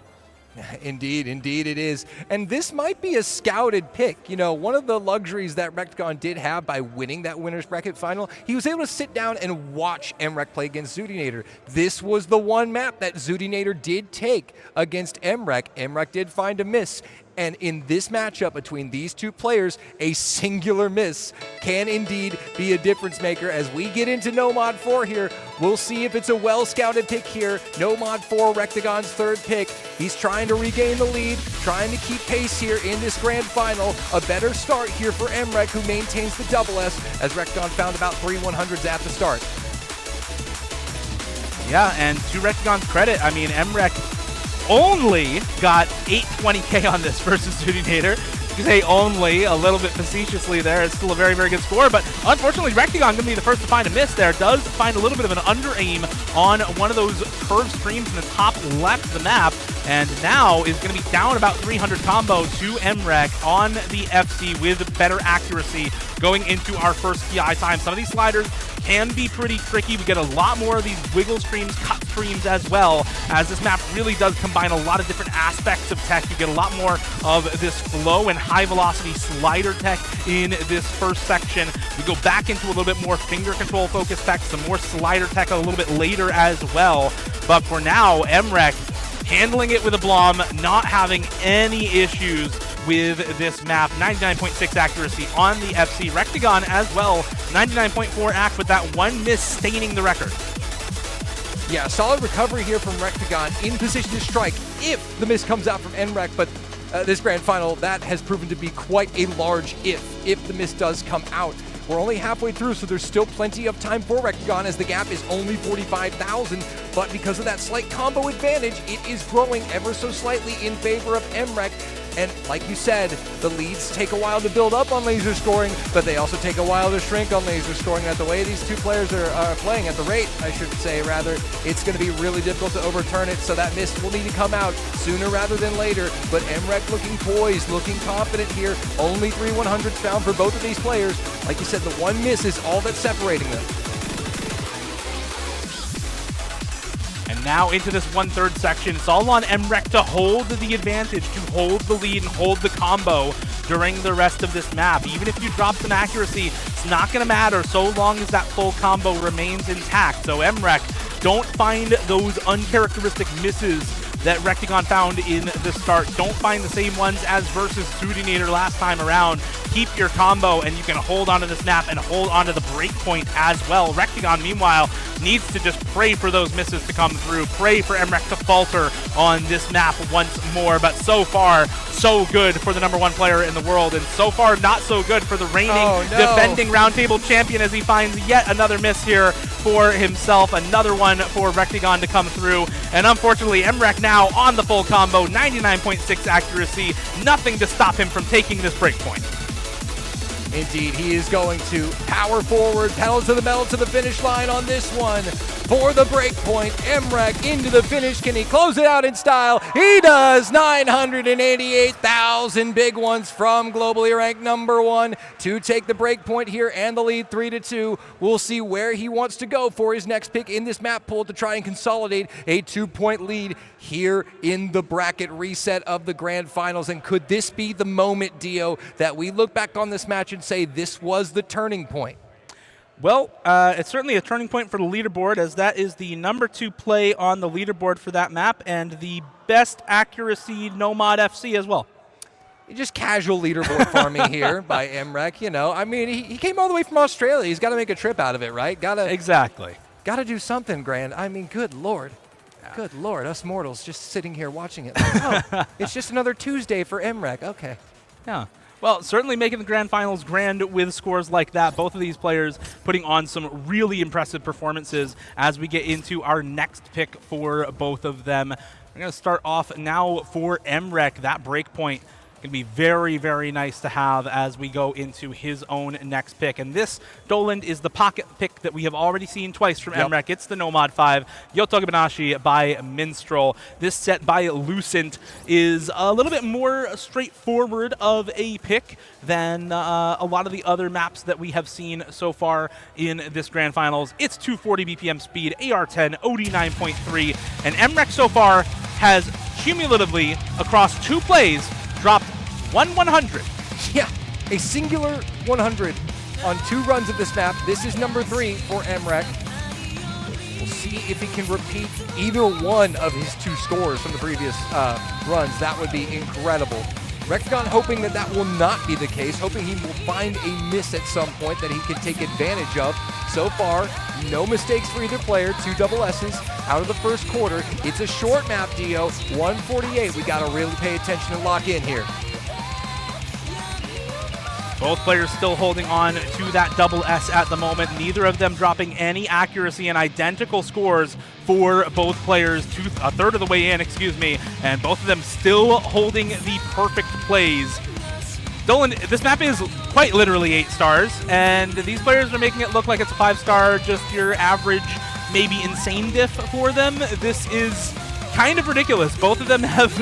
Indeed it is. And this might be a scouted pick. You know, one of the luxuries that Rectagon did have by winning that winner's bracket final, he was able to sit down and watch Emrek play against Zudinator. This was the one map that Zudinator did take against Emrek. Emrek did find a miss. And in this matchup between these two players, a singular miss can indeed be a difference maker. As we get into Nomad 4 here, we'll see if it's a well-scouted pick here. Nomad 4, Rectagon's third pick. He's trying to regain the lead, trying to keep pace here in this grand final. A better start here for Emrek, who maintains the double S, as Rectagon found about 3 100s at the start. Yeah, and to Rectagon's credit, I mean, Emrek only got 820k on this versus Zudinator. You say only a little bit facetiously there. It's still a very good score, but unfortunately Rectagon going to be the first to find a miss there. Does find a little bit of an under aim on one of those curved streams in the top left of the map, and now is going to be down about 300 combo to Emrek on the FC with better accuracy going into our first PI time. Some of these sliders can be pretty tricky. We get a lot more of these wiggle streams, cut streams as well, as this map really does combine a lot of different aspects of tech. You get a lot more of this flow and high velocity slider tech in this first section. We go back into a little bit more finger control focused tech, some more slider tech a little bit later as well. But for now, Emrek handling it with a Blom, not having any issues with this map. 99.6 accuracy on the FC. Rectagon as well, 99.4 act, with that one miss staining the record. Yeah, solid recovery here from Rectagon, in position to strike if the miss comes out from Emrek, but this grand final, that has proven to be quite a large if the miss does come out. We're only halfway through, so there's still plenty of time for Rectagon, as the gap is only 45,000, but because of that slight combo advantage, it is growing ever so slightly in favor of Emrek. And like you said, the leads take a while to build up on laser scoring, but they also take a while to shrink on laser scoring. At the way these two players are playing, at the rate, I should say, rather, it's going to be really difficult to overturn it, so that miss will need to come out sooner rather than later. But Emrek looking poised, looking confident here. Only 3 100s found for both of these players. Like you said, the one miss is all that's separating them. And now into this 1/3 section. It's all on Emrek to hold the advantage, to hold the lead and hold the combo during the rest of this map. Even if you drop some accuracy, it's not going to matter so long as that full combo remains intact. So Emrek, don't find those uncharacteristic misses that Rectagon found in the start. Don't find the same ones as versus Zudinator last time around. Keep your combo, and you can hold onto this map and hold onto the breakpoint as well. Rectagon, meanwhile, needs to just pray for those misses to come through, pray for MREC to falter on this map once more. But so far, so good for the #1 player in the world, and so far not so good for the reigning defending Roundtable champion as he finds yet another miss here for himself, another one for Rectagon to come through. And unfortunately, MREC now on the full combo, 99.6 accuracy, nothing to stop him from taking this break point. Indeed, he is going to power forward, pedal to the metal to the finish line on this one. For the break point, MREC into the finish. Can he close it out in style? He does. 988,000 big ones from globally ranked #1 to take the break point here and the lead 3-2. We'll see where he wants to go for his next pick in this map pool to try and consolidate a 2-point lead here in the bracket reset of the grand finals. And could this be the moment, Dio, that we look back on this match and say this was the turning point? Well, it's certainly a turning point for the leaderboard, as that is the #2 play on the leaderboard for that map and the best accuracy Nomad FC as well. Just casual leaderboard farming here by MREC. You know, I mean, he came all the way from Australia. He's got to make a trip out of it, right? Exactly. Got to do something grand. I mean, good Lord. Good Lord, us mortals just sitting here watching it. Like, oh, it's just another Tuesday for MREC. Okay. Yeah. Well, certainly making the grand finals grand with scores like that. Both of these players putting on some really impressive performances as we get into our next pick for both of them. We're going to start off now for MREC. That break point going to be very, very nice to have as we go into his own next pick. And this, Doland, is the pocket pick that we have already seen twice from MREC. It's the Nomad 5, Yotoga Banashi by Minstrel. This set by Lucent is a little bit more straightforward of a pick than a lot of the other maps that we have seen so far in this grand finals. It's 240 BPM speed, AR10, OD 9.3, and MREC so far has cumulatively, across 2 plays, dropped 100. Yeah, a singular 100 on 2 runs of this map. This is #3 for MREC. We'll see if he can repeat either one of his 2 scores from the previous runs. That would be incredible. Rectagon hoping that that will not be the case, hoping he will find a miss at some point that he can take advantage of. So far, no mistakes for either player, 2 double S's out of the first quarter. It's a short map, Dio, 148. We gotta really pay attention and lock in here. Both players still holding on to that double S at the moment. Neither of them dropping any accuracy, and identical scores for both players, a third of the way in, and both of them still holding the perfect plays. Dolan, this map is quite literally 8 stars, and these players are making it look like it's a 5-star, just your average, maybe insane diff for them. This is kind of ridiculous. Both of them have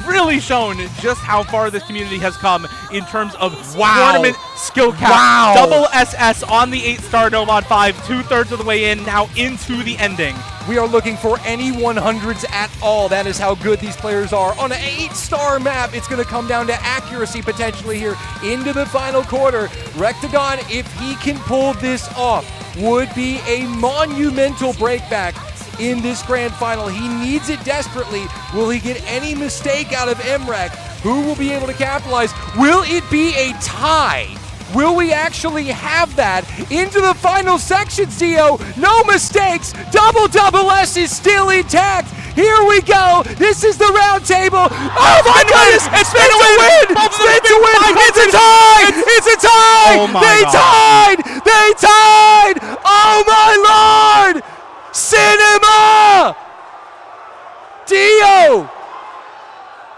really shown just how far this community has come in terms of tournament skill cap. Double SS on the 8-star Nomad 5, 2/3 of the way in, now into the ending. We are looking for any 100s at all. That is how good these players are. On an 8-star map, it's going to come down to accuracy potentially here into the final quarter. Rectagon, if he can pull this off, would be a monumental breakback in this grand final. He needs it desperately. Will he get any mistake out of MREC? Who will be able to capitalize? Will it be a tie? Will we actually have that into the final sections, Dio? No mistakes. Double S is still intact. Here we go. This is the round table. Oh my goodness! It's spin to win! Spin to win! It's a tie! It's a tie! Oh my They God. tied! They tied! Oh my Lord! Cinema! Dio!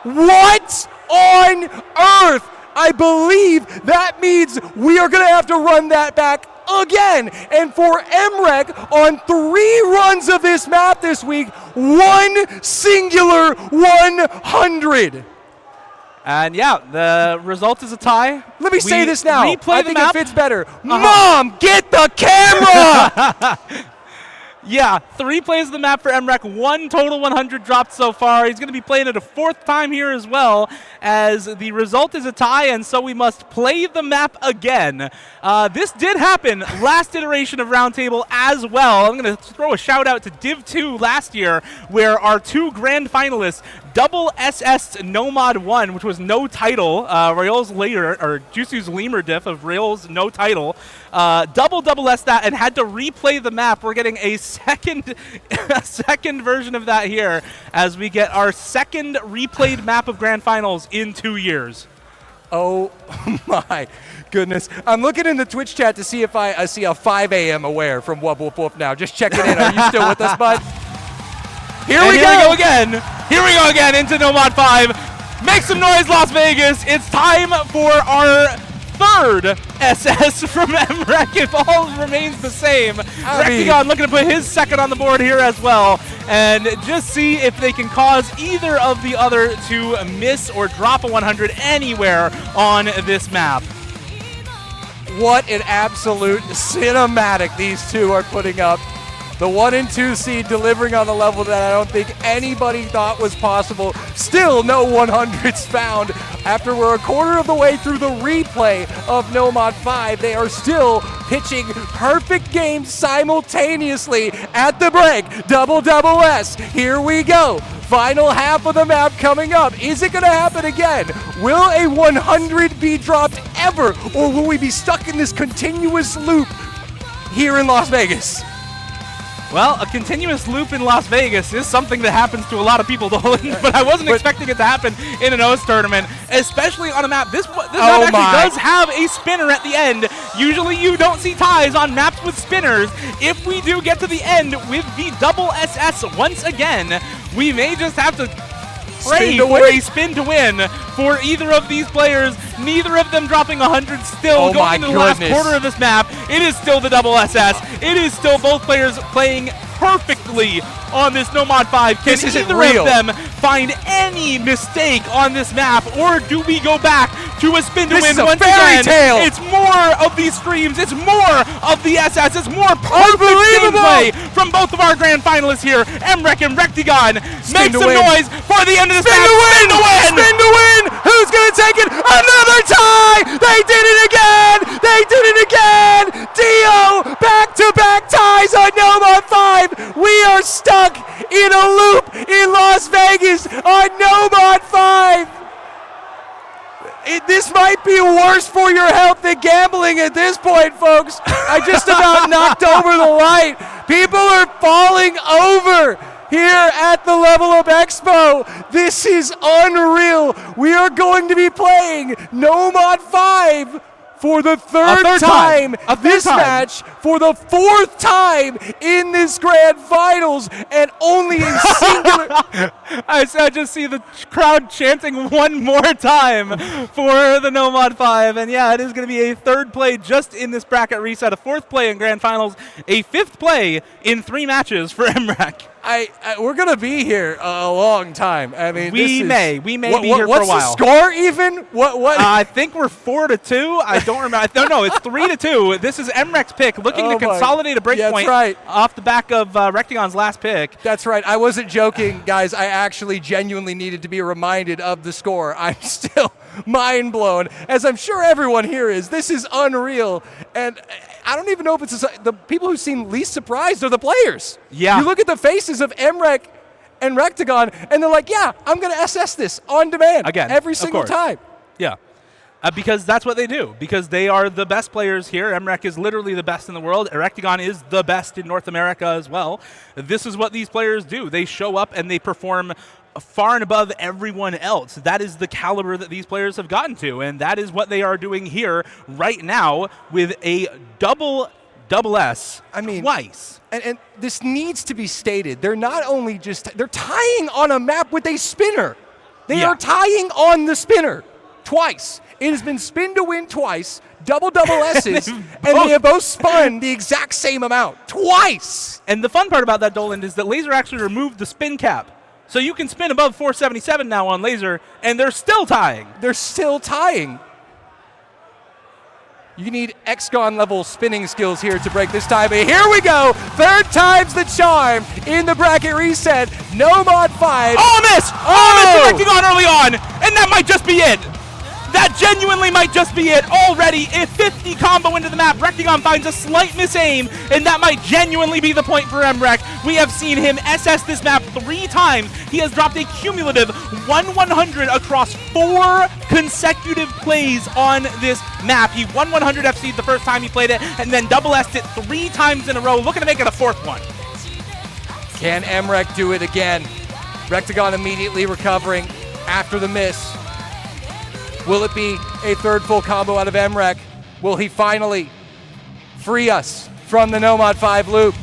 What on earth? I believe that means we are going to have to run that back again. And for MREC, on 3 runs of this map this week, 1 singular 100. And yeah, the result is a tie. Let me say this now. Replay I the think map. it fits better. Mom, get the camera! Yeah, 3 plays of the map for MREC, 1 total 100 dropped so far. He's going to be playing it a 4th time here as well, as the result is a tie, and so we must play the map again. This did happen last iteration of Roundtable as well. I'm going to throw a shout out to Div 2 last year, where our 2 grand finalists, double SS no mod 1, which was no title. Rail's later, or Jusu's lemur diff of Rail's no title. Double S that and had to replay the map. We're getting a second version of that here as we get our second replayed map of Grand Finals in 2 years. Oh my goodness. I'm looking in the Twitch chat to see if I see a 5 a.m. aware from Wub Woof Woof now. Just checking in. Are you still with us, bud? Here we go again. Here we go again into No Mod 5. Make some noise, Las Vegas. It's time for our third SS from MREC if all remains the same. Rectigon looking to put his second on the board here as well, and just see if they can cause either of the other to miss or drop a 100 anywhere on this map. What an absolute cinematic these two are putting up. The 1 and 2 seed delivering on a level that I don't think anybody thought was possible. Still no 100s found. After we're a quarter of the way through the replay of No Mod 5, they are still pitching perfect games simultaneously at the break. Double S. Here we go. Final half of the map coming up. Is it going to happen again? Will a 100 be dropped ever? Or will we be stuck in this continuous loop here in Las Vegas? Well, a continuous loop in Las Vegas is something that happens to a lot of people, Dolan, but I wasn't expecting it to happen in an OS tournament, especially on a map. This map actually does have a spinner at the end. Usually you don't see ties on maps with spinners. If we do get to the end with the double SS once again, we may just have to pray for a spin to win for either of these players. Neither of them dropping 100 still going into the last quarter of this map. It is still the double SS. It is still both players playing perfectly on this No Mod 5. Can either of them find any mistake on this map, or do we go back to a spin to win once again? It's more of these streams. It's more of the SS. It's more perfect gameplay from both of our grand finalists here. MREC and Rectigon. Make some noise for the end of this map. Spin to win! Spin to win! Who's going to take it? Another tie! They did it again! They did it again! Dio! Back-to-back ties on No Mod 5! We are stuck in a loop in Las Vegas on No Mod 5! This might be worse for your health than gambling at this point, folks. I just about knocked over the light. People are falling over here at the Level Up Expo. This is unreal. We are going to be playing No Mod 5 for the third time this match, for the fourth time in this grand finals, and only a singular... I just see the crowd chanting one more time for the No Mod 5, and yeah, it is going to be a third play just in this bracket reset, a fourth play in grand finals, a fifth play in 3 matches for MREC. We're gonna be here a long time. I mean, we may be here for a while. What's the score even? What? I think we're 4-2. I don't remember. No, it's 3-2. This is MREC's pick, looking to consolidate a breakpoint off the back of Rectigon's last pick. That's right. I wasn't joking, guys. I actually genuinely needed to be reminded of the score. I'm still mind blown, as I'm sure everyone here is. This is unreal, and I don't even know if it's the people who seem least surprised are the players. Yeah. You look at the faces of MREC and Rectigon, and they're like, yeah, I'm going to SS this on demand. Again. Every single time. Yeah. Because that's what they do. Because they are the best players here. MREC is literally the best in the world. Rectigon is the best in North America as well. This is what these players do. They show up and they perform far and above everyone else. That is the caliber that these players have gotten to, and that is what they are doing here right now with a double S. I mean, twice. And this needs to be stated. They're not only they're tying on a map with a spinner. They are tying on the spinner twice. It has been spin to win twice, double S's, and they have both spun the exact same amount twice. And the fun part about that, Dolan, is that Laser actually removed the spin cap. So you can spin above 477 now on Laser, and they're still tying. They're still tying. You need XCON level spinning skills here to break this tie. But here we go. Third time's the charm in the bracket reset. No Mod 5. Oh, miss! Oh, miss! Rectigon early on, and that might just be it. That genuinely might just be it. Already a 50 combo into the map. Rectagon finds a slight misaim, and that might genuinely be the point for MREC. We have seen him SS this map 3 times. He has dropped a cumulative 1-100 across 4 consecutive plays on this map. He won 100 FC the first time he played it, and then double S'd it 3 times in a row, looking to make it a 4th one. Can MREC do it again? Rectagon immediately recovering after the miss. Will it be a 3rd full combo out of MREC? Will he finally free us from the Nomad 5 loop?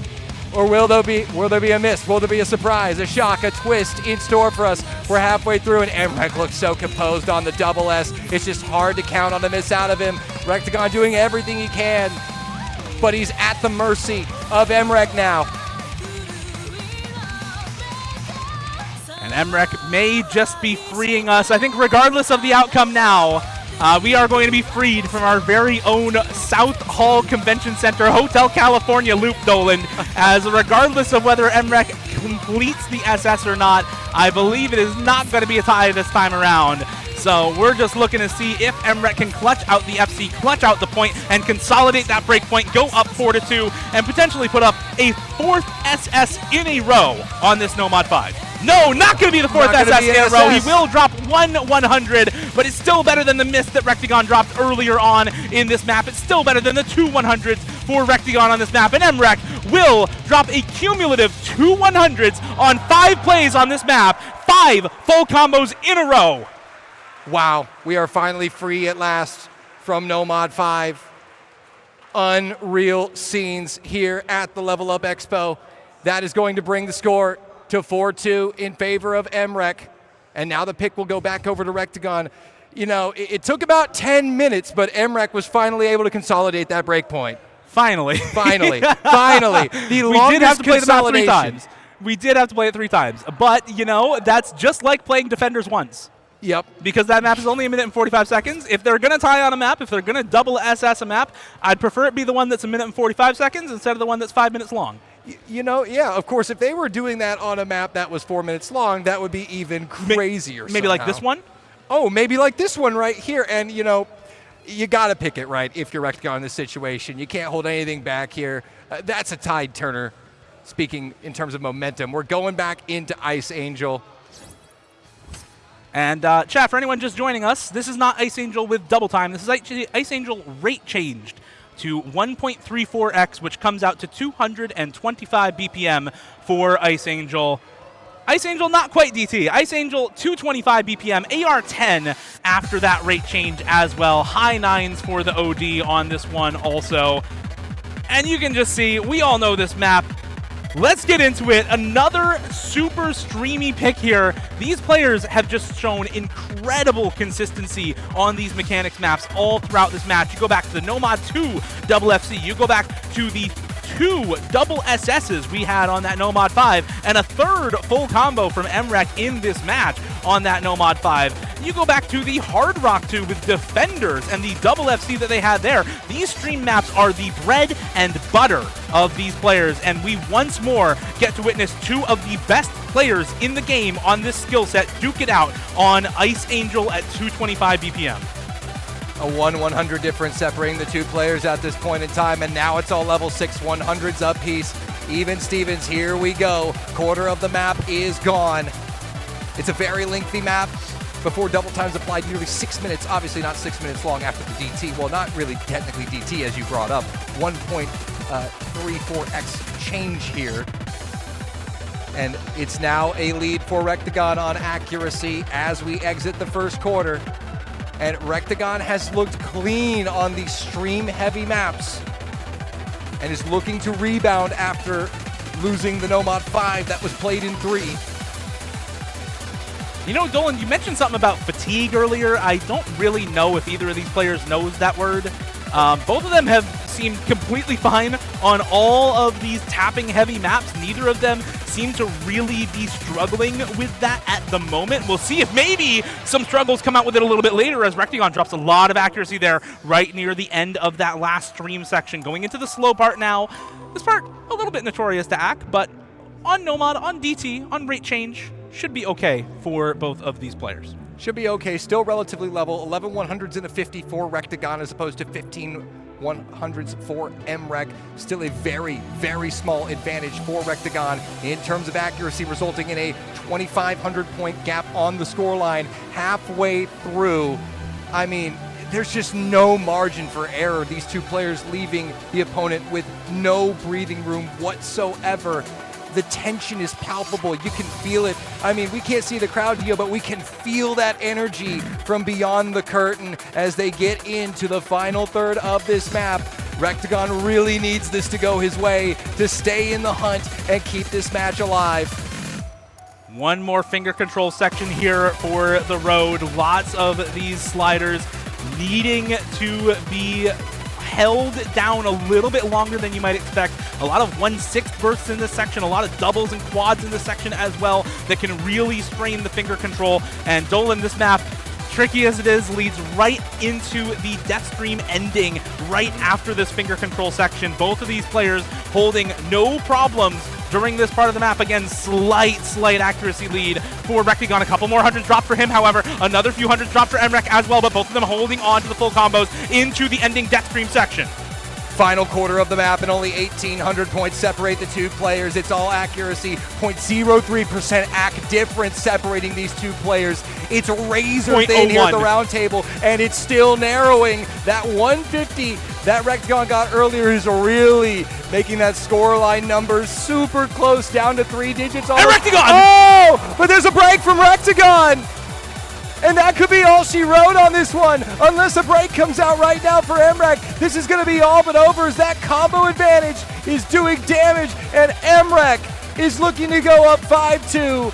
Or will there be a miss? Will there be a surprise, a shock, a twist in store for us? We're halfway through, and MREC looks so composed on the double S. It's just hard to count on a miss out of him. Rectagon doing everything he can, but he's at the mercy of MREC now. And MREC may just be freeing us. I think regardless of the outcome now, we are going to be freed from our very own South Hall Convention Center Hotel California loop, Dolan. As regardless of whether MREC completes the SS or not, I believe it is not going to be a tie this time around. So we're just looking to see if MREC can clutch out the FC, clutch out the point, and consolidate that break point, go up 4-2, and potentially put up a 4th SS in a row on this Nomad 5. No, not going to be the 4th SS in a row. He will drop 1-100, but it's still better than the miss that Rectagon dropped earlier on in this map. It's still better than the 2 100s for Rectagon on this map. And MREC will drop a cumulative 2 100s on 5 plays on this map. 5 full combos in a row. Wow, we are finally free at last from Nomad 5. Unreal scenes here at the Level Up Expo. That is going to bring the score to 4-2 in favor of MREC. And now the pick will go back over to Rectagon. You know, it took about 10 minutes, but MREC was finally able to consolidate that break point. Finally. Finally. The We longest did have to play the map 3 consolidation. times. We did have to play it 3 times. But, you know, that's just like playing Defenders once. Yep. Because that map is only 1 minute and 45 seconds. If they're going to tie on a map, if they're going to double SS a map, I'd prefer it be the one that's 1 minute and 45 seconds instead of the one that's 5 minutes long. You know, yeah, of course, if they were doing that on a map that was 4 minutes long, that would be even crazier. Maybe like this one? Oh, maybe like this one right here. And, you know, you got to pick it right if you're Rectagon in this situation. You can't hold anything back here. That's a tide turner, speaking in terms of momentum. We're going back into Ice Angel. And chat, for anyone just joining us, this is not Ice Angel with double time. This is actually Ice Angel rate changed to 1.34x, which comes out to 225 BPM for Ice Angel. Ice Angel not quite DT. Ice Angel 225 BPM, AR10 after that rate change as well. High 9s for the OD on this one also. And you can just see, we all know this map. Let's get into it. Another super streamy pick here. These players have just shown incredible consistency on these mechanics maps all throughout this match. You go back to the Nomad 2 double FC. You go back to the 2 double SSs we had on that Nomad 5, and a 3rd full combo from MREC in this match on that Nomad 5. You go back to the Hard Rock 2 with Defenders and the double FC that they had there. These stream maps are the bread and butter of these players, and we once more get to witness 2 of the best players in the game on this skill set duke it out on Ice Angel at 225 BPM. A 1-100 difference separating the 2 players at this point in time, and now it's all level 6 100s apiece. Even Stevens, here we go. Quarter of the map is gone. It's a very lengthy map. Before double times applied, nearly 6 minutes. Obviously not 6 minutes long after the DT. Well, not really technically DT as you brought up. 1.34x change here. And it's now a lead for Rectagon on accuracy as we exit the first quarter. And Rectagon has looked clean on the stream-heavy maps and is looking to rebound after losing the Nomad 5 that was played in 3. You know, Dolan, you mentioned something about fatigue earlier. I don't really know if either of these players knows that word. Both of them have seemed completely fine on all of these tapping-heavy maps. Neither of them seem to really be struggling with that at the moment. We'll see if maybe some struggles come out with it a little bit later, as Rectagon drops a lot of accuracy there right near the end of that last stream section. Going into the slow part now. This part, a little bit notorious to act, but on Nomad, on DT, on rate change, should be okay for both of these players. should be okay. Still relatively level. 11 100s and a 50 for Rectagon as opposed to 15 100s for MREC. Still a very, very small advantage for Rectagon in terms of accuracy, resulting in a 2,500 point gap on the scoreline halfway through. I mean, there's just no margin for error. These two players leaving the opponent with no breathing room whatsoever. The tension is palpable. You can feel it. I mean, we can't see the crowd deal, but we can feel that energy from beyond the curtain as they get into the final third of this map. Rectagon really needs this to go his way to stay in the hunt and keep this match alive. One more finger control section here for the road. Lots of these sliders needing to be held down a little bit longer than you might expect. A lot of 1/6 bursts in this section, a lot of doubles and quads in this section as well that can really strain the finger control. And Dolan, this map, tricky as it is, leads right into the death stream ending right after this finger control section. Both of these players holding no problems during this part of the map. Again, slight accuracy lead for Rectagon. A couple more hundreds dropped for him, however. Another few hundreds dropped for MREC as well, but both of them holding on to the full combos into the ending death stream section. Final quarter of the map, and only 1,800 points separate the two players. It's all accuracy, 0.03% AC difference separating these two players. It's razor thin here at the round table, and it's still narrowing. That 150 that Rectagon got earlier is really making that scoreline number super close, down to 3 digits. And Rectagon! Oh, but there's a break from Rectagon! And that could be all she wrote on this one, unless a break comes out right now for MREC. This is going to be all but over as that combo advantage is doing damage, and MREC is looking to go up 5-2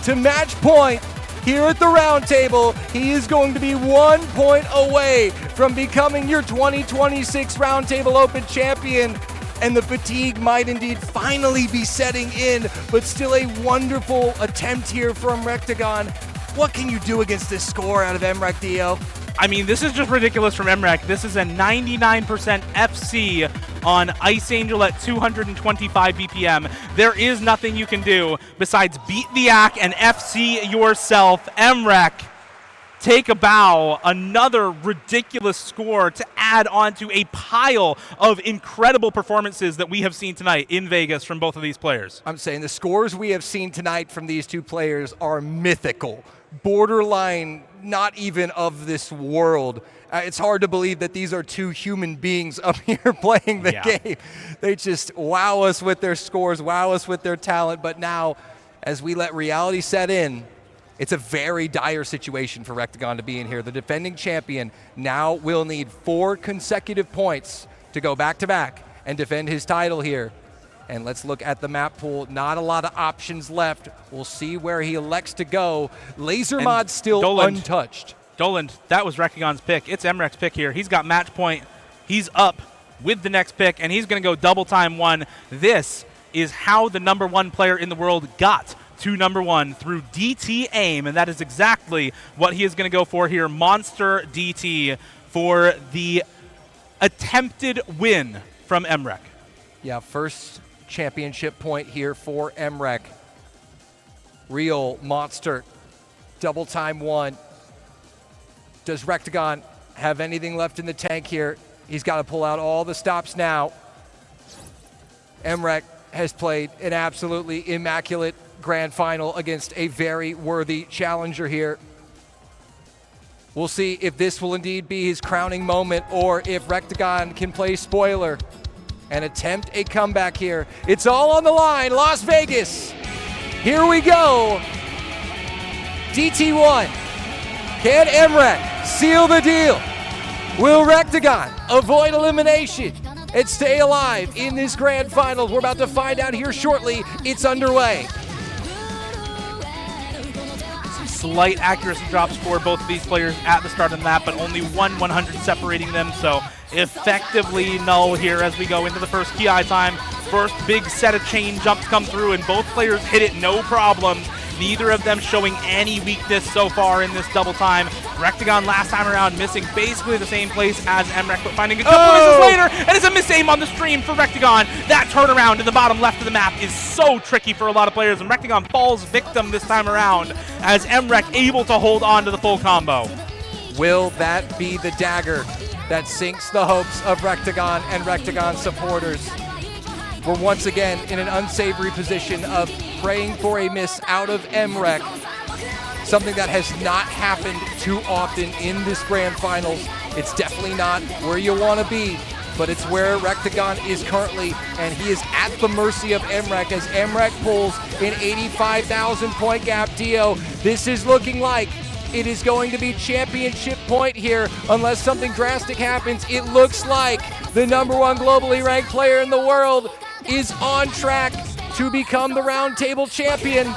to match point here at the round table. He is going to be 1 point away from becoming your 2026 Roundtable Open champion. And the fatigue might indeed finally be setting in, but still a wonderful attempt here from Rectagon. What can you do against this score out of MREC, Dio? I mean, this is just ridiculous from MREC. This is a 99% FC on Ice Angel at 225 BPM. There is nothing you can do besides beat the AC and FC yourself. MREC, take a bow. Another ridiculous score to add onto a pile of incredible performances that we have seen tonight in Vegas from both of these players. I'm saying the scores we have seen tonight from these two players are mythical, borderline, not even of this world. It's hard to believe that these are two human beings up here playing the game. They just wow us with their scores, wow us with their talent. But now, as we let reality set in, it's a very dire situation for Rectagon to be in here. The defending champion now will need 4 consecutive points to go back-to-back and defend his title here. And let's look at the map pool. Not a lot of options left. We'll see where he elects to go. Laser Mod still untouched. Dolan, that was Rectagon's pick. It's MREC's pick here. He's got match point. He's up with the next pick, and he's going to go double time 1. This is how the #1 player in the world got to #1 through DT aim, and that is exactly what he is going to go for here. Monster DT for the attempted win from MREC. Yeah, first championship point here for MREC. Real monster, double time 1. Does Rectagon have anything left in the tank here? He's got to pull out all the stops now. MREC has played an absolutely immaculate grand final against a very worthy challenger here. We'll see if this will indeed be his crowning moment or if Rectagon can play spoiler and attempt a comeback here. It's all on the line, Las Vegas. Here we go. DT1. Can MREC seal the deal? Will Rectagon avoid elimination and stay alive in this grand final? We're about to find out here shortly. It's underway. Slight accuracy drops for both of these players at the start of the map, but only 1/100 separating them, so effectively null here as we go into the first KI time. First big set of chain jumps come through, and both players hit it no problems. Neither of them showing any weakness so far in this double time. Rectagon last time around missing basically the same place as MREC, but finding a couple misses later, and it's a miss-aim on the stream for Rectagon. That turnaround in the bottom left of the map is so tricky for a lot of players, and Rectagon falls victim this time around as MREC able to hold on to the full combo. Will that be the dagger that sinks the hopes of Rectagon and Rectagon supporters? We're once again in an unsavory position of praying for a miss out of MREC, something that has not happened too often in this grand finals. It's definitely not where you want to be, but it's where Rectagon is currently, and he is at the mercy of MREC as MREC pulls an 85,000 point gap. Dio, this is looking like it is going to be championship point here unless something drastic happens. It looks like the #1 globally ranked player in the world is on track to become the Roundtable champion.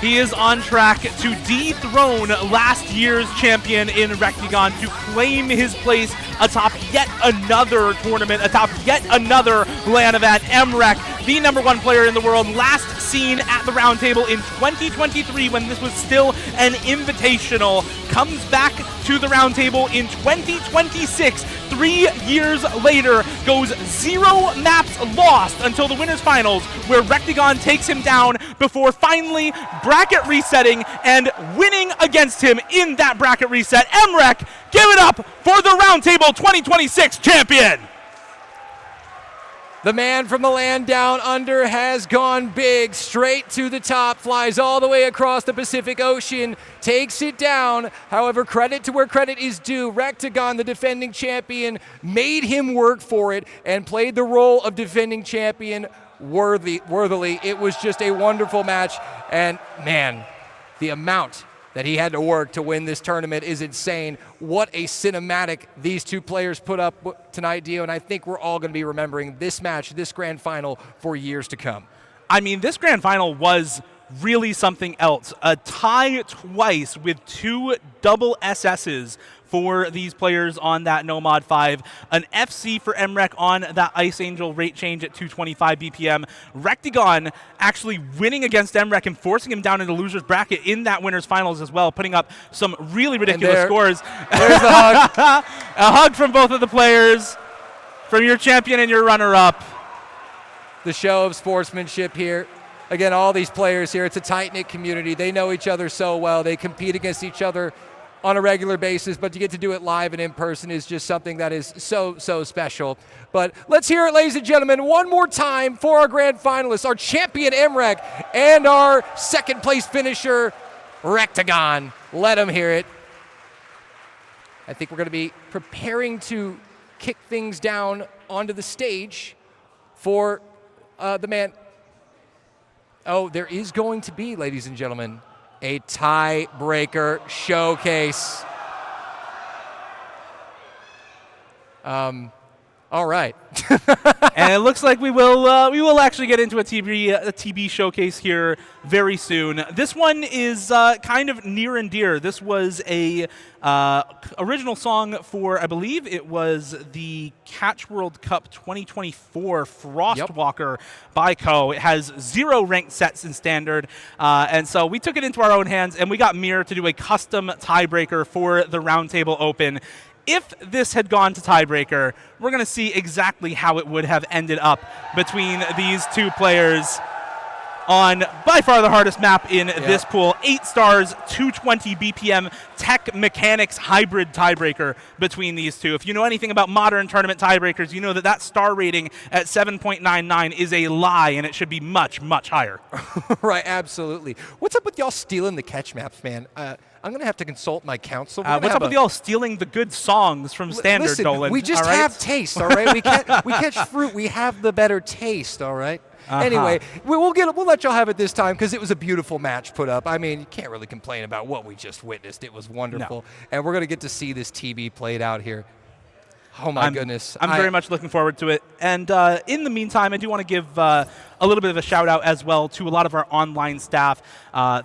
He is on track to dethrone last year's champion in Rectagon, to claim his place atop yet another tournament, atop yet another LAN event. MREC, the #1 player in the world, last seen at the Roundtable in 2023 when this was still an invitational, comes back to the Roundtable in 2026. 3 years later, goes 0 maps lost until the winners finals, where Rectagon takes him down before finally bracket resetting and winning against him in that bracket reset. MREC, give it up for the Roundtable 2026 champion! The man from the land down under has gone big, straight to the top, flies all the way across the Pacific Ocean, takes it down. However, credit to where credit is due. Rectagon, the defending champion, made him work for it and played the role of defending champion worthily. It was just a wonderful match, and man, the amount that he had to work to win this tournament is insane. What a cinematic these two players put up tonight, Dio, and I think we're all going to be remembering this match, this grand final, for years to come. I mean, this grand final was really something else. A tie twice with 2 double SSs for these players on that Nomad 5. An FC for MREC on that Ice Angel rate change at 225 BPM. Rectagon actually winning against MREC and forcing him down into loser's bracket in that winners finals as well, putting up some really ridiculous scores. There's the hug. A hug from both of the players, from your champion and your runner-up. The show of sportsmanship here. Again, all these players here, it's a tight-knit community. They know each other so well. They compete against each other on a regular basis, but to get to do it live and in person is just something that is so, so special. But let's hear it, ladies and gentlemen, one more time for our grand finalists, our champion MREC and our second place finisher, Rectagon. Let them hear it. I think we're going to be preparing to kick things down onto the stage for the man. Oh, there is going to be, ladies and gentlemen, a tiebreaker showcase. All right. And it looks like we will actually get into a TB showcase here very soon. This one is kind of near and dear. This was a original song for, I believe it was the Catch World Cup 2024 Frostwalker by Co. It has 0 ranked sets in standard, and so we took it into our own hands and we got Mir to do a custom tiebreaker for the Roundtable Open. If this had gone to tiebreaker, we're going to see exactly how it would have ended up between these two players on by far the hardest map in this pool. 8 stars, 220 BPM tech mechanics hybrid tiebreaker between these two. If you know anything about modern tournament tiebreakers, you know that that star rating at 7.99 is a lie, and it should be much, much higher. Right, absolutely. What's up with y'all stealing the catch maps, man? I'm going to have to consult my counsel. What's up with y'all stealing the good songs from standard, listen, Dolan? We just have taste, all right? We catch fruit. We have the better taste, all right? Anyway, we'll let y'all have it this time because it was a beautiful match put up. I mean, you can't really complain about what we just witnessed. It was wonderful. No. And we're going to get to see this TB played out here. Oh, my goodness. I'm very much looking forward to it. And in the meantime, I do want to give a little bit of a shout out as well to a lot of our online staff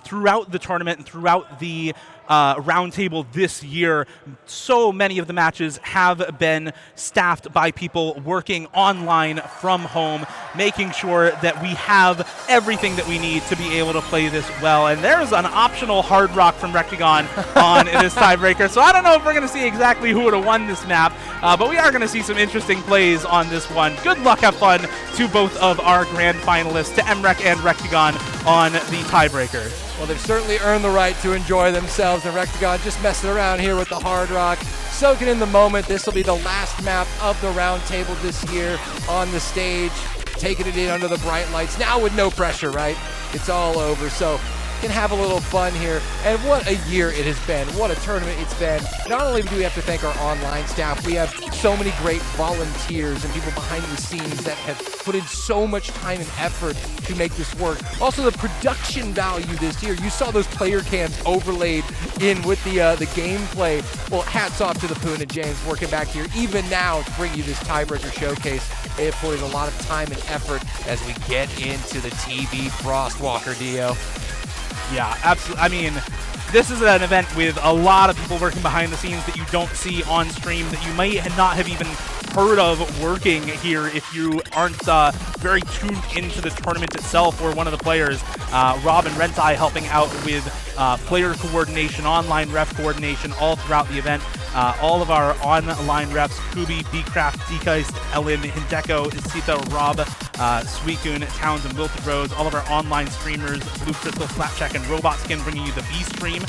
throughout the tournament and throughout the Roundtable this year. So many of the matches have been staffed by people working online from home, making sure that we have everything that we need to be able to play this well. And there's an optional hard rock from Rectagon on this tiebreaker. So I don't know if we're going to see exactly who would have won this map, but we are going to see some interesting plays on this one. Good luck, have fun to both of our grand finalists, to MREC and Rectagon on the tiebreaker. Well, they've certainly earned the right to enjoy themselves, and Rectagon just messing around here with the hard rock, soaking in the moment. This will be the last map of the Roundtable this year on the stage, taking it in under the bright lights, now with no pressure, right? It's all over, so can have a little fun here. And what a year it has been. What a tournament it's been. Not only do we have to thank our online staff, we have so many great volunteers and people behind the scenes that have put in so much time and effort to make this work. Also, the production value this year. You saw those player cams overlaid in with the gameplay. Well, hats off to the Poon and James working back here, even now, to bring you this tiebreaker showcase. They have put in a lot of time and effort as we get into the TV Frostwalker, Dio. Yeah, absolutely. I mean, this is an event with a lot of people working behind the scenes that you don't see on stream, that you might not have even heard of working here if you aren't very tuned into the tournament itself or one of the players. Rob and Rentai helping out with player coordination, online ref coordination all throughout the event. All of our online refs, Kubi, Bcraft, Dekeist, Ellen, Hindeko, Isita, Rob, Suicune, Towns, and Wilted Rose. All of our online streamers, Blue Crystal, Slapcheck, and Robot Skin, bringing you the B-Stream,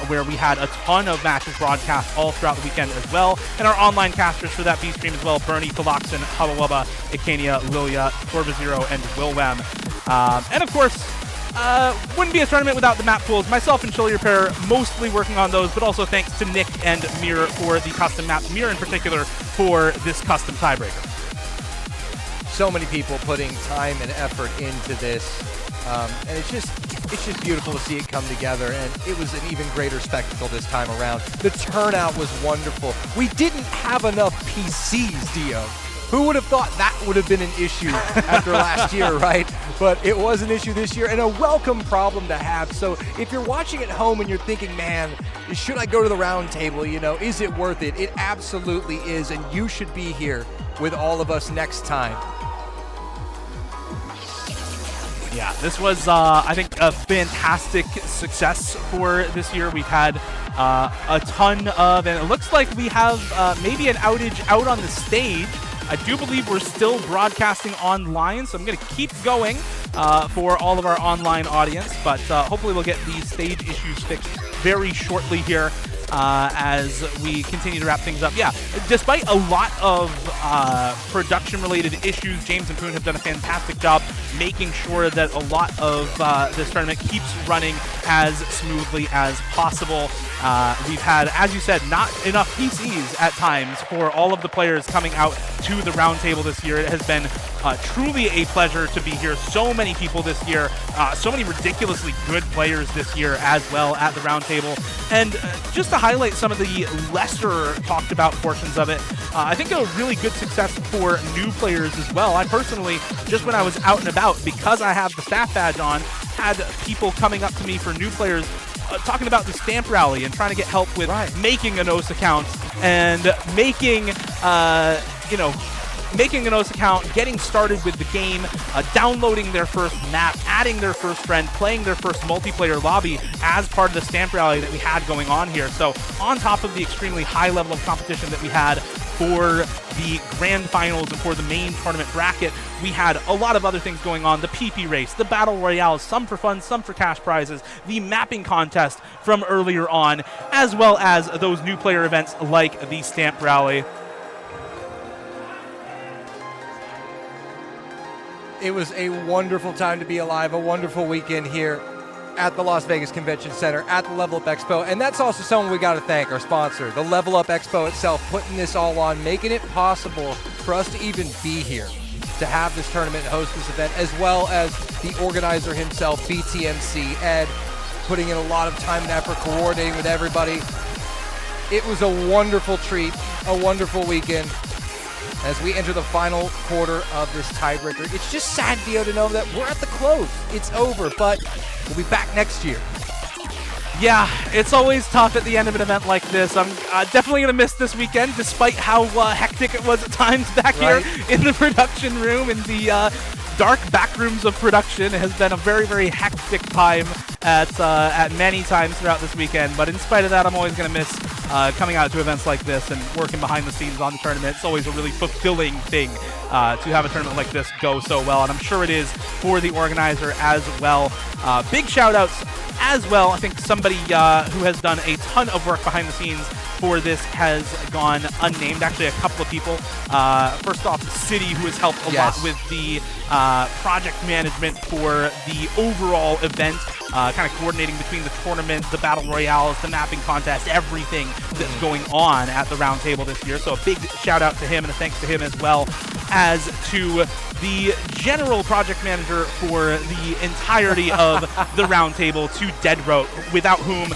where we had a ton of matches broadcast all throughout the weekend as well. And our online casters for that B-Stream as well, Bernie, Philoxen, Hubba Ikania, Lilia, Torva Zero, and Wilwem. And of course, wouldn't be a tournament without the map pools. Myself and Chili Repair mostly working on those, but also thanks to Nick and Mir for the custom maps. Mir in particular for this custom tiebreaker. So many people putting time and effort into this, and it's just beautiful to see it come together. And it was an even greater spectacle this time around. The turnout was wonderful. We didn't have enough PCs, Dio. Who would have thought that would have been an issue after last year, right? But it was an issue this year, and a welcome problem to have. So if you're watching at home and you're thinking, man, should I go to the Roundtable? You know, is it worth it? It absolutely is, and you should be here with all of us next time. Yeah, this was, I think, a fantastic success for this year. We've had a ton of, and it looks like we have maybe an outage out on the stage. I do believe we're still broadcasting online, so I'm going to keep going for all of our online audience, but hopefully we'll get these stage issues fixed very shortly here as we continue to wrap things up. Yeah, despite a lot of production-related issues, James and Poon have done a fantastic job making sure that a lot of this tournament keeps running as smoothly as possible. We've had, as you said, not enough PCs at times for all of the players coming out to the Roundtable this year. It has been truly a pleasure to be here. So many people this year, so many ridiculously good players this year as well at the Roundtable. And just to highlight some of the lesser talked about portions of it, I think a really good success for new players as well. I personally, just when I was out and about, because I have the staff badge on, had people coming up to me for new players talking about the stamp rally and trying to get help with making an OS account and making, making an OS account, getting started with the game, downloading their first map, adding their first friend, playing their first multiplayer lobby as part of the stamp rally that we had going on here. So on top of the extremely high level of competition that we had for the grand finals and for the main tournament bracket, we had a lot of other things going on. The PP race, the battle royales, some for fun, some for cash prizes, the mapping contest from earlier on, as well as those new player events like the stamp rally. It was a wonderful time to be alive, a wonderful weekend here at the Las Vegas Convention Center, at the Level Up Expo. And that's also someone we got to thank, our sponsor, the Level Up Expo itself, putting this all on, making it possible for us to even be here, to have this tournament and host this event, as well as the organizer himself, BTMC, Ed, putting in a lot of time and effort, coordinating with everybody. It was a wonderful treat, a wonderful weekend. As we enter the final quarter of this tiebreaker, it's just sad, Dio, to know that we're at the close. It's over, but we'll be back next year. Yeah, it's always tough at the end of an event like this. I'm definitely going to miss this weekend, despite how hectic it was at times back here in the production room, in the dark back rooms of production. It has been a very, very hectic time at many times throughout this weekend. But in spite of that, I'm always going to miss coming out to events like this and working behind the scenes on the tournament. It's always a really fulfilling thing to have a tournament like this go so well, and I'm sure it is for the organizer as well. Big shout outs as well. I think somebody who has done a ton of work behind the scenes for this has gone unnamed. Actually, a couple of people. First off, City, who has helped a lot with the project management for the overall event, kind of coordinating between the tournament, the battle royales, the mapping contest, everything that's going on at the Roundtable this year. So a big shout out to him and a thanks to him, as well as to the general project manager for the entirety of the Roundtable, to Deadrote, without whom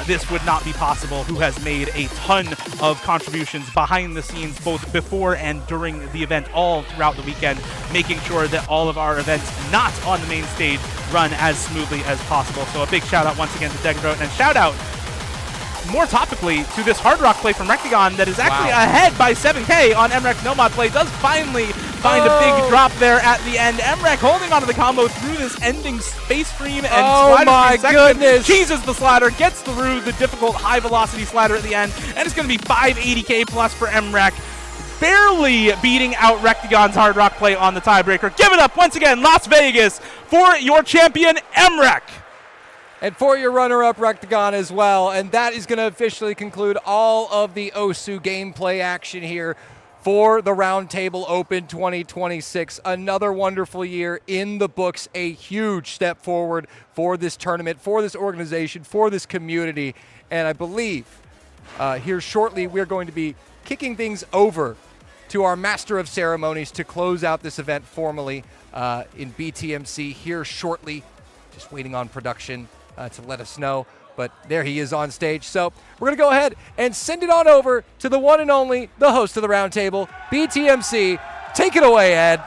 this would not be possible, who has made a ton of contributions behind the scenes, both before and during the event, all throughout the weekend, making sure that all of our events not on the main stage run as smoothly as possible. So a big shout out once again to Deadrote, and shout out more topically to this Hard Rock play from Rectagon that is actually ahead by 7K on MREC's Nomad play. Does finally find a big drop there at the end. MREC holding onto the combo through this ending space stream and slider stream goodness. Cheeses the slider, gets through the difficult high velocity slider at the end, and it's going to be 580K plus for MREC. Barely beating out Rectagon's Hard Rock play on the tiebreaker. Give it up once again, Las Vegas, for your champion, MREC. And for your runner-up, Rectagon, as well. And that is going to officially conclude all of the OSU gameplay action here for the Roundtable Open 2026. Another wonderful year in the books, a huge step forward for this tournament, for this organization, for this community. And I believe here shortly we're going to be kicking things over to our Master of Ceremonies to close out this event formally in BTMC here shortly. Just waiting on production to let us know, but there he is on stage. So we're going to go ahead and send it on over to the one and only, the host of the Roundtable, BTMC. Take it away, Ed.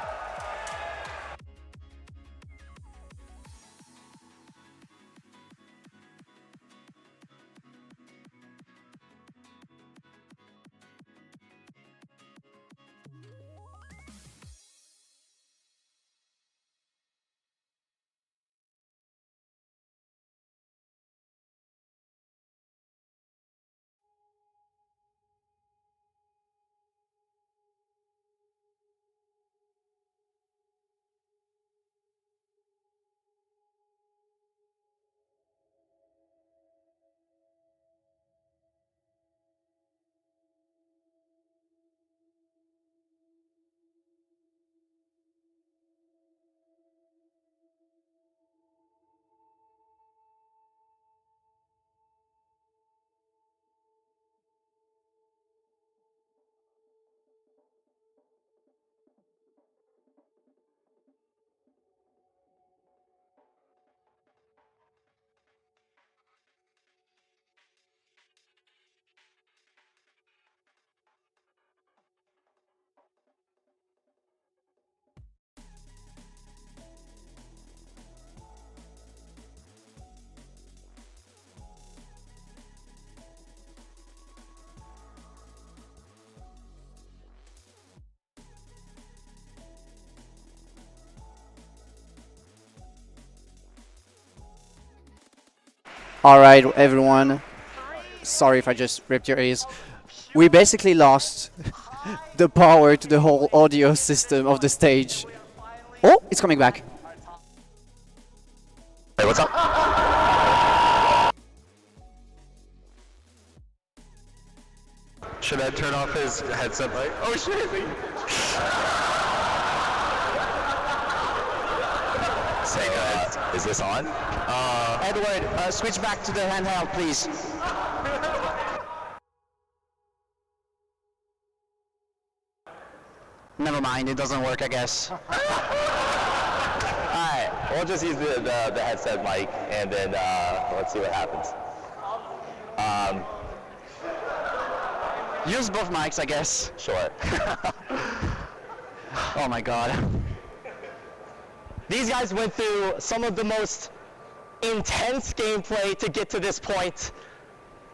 All right, everyone. Sorry if I just ripped your ears. We basically lost the power to the whole audio system of the stage. Oh, it's coming back. Hey, what's up? Should Ed turn off his headset mic? Oh shit! Is this on? Edward, switch back to the handheld, please. Never mind, it doesn't work, I guess. Alright, we'll just use the headset mic and then let's see what happens. Use both mics, I guess. Sure. Oh my god. These guys went through some of the most intense gameplay to get to this point,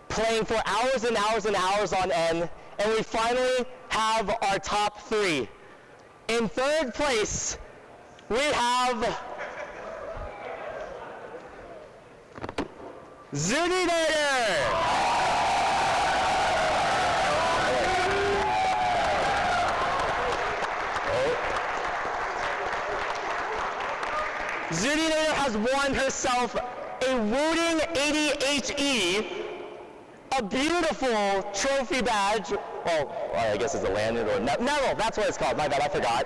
playing for hours and hours and hours on end, and we finally have our top 3. In 3rd place, we have Zoodynator! Zoodynator has won herself a Wooting 80 HE, a beautiful trophy badge, well, I guess it's a lanyard or medal, that's what it's called, my bad, I forgot,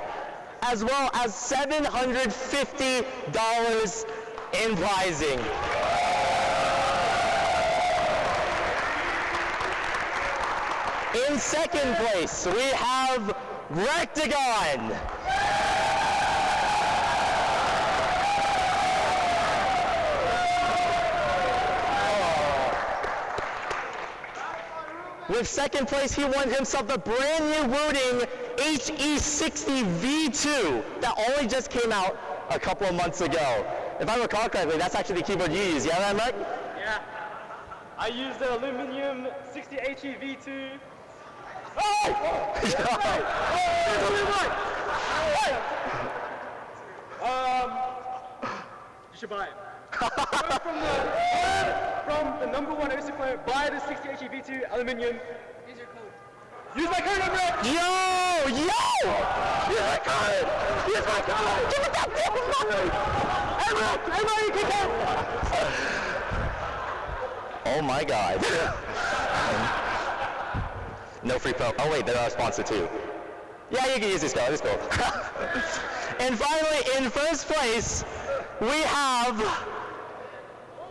as well as $750 in prizing. In 2nd place, we have Rectagon. With 2nd place, he won himself the brand new Wooting HE60 V2 that only just came out a couple of months ago. If I recall correctly, that's actually the keyboard you use, yeah, Mike? Yeah. I used the aluminum 60 HE V2. You should buy it. From the #1 OC player, buy the 60 HE V2 aluminum. Use your code. Use my code, Emrek! Yo! Use my code! Use my code! Give it that damn money! Emrek, you can get. Oh my god. No free pro. Oh wait, they're our sponsor too. Yeah, you can use this code. It's cool. And finally, in 1st place, we have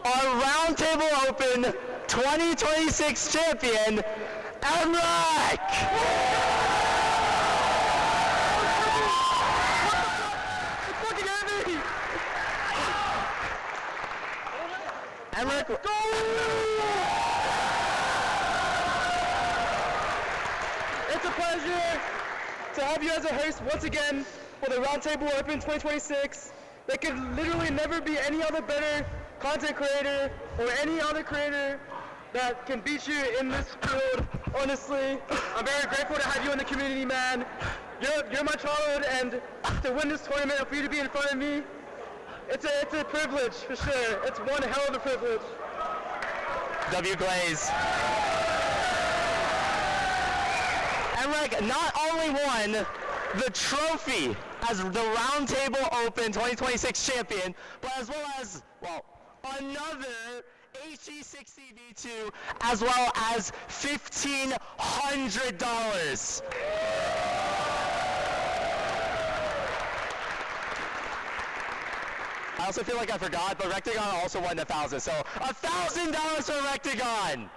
our Roundtable Open 2026 champion, Emrek! Emrek, It's a pleasure to have you as a host once again for the Roundtable Open 2026. There could literally never be any other better content creator or any other creator that can beat you in this field. Honestly, I'm very grateful to have you in the community, man. You're my childhood, and to win this tournament and for you to be in front of me, it's a privilege for sure. It's one hell of a privilege. W Glaze. Emrek not only won the trophy as the Roundtable Open 2026 champion, but as well as, well, another HE60 V2, as well as $1,500. I also feel like I forgot, but Rectagon also won 1,000, so $1,000 for Rectagon.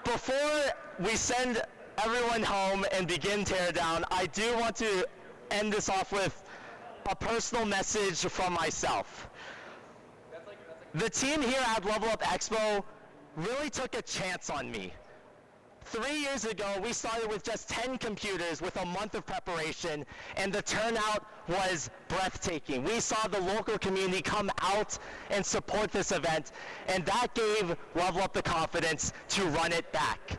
Before we send everyone home and begin teardown, I do want to end this off with a personal message from myself. The team here at Level Up Expo really took a chance on me. 3 years ago, we started with just 10 computers with a month of preparation, and the turnout was breathtaking. We saw the local community come out and support this event, and that gave Level Up the confidence to run it back.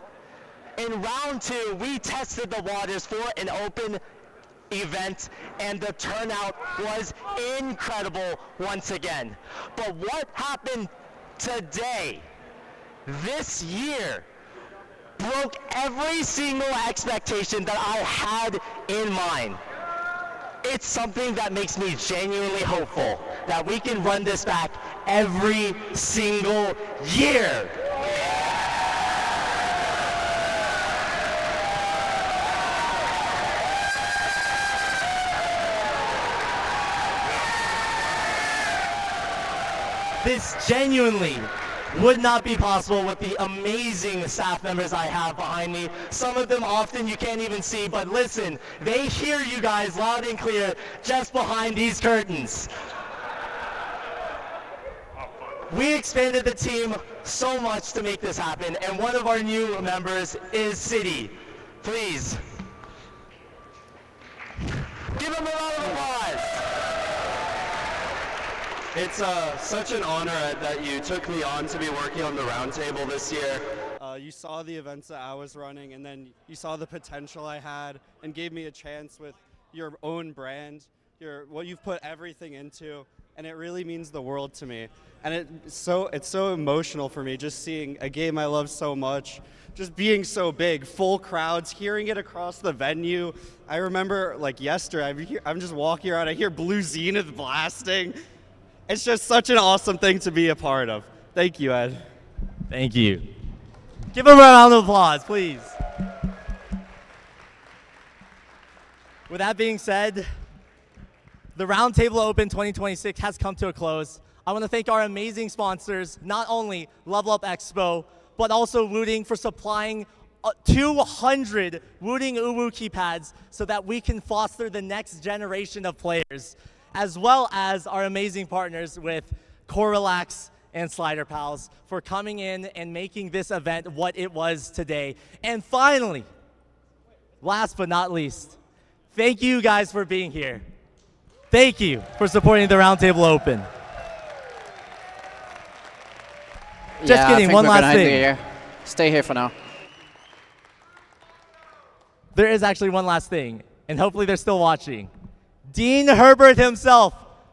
In round 2, we tested the waters for an open event, and the turnout was incredible once again. But what happened today, this year, broke every single expectation that I had in mind. It's something that makes me genuinely hopeful that we can run this back every single year. This genuinely would not be possible with the amazing staff members I have behind me. Some of them often you can't even see, but listen, they hear you guys loud and clear just behind these curtains. We expanded the team so much to make this happen, and one of our new members is City. Please. Give him a round of applause. It's such an honor that you took me on to be working on the Roundtable this year. You saw the events that I was running, and then you saw the potential I had and gave me a chance with your own brand, what you've put everything into, and it really means the world to me. And it's so emotional for me just seeing a game I love so much, just being so big, full crowds, hearing it across the venue. I remember like yesterday, I'm just walking around, I hear Blue Zenith blasting. It's just such an awesome thing to be a part of. Thank you, Ed. Thank you. Give him a round of applause, please. With that being said, the Roundtable Open 2026 has come to a close. I want to thank our amazing sponsors, not only Level Up Expo, but also Wooting for supplying 200 Wooting Uwu keypads so that we can foster the next generation of players, as well as our amazing partners with Correlax and Slider Pals for coming in and making this event what it was today. And finally, last but not least, thank you guys for being here. Thank you for supporting the Roundtable Open. Just kidding, one last thing. Stay here for now. There is actually one last thing, and hopefully they're still watching. Dean Herbert himself.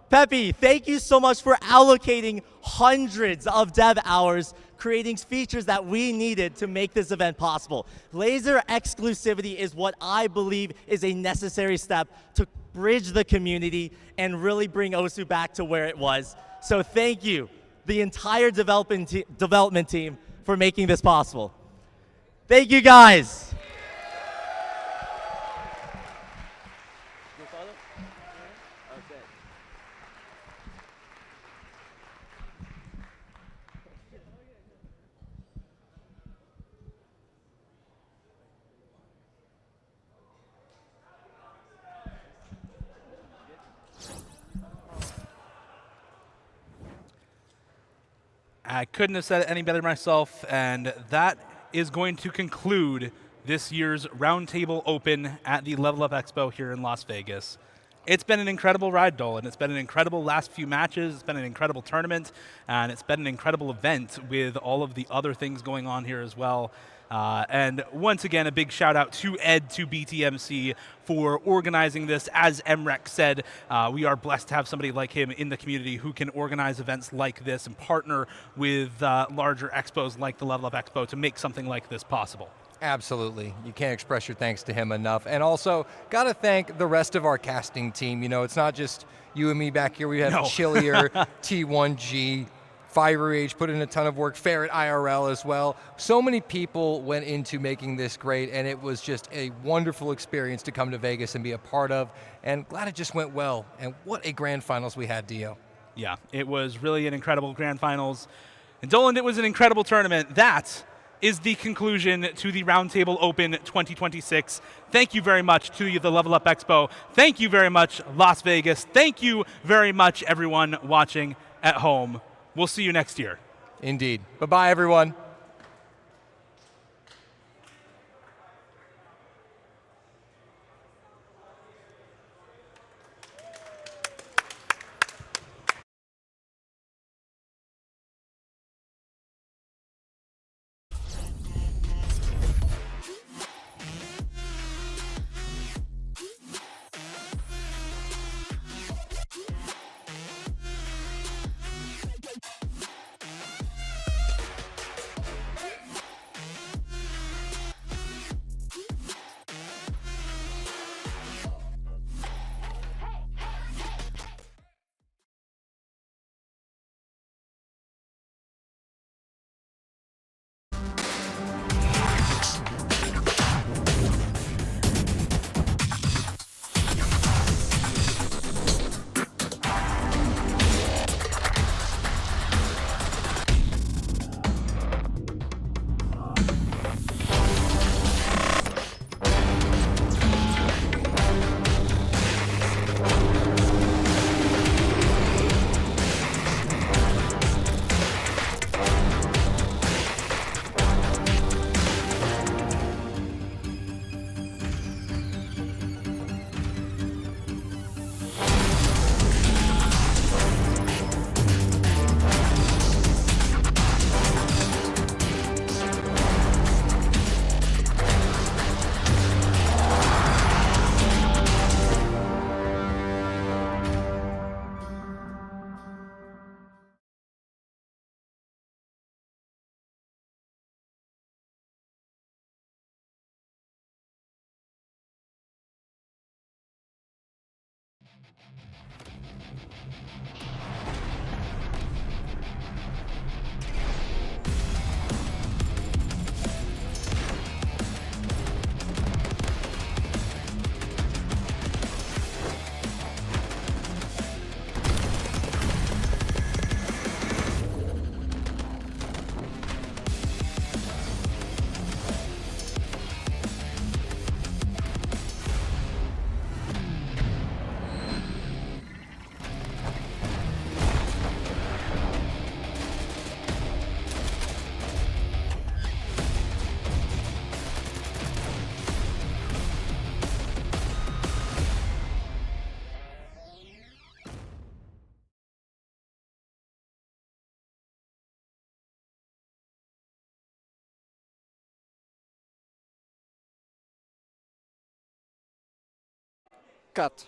Peppy, thank you so much for allocating hundreds of dev hours, creating features that we needed to make this event possible. Laser exclusivity is what I believe is a necessary step to bridge the community and really bring OSU back to where it was. So thank you, the entire development team, for making this possible. Thank you, guys. I couldn't have said it any better myself, and that is going to conclude this year's Roundtable Open at the Level Up Expo here in Las Vegas. It's been an incredible ride, Dolan. It's been an incredible last few matches. It's been an incredible tournament, and it's been an incredible event with all of the other things going on here as well. And once again, a big shout out to Ed, to BTMC for organizing this. As Emrek said, we are blessed to have somebody like him in the community who can organize events like this and partner with larger expos like the Level Up Expo to make something like this possible. Absolutely. You can't express your thanks to him enough. And also, got to thank the rest of our casting team. You know, it's not just you and me back here. We have Chillier, T1G, Fiery Age put in a ton of work, Ferret IRL as well. So many people went into making this great, and it was just a wonderful experience to come to Vegas and be a part of, and glad it just went well. And what a grand finals we had, Dio. Yeah, it was really an incredible grand finals. And Dolan, it was an incredible tournament. That is the conclusion to the Roundtable Open 2026. Thank you very much to the Level Up Expo. Thank you very much, Las Vegas. Thank you very much, everyone watching at home. We'll see you next year. Indeed. Bye-bye, everyone. Cut.